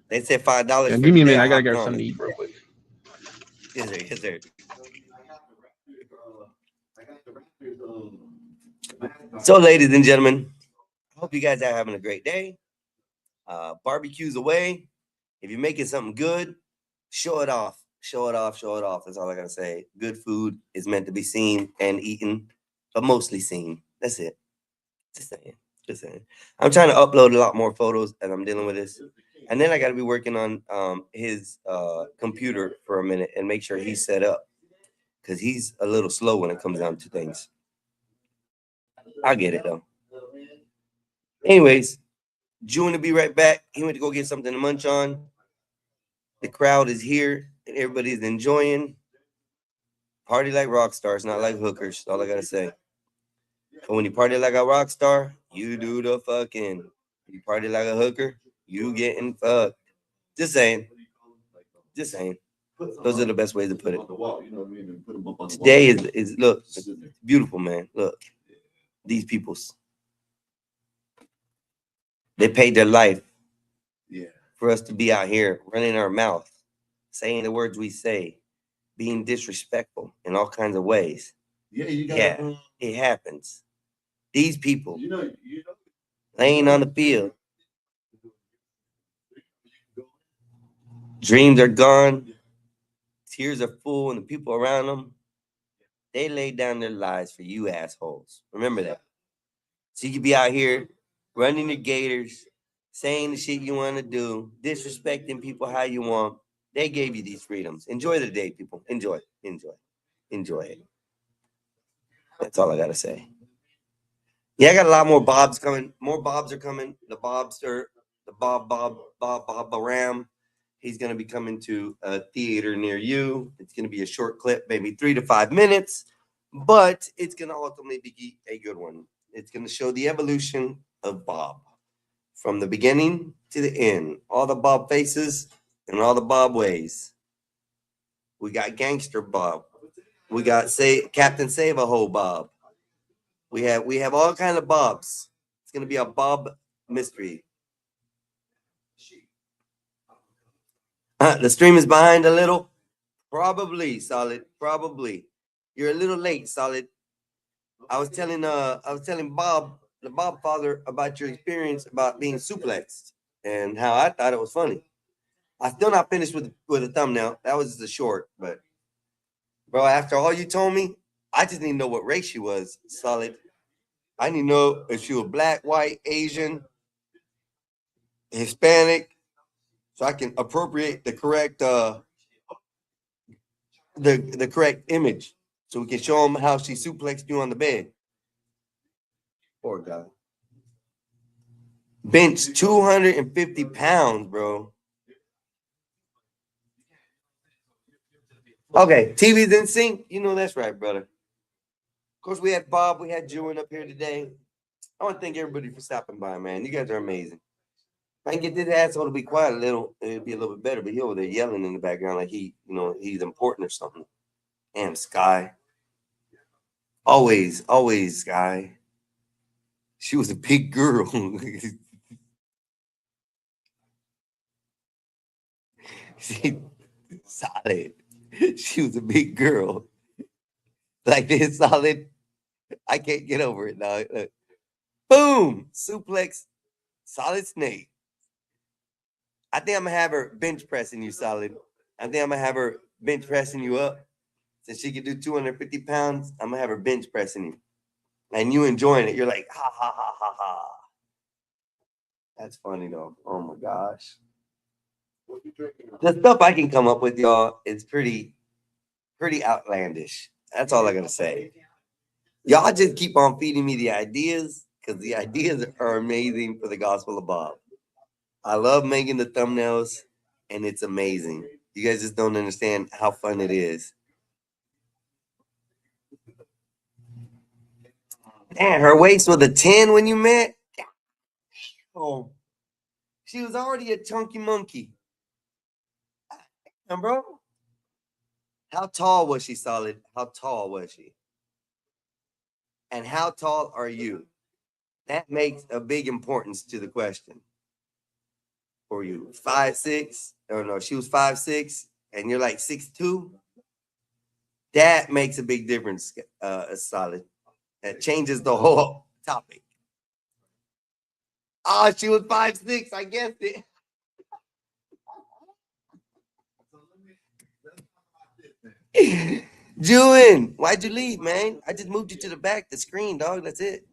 They said $5. Yeah, give me a minute. I gotta grab something to eat real quick. Yes, sir. So, ladies and gentlemen, I hope you guys are having a great day. Barbecue's away. If you're making something good, show it off. Show it off. That's all I gotta say. Good food is meant to be seen and eaten, but mostly seen. That's it. Just saying. I'm trying to upload a lot more photos, and I'm dealing with this. And then I got to be working on his computer for a minute and make sure he's set up, because he's a little slow when it comes down to things. I get it though. Anyways, June will be right back. He went to go get something to munch on. The crowd is here and everybody's enjoying. Party like rock stars, not like hookers. That's all I gotta say. But when you party like a rock star, you do the fucking. You party like a hooker, you getting fucked. Just saying. Those are the best ways to put it. Today is look, it's beautiful, man. Look, these peoples. They paid their life for us to be out here running our mouth, saying the words we say, being disrespectful in all kinds of ways. It happens. These people laying on the field. Dreams are gone. Tears are full, and the people around them, They laid down their lives for you assholes. Remember that. So you could be out here running your gators, saying the shit you want to do, disrespecting people how you want. They gave you these freedoms. Enjoy the day, people. Enjoy it. That's all I gotta say. Yeah, I got a lot more Bobs coming. More Bobs are coming. The Bob Ram. He's gonna be coming to a theater near you. It's gonna be a short clip, maybe 3 to 5 minutes, but it's gonna ultimately be a good one. It's gonna show the evolution of Bob from the beginning to the end. All the Bob faces and all the Bob ways. We got Gangster Bob. We got Captain Save-A-Ho Bob. We have all kind of Bobs. It's gonna be a Bob mystery. The stream is behind a little. Probably, Solid. Probably. You're a little late, Solid. I was telling Bob, the Bob father, about your experience about being suplexed and how I thought it was funny. I'm still not finished with a thumbnail. That was the short, but bro, after all you told me, I just didn't know what race she was, Solid. I didn't know if she was black, white, Asian, Hispanic, so I can appropriate the correct the correct image, so we can show them how she suplexed you on the bed. Poor guy. Bench 250 pounds, bro. Okay, TV's in sync. You know that's right, brother. Of course, we had Bob, we had Jewin up here today. I want to thank everybody for stopping by, man. You guys are amazing. If I can get this asshole to be quiet a little, it'd be a little bit better. But he over there yelling in the background like he's important or something. Damn, Sky. Always Sky. She was a big girl. Solid. She was a big girl. Like this, Solid. I can't get over it, dog. Look. Boom! Suplex. Solid Snake. I think I'm going to have her bench pressing you, Solid. I think I'm going to have her bench pressing you up. Since she can do 250 pounds, I'm going to have her bench pressing you. And you enjoying it. You're like, ha, ha, ha, ha, ha. That's funny, though. Oh, my gosh. The stuff I can come up with, y'all, is pretty outlandish. That's all I got to say. Y'all just keep on feeding me the ideas, because the ideas are amazing for the Gospel of Bob. I love making the thumbnails, and it's amazing. You guys just don't understand how fun it is. Man, her waist was a 10 when you met? Oh, she was already a chunky monkey. And bro, how tall was she, Solid? How tall was she? And how tall are you? That makes a big importance to the question. For you, 5'6", or no, she was 5'6", and you're like 6'2". That makes a big difference, Solid. That changes the whole topic. Oh, she was 5'6", I guessed it. Jewin, why'd you leave, man? I just moved you to the back, the screen, dog. That's it.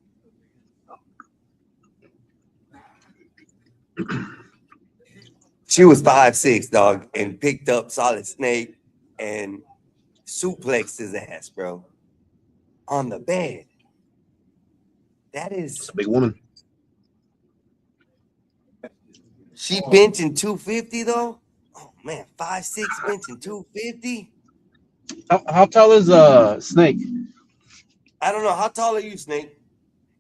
She was 5'6", dog, and picked up Solid Snake and suplexed his ass, bro, on the bed. That is a big woman. She benching 250 though. Oh man, 5'6" benching 250. How tall is Snake? I don't know. How tall are you, Snake?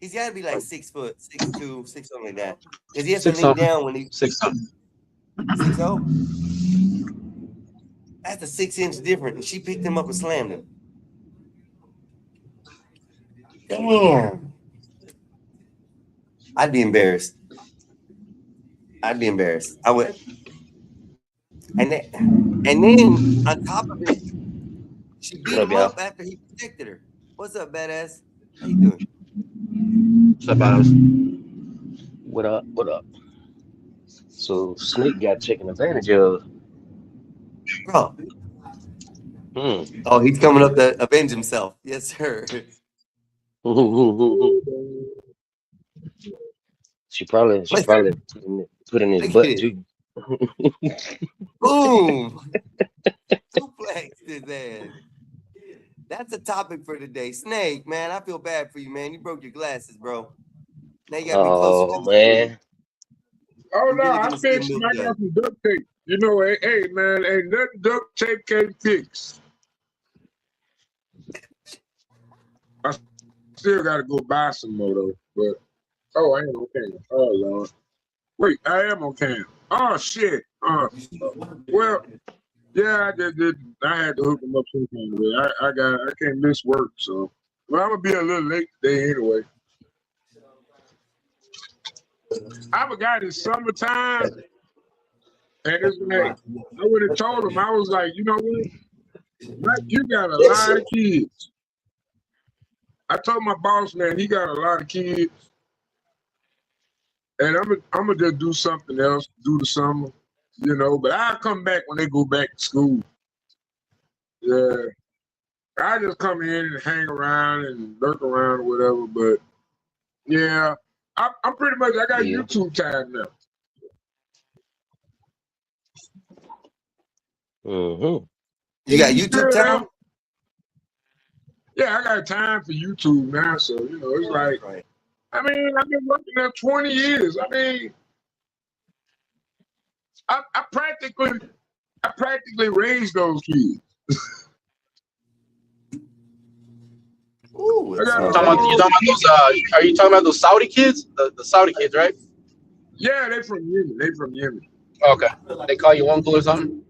He's got to be like 6 foot, 6'2", 6 something like that. Because he has to lay down when he 6'0". 6'0". That's a 6-inch difference. And she picked him up and slammed him. Damn. I'd be embarrassed. I would. And then on top of it, she beat him up after he protected her. What's up, badass? How you doing? What's up, Adams? What up? What up? So Snake got taken advantage of. Bro, Oh, he's coming up to avenge himself. Yes, sir. She probably put in his Look butt at it. too. Boom. Suplexed his ass. That's the topic for today. Snake, man, I feel bad for you, man. You broke your glasses, bro. Now you gotta be closer to Oh the man. Oh You no, really I gonna see him fixed milk him. I that. got some duct tape. You know, hey man, ain't nothing duct tape can't fix. I still gotta go buy some more though. But I ain't on cam. Oh Lord. Wait, I am on cam. Oh shit. Well, yeah, I just did. I had to hook them up some kind of way. I can't miss work, so I'm gonna be a little late today anyway. I forgot it's summertime, and it's like I would have told him. I was like, you know what, Mike, you got a lot of kids. I told my boss, man, he got a lot of kids, and I'm gonna just do something else, do the summer, you know. But I'll come back when they go back to school. Yeah, I just come in and hang around and lurk around or whatever. But yeah, I'm pretty much. I got YouTube time now. You got YouTube time? Yeah, I got time for YouTube now, so you know it's like. I mean, I've been working there 20 years. I mean, I practically raised those kids. Ooh, You talking about those? Are you talking about those Saudi kids? The Saudi kids, right? Yeah, they from Yemen. They from Yemen. Okay. They call you uncle or something?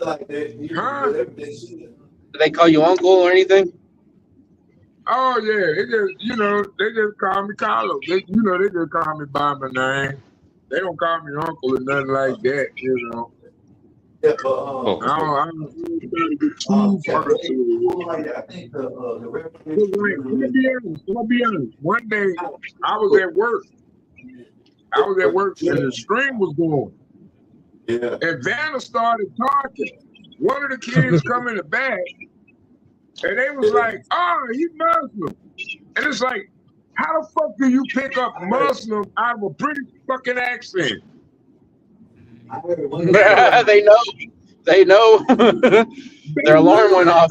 Huh? Do they call you uncle or anything? Oh yeah, they just call me Carlos. They just call me by my name. They don't call me uncle or nothing like that, you know. I don't try to get too personal. I'm gonna be honest. One day I was at work. And the string was going. Yeah. And Vanna started talking. One of the kids come in the back, and they was like, "Oh, he's Muslim." And it's like, how the fuck do you pick up Muslim out of a British fucking accent? They know. They know. Their alarm went off.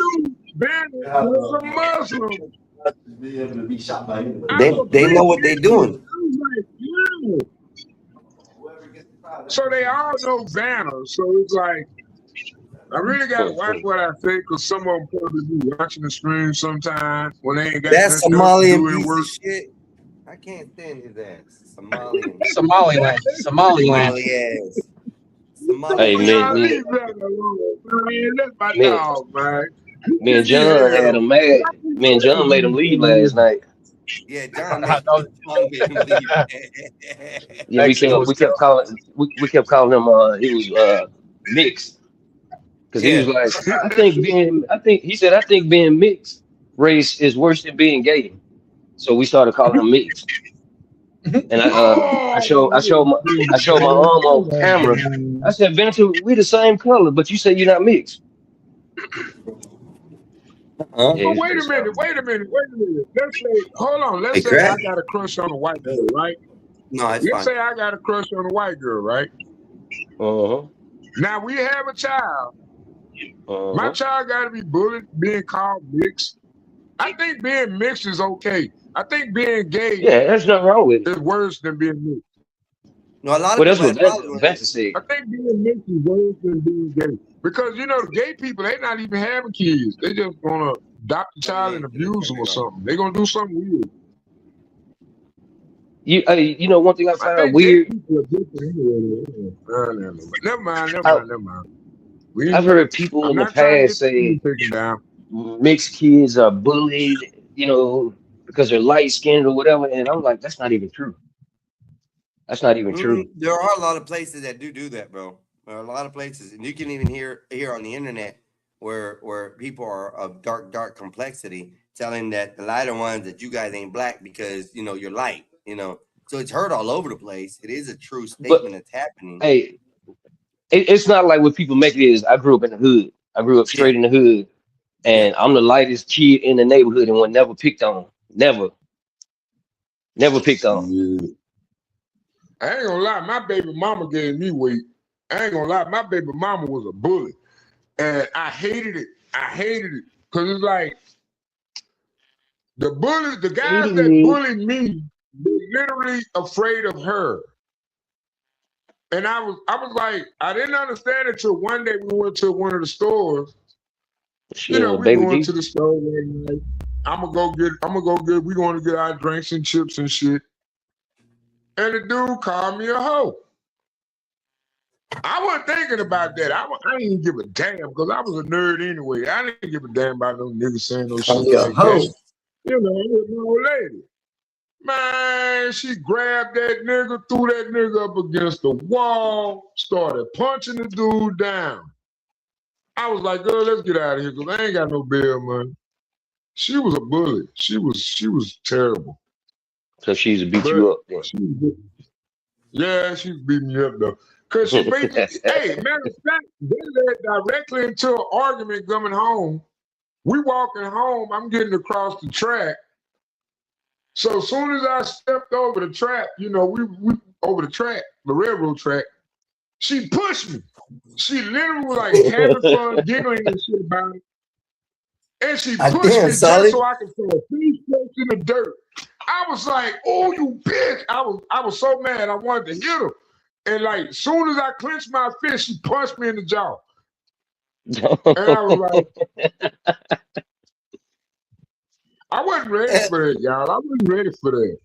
Vanna was a Muslim. They know what they're doing. So they all know Vanna. So it's like, I really got to watch what I say because some of them probably be watching the stream sometimes when they ain't got That nothing Somalian to do piece work. of shit. I can't stand his ass. Somalian. Somaliland. Hey, man, Leave that alone, man. That's my man. dog, man. Me and John had him mad. Me and John made him leave last night. Yeah, John made him leave. Yeah, we kept calling him. He was mixed because he was like, I think being mixed race is worse than being gay. So we started calling him mixed. And I showed my arm on camera. I said, Venture, we the same color, but you say you're not mixed. Oh, wait a minute. Let's say, hold on. Let's say I got a crush on a white girl, right? No, it's Let's fine. say I got a crush on a white girl, right? Now we have a child. My child got to be bullied, being called mixed. I think being mixed is okay. I think being gay, there's nothing wrong with it. Is worse than being mixed. No, a lot of people that's what Vanessa said. I think being mixed is worse than being gay because you know the gay people they not even having kids. They just gonna adopt a child and abuse them or something. They gonna do something weird. You know one thing I found weird. Never mind. I've heard people in the past say mixed kids are bullied, you know, because they're light skinned or whatever, and I'm like, that's not even true. That's not even true. There are a lot of places that do that, bro. There are a lot of places, and you can even hear on the internet where people are of dark complexity telling that the lighter ones that you guys ain't black because you know you're light, you know. So it's heard all over the place. It is a true statement that's happening. Hey, it's not like what people make it is. I grew up in the hood. I grew up straight in the hood. and I'm the lightest kid in the neighborhood and one never picked on. Never picked on. Yeah. I ain't gonna lie, my baby mama gave me weight. I ain't gonna lie, my baby mama was a bully. And I hated it. Cause it's like the guys that bullied me, they're literally afraid of her. And I was like, I didn't understand it till one day we went to one of the stores. You know, we going to the store one night. I'm gonna go get, we going to get our drinks and chips and shit. And the dude called me a hoe. I wasn't thinking about that. I didn't give a damn because I was a nerd anyway. I didn't give a damn about no niggas saying no shit like that. You know, with my old lady. Man, she grabbed that nigga, threw that nigga up against the wall, started punching the dude down. I was like, girl, let's get out of here because I ain't got no bail money. She was a bully. She was terrible. So she used to beat you up. Yeah, she was beating me up though. Cause she beat me. Hey, matter of fact, they led directly into an argument coming home. We walking home, I'm getting across the track. So as soon as I stepped over the track, you know, we over the track, the railroad track, she pushed me. She literally was like having fun, giggling and shit about it. And she pushed me just so I could throw a face first in the dirt. I was like, oh, you bitch. I was so mad I wanted to hit her. And like, as soon as I clenched my fist, she punched me in the jaw. And I was like, I wasn't ready for that, y'all. I wasn't ready for that.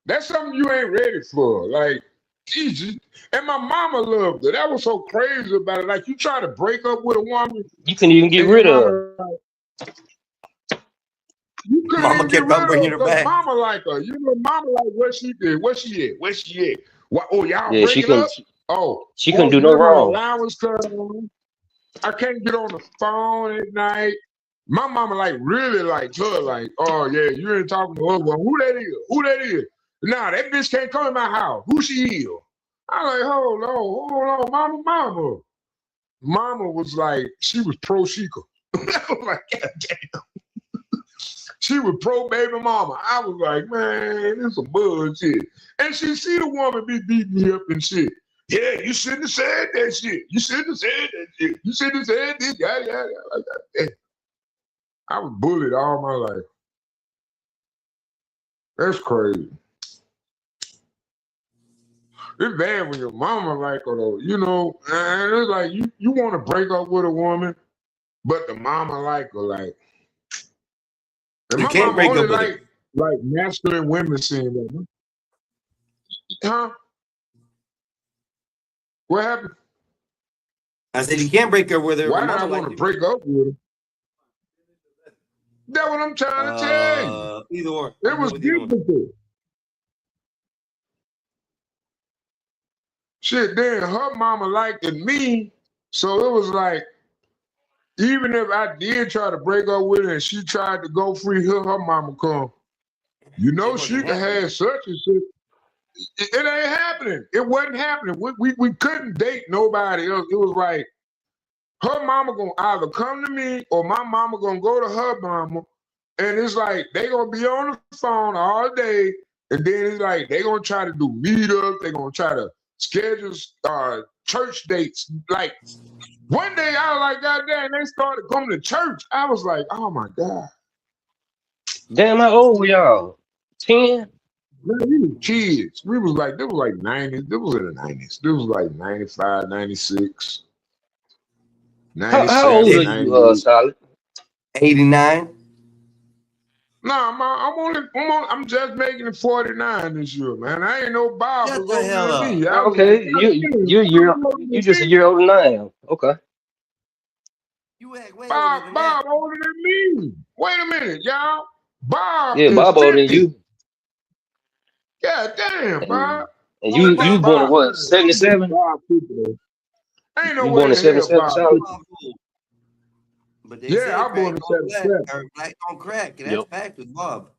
That's something you ain't ready for. Like, Jesus. And my mama loved it. That was so crazy about it. Like, you try to break up with a woman. You couldn't even get rid of her. You couldn't Mama kept on bringing her back. Mama like her. You know, mama like what she did. Where she at? Where she at? What, oh, y'all Yeah, breaking up? Oh. She couldn't do no wrong. Allowance on. I can't get on the phone at night. My mama like really liked her. Like, oh yeah, you ain't talking to her. Well, who that is? Who that is? Nah, that bitch can't come in my house. Who she is? I like, hold on, mama. Mama was like, she was pro Sheikah. I was like, God damn. She was pro baby mama. I was like, man, this some bullshit. And she see the woman be beating me up and shit. Yeah, you shouldn't have said that shit. You shouldn't have said that shit. You shouldn't have said this. Yeah. Like, I was bullied all my life. That's crazy. It's bad when your mama like her though. You know, and it's like you want to break up with a woman, but the mama like her. Like, and You my can't mama break only up with her. like masculine women saying that. Huh? What happened? I said you can't break up with her. Why Her did I mama want like to you. break up with her? That's what I'm trying to tell you. Either or. It was difficult. Shit, then her mama liked me, so it was like, even if I did try to break up with her and she tried to go free, her mama come. You know, she could have such and such. It ain't happening. It wasn't happening. We couldn't date nobody else. It was like, her mama gonna either come to me or my mama gonna go to her mama. And it's like, they gonna be on the phone all day. And then it's like, they gonna try to do meetups. They gonna try to schedule church dates. Like, one day I was like, God damn, they started coming to church. I was like, oh my God. Damn, how old were y'all? 10? Man, we were kids. We was like, it was like 90s. It was in the 90s. It was like 95, 96. How old are you, Solid? 89. Nah, I'm just making it 49 this year, man. I ain't no Bob. Shut the hell up. Okay, you just a year older than I am. Okay. Bob older than me. Wait a minute, y'all. Bob. Yeah, is Bob older 50. than you. God damn, Bob. And you born in what, 77? Ain't no You way born in in hell 77, Bob Solid? 50. But they say Yeah, I'm born in crack don't 77. black, or black don't crack. And Yep. that's fact with Bob.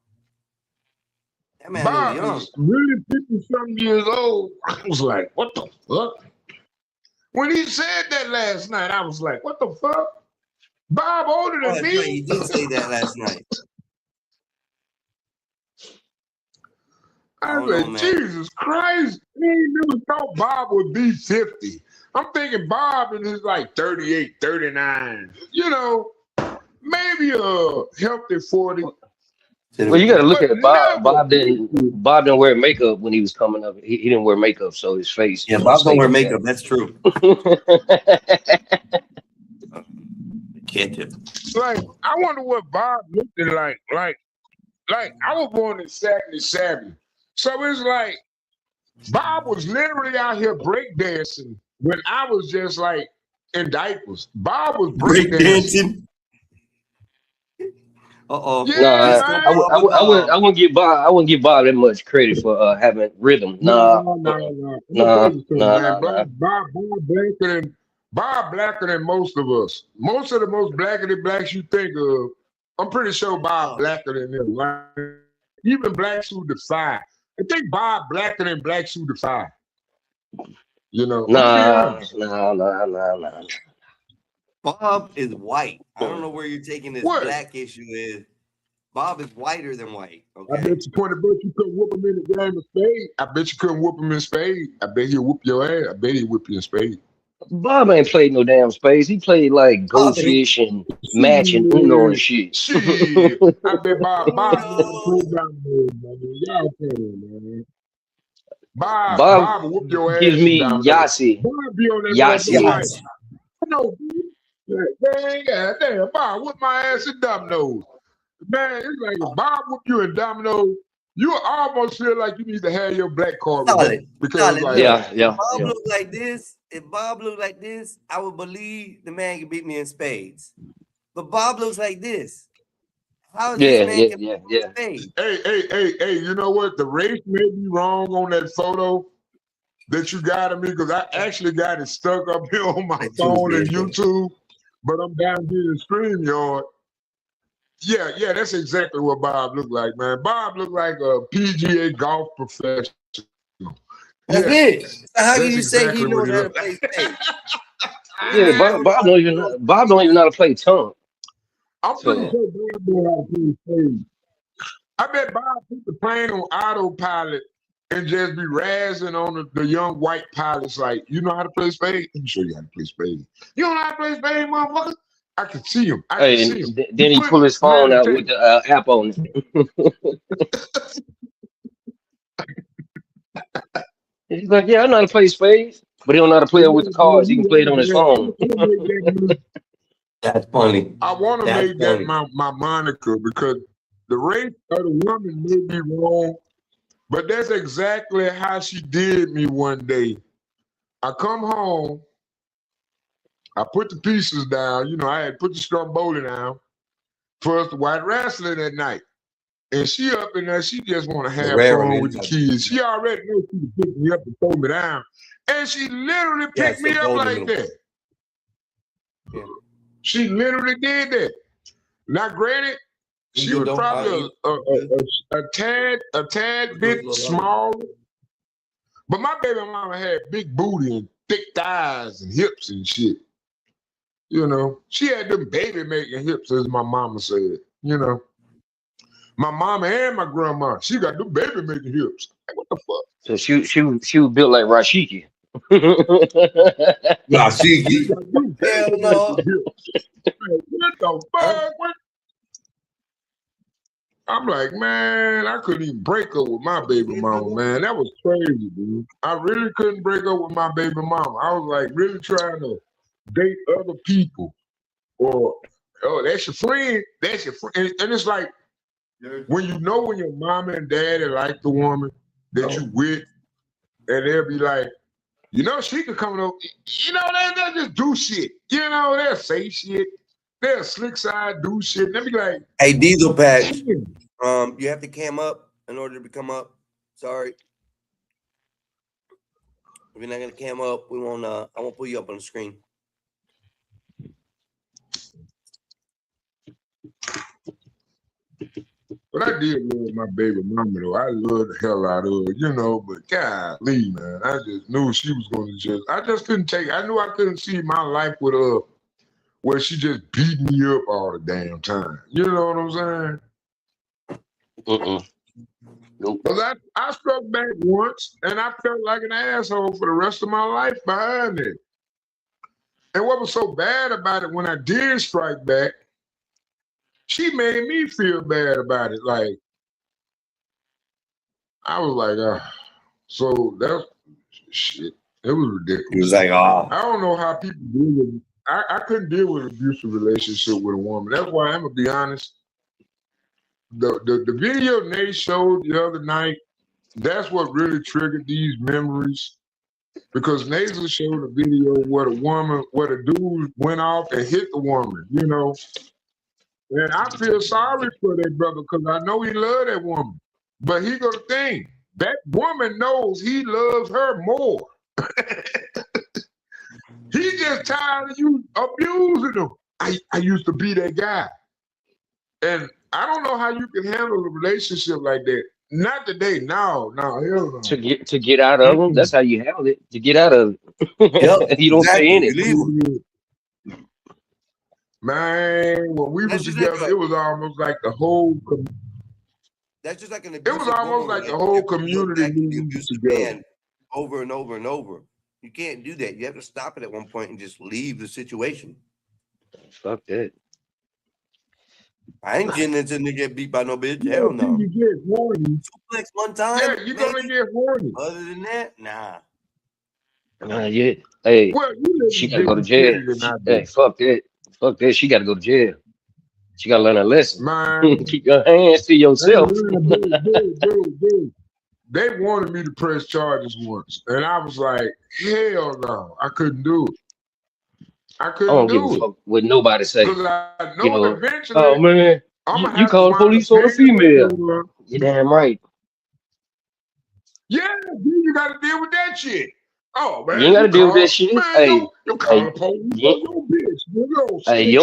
That man Bob look young. is really 50-something years old. I was like, what the fuck? When he said that last night, I was like, what the fuck? Bob older Oh, than that's right. me. You did say that last night. I I don't was know, like, man. Jesus Christ. I ain't never thought Bob would be 50. I'm thinking Bob is like 38, 39. You know, maybe a healthy 40. Well, you got to look But at Bob. never. Bob didn't wear makeup when he was coming up. He didn't wear makeup, so his face. Yeah, you know, Bob don't stayed wear like makeup. That's true. Can't you? Like, I wonder what Bob looked like. Like I was born in 77. So it's like Bob was literally out here breakdancing when I was just like in diapers. Bob was breakdancing. Uh-oh. Yeah, I wouldn't give Bob. I wouldn't give Bob that much credit for having rhythm. Nah. Bob blacker than most of us. Most of the most blacker than blacks you think of, I'm pretty sure Bob blacker than them. Right? Even blacks who defy. I think Bob blacker than blacks who defy. You know. Nah. Bob is white. I don't know where you're taking this What? black issue is. Bob is whiter than white. I Okay. bet you $20 you couldn't whoop him in the game of spade. I bet you couldn't whoop him in spade. I bet he'll whoop your ass. I bet he'll whoop you in spade. Bob ain't played no damn space. He played like Goldfish and Match and Uno and shit. Shit. I bet Bob never played dominoes, man. Y'all kidding, man. Bob will whoop your ass. gives me in dominoes. Yahtzee. Bob be on that Yahtzee. level like, no, man, damn, Bob whoop my ass in dominoes. Man, it's like if Bob whoop you in dominoes, you almost feel like you need to have your black card with him. Because like, If Bob looked like this, if Bob looked like this, I would believe the man can beat me in spades. But Bob looks like this. How is this man can beat me in spades? Hey, you know what? The race may be wrong on that photo that you got of me because I actually got it stuck up here on my phone and YouTube, but I'm down here in StreamYard. Yeah, that's exactly what Bob looked like, man. Bob looked like a PGA golf professional. That's it. So how can That's you say he exactly knows what how to looked play spades? Yeah, Bob don't even know how to play tongue. I'm pretty sure Bob knows how to play spades. I bet Bob put the plane on autopilot and just be razzing on the young white pilots like, you know how to play spades? Let me show you how to play spades. You don't know how to play spades, motherfucker? I can see him. Hey, and then he pull his phone out with the app on it. He's like, yeah, I know how to play spades, but he don't know how to play it with the cards. He can play it on his phone. That's funny. I want to make that my moniker because the race of the woman may be wrong, but that's exactly how she did me one day. I come home, I put the pieces down. You know, I had put the stromboli down for us to white wrestling that night. And she up in there, she just want to have fun with the kids. She already knows she was picking me up and throw me down. And she literally picked me up like that. Yeah. She literally did that. Now, granted, she was probably a tad bit smaller. But my baby mama had big booty and thick thighs and hips and shit. You know, she had them baby making hips, as my mama said. You know, my mama and my grandma, she got them baby making hips. Like, what the fuck? So she was built like Rashiki. Rashiki. Hell no. What the fuck? I'm like, man, I couldn't even break up with my baby mama, man. That was crazy, dude. I really couldn't break up with my baby mama. I was like really trying to date other people. Or, oh, that's your friend. That's your friend. And it's like, when you know when your mama and daddy like the woman that you with, and they'll be like, you know, she could come up, you know, they'll just do shit. You know, they'll say shit. They'll slick side do shit. They'll be like, hey, Diesel Patch, you have to cam up in order to come up. Sorry. If you're not gonna cam up, we won't I won't put you up on the screen. But I did love my baby mama though. I love the hell out of her, you know, but golly, man, I just knew she was gonna I just couldn't take it. I knew I couldn't see my life with where she just beat me up all the damn time. You know what I'm saying? Nope. Because I struck back once, and I felt like an asshole for the rest of my life behind it. And what was so bad about it, when I did strike back, she made me feel bad about it. Like, I was like, so that's shit. It was ridiculous. He was like, I don't know how people deal with. I couldn't deal with an abusive relationship with a woman. That's why I'm gonna be honest. The video Nate showed the other night, that's what really triggered these memories. Because Nasal showed a video where the dude went off and hit the woman, you know. And I feel sorry for that brother because I know he loved that woman. But he got the thing. That woman knows he loves her more. He just tired of you abusing him. I used to be that guy. And I don't know how you can handle a relationship like that. Not today. No, hell no. To get out of them, that's how you handle it. To get out of it. You don't stay in it. Man, when we were together, it was almost like the whole that's just like an it was almost like the whole community moved together. Over and over and over. You can't do that. You have to stop it at one point and just leave the situation. Fuck that. I ain't getting into to get beat by no bitch. Hell no. You get horny. Suplex one time. Yeah, you're gonna get horny. Other than that, nah. Yeah. Hey, well, she gotta go to jail. Hey, fuck that. Fuck that. She gotta go to jail. She gotta learn a lesson. Man. Keep your hands to yourself. Dude. They wanted me to press charges once, and I was like, hell no, I couldn't do it. I couldn't do it. Fuck what nobody say. Because I know eventually. Oh man, you call the police on a female. You're damn right. Yeah, you gotta deal with that shit. Oh man, you ain't gotta deal with that shit. Man, hey, you call the police on your bitch. Hey, you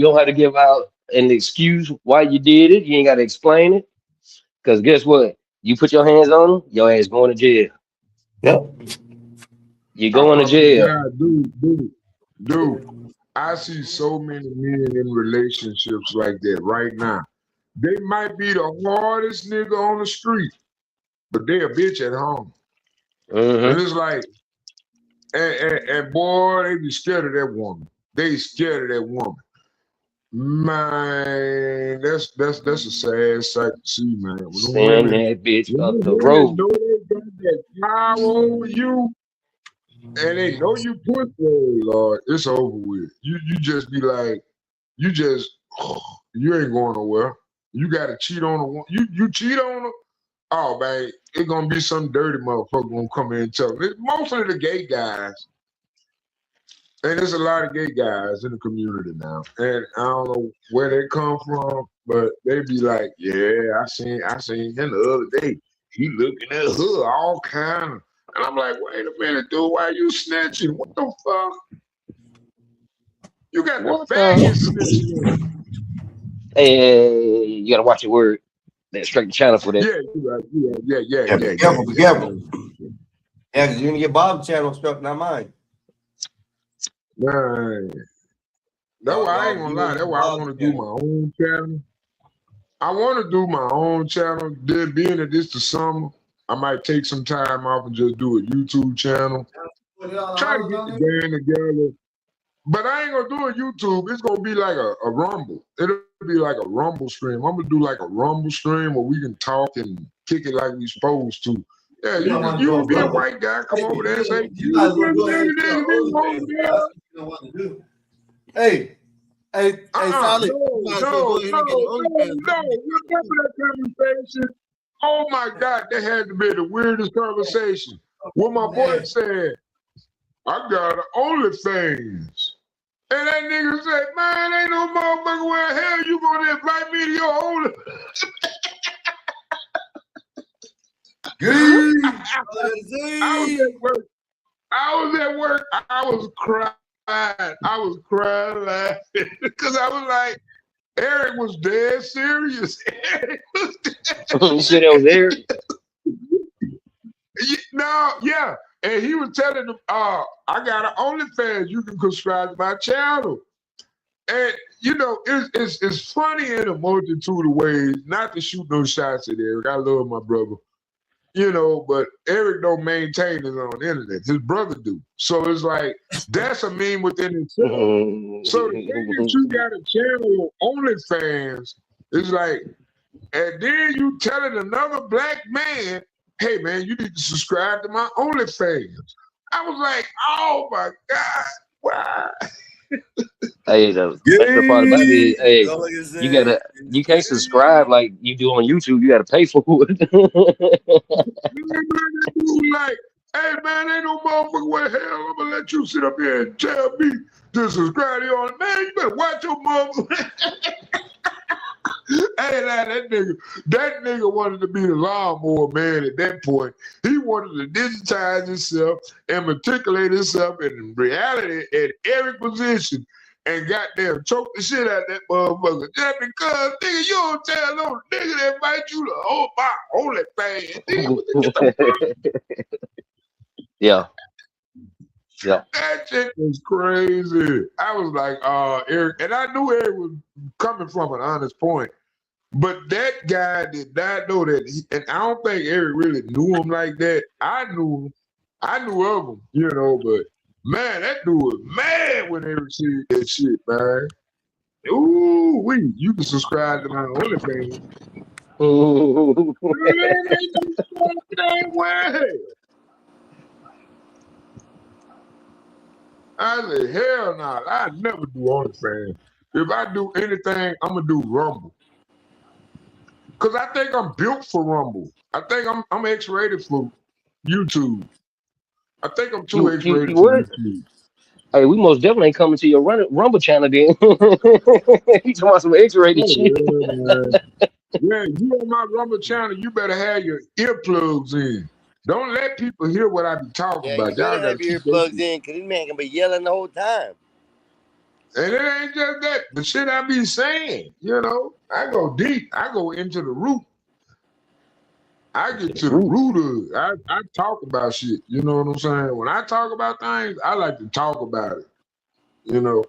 don't have to give out an excuse why you did it. You ain't gotta explain it. Cause guess what? You put your hands on them, your ass going to jail. Yep. You going to jail. Yeah, dude. I see so many men in relationships like that right now. They might be the hardest nigga on the street, but they a bitch at home. And it's like, and boy, they be scared of that woman. They scared of that woman. Man, that's a sad sight to see, man. When Send that bitch up the road. Know they got that power over you, and they know you put there, Lord. It's over with. You just be like, you ain't going nowhere. You gotta cheat on a woman. You cheat on her. Oh man, it's gonna be some dirty motherfucker gonna come in and tell them. It's mostly the gay guys. And there's a lot of gay guys in the community now. And I don't know where they come from, but they be like, yeah, I seen him the other day. He looking at her all kind of. And I'm like, wait a minute, dude, why you snitching? What the fuck? You got the faggot snitching. Hey, you gotta watch your word. That straight channel for that. Yeah, Be careful, be careful. Yeah, because you're gonna get Bob's channel struck, not mine. Man, that's why I ain't gonna lie. That's why I want to do my own channel. I want to do my own channel. Then being that this the summer, I might take some time off and just do a YouTube channel. Try to get the gang together. But I ain't gonna do a YouTube. It's gonna be like a Rumble. It'll be like a Rumble stream. I'm gonna do like a Rumble stream where we can talk and kick it like we supposed to. Yeah, you be a white guy, come over there and say, hey, Solid. No, remember that conversation? Oh my God, that had to be the weirdest conversation. When my boy said, I got an OnlyFans. And that nigga said, man, ain't no motherfucker where the hell you gonna invite me to your OnlyFans? I was at work. I was crying laughing because I was like, Eric was dead serious. You said that was Eric? No, yeah. And he was telling them, I got an OnlyFans. You can subscribe to my channel. And you know, it's funny in a multitude of ways. Not to shoot no shots at Eric. I love my brother. You know, but Eric don't maintain his own internet. His brother do. So it's like that's a meme within itself. So the fact that you got a channel on OnlyFans is like, and then you telling another black man, hey man, you need to subscribe to my OnlyFans. I was like, oh my God, why? Hey, the special part about it, hey, you can't subscribe like you do on YouTube. You gotta pay for it. Like, hey man, ain't no motherfucker way hell. I'm gonna let you sit up here and tell me to subscribe to your man. You better watch your motherfucker. Hey, that nigga wanted to be the lawnmower man at that point. He wanted to digitize himself and matriculate himself in reality at every position and goddamn choke the shit out of that motherfucker. Just because, nigga, you don't tell no nigga that invite you to hold my OnlyFans. Yeah. Yeah. That shit was crazy. I was like, Eric, and I knew Eric was coming from an honest point, but that guy did not know that, and I don't think Eric really knew him like that. I knew of him, you know, but man, that dude was mad when Eric said that shit, man. Ooh, you can subscribe to my OnlyFans. Ooh. I said, hell no, I never do OnlyFans. If I do anything, I'm gonna do Rumble. Cause I think I'm built for Rumble. I think I'm X-rated for YouTube. I think I'm too X-rated for YouTube. Hey, we most definitely ain't coming to your Rumble channel then. You talking about some X-rated shit. Yeah, you on my Rumble channel, you better have your earplugs in. Don't let people hear what I be talking about. You better have your earplugs in, because this man can be yelling the whole time. And it ain't just that. The shit I be saying, you know, I go deep. I go into the root. I get to the root of it. I talk about shit. You know what I'm saying? When I talk about things, I like to talk about it. You know?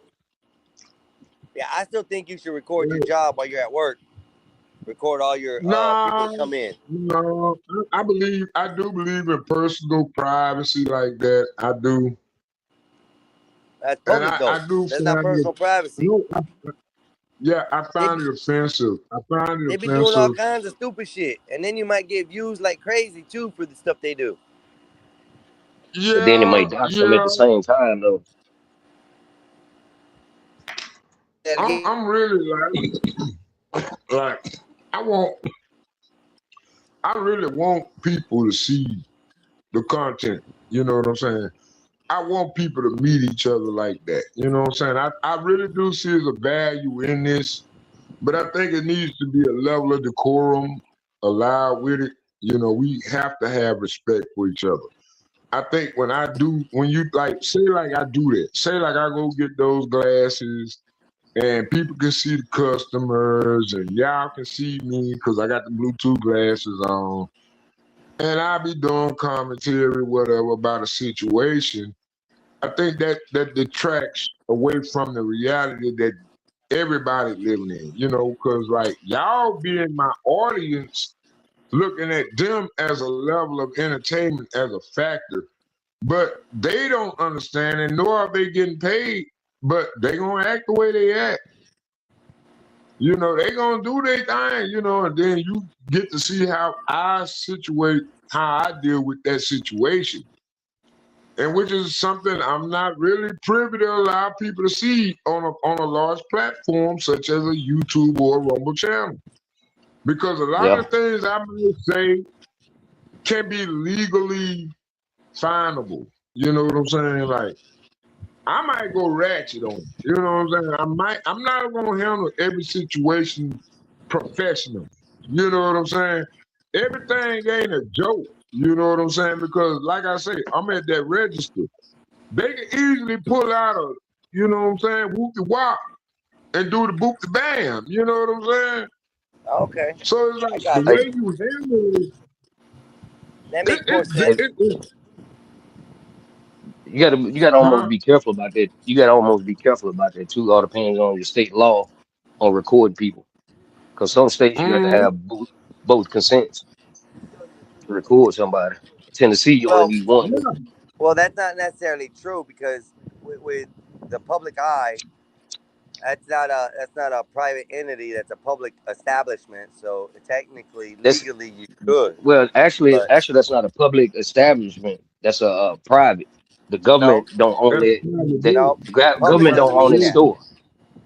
Yeah, I still think you should record your job while you're at work. Record all your people that come in. No, I do believe in personal privacy like that. I do. That's public though. That's not personal privacy. Yeah, I find it offensive. They be doing all kinds of stupid shit, and then you might get views like crazy too for the stuff they do. Yeah, but then it might dox them at the same time though. I'm really like I really want people to see the content. You know what I'm saying? I want people to meet each other like that. You know what I'm saying? I really do see there's a value in this, but I think it needs to be a level of decorum allowed with it. You know, we have to have respect for each other. I think when you like, say like I do that, say like I go get those glasses and people can see the customers and y'all can see me because I got the Bluetooth glasses on. And I'll be doing commentary, whatever, about a situation. I think that detracts away from the reality that everybody living in, you know, because like y'all being my audience, looking at them as a level of entertainment as a factor, but they don't understand and nor are they getting paid, but they gonna act the way they act. You know, they gonna do their thing, you know, and then you get to see how I deal with that situation. And which is something I'm not really privy to allow people to see on a large platform such as a YouTube or a Rumble channel. Because a lot of things I might say can be legally finable. You know what I'm saying? Like, I might go ratchet on it. You know what I'm saying? I'm not gonna handle every situation professional. You know what I'm saying? Everything ain't a joke. You know what I'm saying? Because like I say, I'm at that register. They can easily pull out a, you know what I'm saying, whoop-de-wop and do the boop-de-bam. You know what I'm saying? Okay. So it's like the way you handle it. That makes more sense. You gotta almost be careful about that. You gotta almost be careful about that too. All depends on your state law on recording people. Because some states you have to have both consents to record somebody. Tennessee, you only need one. Well, that's not necessarily true because with the public eye, that's not a private entity. That's a public establishment. So technically, legally, you could. Well, actually, that's not a public establishment. That's a private. The government don't own it. Government don't own its store.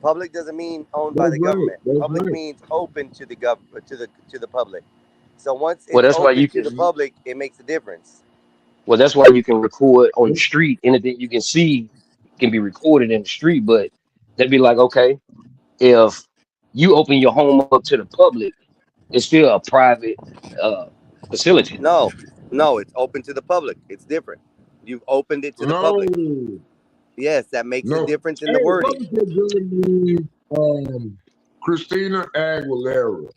Public doesn't mean owned by the government. Public means open to the to the public. So once it's that's why open you to the public, it makes a difference. Well, that's why you can record on the street. Anything you can see can be recorded in the street. But they'd be like, okay, if you open your home up to the public, it's still a private facility. No, it's open to the public. It's different. You've opened it to the public. Yes, that makes a difference in the wording. Christina Aguilera.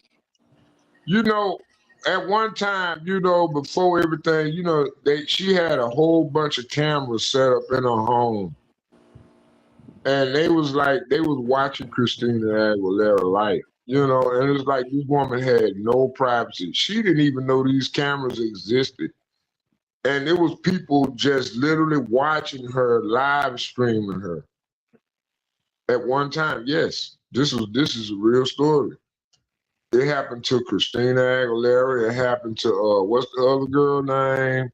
You know, at one time, you know, before everything, you know, she had a whole bunch of cameras set up in her home. And they was watching Christina Aguilera life, you know, and it's like this woman had no privacy. She didn't even know these cameras existed. And it was people just literally watching her, live streaming her. At one time, yes, this is a real story. It happened to Christina Aguilera. It happened to what's the other girl name?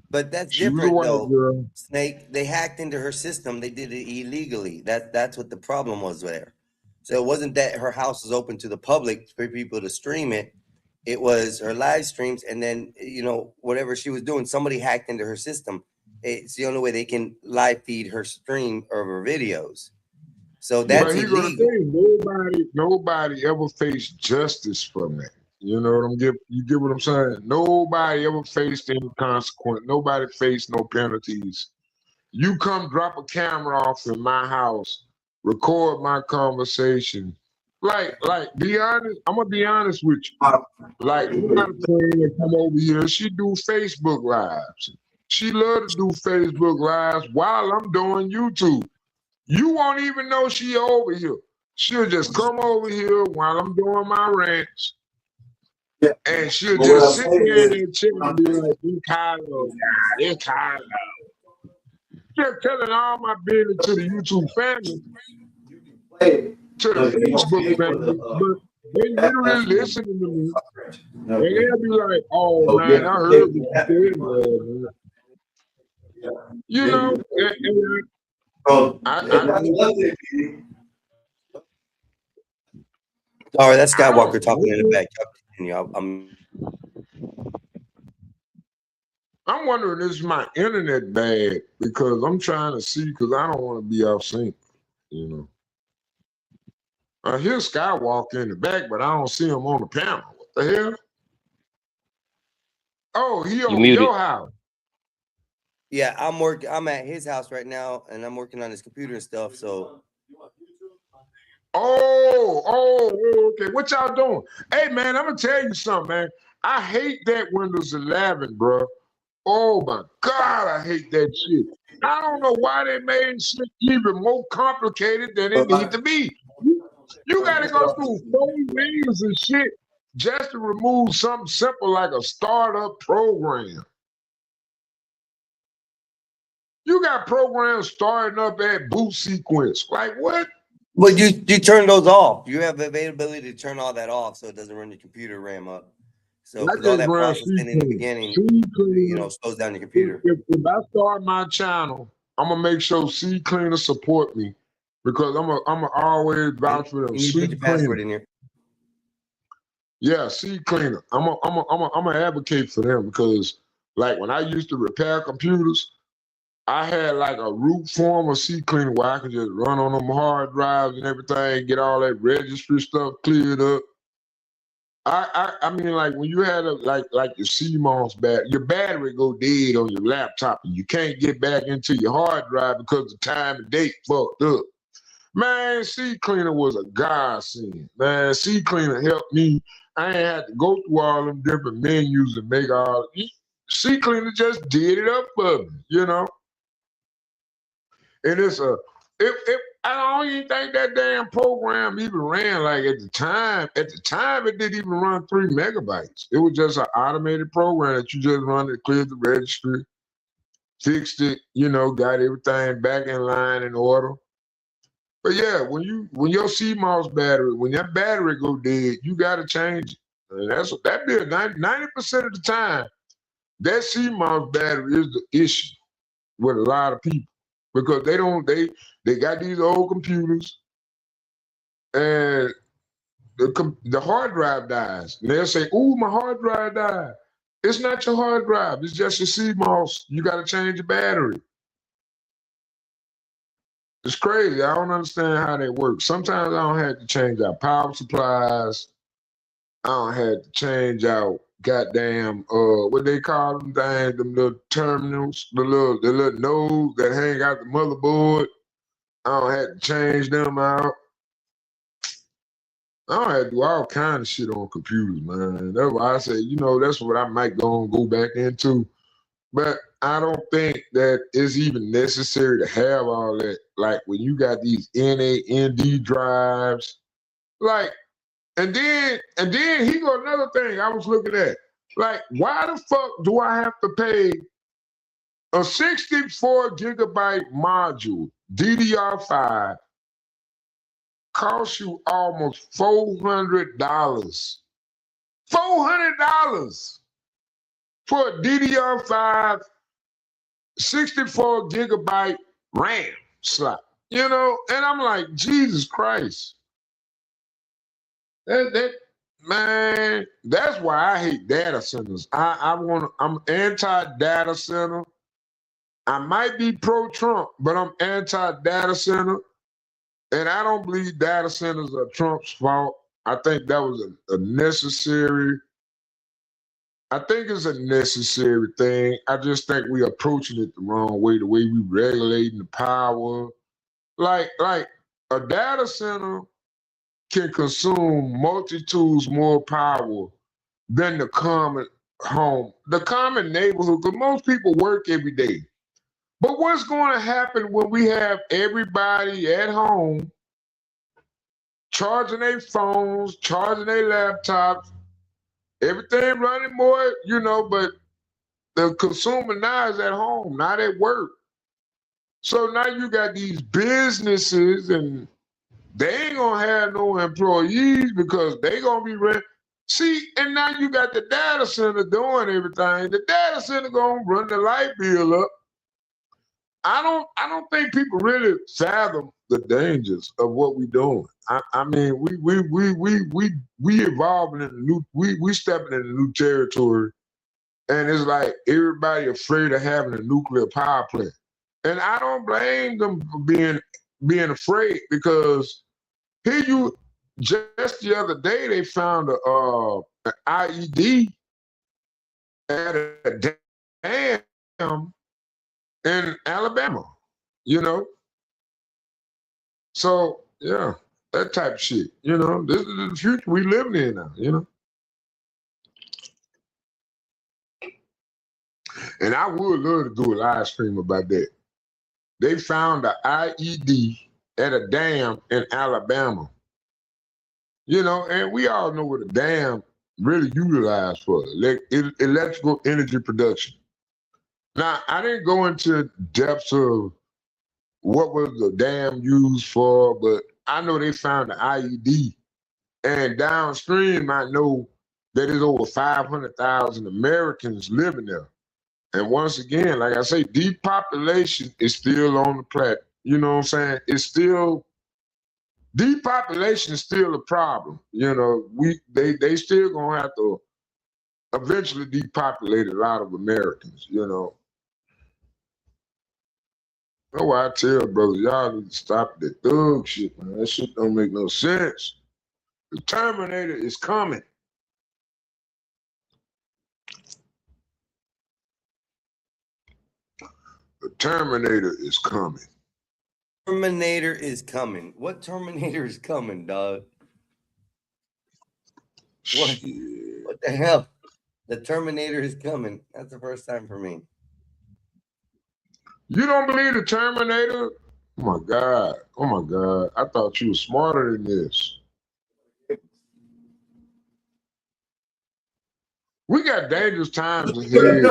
But that's different though. Snake, they hacked into her system. They did it illegally. That's what the problem was there. So it wasn't that her house was open to the public for people to stream it. It was her live streams, and then, you know, whatever she was doing, somebody hacked into her system. It's the only way they can live feed her stream or her videos. So that's illegal. Nobody ever faced justice from that. You know what you get what I'm saying? Nobody ever faced any consequence. Nobody faced no penalties. You come drop a camera off in my house, record my conversation. Like, be honest. I'm gonna be honest with you. Like, we got a friend that come over here. She do Facebook lives. She love to do Facebook lives while I'm doing YouTube. You won't even know she over here. She'll just come over here while I'm doing my rants. Yeah. And she'll just sit there and chill and be like, it's Kylo. Just telling all my business to the YouTube family. To the Facebook family, but they literally listening to me. And they'll be like, oh man, I heard what you said, man. You know, Sorry, that's Skywalker talking in the back. I'm wondering, is my internet bad? Because I'm trying to see, because I don't want to be off sync, you know. I hear Skywalker in the back, but I don't see him on the panel. What the hell? Oh, he on your house. Yeah, I'm at his house right now, and I'm working on his computer and stuff. So. Oh, okay. What y'all doing? Hey, man, I'm gonna tell you something, man. I hate that Windows 11, bro. Oh my God, I hate that shit. I don't know why they made shit even more complicated than it need to be. You gotta go through 4 years and shit just to remove something simple like a startup program. You got programs starting up at boot sequence. Like what? But you turn those off. You have the availability to turn all that off so it doesn't run your computer RAM up. So all that processing in the beginning, you know, slows down your computer. If I start my channel, I'm gonna make sure C Cleaner support me because I'm gonna always vouch for them. You put your password in here. Yeah, C Cleaner. I'm gonna advocate for them because, like, when I used to repair computers, I had like a root form of C Cleaner where I could just run on them hard drives and everything, get all that registry stuff cleared up. I mean, like when you had like your CMOS battery, your battery go dead on your laptop and you can't get back into your hard drive because the time and date fucked up. Man, C Cleaner was a godsend. Man, C Cleaner helped me. I ain't had to go through all them different menus and make all. Sea Cleaner just did it up for me, you know. And it's a, I don't even think that damn program even ran like at the time. At the time, it didn't even run 3 megabytes. It was just an automated program that you just run it, cleared the registry, fixed it, you know, got everything back in line in order. But yeah, when your CMOS battery, when that battery go dead, you gotta change it. And that be 90% of the time, that CMOS battery is the issue with a lot of people. Because they got these old computers and the hard drive dies. And they'll say, ooh, my hard drive died. It's not your hard drive, it's just your CMOS. You gotta change the battery. It's crazy. I don't understand how they work. Sometimes I don't have to change out power supplies. I don't have to change out goddamn what they call them things, them little terminals, the little nodes that hang out the motherboard. I don't have to change them out. I don't have to do all kind of shit on computers, man. That's why I say, you know, that's what I might go back into. But I don't think that it's even necessary to have all that. Like when you got these NAND drives, like, and then he got another thing I was looking at. Like, why the fuck do I have to pay a 64 gigabyte module, DDR5, costs you almost $400. $400 for a DDR5 64 gigabyte RAM slot, you know? And I'm like, Jesus Christ. Man, that's why I hate data centers. I'm anti-data center. I might be pro-Trump, but I'm anti-data center. And I don't believe data centers are Trump's fault. I think that was a necessary, I think it's a necessary thing. I just think we're approaching it the wrong way, the way we regulating the power. Like a data center can consume multitudes more power than the common home, the common neighborhood, because most people work every day. But what's going to happen when we have everybody at home charging their phones, charging their laptops, everything running more, you know, but the consumer now is at home, not at work. So now you got these businesses and they ain't gonna have no employees because they gonna be rent. See, and now you got the data center doing everything. The data center gonna run the light bill up. I don't think people really fathom the dangers of what we're doing. I mean, we evolving in a new, we stepping in a new territory, and it's like everybody afraid of having a nuclear power plant. And I don't blame them for being afraid, because here you just the other day they found an IED at a dam in Alabama, you know? So, yeah, that type of shit, you know? This is the future we living in now, you know? And I would love to do a live stream about that. They found an IED at a dam in Alabama, you know? And we all know what a dam really utilized for, electrical energy production. Now, I didn't go into depths of what was the dam used for, but I know they found the IED. And downstream, I know that there's over 500,000 Americans living there. And once again, like I say, depopulation is still on the planet. You know what I'm saying? It's still, depopulation is still a problem. You know, they still gonna have to eventually depopulate a lot of Americans, you know. That's why I tell brothers, y'all need to stop that thug shit, man. That shit don't make no sense. The Terminator is coming. The Terminator is coming. Terminator is coming. What Terminator is coming, dog? What the hell? The Terminator is coming. That's the first time for me. You don't believe the Terminator? Oh my God. Oh my God. I thought you were smarter than this. We got dangerous times ahead.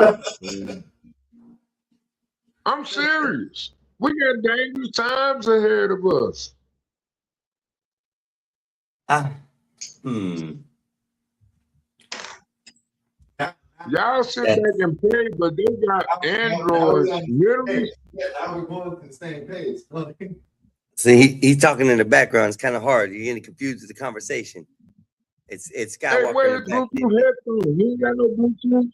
I'm serious. We got dangerous times ahead of us. Y'all sit back and play, but they got Androids. Literally. I was going to the same page. See, he's talking in the background. It's kind of hard. You're getting confused with the conversation. It's Skywalker. Hey, where's Bluetooth headphones? You ain't got no Bluetooth?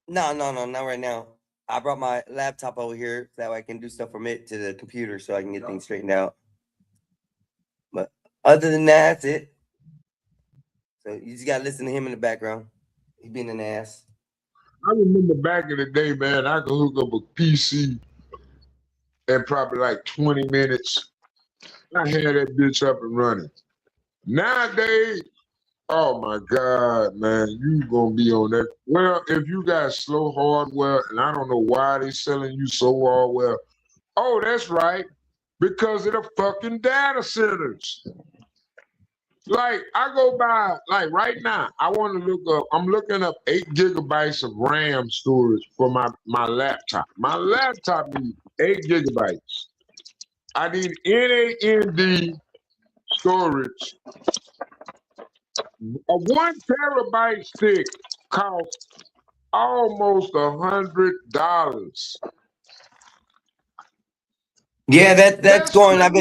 No, not right now. I brought my laptop over here so that way I can do stuff from it to the computer so I can get things straightened out. But other than that, that's it. So you just gotta listen to him in the background. He being an ass. I remember back in the day, man, I could hook up a PC in probably like 20 minutes. I had that bitch up and running. Nowadays, oh my God, man, you gonna be on that. Well, if you got slow hardware, and I don't know why they selling you slow hardware. Oh, that's right, because of the fucking data centers. Like, I go by, like right now, I want to look up, I'm looking up 8 gigabytes of RAM storage for my laptop. My laptop needs 8 gigabytes. I need NAND storage. A 1 terabyte stick costs almost $100. Yeah, that's going. I've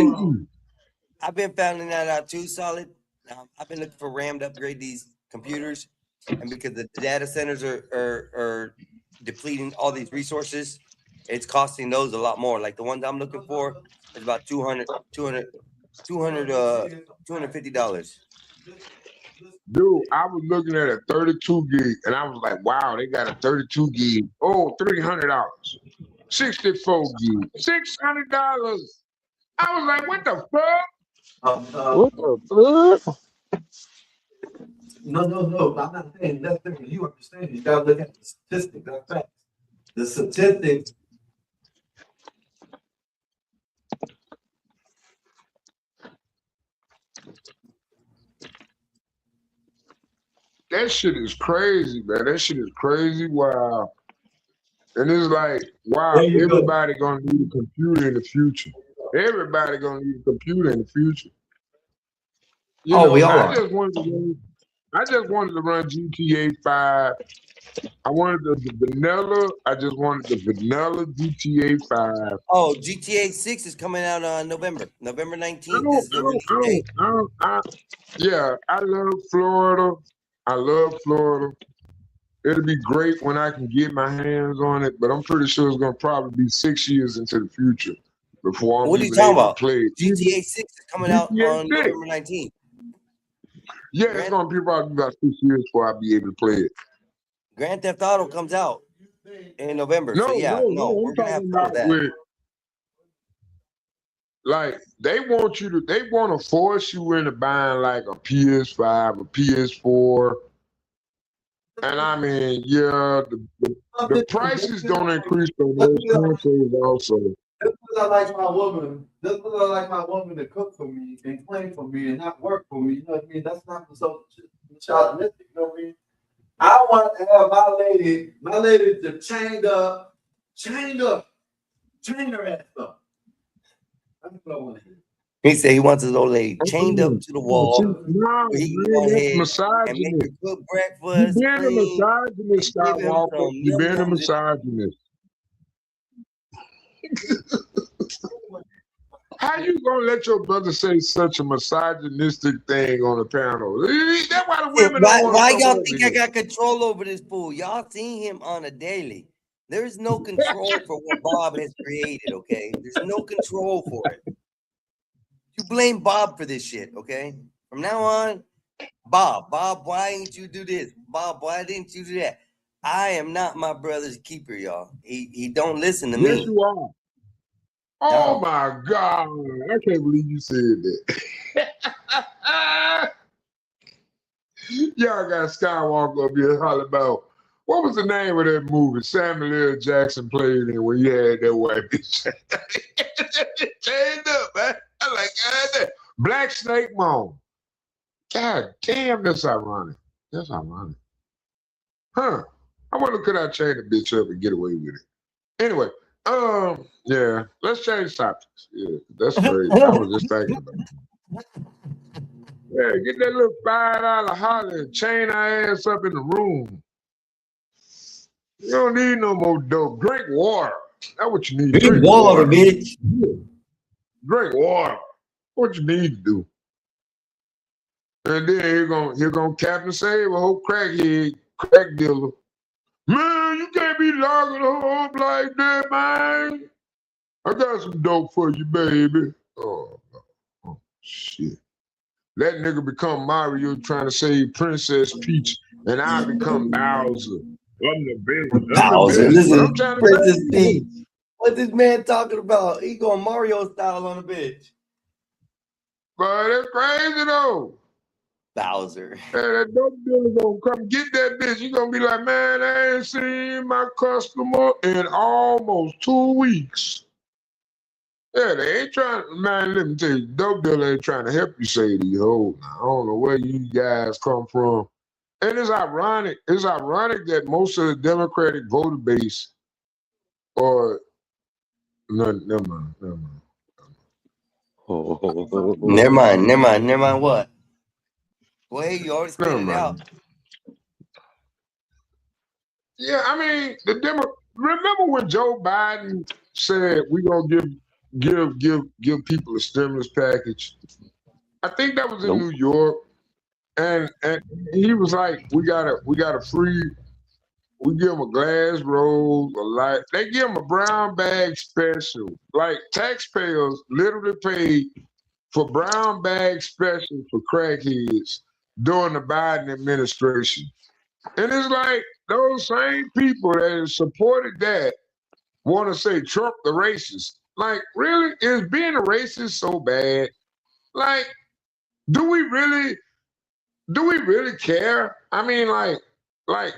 been finding that out too, Solid. I've been looking for RAM to upgrade these computers, and because the data centers are depleting all these resources, it's costing those a lot more. Like the ones I'm looking for is about $250. Dude, I was looking at a 32 gig, and I was like, wow, they got a 32 gig. Oh, $300. 64 gig, $600. I was like, what the fuck? What the fuck? No. I'm not saying that's different. You understand? You gotta look at the statistics. That's facts. The statistics. That shit is crazy, man. That shit is crazy. Wow. And it's like, wow, everybody gonna need a computer in the future. Everybody gonna need a computer in the future. You know, we all I are. just wanted to run GTA 5. I wanted the vanilla. I just wanted the vanilla GTA 5. Oh, GTA 6 is coming out on November 19th. Is the release date. Yeah, I love Florida. It'll be great when I can get my hands on it, but I'm pretty sure it's gonna probably be 6 years into the future before I'm What are you even talking able about? to play it. GTA 6 is coming out GTA on 6. November 19th. Yeah, it's gonna be probably about 6 years before I'll be able to play it. Grand Theft Auto comes out in November. No, So yeah, I'm we're gonna have talking fun about with that. with, like, they want to force you into buying like a PS5, a PS4. And I mean, yeah, the prices don't increase on those consoles also. That's what I like my woman. That's what I like my woman to cook for me and clean for me and not work for me. You know what I mean? That's not so chauvinistic. You know what I mean? I want to have my lady to chain her ass up. That's what I want to do. He said he wants his old lady chained up to the wall. No, where he can man, go that's ahead and misogynist. make her cook breakfast. You being a clean, misogynist, and give him Skywalker. some You being a num-nums. misogynist. How you gonna let your brother say such a misogynistic thing on the panel? That's why the women don't want Why to come y'all over think here. I got control over this fool? Y'all seen him on a daily. There is no control for what Bob has created, okay? There's no control for it. You blame Bob for this shit, okay? From now on, Bob, why didn't you do this? Bob, why didn't you do that? I am not my brother's keeper, y'all. He don't listen to me. Yes, you are. Oh my God. I can't believe you said that. Y'all got Skywalker up here hollering about What was the name of that movie Samuel L. Jackson played in when he had that white bitch? Chained up, man. I like God, Black Snake Moan. God damn, that's ironic. That's ironic. Huh. I wonder could I chain the bitch up and get away with it. Anyway, yeah, let's change topics. Yeah, that's crazy. I was just thinking about it. Yeah, get that little $5 holler and chain our ass up in the room. You don't need no more dope. Drink water. That's what you need. Drink water, bitch. Yeah. Drink water. What you need to do. And then here gonna Captain Save a whole crack dealer. Man, you can't be locking her up like that, man. I got some dope for you, baby. Oh shit. That nigga become Mario trying to save Princess Peach, and I become Bowser. I'm the best. Bowser, listen, I'm trying to Princess say, Peach. What this man talking about? He going Mario style on the bitch. But that's crazy though. Bowser. Hey, that dope dealer gonna come get that bitch. You gonna be like, man, I ain't seen my customer in almost 2 weeks. Yeah, they ain't trying. Man, let me tell you, dope dealer ain't trying to help you say these hoes. I don't know where you guys come from. And it's ironic. It's ironic that most of the Democratic voter base or no, never mind. Never mind. What? Well, you already spit it out. Yeah, I mean, remember when Joe Biden said we gonna give people a stimulus package? I think that was in New York. And he was like, we give them a glass roll, a light. They give them a brown bag special. Like taxpayers literally paid for brown bag special for crackheads during the Biden administration. And it's like those same people that supported that want to say Trump the racist. Like, really? Is being a racist so bad? Like, do we really care? I mean, like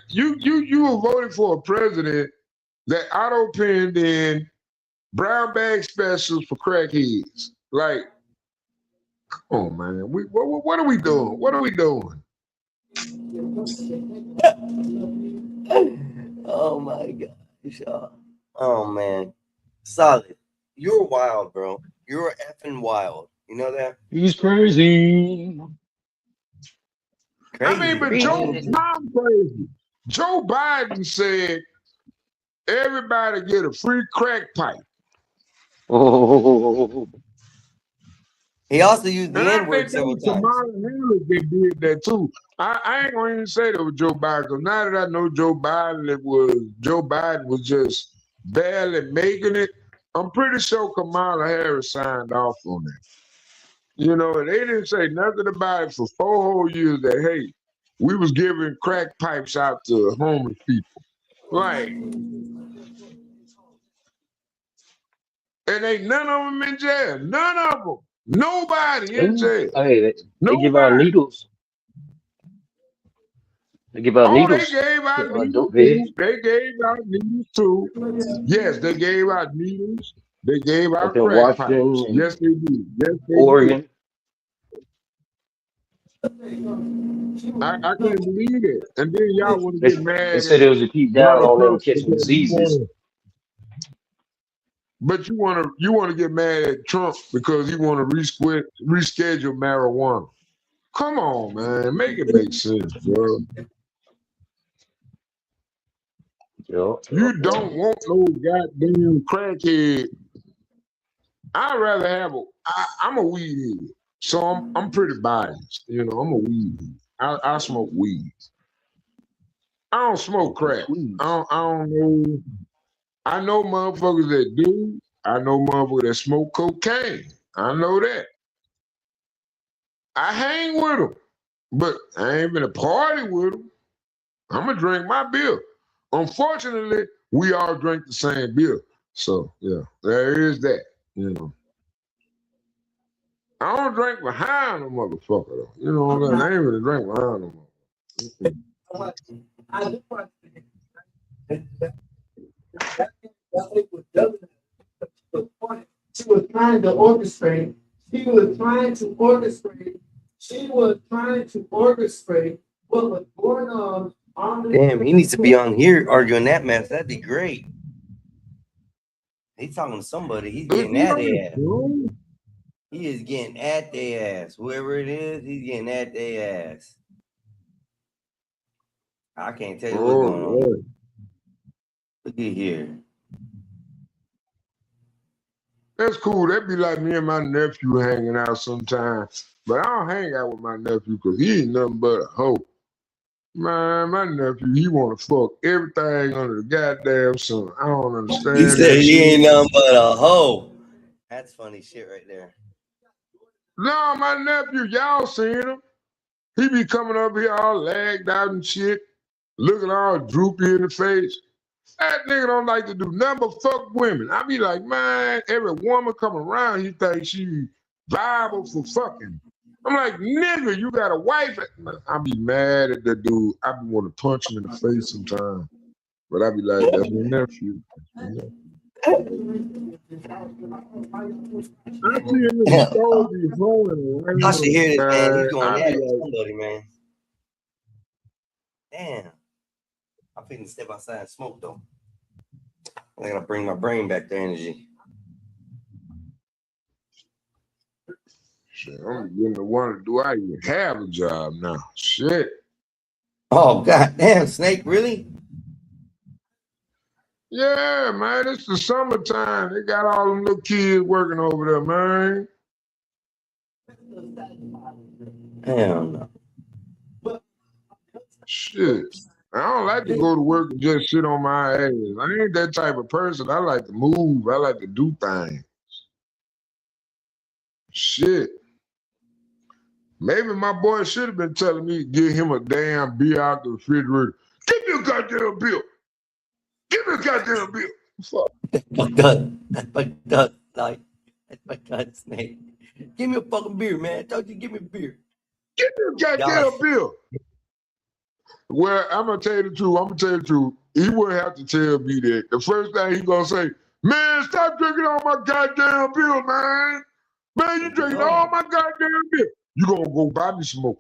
you were voting for a president that auto-pinned in brown bag specials for crackheads. Like, come on, man. What are we doing? What are we doing? Oh my gosh. Oh man. Solid. You're wild, bro. You're effing wild. You know that? He's crazy. I mean, but I'm crazy. Joe Biden said everybody get a free crack pipe. Oh. He also used the And I N-word think that several was times. Kamala Harris that did that too. I ain't gonna even say that was Joe Biden, because now that I know Joe Biden was just barely making it, I'm pretty sure Kamala Harris signed off on that. You know, and they didn't say nothing about it for 4 whole years that, hey, we was giving crack pipes out to homeless people. Like, and ain't none of them in jail. None of them. Nobody in jail. Hey, they give out needles. They give out needles. They gave out needles dope too. head. They gave out needles too. Yes, they gave out needles. They gave out Up in crack pipes. Washington and Yes, they did. Yes, they Oregon. did. I couldn't believe it. And then y'all want to get mad. They said it was to keep down on them catching diseases. But you want to get mad at Trump because he want to reschedule marijuana. Come on, man, make it make sense, bro. You don't want no goddamn crackhead. I'd rather have I'm a weed head, so I'm pretty biased. You know, I'm a weed head. I smoke weed. I don't smoke crack. I don't know. I know motherfuckers that do. I know motherfuckers that smoke cocaine. I know that. I hang with them, but I ain't been a party with them. I'm gonna drink my beer. Unfortunately, we all drink the same beer. So yeah, there is that. You know, I don't drink behind a motherfucker though. You know what I'm saying? I ain't really drink behind them. She was trying to orchestrate. She was trying to orchestrate. She was trying to orchestrate what was going on the. Damn, he needs to be on here arguing that mess. That'd be great. He's talking to somebody. He's getting at their ass. He is getting at their ass. Whoever it is, he's getting at their ass. I can't tell you what's going on. Look at here. That's cool. That'd be like me and my nephew hanging out sometimes. But I don't hang out with my nephew because he ain't nothing but a hoe. Man, my nephew, he want to fuck everything under the goddamn sun. I don't understand. He said he ain't nothing but a hoe. That's funny shit right there. No, my nephew, y'all seen him. He be coming up here all lagged out and shit, looking all droopy in the face. That nigga don't like to do nothing but fuck women. I be like, man, every woman come around, he thinks she viable for fucking. I'm like, nigga, you got a wife. I be mad at that dude. I be want to punch him in the face sometimes. But I be like, that's my nephew. I see him in the store, be rolling. I should hear this, man. He's going at it with somebody, man. Damn. I'm finna step outside and smoke, though. I gotta bring my brain back to energy. Shit, I'm beginning to wonder, do I even have a job now? Shit. Oh, goddamn, Snake, really? Yeah, man, it's the summertime. They got all them little kids working over there, man. Hell no. Shit. I don't like to go to work and just sit on my ass. I ain't that type of person. I like to move. I like to do things. Shit. Maybe my boy should have been telling me to get him a damn beer out the refrigerator. Give me a goddamn bill. Give me a goddamn bill. Fuck. That's fucked up. Like, that's fucked up, Snake. Give me a fucking beer, man. I told you, give me a beer. Give me a goddamn bill. Well, I'm gonna tell you the truth. He wouldn't have to tell me that. The first thing he gonna say, man, stop drinking all my goddamn beer, man. Man, you drinking all my goddamn beer. You gonna go buy me some more.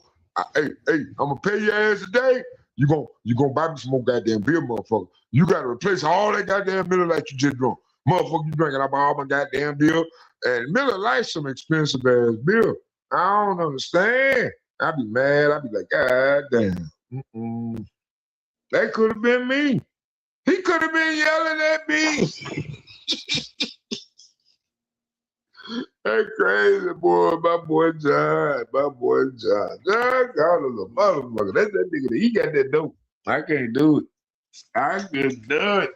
Hey, I'm gonna pay your ass today. You gonna buy me some more goddamn beer, motherfucker. You gotta replace all that goddamn Miller Lite you just drunk. Motherfucker, you drinking up all my goddamn beer. And Miller Lite's some expensive ass beer. I don't understand. I be mad. I be like, God damn. That could have been me. He could have been yelling at me. That crazy boy, my boy John. John God is a motherfucker. That's that nigga. He got that dope. I can't do it. I can't do it.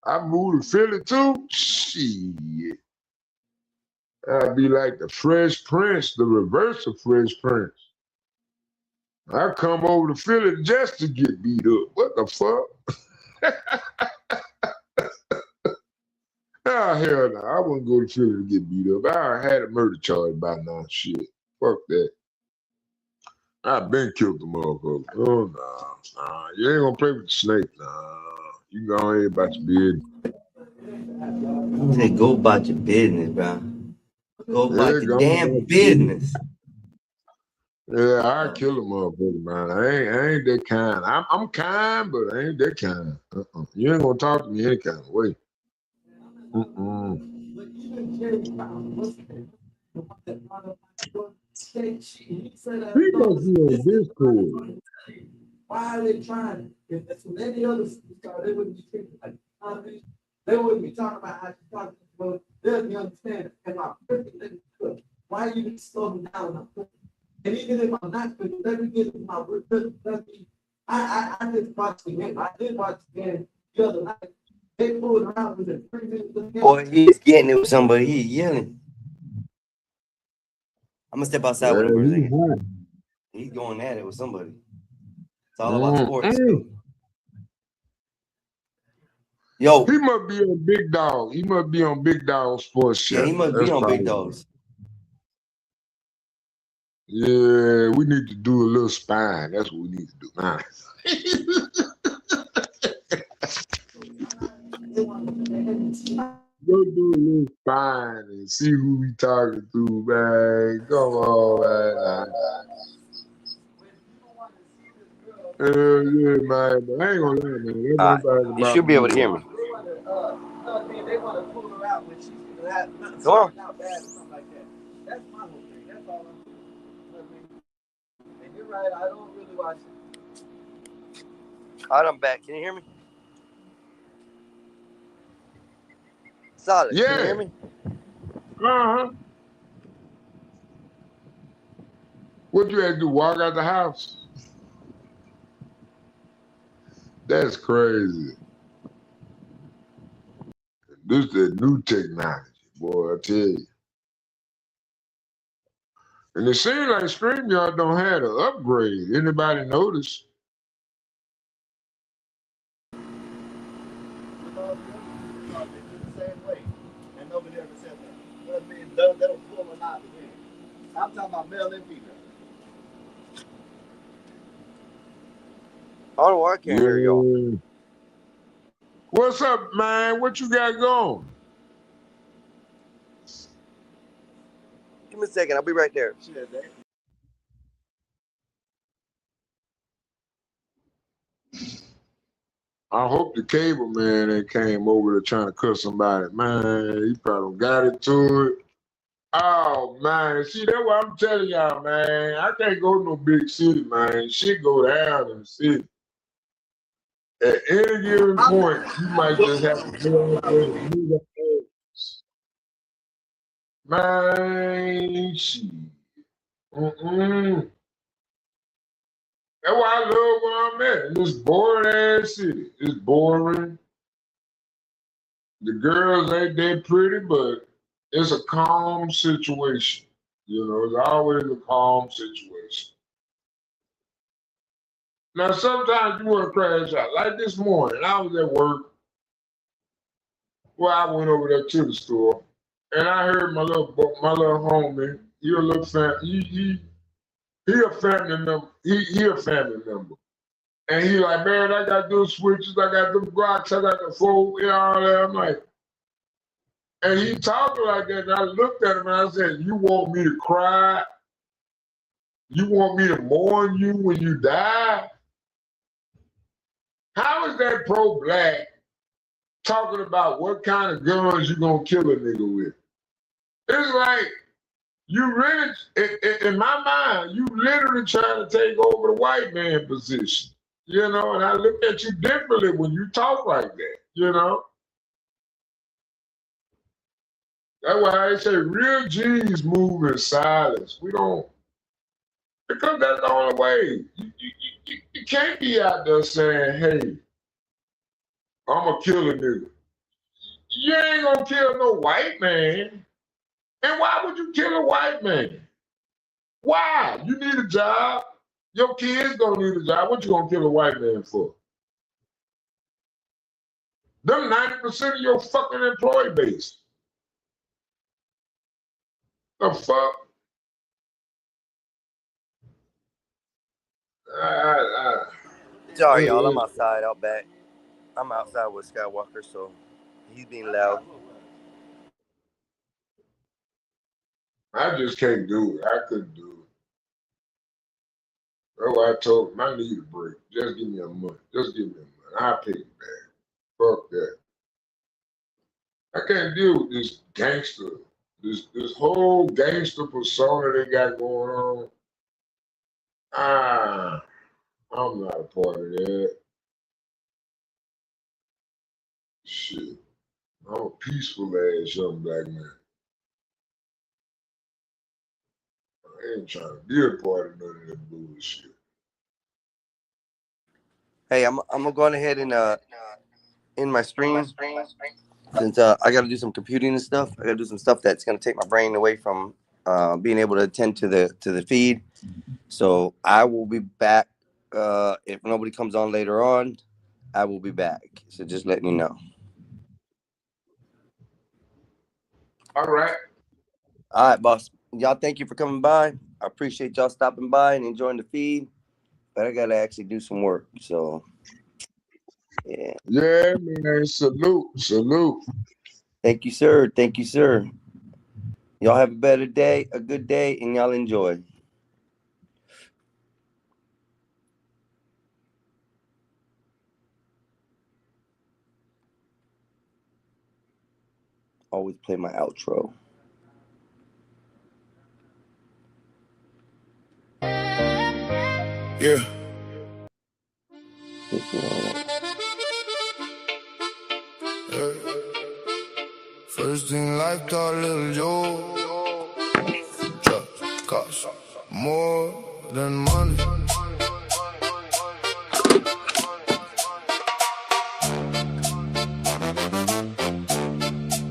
I moved to Philly too. Shit. I'd be like the Fresh Prince, the reverse of Fresh Prince. I come over to Philly just to get beat up. What the fuck? Ah, hell no. I wouldn't go to Philly to get beat up. I had a murder charge by now. Shit. Fuck that. I've been killed the motherfucker. Oh, nah. You ain't gonna play with the snake. Nah. You go ahead about your business. Say, go about your business, bro. Go about your damn business. Yeah, I kill a motherfucker, man. I ain't that kind. I'm kind, but I ain't that kind. You ain't gonna talk to me any kind of way. He must be on Discord. Why are they trying? If that's what any other superstar, they wouldn't be treated like they wouldn't be talking about how you talk to them. They'll be understanding. And my perfect why are you slow me down? And even if I'm not good, let me get my work. I just watched the game. I did watch the game the other night. They pulled around with it 3 minutes. Boy, he's getting it with somebody. He's yelling. I'm gonna step outside with him for a second. He's going at it with somebody. It's all about sports. Yo, he must be on Big Dog. He must be on Big Dog Sports. Yeah, he must be on Big Dogs. Yeah, we need to do a little spine. That's what we need to do now. go do a little spine and see who we talking to, man. Come on, man. Yeah, man. But I ain't gonna lie, man. That's All one right, thing you about should be able to me. hear me. They want to pull her out when she's gonna have nothing Come on. starting out bad or something like that. That's my whole thing. That's all I'm. And you're right. I don't really watch it. All right, I'm back. Can you hear me? Solid. Can you hear Yeah. me? Uh-huh. What you had to do? Walk out the house? That's crazy. This is the new technology, boy, I tell you. And it seems like StreamYard don't have an upgrade. Anybody notice? I'm talking about male and female. I don't know why I can't hear y'all. What's up, man? What you got going? Give me a second. I'll be right there. I hope the cable man ain't came over there trying to cut somebody. Man, he probably got into it. Oh, man. See, that's what I'm telling y'all, man. I can't go to no big city, man. Shit go down in the city. At any given point, you might just have to go out there and move up there. Man, shit. That's why I love where I'm at. In this boring ass city. It's boring. The girls ain't that pretty, but it's a calm situation. You know, it's always a calm situation. Now, sometimes you want to crash out. Like this morning, I was at work. Well, I went over there to the store, and I heard my little homie. He a little family. He a family member. He a family member. And he like, man, I got those switches, I got them Glocks, I got the 4, all that. I'm like, and he talking like that, and I looked at him and I said, you want me to cry? You want me to mourn you when you die? How is that pro-black talking about what kind of guns you gonna kill a nigga with? It's like, you really, in my mind, you literally trying to take over the white man position. You know, and I look at you differently when you talk like that, you know? That's why I say real G's move in silence. We don't, because that's the only way. You can't be out there saying, hey, I'm gonna kill a nigga. You ain't gonna kill no white man. And why would you kill a white man? Why? You need a job. Your kids don't need a job. What you gonna kill a white man for? Them 90% of your fucking employee base. The fuck? Sorry, y'all. I'm outside, out back. I'm outside with Skywalker, so he's being loud. I just can't do it. I couldn't do it. That's why I told him I need a break. Just give me a month. Just give me a month. I'll pay you back. Fuck that. I can't deal with this gangster, this whole gangster persona they got going on. I'm not a part of that. Shit. I'm a peaceful ass young black man. I ain't trying to be a part of none of that bullshit. Hey, I'm gonna go ahead and in my stream, since I got to do some computing and stuff. I got to do some stuff that's gonna take my brain away from being able to attend to the feed. So I will be back. If nobody comes on later on, I will be back. So just letting you know. All right. All right, boss. Y'all, thank you for coming by. I appreciate y'all stopping by and enjoying the feed. But I gotta actually do some work. So yeah. Yeah, man. Salute. Thank you, sir. Thank you, sir. Y'all have a better day, a good day, and y'all enjoy. Always play my outro. Yeah. First thing life taught little Joe, drugs cost more than money.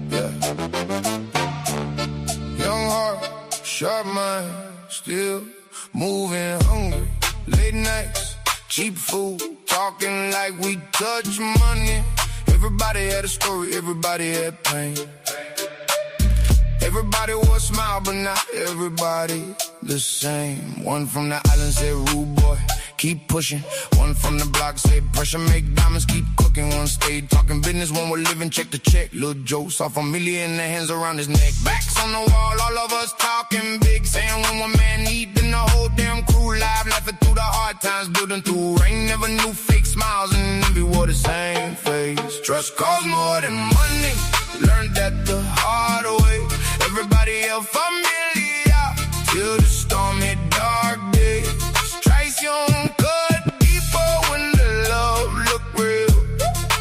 Yeah. Young heart, sharp mind, still moving hungry. Late nights, cheap food, talking like we touch money. Everybody had a story, everybody had pain. Everybody was smile, but not everybody the same. One from the island said, rude boy, keep pushing. One from the block said, pressure make diamonds keep cooking. One stayed talking business, one was living check to check. Lil' Joe saw familiar in the hands around his neck. Backs on the wall, all of us talking big, saying when one man need, then the whole damn crew live, laughing through the hard times, building through rain. Never knew fake smiles and envy wore the same face. Trust costs more than money, learned that the hard way. Everybody else familiar, till the storm hit dark days. Traición cut deeper when the love look real.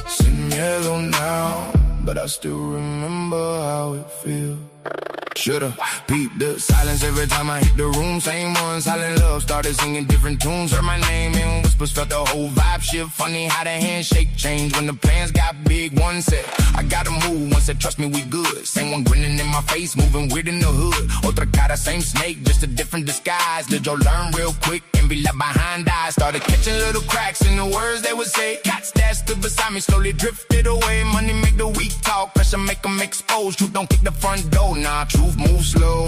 Sin miedo now, but I still remember how it feels. Should've peeped the silence every time I hit the room. Same one, silent love, started singing different tunes. Heard my name in whispers, felt the whole vibe shift. Funny how the handshake changed when the plans got big. One said, I gotta move, one said, trust me, we good. Same one grinning in my face, moving weird in the hood. Otra cara, same snake, just a different disguise. Did you learn real quick and be left behind eyes? Started catching little cracks in the words they would say. Cats that stood beside me slowly drifted away. Money make the weak talk, pressure make them expose. Truth don't kick the front door, nah, truth move slow.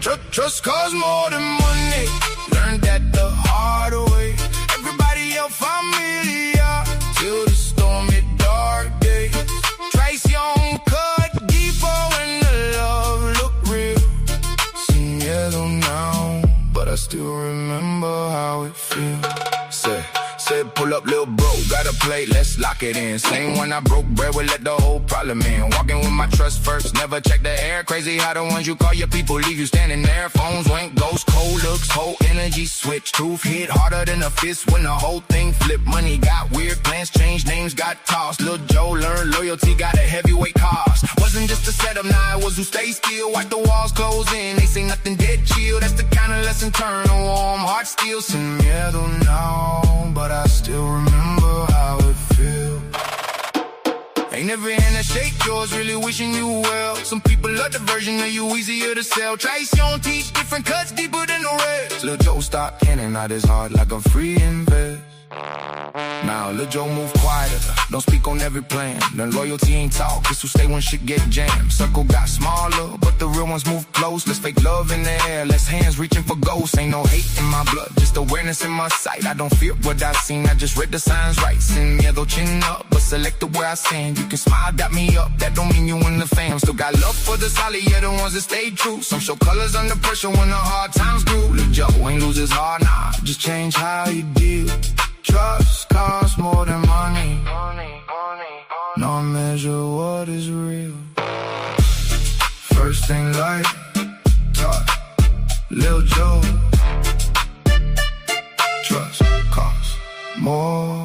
Trust costs more than money, learned that the hard way. Everybody else familiar, till the storm hit dark days. Traición cut deeper when the love look real. Sin miedo now, but I still remember how it feels. Said pull up, lil' bro, got a plate, let's lock it in. Same when I broke bread, we let the whole problem in. Walking with my trust first, never check the air. Crazy how the ones you call your people leave you standing there. Phones went ghost, cold looks, whole energy switch. Truth hit harder than a fist when the whole thing flipped. Money got weird, plans changed, names got tossed. Lil' Joe learned loyalty got a heavyweight cost. Wasn't just a setup, nah, it was who stay still. Watch the walls close in, they say nothing dead chill. That's the kind of lesson turn a warm heart still. Sin miedo now, but I still remember how it feels. Ain't every hand that shake yours really wishing you well. Some people love the version of you easier to sell. Traición teach different cuts deeper than the rest. Lil' Joe stop canning out his heart like a free invest. Now Lil' Joe move quieter, don't speak on every plan. Then loyalty ain't talk, it's who stay when shit get jammed. Circle got smaller, but the real ones move close. Let's fake love in the air, less hands reaching for ghosts. Ain't no hate in my blood, just awareness in my sight. I don't fear what I've seen, I just read the signs right. Sin miedo chin up, but selected where I stand. You can smile, dap me up, that don't mean you in the fam. Still got love for the solid, yeah, the ones that stay true. Some show colors under pressure when the hard times grew. Lil' Joe ain't lose his heart, nah, just change how you deal. Trust costs more than money. No measure what is real. First thing life taught Lil' Joe. Trust costs more